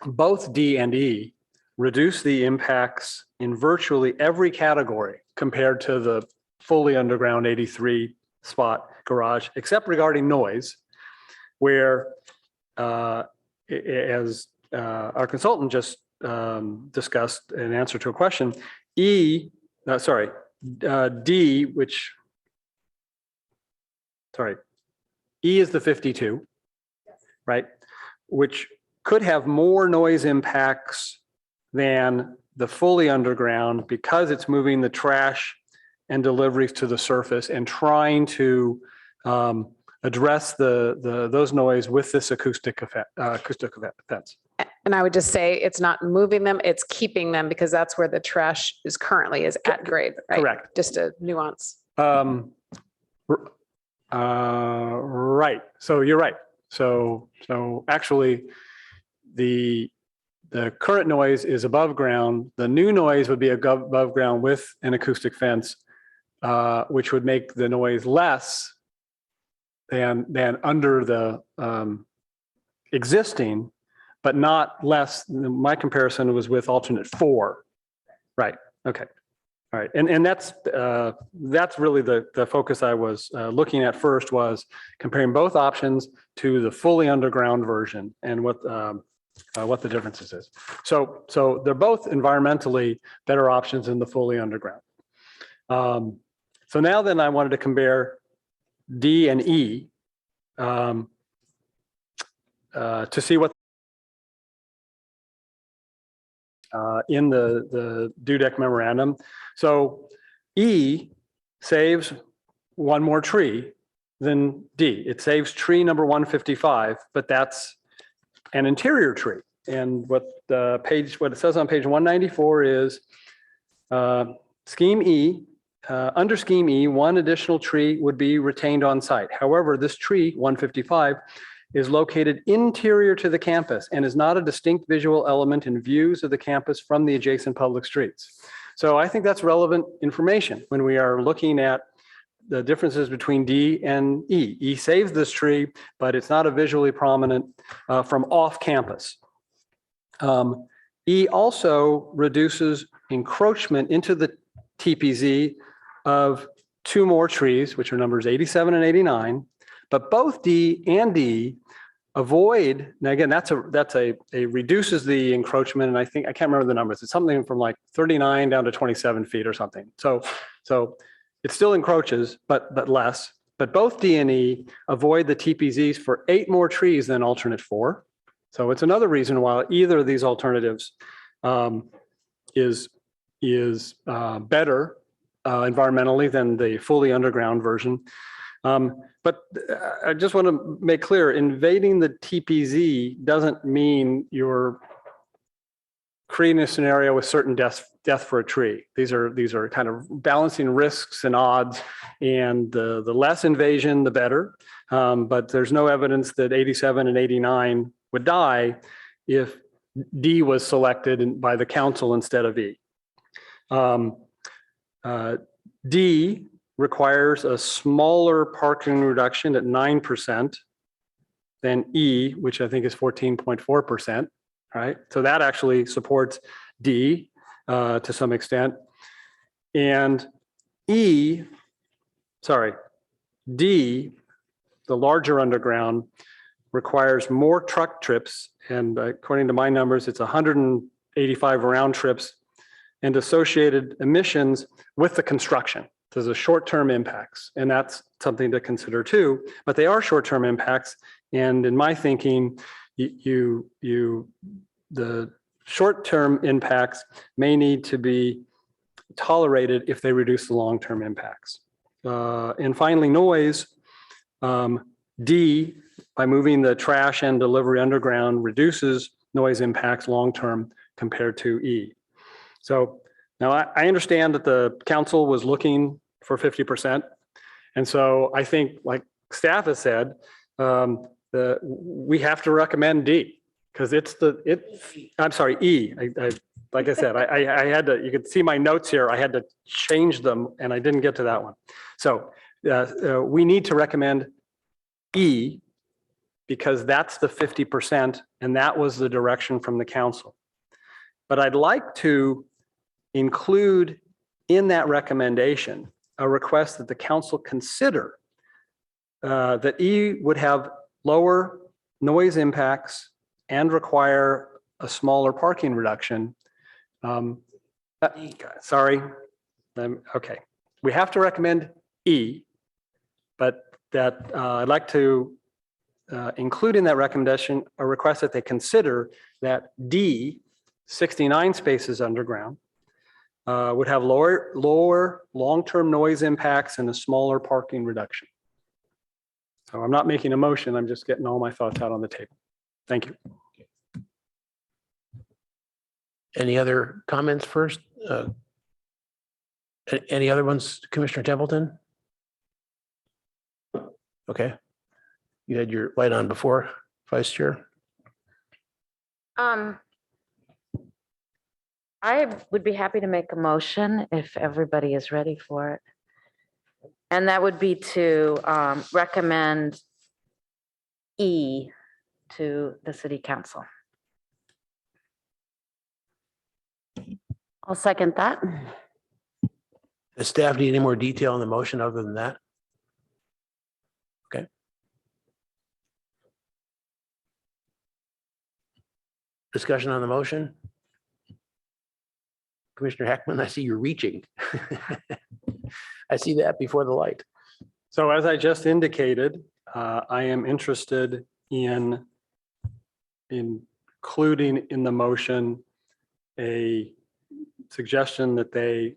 both D and E reduce the impacts in virtually every category compared to the fully underground 83 spot garage, except regarding noise, where as our consultant just discussed in answer to a question, D, E is the 52, right? Which could have more noise impacts than the fully underground, because it's moving the trash and deliveries to the surface and trying to address those noise with this acoustic fence. And I would just say it's not moving them, it's keeping them, because that's where the trash is currently at grade, right? Correct. Just a nuance. Right. So you're right. So actually the current noise is above ground. The new noise would be above ground with an acoustic fence, which would make the noise less than under the existing, but not less. My comparison was with alternate 4. Right. Okay. All right. And that's really the focus I was looking at first, was comparing both options to the fully underground version and what the differences is. So they're both environmentally better options than the fully underground. So now then I wanted to compare D and E to see what in the DUDEC memorandum. So E saves one more tree than D. It saves tree number 155, but that's an interior tree. And what it says on page 194 is scheme E, under scheme E, one additional tree would be retained on site. However, this tree 155 is located interior to the campus and is not a distinct visual element in views of the campus from the adjacent public streets. So I think that's relevant information when we are looking at the differences between D and E. E saves this tree, but it's not a visually prominent from off campus. E also reduces encroachment into the TPZ of 2 more trees, which are numbers 87 and 89. But both D and E avoid, now again, that's a reduces the encroachment, and I can't remember the numbers. It's something from like 39 down to 27 feet or something. So it still encroaches, but less. But both D and E avoid the TPZs for 8 more trees than alternate 4. So it's another reason why either of these alternatives is better environmentally than the fully underground version. But I just want to make clear, invading the TPZ doesn't mean you're creating a scenario with certain death for a tree. These are kind of balancing risks and odds, and the less invasion, the better. But there's no evidence that 87 and 89 would die if D was selected by the council instead of E. D requires a smaller parking reduction at 9% than E, which I think is 14.4%, right? So that actually supports D to some extent. And D, the larger underground, requires more truck trips. And according to my numbers, it's 185 round trips and associated emissions with the construction. There's a short-term impacts, and that's something to consider too, but they are short-term impacts. And in my thinking, the short-term impacts may need to be tolerated if they reduce the long-term impacts. And finally, noise. D, by moving the trash and delivery underground, reduces noise impacts long-term compared to E. So now I understand that the council was looking for 50%. And so I think, like staff has said, we have to recommend D because I'm sorry, E. Like I said, I had to, you could see my notes here. I had to change them and I didn't get to that one. So we need to recommend E because that's the 50% and that was the direction from the council. But I'd like to include in that recommendation a request that the council consider that E would have lower noise impacts and require a smaller parking reduction. Sorry. Okay. We have to recommend E, but that I'd like to include in that recommendation a request that they consider that D, 69 spaces underground, would have lower long-term noise impacts and a smaller parking reduction. So I'm not making a motion, I'm just getting all my thoughts out on the table. Thank you. Any other comments first? Any other ones, Commissioner Templeton? Okay. You had your light on before, Vice Chair. I would be happy to make a motion if everybody is ready for it. And that would be to recommend E to the city council. I'll second that. Does staff need any more detail on the motion other than that? Okay. Discussion on the motion? Commissioner Heckman, I see you're reaching. I see that before the light. So as I just indicated, I am interested in including in the motion a suggestion that they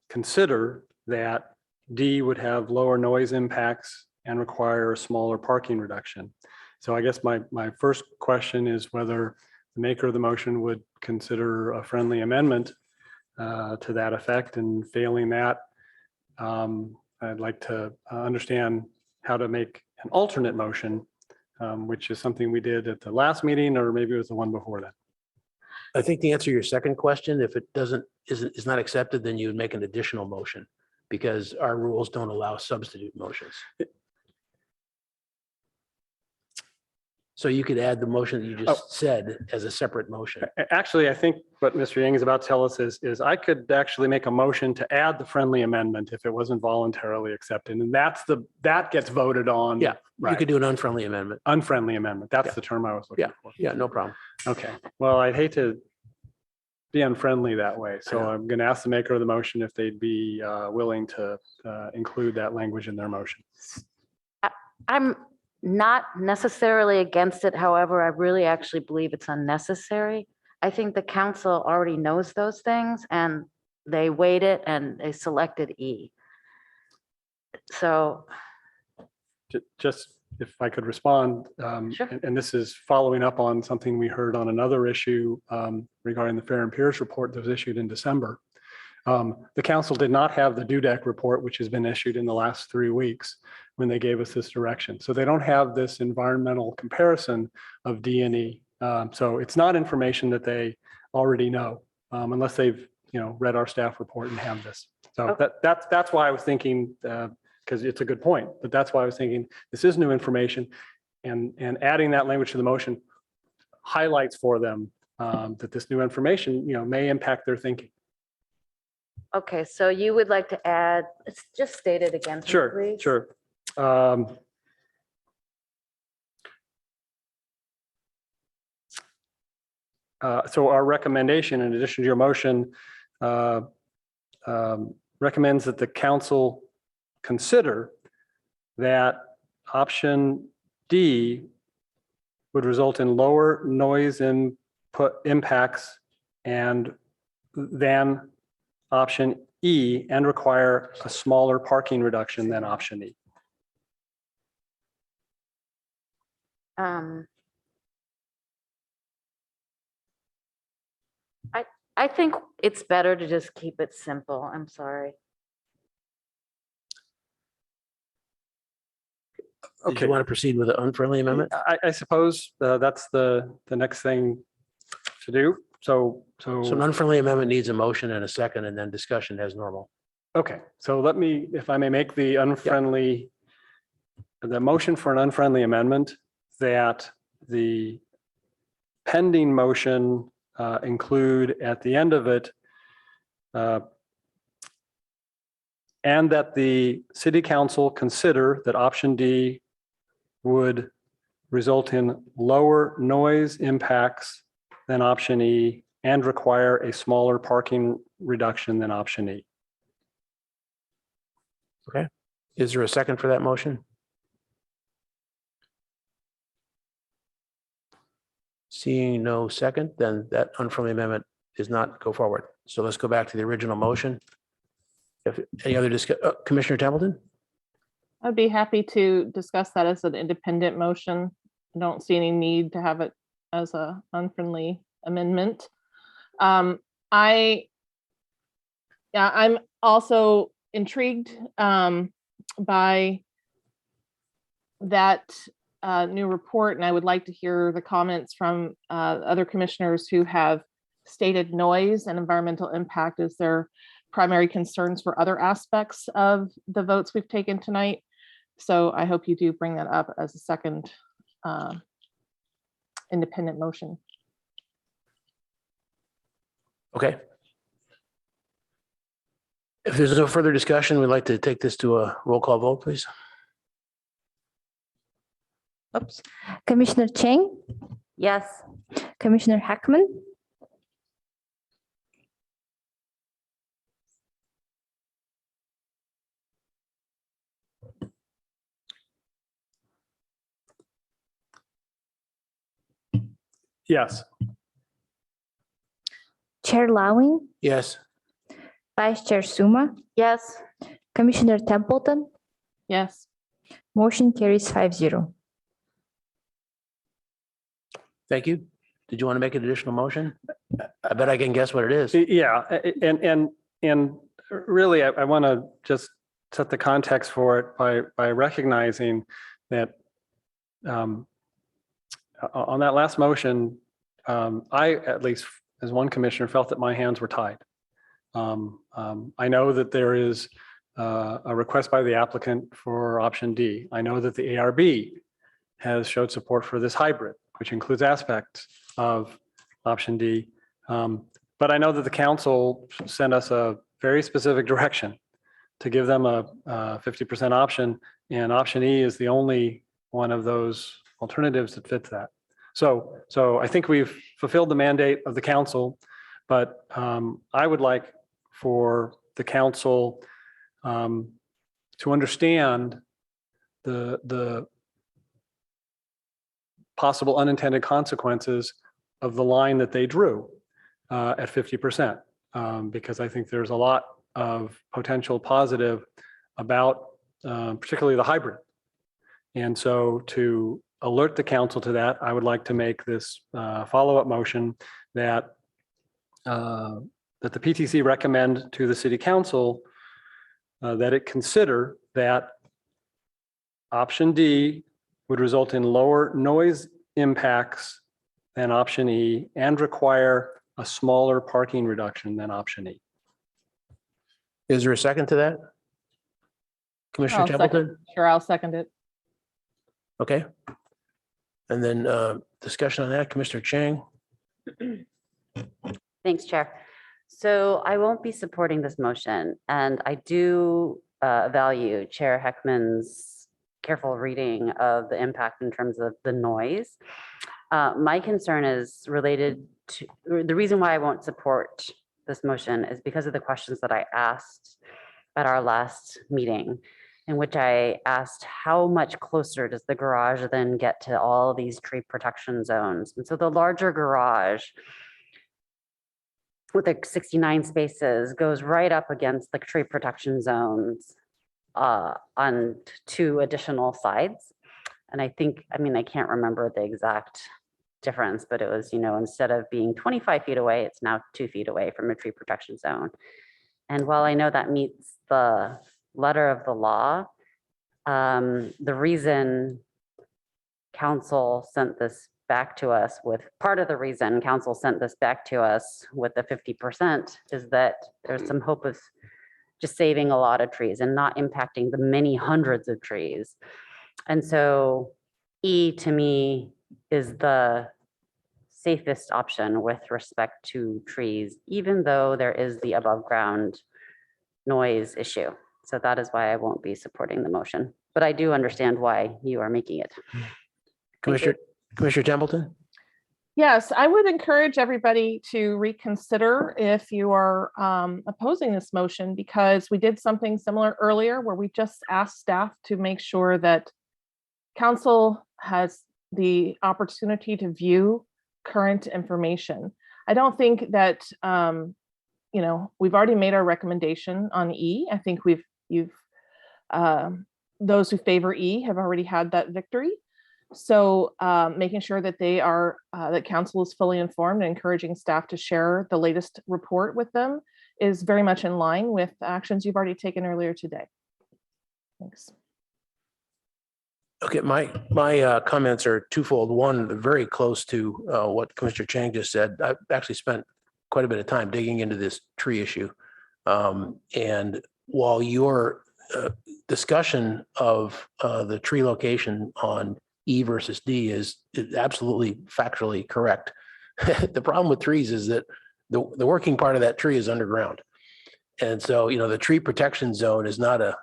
consider that D would have lower noise impacts and require a smaller parking reduction. So I guess my first question is whether the maker of the motion would consider a friendly amendment to that effect, and failing that, I'd like to understand how to make an alternate motion, which is something we did at the last meeting, or maybe it was the one before that. I think to answer your second question, if it is not accepted, then you would make an additional motion because our rules don't allow substitute motions. So you could add the motion that you just said as a separate motion. Actually, I think what Mr. Yang is about to tell us is I could actually make a motion to add the friendly amendment if it wasn't voluntarily accepted. And that gets voted on. Yeah, right. You could do an unfriendly amendment. Unfriendly amendment. That's the term I was looking for. Yeah, no problem. Okay. Well, I'd hate to be unfriendly that way. So I'm going to ask the maker of the motion if they'd be willing to include that language in their motion. I'm not necessarily against it. However, I really actually believe it's unnecessary. I think the council already knows those things and they weighed it and they selected E. So Just if I could respond, Sure. and this is following up on something we heard on another issue regarding the Fair and Peers report that was issued in December. The council did not have the DUDEC report, which has been issued in the last 3 weeks when they gave us this direction. So they don't have this environmental comparison of D&E. So it's not information that they already know unless they've read our staff report and have this. So that's why I was thinking, because it's a good point, but that's why I was thinking this is new information, and adding that language to the motion highlights for them that this new information may impact their thinking. Okay, so you would like to add, let's just state it again, Sure, please. sure. So our recommendation, in addition to your motion, recommends that the council consider that option D would result in lower noise input impacts than option E and require a smaller parking reduction than option E. I think it's better to just keep it simple. I'm sorry. Did Okay. you want to proceed with an unfriendly amendment? I suppose that's the next thing to do. So So an unfriendly amendment needs a motion and a second, and then discussion as normal. okay, so let me, if I may make the motion for an unfriendly amendment, that the pending motion include at the end of it, and that the city council consider that option D would result in lower noise impacts than option E and require a smaller parking reduction than option E. Okay. Is there a second for that motion? Seeing no second, then that unfriendly amendment does not go forward. So let's go back to the original motion. If any other Commissioner Templeton? I'd be happy to discuss that as an independent motion. I don't see any need to have it as a unfriendly amendment. I'm also intrigued by that new report, and I would like to hear the comments from other commissioners who have stated noise and environmental impact as their primary concerns for other aspects of the votes we've taken tonight. So I hope you do bring that up as a second independent motion. Okay. If there's no further discussion, we'd like to take this to a roll call vote, please. Oops. Commissioner Chang, Yes. Commissioner Heckman, Yes. Chair Lowing, Yes. Vice Chair Suma, Yes. Commissioner Templeton, Yes. motion carries 5-0. Thank you. Did you want to make an additional motion? I bet I can guess what it is. Yeah, and really, I want to just set the context for it by recognizing that on that last motion, I, at least as one commissioner, felt that my hands were tied. I know that there is a request by the applicant for option D. I know that the ARB has showed support for this hybrid, which includes aspects of option D. But I know that the council sent us a very specific direction to give them a 50% option, and option E is the only one of those alternatives that fits that. So I think we've fulfilled the mandate of the council, but I would like for the council to understand the possible unintended consequences of the line that they drew at 50%, because I think there's a lot of potential positive about particularly the hybrid. And so to alert the council to that, I would like to make this follow-up motion that that the PTC recommend to the city council that it consider that option D would result in lower noise impacts than option E and require a smaller parking reduction than option E. Is there a second to that? Commissioner I'll second- Templeton? Sure, I'll second it. Okay. And then discussion on that, Commissioner Chang? Thanks, Chair. So I won't be supporting this motion, and I do value Chair Heckman's careful reading of the impact in terms of the noise. My concern is related to, the reason why I won't support this motion is because of the questions that I asked at our last meeting, in which I asked how much closer does the garage then get to all these tree protection zones? And so the larger garage with the 69 spaces goes right up against the tree protection zones on 2 additional sides. And I think, I mean, I can't remember the exact difference, but it was, you know, instead of being 25 feet away, it's now 2 feet away from a tree protection zone. And while I know that meets the letter of the law, the reason council sent this back to us with, part of the reason council sent this back to us with the 50% is that there's some hope of just saving a lot of trees and not impacting the many hundreds of trees. And so E to me is the safest option with respect to trees, even though there is the above ground noise issue. So that is why I won't be supporting the motion, but I do understand why you are making it. Commissioner Templeton? Yes, I would encourage everybody to reconsider if you are opposing this motion, because we did something similar earlier where we just asked staff to make sure that council has the opportunity to view current information. I don't think that, you know, we've already made our recommendation on E. I think those who favor E have already had that victory. So making sure that they are, that council is fully informed and encouraging staff to share the latest report with them is very much in line with actions you've already taken earlier today. Thanks. Okay, my comments are twofold. One, very close to what Commissioner Chang just said. I've actually spent quite a bit of time digging into this tree issue. And while your discussion of the tree location on E versus D is absolutely factually correct, the problem with trees is that the working part of that tree is underground. And so, you know, the tree protection zone is not a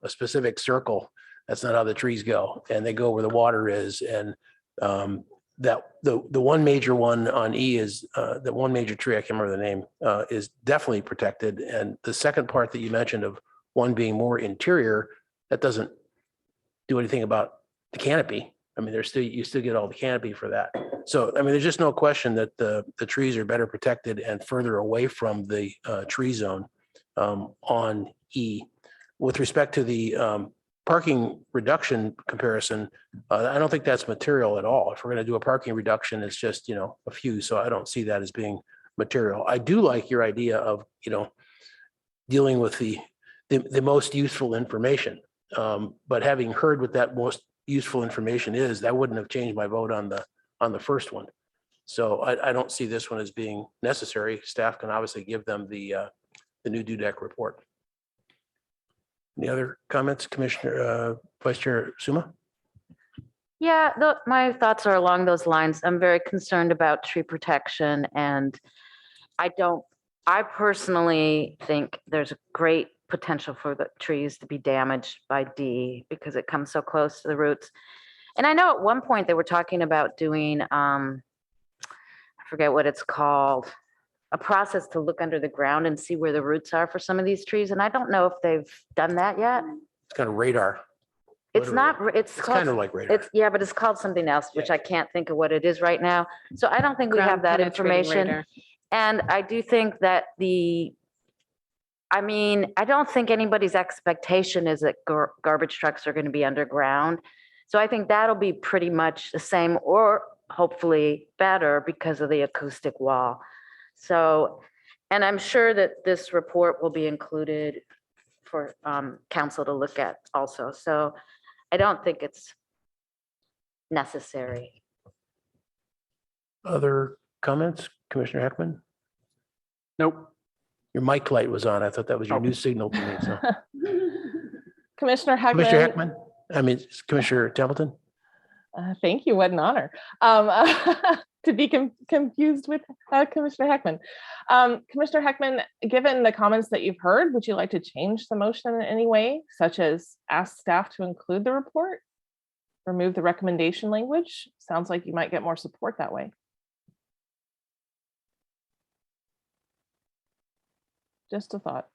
specific circle. That's not how the trees go, and they go where the water is. And that the one major one on E is the one major tree, I can't remember the name, is definitely protected. And the second part that you mentioned of one being more interior, that doesn't do anything about the canopy. I mean, you still get all the canopy for that. So, I mean, there's just no question that the trees are better protected and further away from the tree zone on E. With respect to the parking reduction comparison, I don't think that's material at all. If we're going to do a parking reduction, it's just, a few. So I don't see that as being material. I do like your idea of, dealing with the most useful information. But having heard what that most useful information is, that wouldn't have changed my vote on the first one. So I don't see this one as being necessary. Staff can obviously give them the new DUDEC report. Any other comments, Commissioner, Vice Chair Suma? Yeah, my thoughts are along those lines. I'm very concerned about tree protection, and I personally think there's a great potential for the trees to be damaged by D because it comes so close to the roots. And I know at one point they were talking about doing, I forget what it's called, a process to look under the ground and see where the roots are for some of these trees. And I don't know if they've done that yet. It's kind of radar. It's not, it's kind of like radar. Yeah, but it's called something else, which I can't think of what it is right now. So I don't think we have that information. Radar. And I do think that I don't think anybody's expectation is that garbage trucks are going to be underground. So I think that'll be pretty much the same or hopefully better because of the acoustic wall. So, and I'm sure that this report will be included for council to look at also. So I don't think it's necessary. Other comments, Commissioner Heckman? Nope. Your mic light was on. I thought that was your Oh. new signal to me. So Commissioner Heckman. Commissioner Heckman, I mean, Commissioner Templeton? Thank you. What an honor to be confused with Commissioner Heckman. Commissioner Heckman, given the comments that you've heard, would you like to change the motion in any way, such as ask staff to include the report, remove the recommendation language? Sounds like you might get more support that way. Just a thought.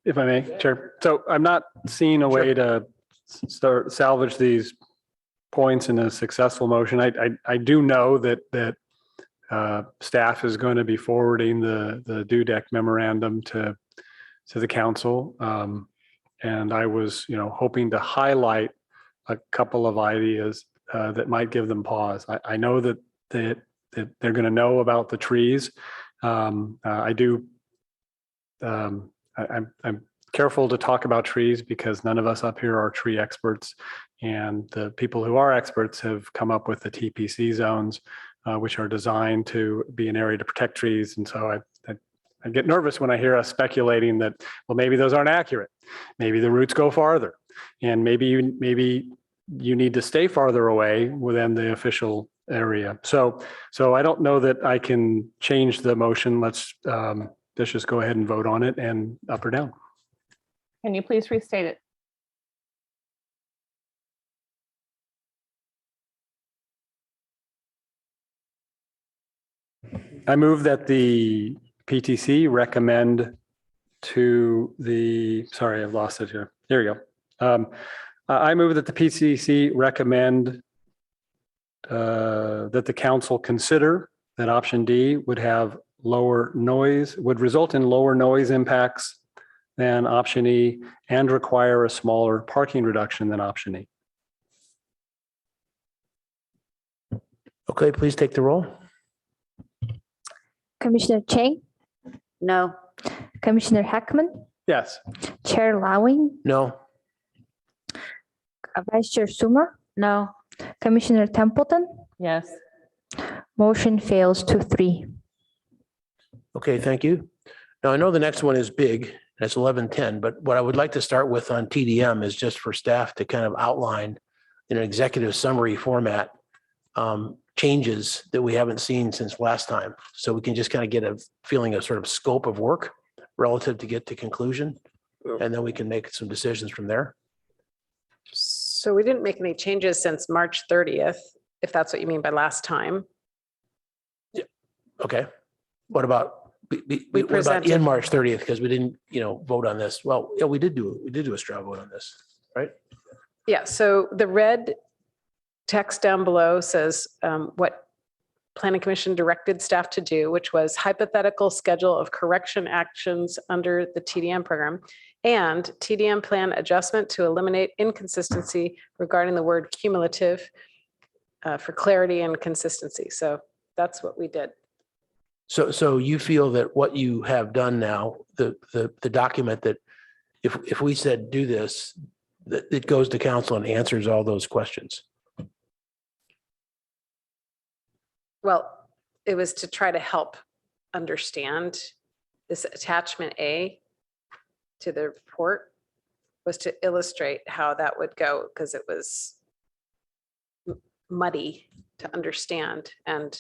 If I may, Chair. So I'm not seeing a way to start salvage these points in a successful motion. I do know that staff is going to be forwarding the DUDEC memorandum to the council. And I was, hoping to highlight a couple of ideas that might give them pause. I know that they're going to know about the trees. I'm careful to talk about trees because none of us up here are tree experts. And the people who are experts have come up with the TPC zones, which are designed to be an area to protect trees. And so I get nervous when I hear us speculating that, well, maybe those aren't accurate. Maybe the roots go farther. And maybe you need to stay farther away within the official area. So I don't know that I can change the motion. Let's just go ahead and vote on it and up or down. Can you please restate it? I move that the PTC recommend to the, sorry, I've lost it here. There you go. I move that the PTC recommend that the council consider that option D would result in lower noise impacts than option E and require a smaller parking reduction than option E. Okay, please take the roll. Commissioner Chang, No. Commissioner Heckman, Yes. Chair Lawing, No. Vice Chair Sumer, No. Commissioner Templeton. Yes. Motion fails 2-3. Okay, thank you. Now, I know the next one is big, and it's 11:10, but what I would like to start with on TDM is just for staff to kind of outline in an executive summary format changes that we haven't seen since last time. So we can just kind of get a feeling of sort of scope of work relative to get to conclusion, and then we can make some decisions from there. So we didn't make any changes since March 30th, if that's what you mean by last time. Okay. What about, what about presented- in March 30th? Because we didn't, vote on this. Well, yeah, we did do a straw vote on this, right? Yeah, so the red text down below says what Planning Commission directed staff to do, which was hypothetical schedule of correction actions under the TDM program and TDM plan adjustment to eliminate inconsistency regarding the word cumulative for clarity and consistency. So that's what we did. So you feel that what you have done now, the document that if we said do this, that it goes to council and answers all those questions? Well, it was to try to help understand this attachment A to the report was to illustrate how that would go because it was muddy to understand. And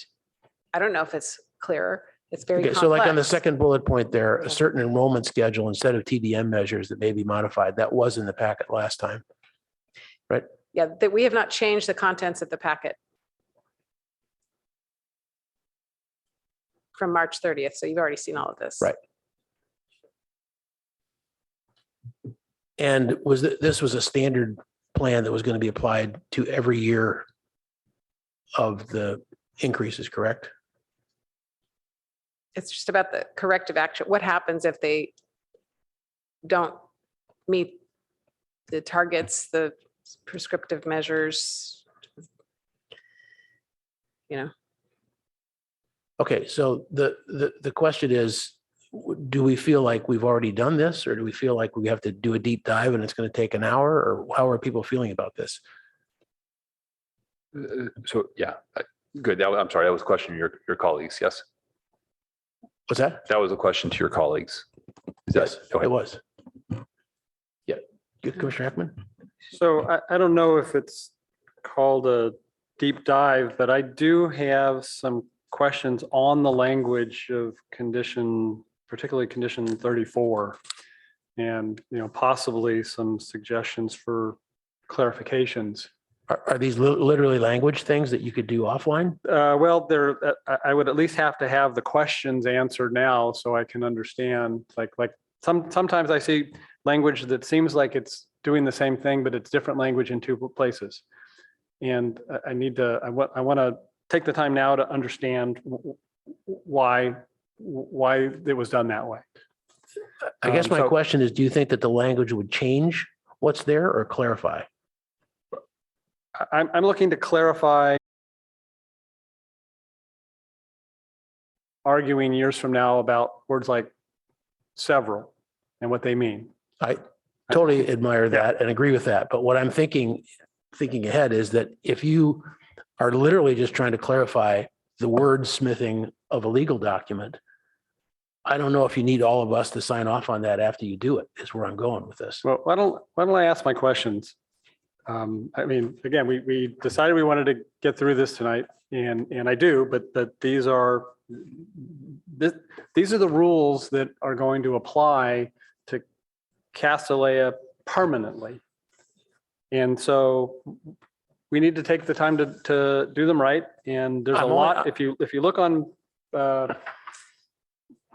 I don't know if it's clearer. It's very Okay, complex. so like on the second bullet point there, a certain enrollment schedule instead of TDM measures that may be modified, that was in the packet last time, right? Yeah, that we have not changed the contents of the packet from March 30th. So you've already seen all of this. Right. And this was a standard plan that was going to be applied to every year of the increases, correct? It's just about the corrective action. What happens if they don't meet the targets, the prescriptive measures, you know. Okay, so the question is, do we feel like we've already done this, or do we feel like we have to do a deep dive and it's going to take an hour, or how are people feeling about this? So, yeah, good. I'm sorry, that was a question to your colleagues, yes? What's that? That was a question to your colleagues. Is that- Yes, go ahead. it was. Yeah, good, Commissioner Heckman? So I don't know if it's called a deep dive, but I do have some questions on the language of condition, particularly condition 34. And, possibly some suggestions for clarifications. Are these literally language things that you could do offline? Well, I would at least have to have the questions answered now so I can understand, like sometimes I see language that seems like it's doing the same thing, but it's different language in two places. And I want to take the time now to understand why it was done that way. I guess my So- question is, do you think that the language would change what's there or clarify? I'm looking to clarify arguing years from now about words like several and what they mean. I totally admire that and agree with that. But what I'm thinking ahead is that if you are literally just trying to clarify the wordsmithing of a legal document, I don't know if you need all of us to sign off on that after you do it, is where I'm going with this. Well, why don't I ask my questions? I mean, again, we decided we wanted to get through this tonight, and I do, but these are the rules that are going to apply to Castellea permanently. And so we need to take the time to do them right. And there's a lot, if you look on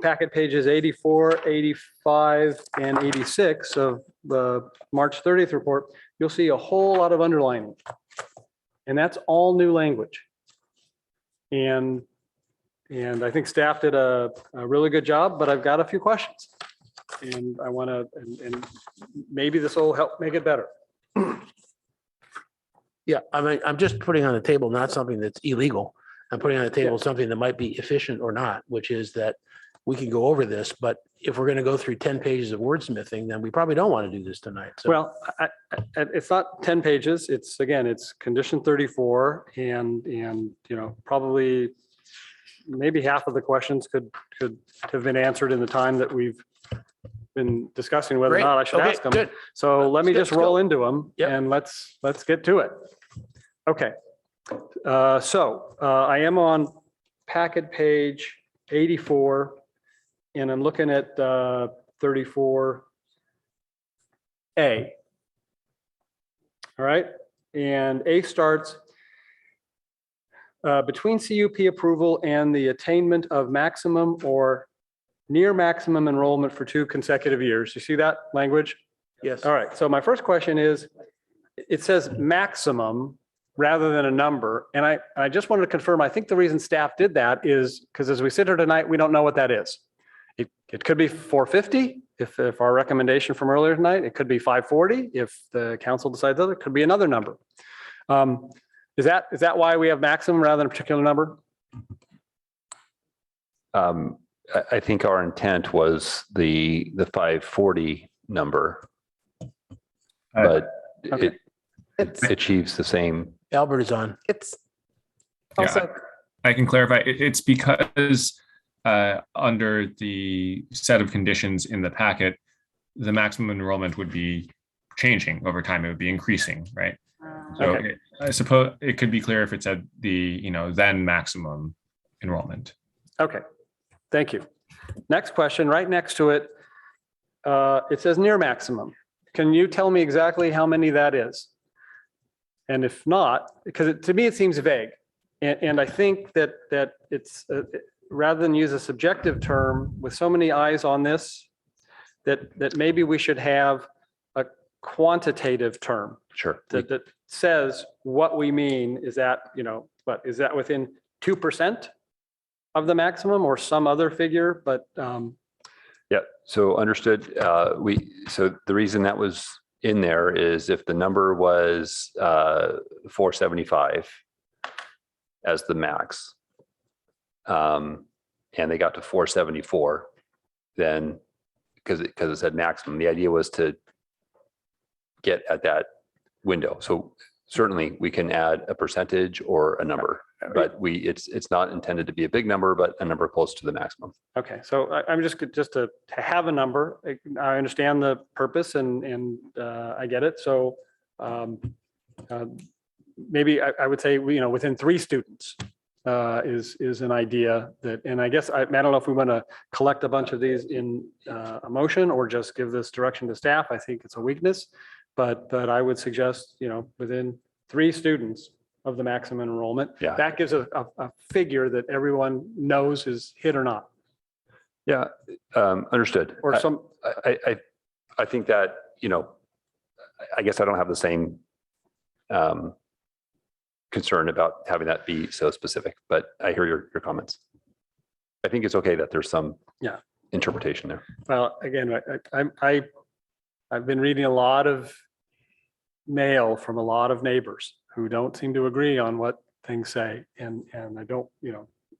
packet pages 84, 85, and 86 of the March 30th report, you'll see a whole lot of underlining. And that's all new language. And I think staff did a really good job, but I've got a few questions. And I want to, and maybe this will help make it better. Yeah, I mean, I'm just putting on the table, not something that's illegal. I'm putting on the table something that might be efficient or not, which is that we can go over this, but if we're going to go through 10 pages of wordsmithing, then we probably don't want to do this tonight. So Well, it's not 10 pages. It's condition 34 and probably maybe half of the questions could have been answered in the time that we've been discussing whether or Great. not I should Okay, ask them. good. So let me Let's just go. roll into them Yep. and let's get to it. Okay. So I am on packet page 84 and I'm looking at 34A. All right. And A starts between CUP approval and the attainment of maximum or near maximum enrollment for 2 consecutive years. You see that language? yes. All right. So my first question is, it says maximum rather than a number. And I just wanted to confirm, I think the reason staff did that is because as we sit here tonight, we don't know what that is. It could be 450 if our recommendation from earlier tonight. It could be 540 if the council decides other. It could be another number. Is that why we have maximum rather than a particular number? I think our intent was the 540 number, but Okay. it achieves the same. Albert is on. It's Yeah, also, I can clarify. It's because under the set of conditions in the packet, the maximum enrollment would be changing over time. It would be increasing, right? So Okay. I suppose it could be clear if it said the, then maximum enrollment. Okay, thank you. Next question, right next to it, it says near maximum. Can you tell me exactly how many that is? And if not, because to me, it seems vague. And I think that it's, rather than use a subjective term with so many eyes on this, that maybe we should have a quantitative term. Sure. That says what we mean is that, is that within 2% of the maximum or some other figure? But Yeah, so understood. So the reason that was in there is if the number was 475 as the max, and they got to 474, then because it said maximum, the idea was to get at that window. So certainly we can add a percentage or a number, but it's not intended to be a big number, but a number close to the maximum. Okay, so I'm just to have a number. I understand the purpose and I get it. So maybe I would say, within 3 students is an idea that, and I guess I don't know if we want to collect a bunch of these in a motion or just give this direction to staff. I think it's a weakness, but I would suggest, within 3 students of the maximum enrollment. Yeah. That gives a figure that everyone knows is hit or not. Yeah, understood. Or some, I think that, I guess I don't have the same concern about having that be so specific, but I hear your comments. I think it's okay that there's some interpretation there. well, again, I've been reading a lot of mail from a lot of neighbors who don't seem to agree on what things say. And I don't,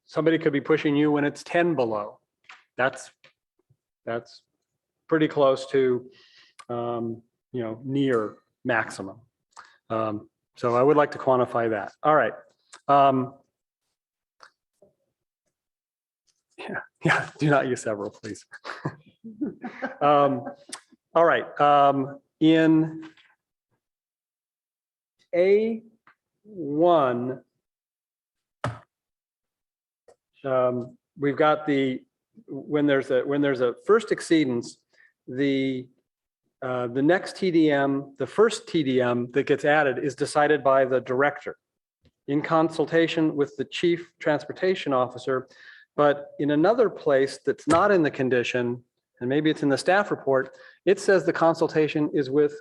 somebody could be pushing you when it's 10 below. That's pretty close to, near maximum. So I would like to quantify that. All right. Yeah, do not use several, please. All right. In A1, we've got when there's a first exceedance, the next TDM, the first TDM that gets added is decided by the director in consultation with the chief transportation officer. But in another place that's not in the condition, and maybe it's in the staff report, it says the consultation is with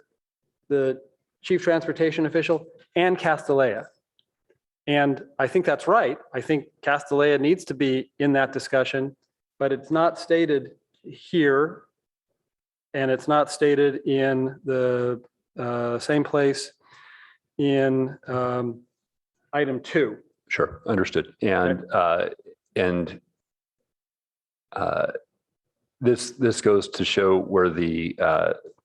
the chief transportation official and Castellea. And I think that's right. I think Castellea needs to be in that discussion, but it's not stated here. And it's not stated in the same place in item 2. Sure, understood. And this goes to show where the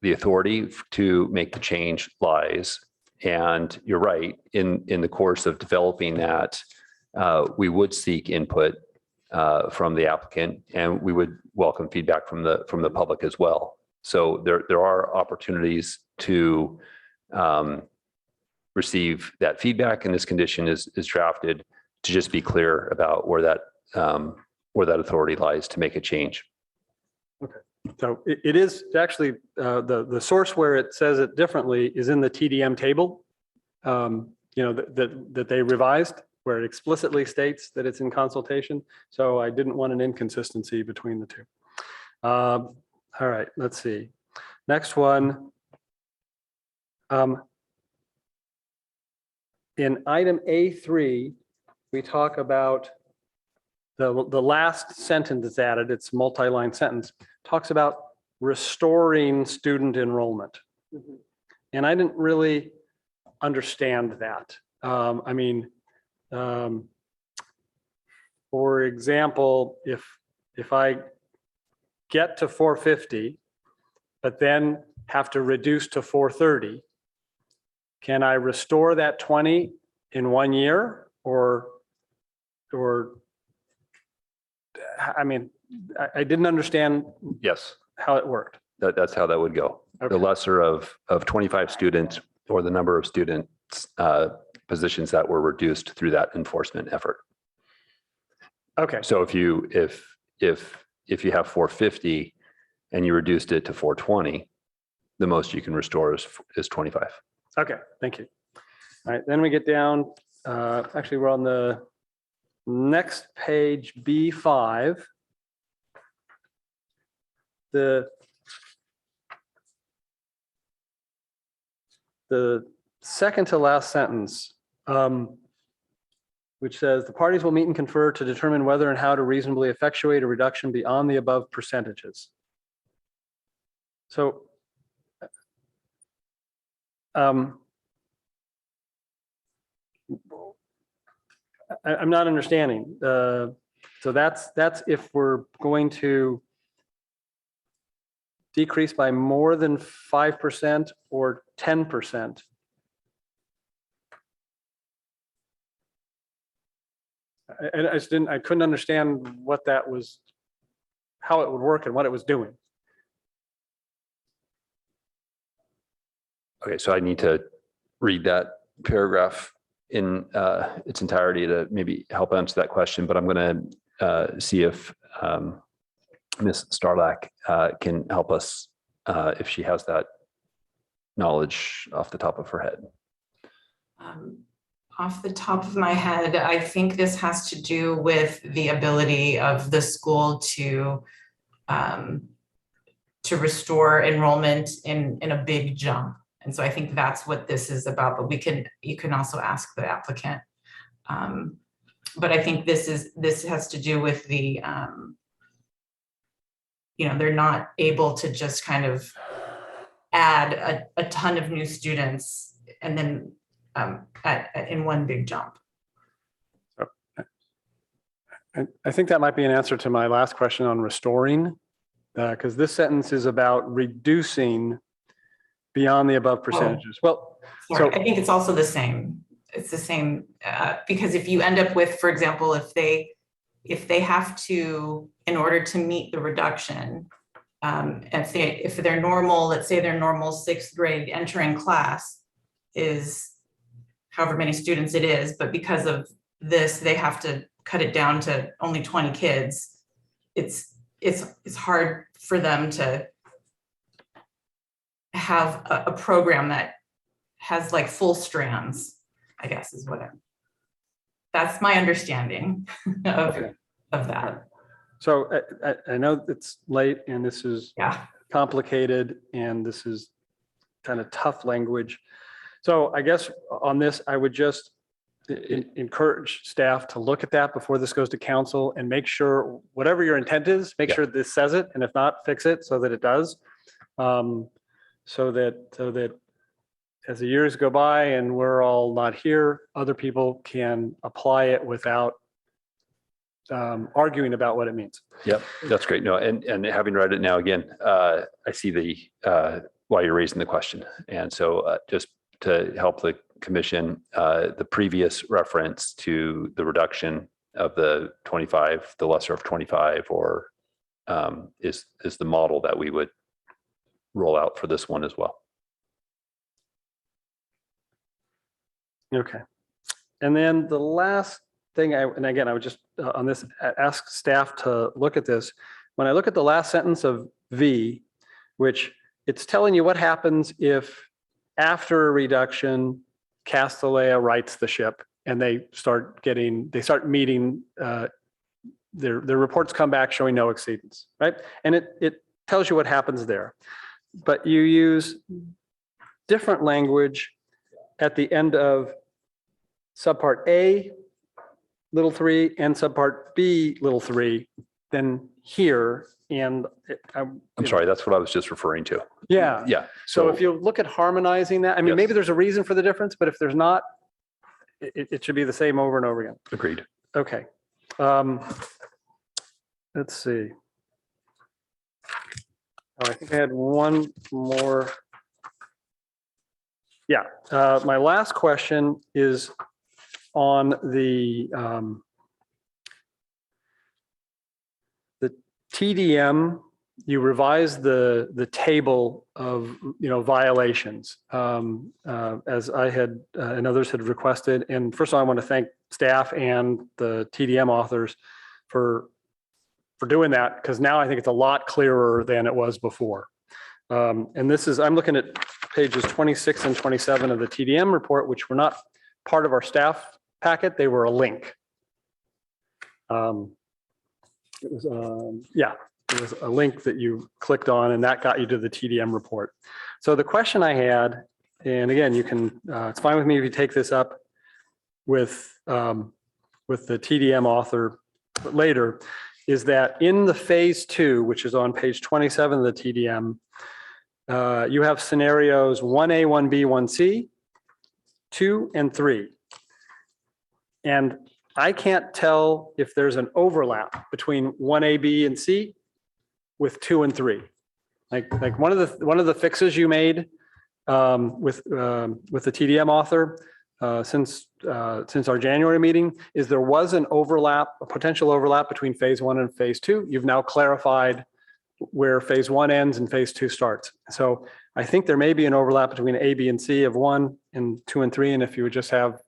authority to make the change lies. And you're right, in the course of developing that, we would seek input from the applicant, and we would welcome feedback from the public as well. So there are opportunities to receive that feedback, and this condition is drafted to just be clear about where that authority lies to make a change. Okay, so it is actually the source where it says it differently is in the TDM table, that they revised, where it explicitly states that it's in consultation. So I didn't want an inconsistency between the two. All right, let's see. Next one. In item A3, we talk about the last sentence that's added, it's multi-line sentence, talks about restoring student enrollment. And I didn't really understand that. For example, if I get to 450, but then have to reduce to 430, can I restore that 20 in 1 year? Or I didn't understand. Yes, how it worked. That's how that would go. Okay. The lesser of 25 students, or the number of students positions that were reduced through that enforcement effort. Okay. So if you have 450 and you reduced it to 420, the most you can restore is 25. Okay, thank you. All right, then we get down, actually we're on the next page, B5. The second to last sentence, which says the parties will meet and confer to determine whether and how to reasonably effectuate a reduction beyond the above percentages. So I'm not understanding. So that's if we're going to decrease by more than 5% or 10%. I couldn't understand what that was, how it would work and what it was doing. Okay, so I need to read that paragraph in its entirety to maybe help answer that question, but I'm going to see if Ms. Starlack can help us if she has that knowledge off the top of her head. Off the top of my head, I think this has to do with the ability of the school to restore enrollment in a big jump. And so I think that's what this is about, but you can also ask the applicant. But I think this has to do with the, they're not able to just kind of add a ton of new students and then in one big jump. I think that might be an answer to my last question on restoring, because this sentence is about reducing beyond the above percentages. Well, sorry, I think it's also the same. It's the same because if you end up with, for example, if they have to, in order to meet the reduction, if they're normal, let's say their normal 6th grade entering class is however many students it is, but because of this, they have to cut it down to only 20 kids. It's hard for them to have a program that has like full strands, I guess is what that's my understanding of that. So I know it's late and this is complicated and this is kind of tough language. So I guess on this, I would just encourage staff to look at that before this goes to council and make sure whatever your intent is, make sure this says it, and if not, fix it so that it does. So that as the years go by and we're all not here, other people can apply it without arguing about what it means. Yep, that's great. No, and having read it now again, I see the why you're raising the question. And so just to help the commission, the previous reference to the reduction of the 25, the lesser of 25, or is the model that we would roll out for this one as well. Okay. And then the last thing, and again, I would just on this ask staff to look at this. When I look at the last sentence of V, which it's telling you what happens if after a reduction, Castellea rights the ship and they start meeting, their reports come back showing no exceedance, right? And it tells you what happens there. But you use different language at the end of subpart A, little 3, and subpart B, little 3, than here. And I'm sorry, that's what I was just referring to. Yeah. Yeah. So if you look at harmonizing that, I mean, maybe there's a reason for the difference, but if there's not, it should be the same over and over again. Agreed. Okay. Let's see. Oh, I think I had one more. Yeah. My last question is on the TDM. You revised the table of violations as I had and others had requested. And first of all, I want to thank staff and the TDM authors for doing that, because now I think it's a lot clearer than it was before. And this is, I'm looking at pages 26 and 27 of the TDM report, which were not part of our staff packet. They were a link. It was, it was a link that you clicked on and that got you to the TDM report. So the question I had, and again, you can, it's fine with me if you take this up with the TDM author later, is that in the phase 2, which is on page 27 of the TDM, you have scenarios 1A, 1B, 1C, 2 and 3. And I can't tell if there's an overlap between 1A, B, and C with 2 and 3. Like one of the fixes you made with the TDM author since our January meeting is there was an overlap, a potential overlap between phase 1 and phase 2. You've now clarified where phase 1 ends and phase 2 starts. So I think there may be an overlap between A, B, and C of 1 and 2 and 3. And if you would just have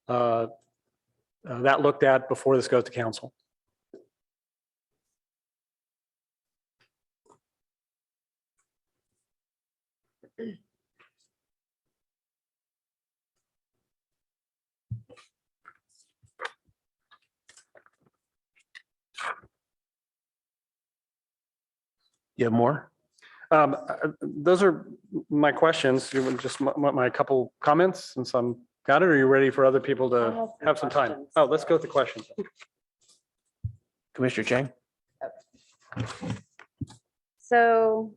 that looked at before this goes to council. You have more? Those are my questions. You want just my couple comments since I'm got it. Or are you ready for other people to have some time? Oh, let's go with the questions. Commissioner Chang? So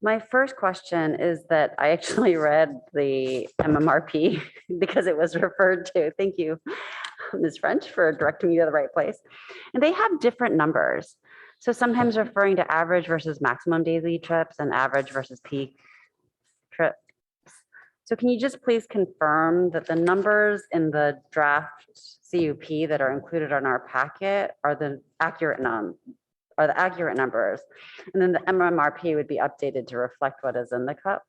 my first question is that I actually read the MMRP because it was referred to. Thank you, Ms. French, for directing me to the right place. And they have different numbers. So sometimes referring to average versus maximum daily trips and average versus peak trips. So can you just please confirm that the numbers in the draft CUP that are included on our packet are the accurate numbers? And then the MMRP would be updated to reflect what is in the cup.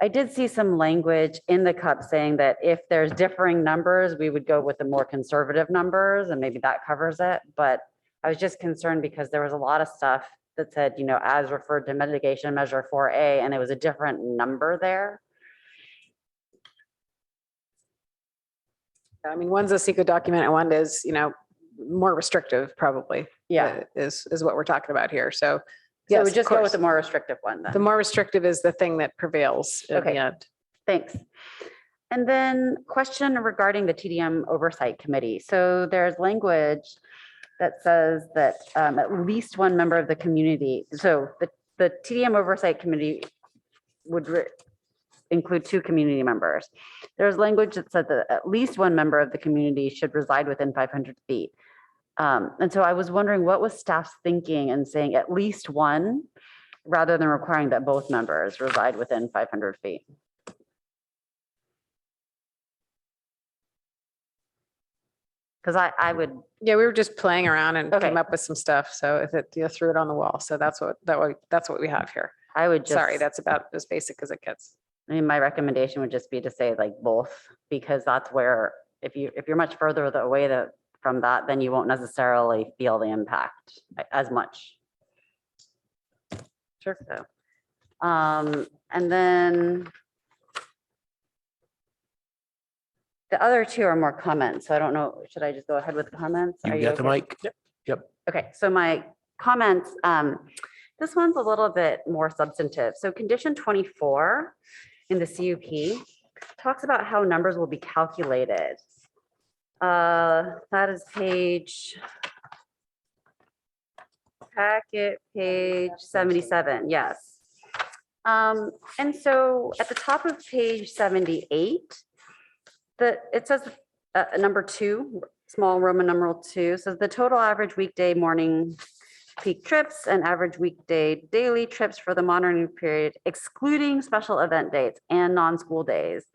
I did see some language in the cup saying that if there's differing numbers, we would go with the more conservative numbers and maybe that covers it. But I was just concerned because there was a lot of stuff that said, you know, as referred to mitigation measure 4A, and it was a different number there. I mean, one's a secret document and one is, you know, more restrictive probably. Yeah. Is what we're talking about here. So So yes, we of just go with course. the more restrictive one then. The more restrictive is the thing that prevails in Okay. the end. Thanks. And then question regarding the TDM Oversight Committee. So there's language that says that at least one member of the community, so the TDM Oversight Committee would include 2 community members. There's language that said that at least one member of the community should reside within 500 feet. And so I was wondering what was staff's thinking in saying at least one rather than requiring that both members reside within 500 feet? Because I would. Yeah, we were just playing around and came up with some stuff. So if it, you threw it on the wall. So that's what we have here. I would just. Sorry, that's about as basic as it gets. I mean, my recommendation would just be to say like both, because that's where, if you're much further away from that, then you won't necessarily feel the impact as much. Sure. So, and then the other 2 are more comments. So I don't know, should I just go ahead with the comments? You Are got the okay? mic? Yep. Okay, so my comments, this one's a little bit more substantive. So condition 24 in the CUP talks about how numbers will be calculated. That is packet page 77, yes. And so at the top of page 78, it says number 2, small Roman numeral 2, says the total average weekday morning peak trips and average weekday daily trips for the monitoring period, excluding special event dates and non-school days.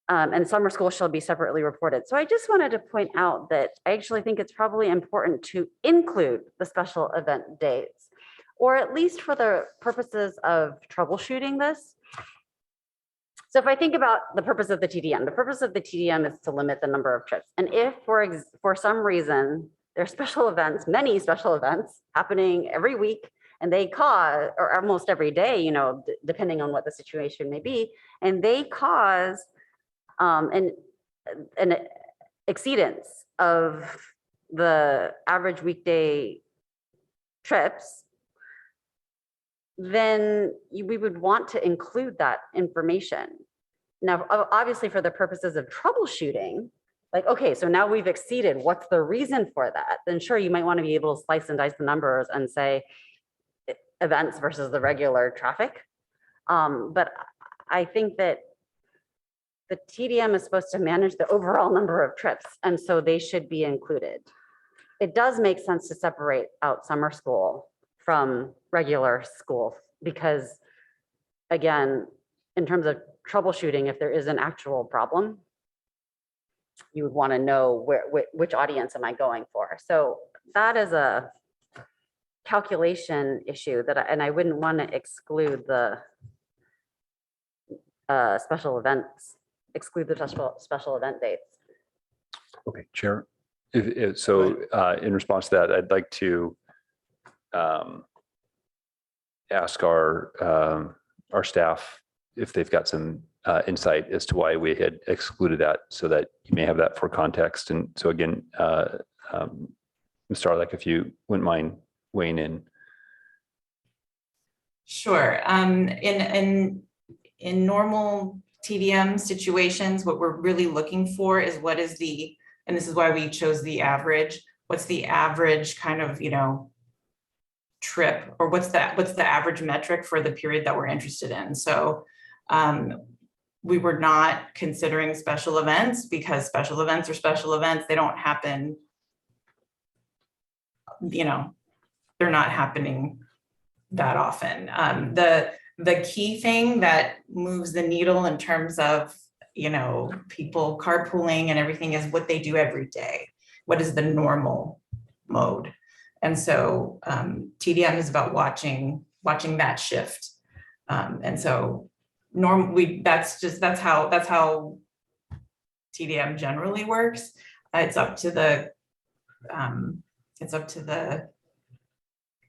And summer school shall be separately reported. So I just wanted to point out that I actually think it's probably important to include the special event dates, or at least for the purposes of troubleshooting this. So if I think about the purpose of the TDM, the purpose of the TDM is to limit the number of trips. And if for some reason there's special events, many special events happening every week, and they cause, or almost every day, you know, depending on what the situation may be, and they cause an exceedance of the average weekday trips, then we would want to include that information. Now, obviously for the purposes of troubleshooting, like, okay, so now we've exceeded, what's the reason for that? Then sure, you might want to be able to slice and dice the numbers and say, events versus the regular traffic. But I think that the TDM is supposed to manage the overall number of trips, and so they should be included. It does make sense to separate out summer school from regular school because, again, in terms of troubleshooting, if there is an actual problem, you would want to know which audience am I going for. So that is a calculation issue and I wouldn't want to exclude the special events, exclude the special event dates. Okay, Chair. So in response to that, I'd like to ask our staff if they've got some insight as to why we had excluded that, so that you may have that for context. And so again, Ms. Starlick, if you wouldn't mind weighing in. Sure. In normal TDM situations, what we're really looking for is what is the, and this is why we chose the average, what's the average kind of, trip, or what's the average metric for the period that we're interested in. So we were not considering special events because special events are special events. They don't happen, they're not happening that often. The key thing that moves the needle in terms of, people carpooling and everything is what they do every day. What is the normal mode? And so TDM is about watching that shift. And so that's how TDM generally works. It's up to the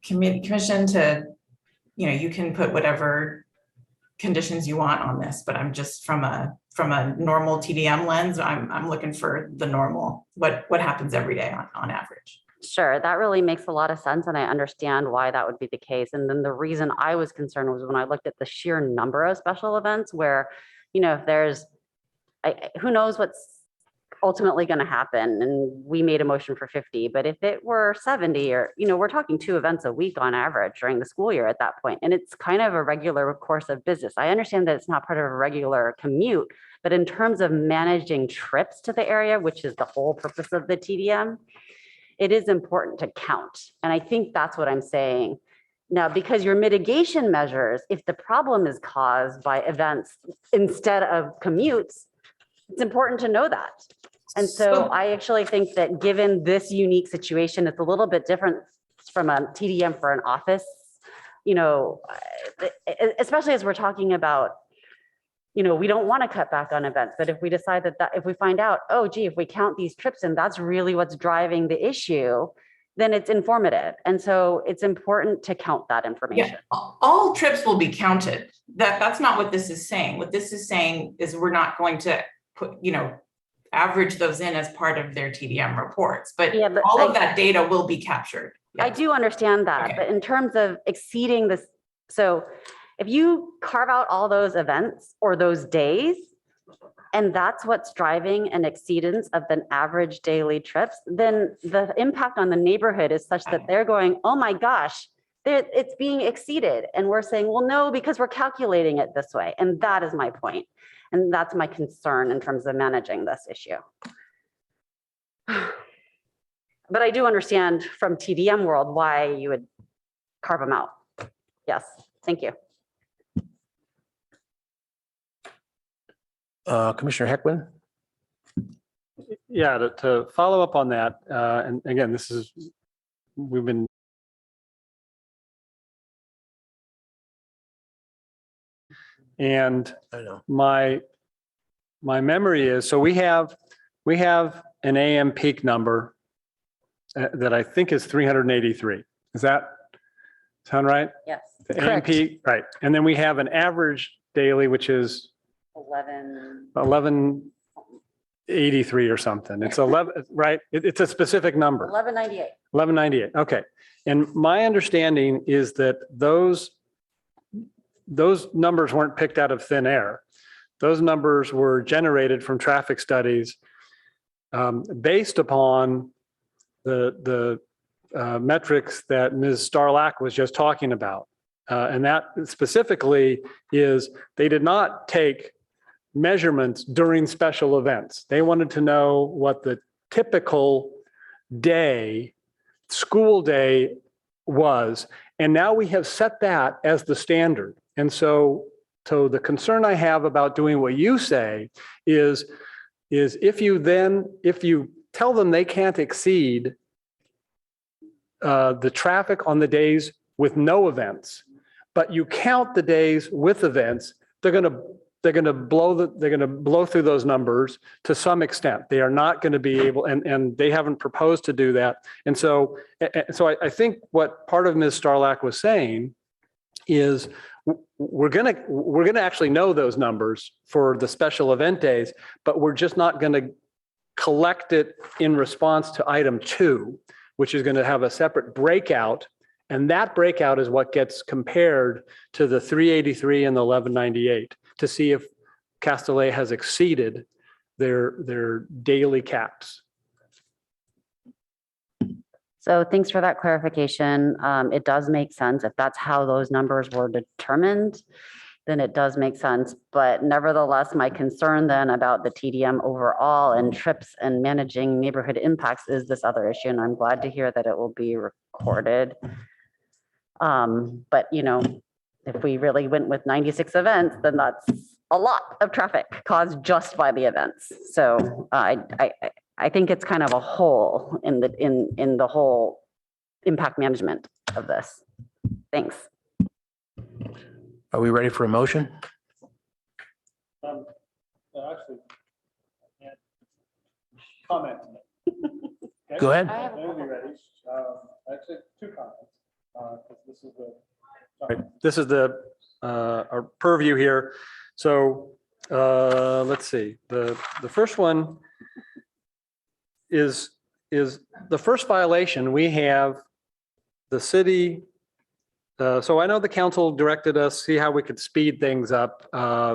commission to, you can put whatever conditions you want on this, but I'm just from a normal TDM lens, I'm looking for the normal, what happens every day on average. Sure, that really makes a lot of sense, and I understand why that would be the case. And then the reason I was concerned was when I looked at the sheer number of special events where, if there's, who knows what's ultimately going to happen, and we made a motion for 50, but if it were 70 or, we're talking 2 events a week on average during the school year at that point, and it's kind of a regular course of business. I understand that it's not part of a regular commute, but in terms of managing trips to the area, which is the whole purpose of the TDM, it is important to count. And I think that's what I'm saying. Now, because your mitigation measures, if the problem is caused by events instead of commutes, it's important to know that. And so I actually think that given this unique situation, it's a little bit different from a TDM for an office, especially as we're talking about, we don't want to cut back on events, but if we decide that if we find out, oh, gee, if we count these trips and that's really what's driving the issue, then it's informative. And so it's important to count that information. Yeah, all trips will be counted. That's not what this is saying. What this is saying is we're not going to put, average those in as part of their TDM reports, but all of that data will be captured. Yes. I do understand that, but in terms of exceeding this, so if you carve out all those events or those days, and that's what's driving an exceedance of the average daily trips, then the impact on the neighborhood is such that they're going, oh my gosh, it's being exceeded. And we're saying, well, no, because we're calculating it this way. And that is my point. And that's my concern in terms of managing this issue. But I do understand from TDM world why you would carve them out. Yes, thank you. Commissioner Heckman? Yeah, to follow up on that, and again, we've been and I know my memory is, so we have an AM peak number that I think is 383. Does that sound right? Yes. The AM peak, right. And then we have an average daily, which is 1183 or something. It's 11, right? It's a specific number. 1198. 1198. Okay. And my understanding is that those numbers weren't picked out of thin air. Those numbers were generated from traffic studies based upon the metrics that Ms. Starlack was just talking about. And that specifically is they did not take measurements during special events. They wanted to know what the typical day, school day was. And now we have set that as the standard. And so the concern I have about doing what you say is if you tell them they can't exceed the traffic on the days with no events, but you count the days with events, they're going to blow through those numbers to some extent. They are not going to be able, and they haven't proposed to do that. And so I think what part of Ms. Starlack was saying is we're going to actually know those numbers for the special event days, but we're just not going to collect it in response to item 2, which is going to have a separate breakout. And that breakout is what gets compared to the 383 and the 1198 to see if Castellet has exceeded their daily caps. So thanks for that clarification. It does make sense. If that's how those numbers were determined, then it does make sense. But nevertheless, my concern then about the TDM overall and trips and managing neighborhood impacts is this other issue. And I'm glad to hear that it will be recorded. But if we really went with 96 events, then that's a lot of traffic caused just by the events. So I think it's kind of a hole in the whole impact management of this. Thanks. Are we ready for a motion? Actually, comment. Okay. Go ahead. They'll be ready. Actually, 2 comments. This is the our purview here. So let's see. The first one is the first violation. We have the city. So I know the council directed us see how we could speed things up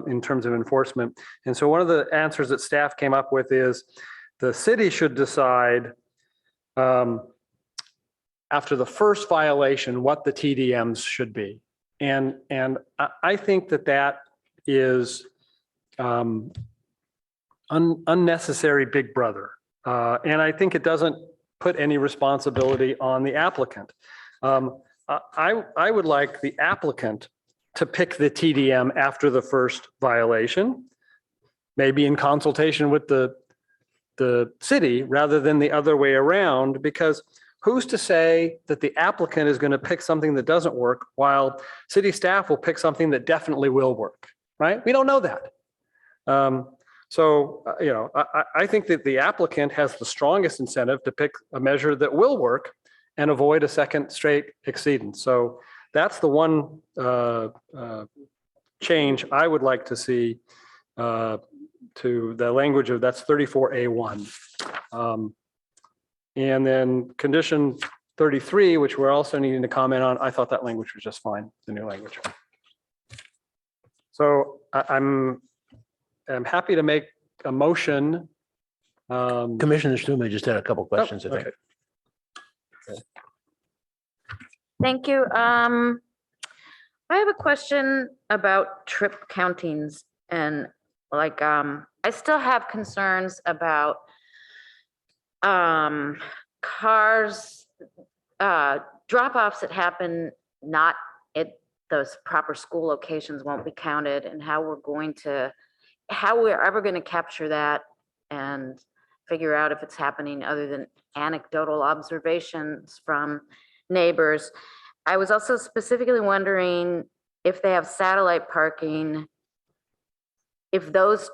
in terms of enforcement. And so one of the answers that staff came up with is the city should decide after the first violation what the TDMs should be. And I think that is unnecessary big brother. And I think it doesn't put any responsibility on the applicant. I would like the applicant to pick the TDM after the first violation, maybe in consultation with the city rather than the other way around, because who's to say that the applicant is going to pick something that doesn't work while city staff will pick something that definitely will work, right? We don't know that. I think that the applicant has the strongest incentive to pick a measure that will work and avoid a second straight exceedance. So that's the one change I would like to see to the language of that's 34A1. And then condition 33, which we're also needing to comment on, I thought that language was just fine, the new language. So I'm happy to make a motion. Commissioner Stuma just had a couple questions, I think. Okay. Thank you. I have a question about trip countings and I still have concerns about cars, drop-offs that happen not at those proper school locations won't be counted, and how we're ever going to capture that and figure out if it's happening other than anecdotal observations from neighbors. I was also specifically wondering if they have satellite parking, if those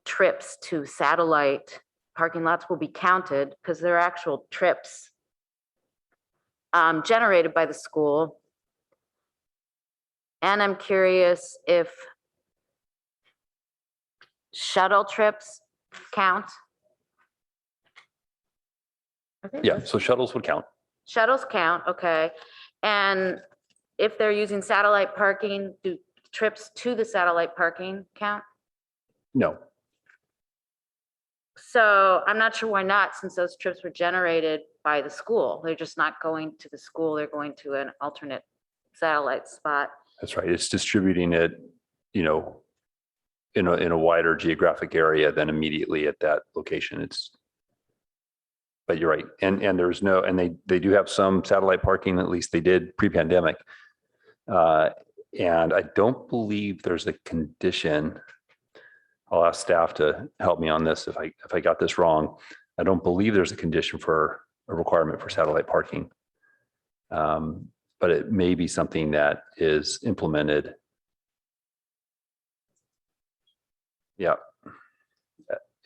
trips to satellite parking lots will be counted, because they're actual trips generated by the school. And I'm curious if shuttle trips count. Yeah, so shuttles would count. Shuttles count, okay. And if they're using satellite parking, do trips to the satellite parking count? No. So I'm not sure why not, since those trips were generated by the school. They're just not going to the school, they're going to an alternate satellite spot. That's right. It's distributing it, you know, in a wider geographic area than immediately at that location. But you're right. And there's no, and they do have some satellite parking, at least they did pre-pandemic. And I don't believe there's a condition. I'll ask staff to help me on this if I got this wrong. I don't believe there's a condition for a requirement for satellite parking. But it may be something that is implemented. Yeah.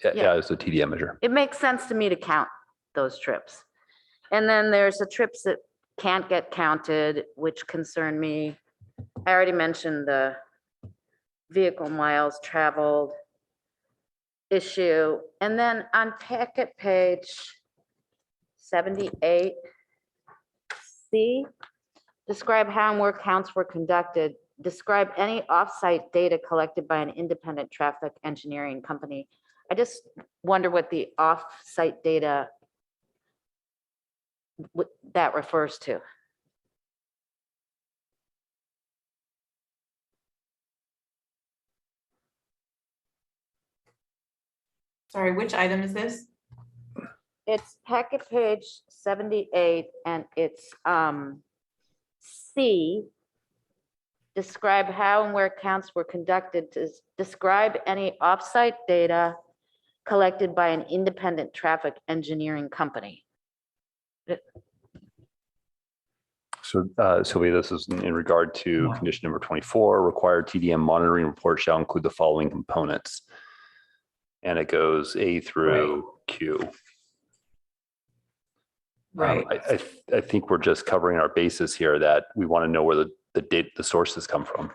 Yeah, it's a TDM measure. It makes sense to me to count those trips. And then there's the trips that can't get counted, which concern me. I already mentioned the vehicle miles traveled issue. And then on packet page 78, C, describe how and where counts were conducted. Describe any offsite data collected by an independent traffic engineering company. I just wonder what the offsite data that refers to. Sorry, which item is this? It's packet page 78 and it's C. Describe how and where counts were conducted. To describe any offsite data collected by an independent traffic engineering company. So Sylvia, this is in regard to condition number 24, required TDM monitoring report shall include the following components. And it goes A through Q. Right. I think we're just covering our bases here that we want to know where the sources come from.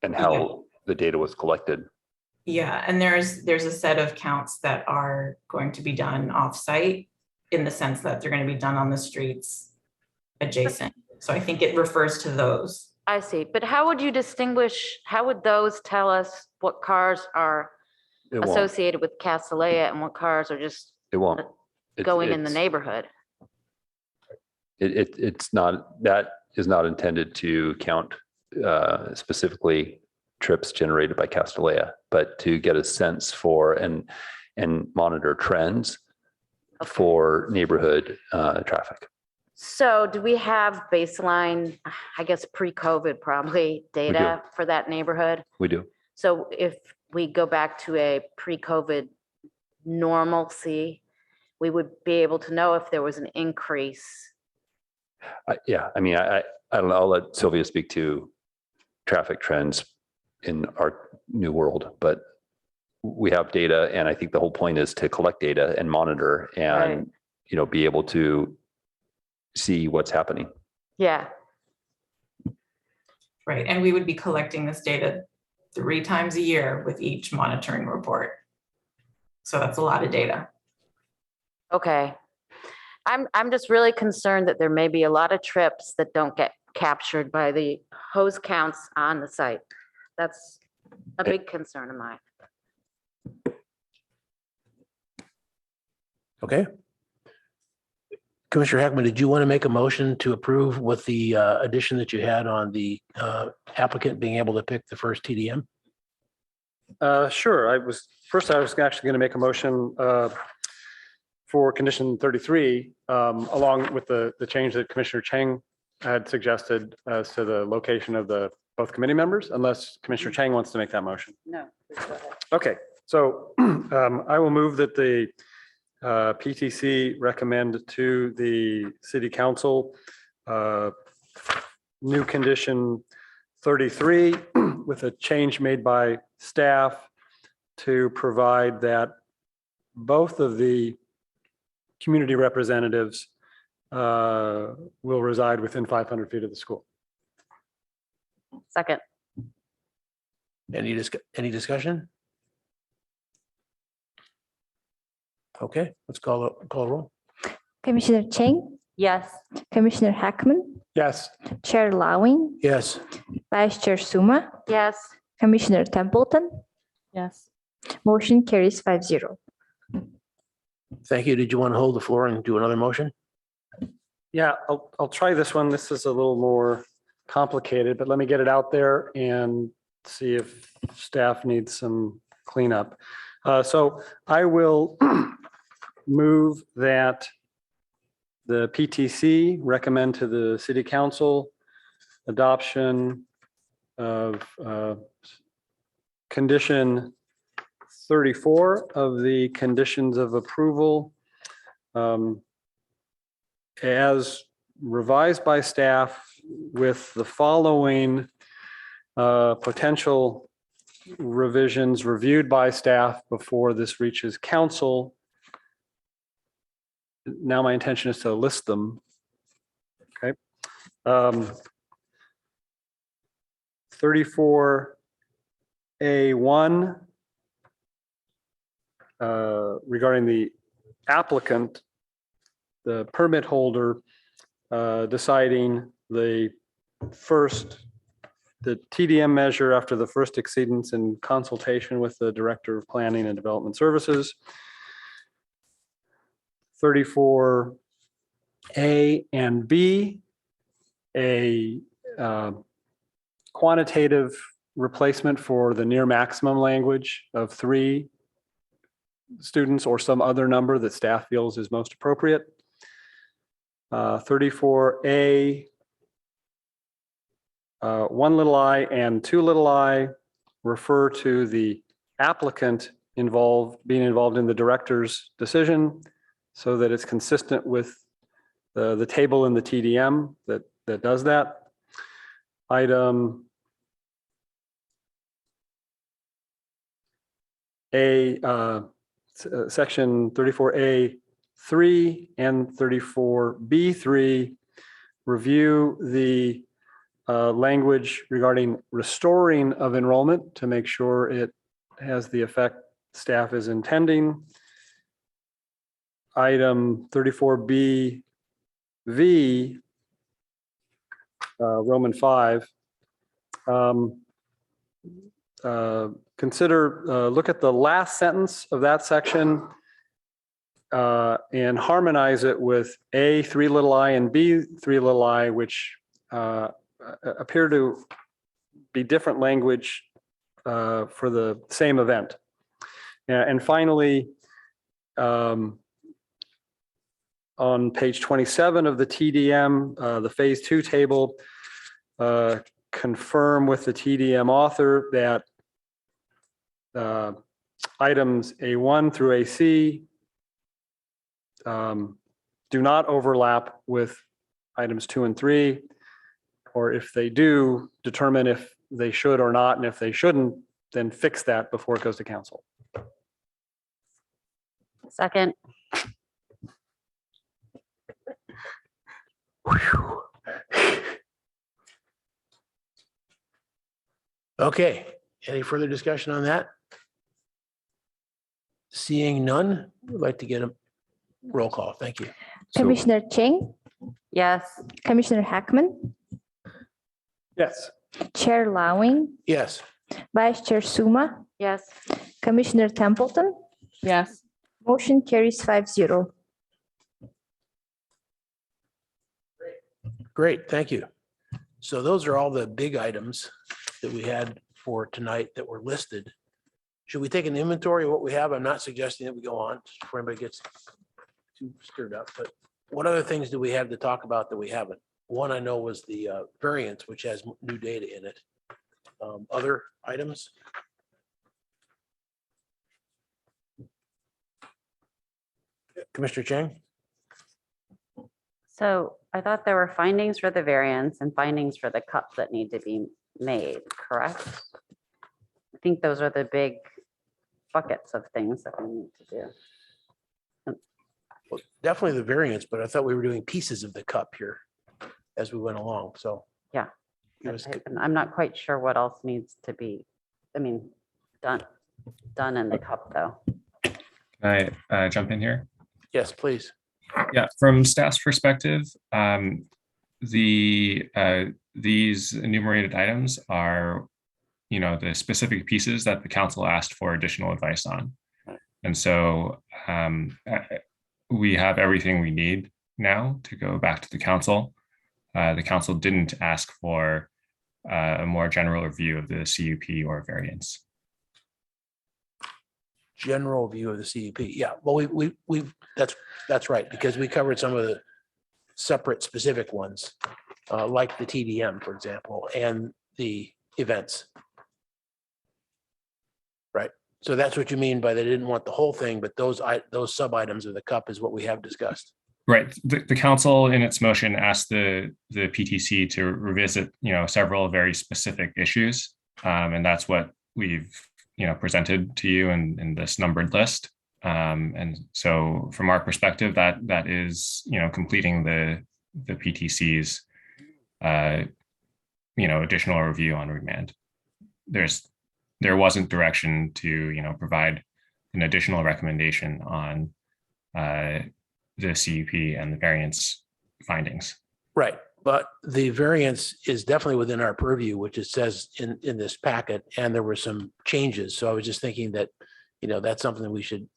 And how the data was collected. Yeah, and there's a set of counts that are going to be done off-site in the sense that they're going to be done on the streets adjacent. So I think it refers to those. I see, but how would you distinguish, how would those tell us what cars are associated with Castellea and what cars are just going in the neighborhood? It's not, that is not intended to count specifically trips generated by Castellea, but to get a sense for and monitor trends for neighborhood traffic. So do we have baseline, I guess, pre-COVID probably data for that neighborhood? We do. So if we go back to a pre-COVID normalcy, we would be able to know if there was an increase. Yeah, I mean, I don't know, I'll let Sylvia speak to traffic trends in our new world, but we have data, and I think the whole point is to collect data and monitor and, you know, be able to see what's happening. Yeah. Right, and we would be collecting this data 3 times a year with each monitoring report. So that's a lot of data. Okay. I'm just really concerned that there may be a lot of trips that don't get captured by the hose counts on the site. That's a big concern of mine. Okay. Commissioner Heckman, did you want to make a motion to approve with the addition that you had on the applicant being able to pick the first TDM? Sure. I was actually going to make a motion for condition 33, along with the change that Commissioner Chang had suggested as to the location of the both committee members, unless Commissioner Chang wants to make that motion. No. Okay, so I will move that the PTC recommend to the City Council new condition 33 with a change made by staff to provide that both of the community representatives will reside within 500 feet of the school. Second. Any discussion? Okay, let's call a roll. Commissioner Chang, Yes. Commissioner Heckman, Yes. Chair Lawing, Yes. Vice Chair Suma, Yes. Commissioner Templeton. Yes. Motion carries 5-0. Thank you. Did you want to hold the floor and do another motion? Yeah, I'll try this one. This is a little more complicated, but let me get it out there and see if staff needs some cleanup. So I will move that the PTC recommend to the city council adoption of condition 34 of the conditions of approval as revised by staff with the following potential revisions reviewed by staff before this reaches council. Now my intention is to list them. Okay. 34A1 regarding the applicant, the permit holder deciding the TDM measure after the first exceedance in consultation with the Director of Planning and Development Services. 34A and B, a quantitative replacement for the near maximum language of 3 students or some other number that staff feels is most appropriate. 34A, 1 little I and 2 little I refer to the applicant being involved in the director's decision so that it's consistent with the table in the TDM that does that. Item section 34A3 and 34B3 review the language regarding restoring of enrollment to make sure it has the effect staff is intending. Item 34BV, Roman 5. Look at the last sentence of that section and harmonize it with A, 3 little I and B, 3 little I, which appear to be different language for the same event. And finally, on page 27 of the TDM, the phase 2 table, confirm with the TDM author that items A1 through AC do not overlap with items 2 and 3, or if they do, determine if they should or not, and if they shouldn't, then fix that before it goes to council. Second. Okay, any further discussion on that? Seeing none, we'd like to get a roll call. Thank you. Commissioner Chang, Yes. Commissioner Hackman, Yes. Chair Lawing, Yes. Vice Chair Suma, Yes. Commissioner Templeton, Yes. motion carries 5-0. Great, thank you. So those are all the big items that we had for tonight that were listed. Should we take an inventory of what we have? I'm not suggesting that we go on before anybody gets too stirred up, but what other things do we have to talk about that we haven't? One I know was the variance, which has new data in it. Other items? Commissioner Chang? So I thought there were findings for the variance and findings for the cuts that need to be made, correct? I think those are the big buckets of things that we need to do. Well, definitely the variance, but I thought we were doing pieces of the cup here as we went along, so. Yeah. It was good. And I'm not quite sure what else needs to be, done in the cup though. Can I jump in here? Yes, please. Yeah, from staff's perspective, these enumerated items are, the specific pieces that the council asked for additional advice on. And so we have everything we need now to go back to the council. The council didn't ask for a more general review of the CUP or variance. General view of the CUP. Yeah, well, that's right, because we covered some of the separate specific ones, like the TDM, for example, and the events. Right. So that's what you mean by they didn't want the whole thing, but those sub items of the cup is what we have discussed. Right. The council in its motion asked the PTC to revisit, several very specific issues. And that's what we've, presented to you in this numbered list. And so from our perspective, that is, completing the PTC's, additional review on remand. There wasn't direction to, provide an additional recommendation on the CUP and the variance findings. Right. But the variance is definitely within our purview, which it says in this packet, and there were some changes. So I was just thinking that, that's something that we should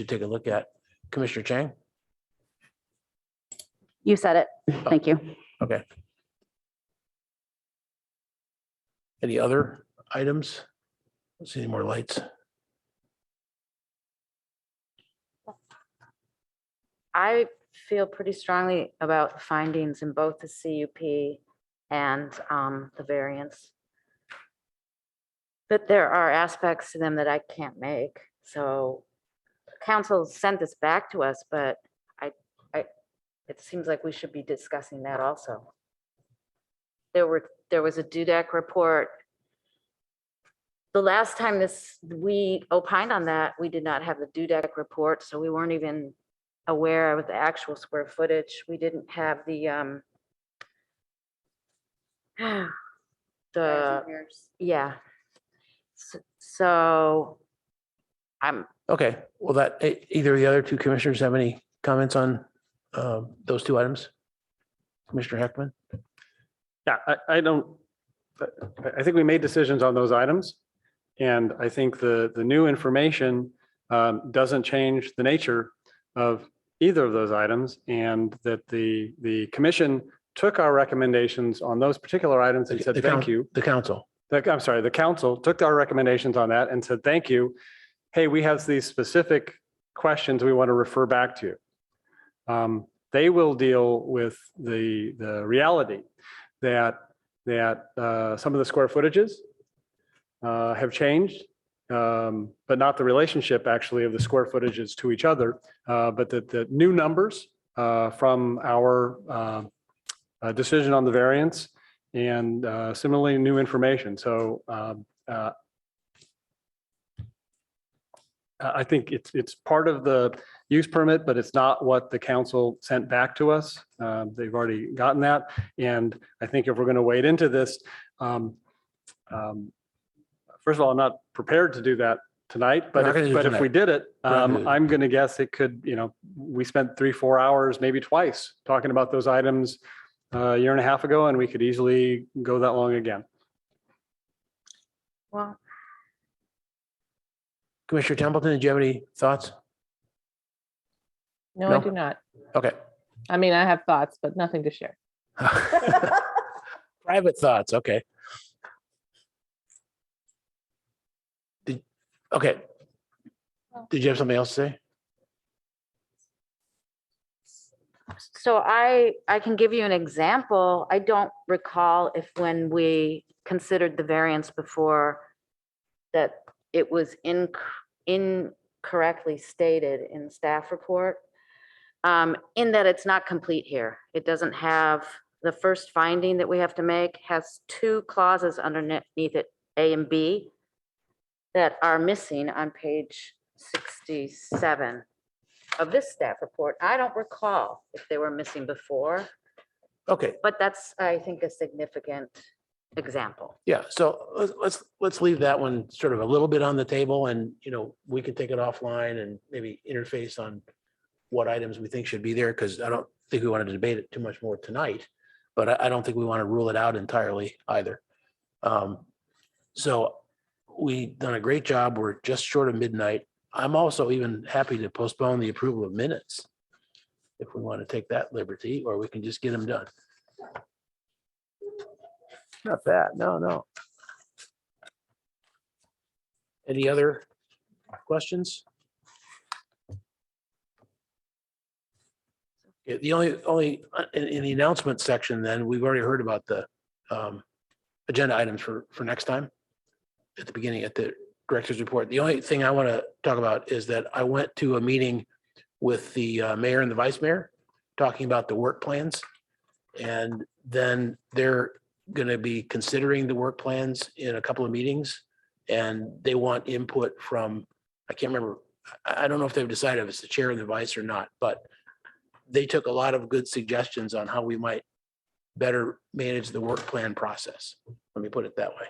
take a look at. Commissioner Chang? You said it. Thank you. Okay. Any other items? Let's see any more lights. I feel pretty strongly about the findings in both the CUP and the variance. But there are aspects to them that I can't make. So council sent this back to us, but it seems like we should be discussing that also. There was a DUDEC report. The last time we opined on that, we did not have the DUDEC report, so we weren't even aware of the actual square footage. We didn't have the yeah. So I'm okay. Well, that either of the other two commissioners have any comments on those two items? Commissioner Heckman? Yeah, I think we made decisions on those items. And I think the new information doesn't change the nature of either of those items, and that the commission took our recommendations on those particular items and said, thank you. The council. I'm sorry, the council took our recommendations on that and said, thank you. Hey, we have these specific questions we want to refer back to. They will deal with the reality that some of the square footages have changed, but not the relationship actually of the square footages to each other, but the new numbers from our decision on the variance, and similarly new information. So I think it's part of the use permit, but it's not what the council sent back to us. They've already gotten that. And I think if we're going to wade into this, first of all, I'm not prepared to do that tonight, but if we did it, I'm going to guess it could, we spent 3-4 hours, maybe twice, talking about those items a year and a half ago, and we could easily go that long again. well. Commissioner Templeton, did you have any thoughts? No, No? I do not. Okay. I mean, I have thoughts, but nothing to share. Private thoughts. Okay. Okay. Did you have something else to say? So I can give you an example. I don't recall if when we considered the variance before that it was incorrectly stated in the staff report, in that it's not complete here. It doesn't have the first finding that we have to make has 2 clauses underneath it, A and B, that are missing on page 67 of this staff report. I don't recall if they were missing before, Okay. but that's, I think, a significant example. Yeah. So let's leave that one sort of a little bit on the table, and, we can take it offline and maybe interface on what items we think should be there, because I don't think we want to debate it too much more tonight, but I don't think we want to rule it out entirely either. So we've done a great job. We're just short of midnight. I'm also even happy to postpone the approval of minutes if we want to take that liberty, or we can just get them done. Not bad. No. Any other questions? Yeah, the only in the announcement section, then we've already heard about the agenda items for next time at the beginning at the director's report. The only thing I want to talk about is that I went to a meeting with the mayor and the vice mayor talking about the work plans. And then they're going to be considering the work plans in a couple of meetings. And they want input from, I can't remember, I don't know if they've decided if it's the chair and the vice or not, but they took a lot of good suggestions on how we might better manage the work plan process. Let me put it that way.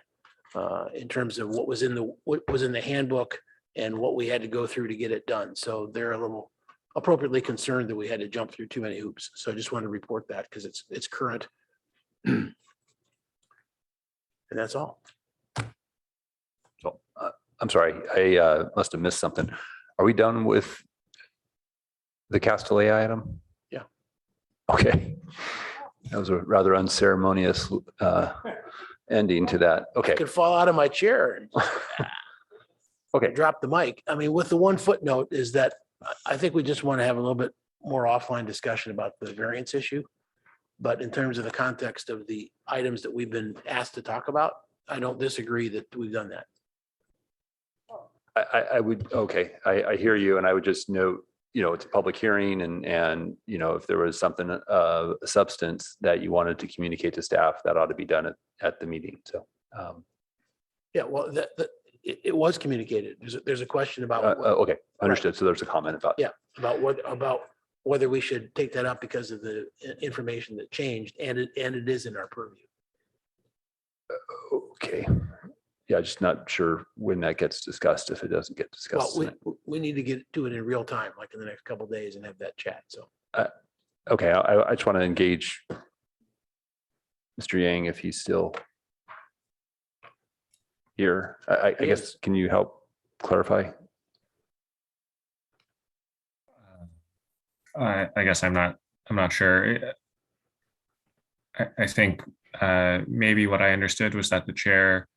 In terms of what was in the handbook and what we had to go through to get it done. So they're a little appropriately concerned that we had to jump through too many hoops. So I just wanted to report that because it's current. And that's all. So I'm sorry, I must have missed something. Are we done with the Castellet item? Yeah. Okay. That was a rather unceremonious ending to that. Okay. I could fall out of my chair and okay. Drop the mic. I mean, with the one footnote is that I think we just want to have a little bit more offline discussion about the variance issue. But in terms of the context of the items that we've been asked to talk about, I don't disagree that we've done that. I would, okay, I hear you, and I would just note, it's a public hearing and, if there was something of substance that you wanted to communicate to staff, that ought to be done at the meeting, so. Yeah, well, it was communicated. There's a question about. Okay, understood. So there's a comment about. Yeah, about whether we should take that up because of the information that changed, and it is in our purview. Okay. Yeah, just not sure when that gets discussed, if it doesn't get discussed. Well, we need to get to it in real time, like in the next couple of days, and have that chat, so. Okay, I just want to engage Mr. Yang if he's still here. I guess, can you help clarify? I guess I'm not sure. I think maybe what I understood was that the chair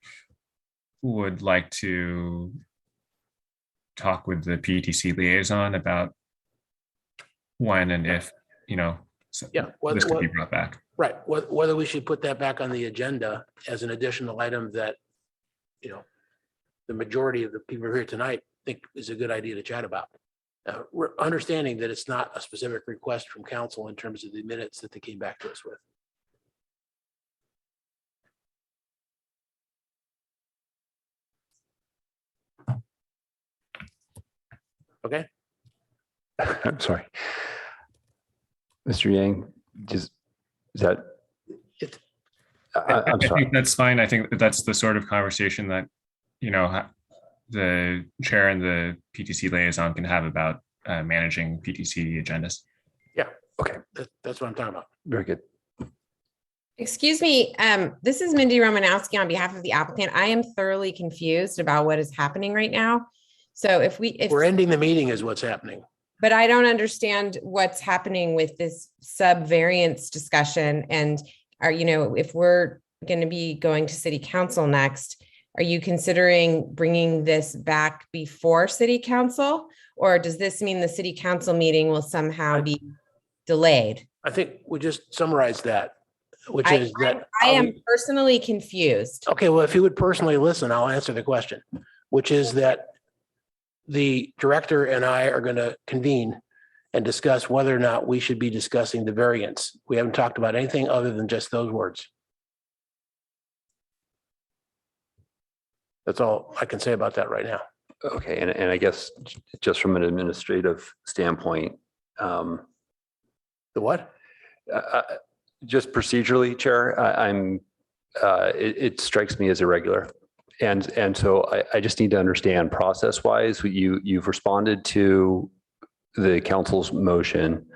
would like to talk with the PTC liaison about when and if, this could be brought back. Right, whether we should put that back on the agenda as an additional item that, the majority of the people here tonight think is a good idea to chat about. We're understanding that it's not a specific request from council in terms of the minutes that they came back to us with. Okay. I'm sorry. Mr. Yang, is that? I'm I sorry. think that's fine. I think that's the sort of conversation that, the chair and the PTC liaison can have about managing PTC agendas. Yeah. Okay. That's what I'm talking about. Very good. Excuse me, this is Mindy Romanowski on behalf of the applicant. I am thoroughly confused about what is happening right now. So if we're ending the meeting is what's happening. But I don't understand what's happening with this sub-variance discussion. And if we're going to be going to city council next, are you considering bringing this back before city council? Or does this mean the city council meeting will somehow be delayed? I think we just summarized that, which is that. I am personally confused. Okay, well, if you would personally listen, I'll answer the question, which is that the director and I are going to convene and discuss whether or not we should be discussing the variance. We haven't talked about anything other than just those words. That's all I can say about that right now. Okay, and I guess just from an administrative standpoint. The what? Just procedurally, Chair, it strikes me as irregular. And so I just need to understand process-wise, you've responded to the council's motion.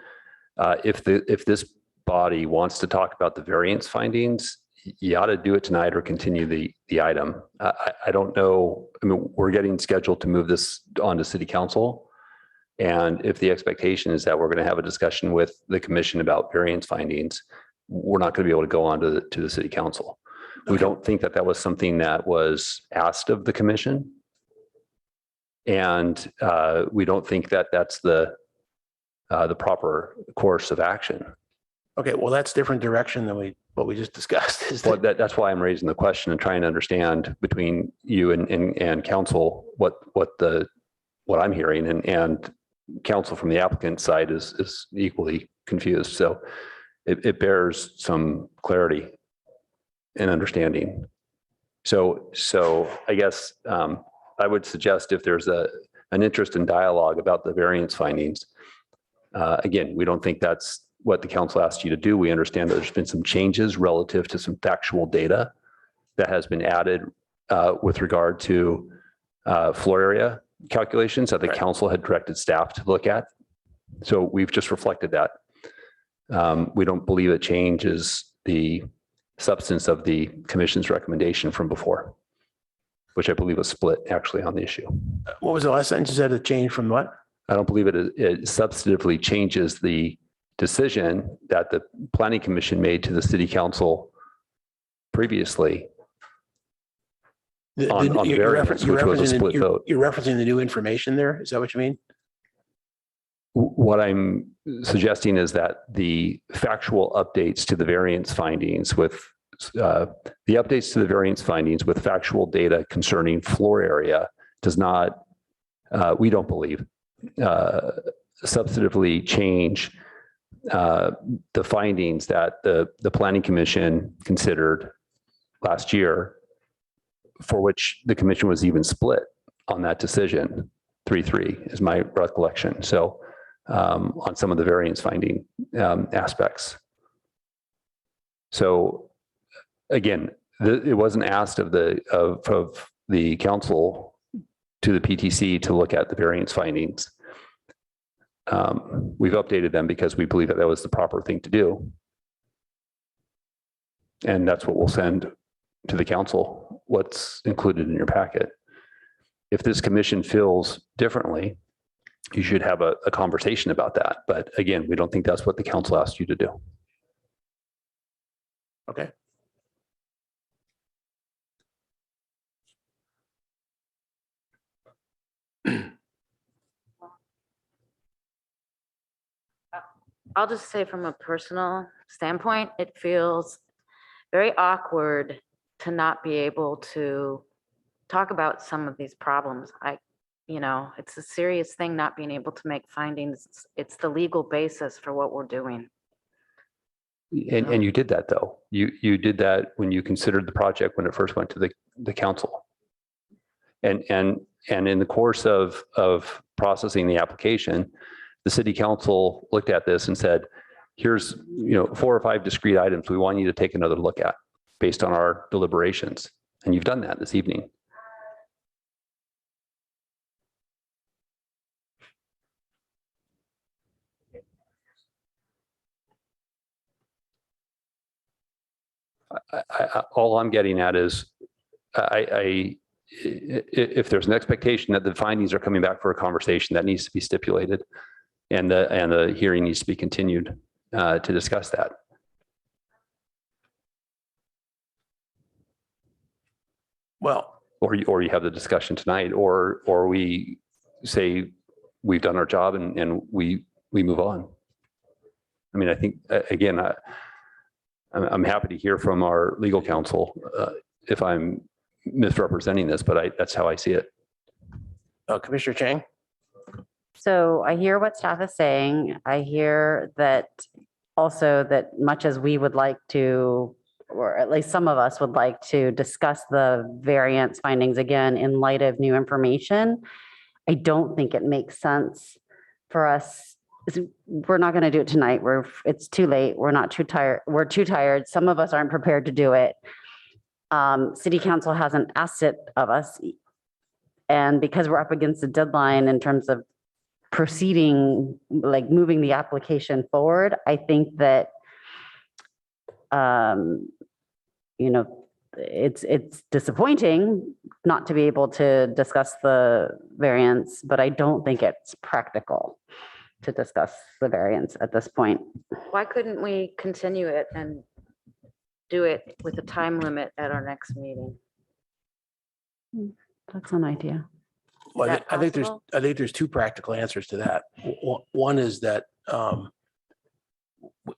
If this body wants to talk about the variance findings, you ought to do it tonight or continue the item. I don't know. I mean, we're getting scheduled to move this on to city council. And if the expectation is that we're going to have a discussion with the commission about variance findings, we're not going to be able to go on to the city council. We don't think that that was something that was asked of the commission. And we don't think that that's the proper course of action. Okay, well, that's different direction than what we just discussed. Well, that's why I'm raising the question and trying to understand between you and council what I'm hearing, and counsel from the applicant side is equally confused. So it bears some clarity and understanding. So I guess I would suggest if there's an interest in dialogue about the variance findings, again, we don't think that's what the council asked you to do. We understand that there's been some changes relative to some factual data that has been added with regard to floor area calculations that the council had directed staff to look at. So we've just reflected that. We don't believe it changes the substance of the commission's recommendation from before, which I believe was split actually on the issue. What was the last sentence? You said it changed from what? I don't believe it substantively changes the decision that the planning commission made to the city council previously on variance, which was a split vote. You're referencing the new information there? Is that what you mean? What I'm suggesting is that the factual updates to the variance findings with factual data concerning floor area does not, we don't believe, substantively change the findings that the planning commission considered last year, for which the commission was even split on that decision. 3-3 is my recollection. So on some of the variance finding aspects. So again, it wasn't asked of the council to the PTC to look at the variance findings. We've updated them because we believe that was the proper thing to do. And that's what we'll send to the council, what's included in your packet. If this commission feels differently, you should have a conversation about that. But again, we don't think that's what the council asked you to do. Okay. I'll just say from a personal standpoint, it feels very awkward to not be able to talk about some of these problems. It's a serious thing not being able to make findings. It's the legal basis for what we're doing. And you did that though. You did that when you considered the project when it first went to the council. And in the course of processing the application, the city council looked at this and said, here's 4 or 5 discrete items we want you to take another look at based on our deliberations. And you've done that this evening. All I'm getting at is if there's an expectation that the findings are coming back for a conversation, that needs to be stipulated, and the hearing needs to be continued to discuss that. Well, or you have the discussion tonight, or we say we've done our job and we move on. I mean, I think again, I'm happy to hear from our legal counsel if I'm misrepresenting this, but that's how I see it. Commissioner Chang? So I hear what staff is saying. I hear that also that much as we would like to, or at least some of us would like to discuss the variance findings again in light of new information, I don't think it makes sense for us. We're not going to do it tonight. It's too late. We're not too tired. We're too tired. Some of us aren't prepared to do it. City council hasn't asked it of us. And because we're up against the deadline in terms of proceeding, like moving the application forward, I think that, it's disappointing not to be able to discuss the variance, but I don't think it's practical to discuss the variance at this point. Why couldn't we continue it and do it with a time limit at our next meeting? That's an idea. Well, that I think possible? there's two practical answers to that. One is that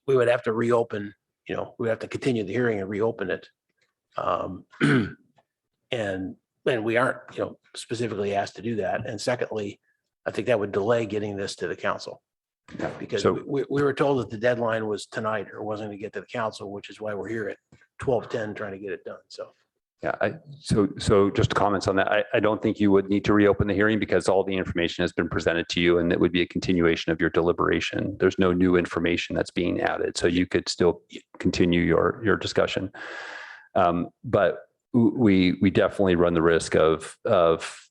we would have to reopen, we have to continue the hearing and reopen it. And we aren't, specifically asked to do that. And secondly, I think that would delay getting this to the council. Because So- we were told that the deadline was tonight or wasn't going to get to the council, which is why we're here at 12:10 trying to get it done. So. Yeah, so just comments on that. I don't think you would need to reopen the hearing because all the information has been presented to you and it would be a continuation of your deliberation. There's no new information that's being added, so you could still continue your discussion. But we definitely run the risk of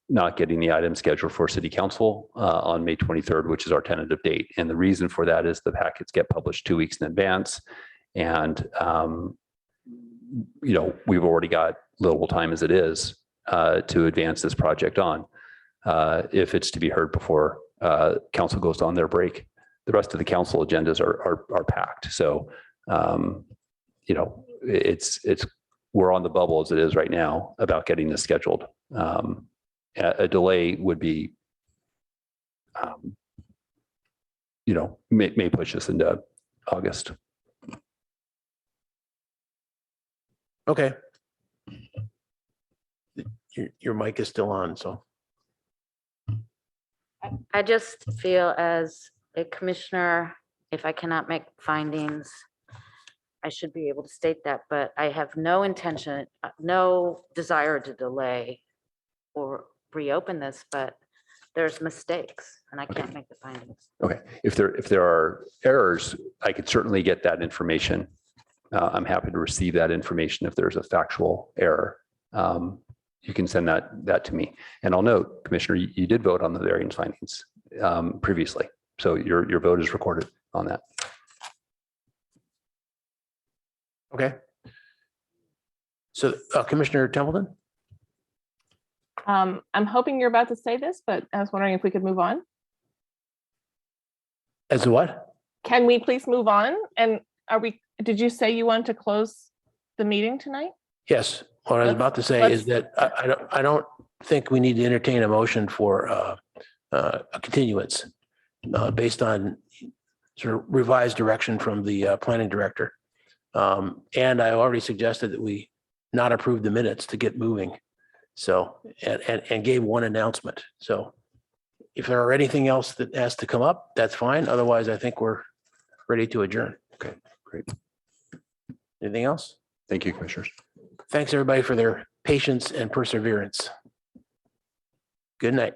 not getting the item scheduled for city council on May 23rd, which is our tentative date. And the reason for that is the packets get published 2 weeks in advance. And, we've already got little time as it is to advance this project on. If it's to be heard before council goes on their break, the rest of the council agendas are packed. So, we're on the bubble as it is right now about getting this scheduled. A delay would be, may push us into August. Okay. Your mic is still on, so. I just feel as a commissioner, if I cannot make findings, I should be able to state that, but I have no intention, no desire to delay or reopen this, but there's mistakes and I can't make the findings. Okay, if there are errors, I could certainly get that information. I'm happy to receive that information if there's a factual error. You can send that to me. And I'll note, Commissioner, you did vote on the variance findings previously. So your vote is recorded on that. Okay. So Commissioner Templeton? I'm hoping you're about to say this, but I was wondering if we could move on. As to what? Can we please move on? And did you say you want to close the meeting tonight? Yes. What I was about to say is that I don't think we need to entertain a motion for a continuance based on sort of revised direction from the planning director. And I already suggested that we not approve the minutes to get moving. So, and gave one announcement. So if there are anything else that has to come up, that's fine. Otherwise, I think we're ready to adjourn. Okay, great. Anything else? Thank you, Commissioners. Thanks, everybody, for their patience and perseverance. Good night.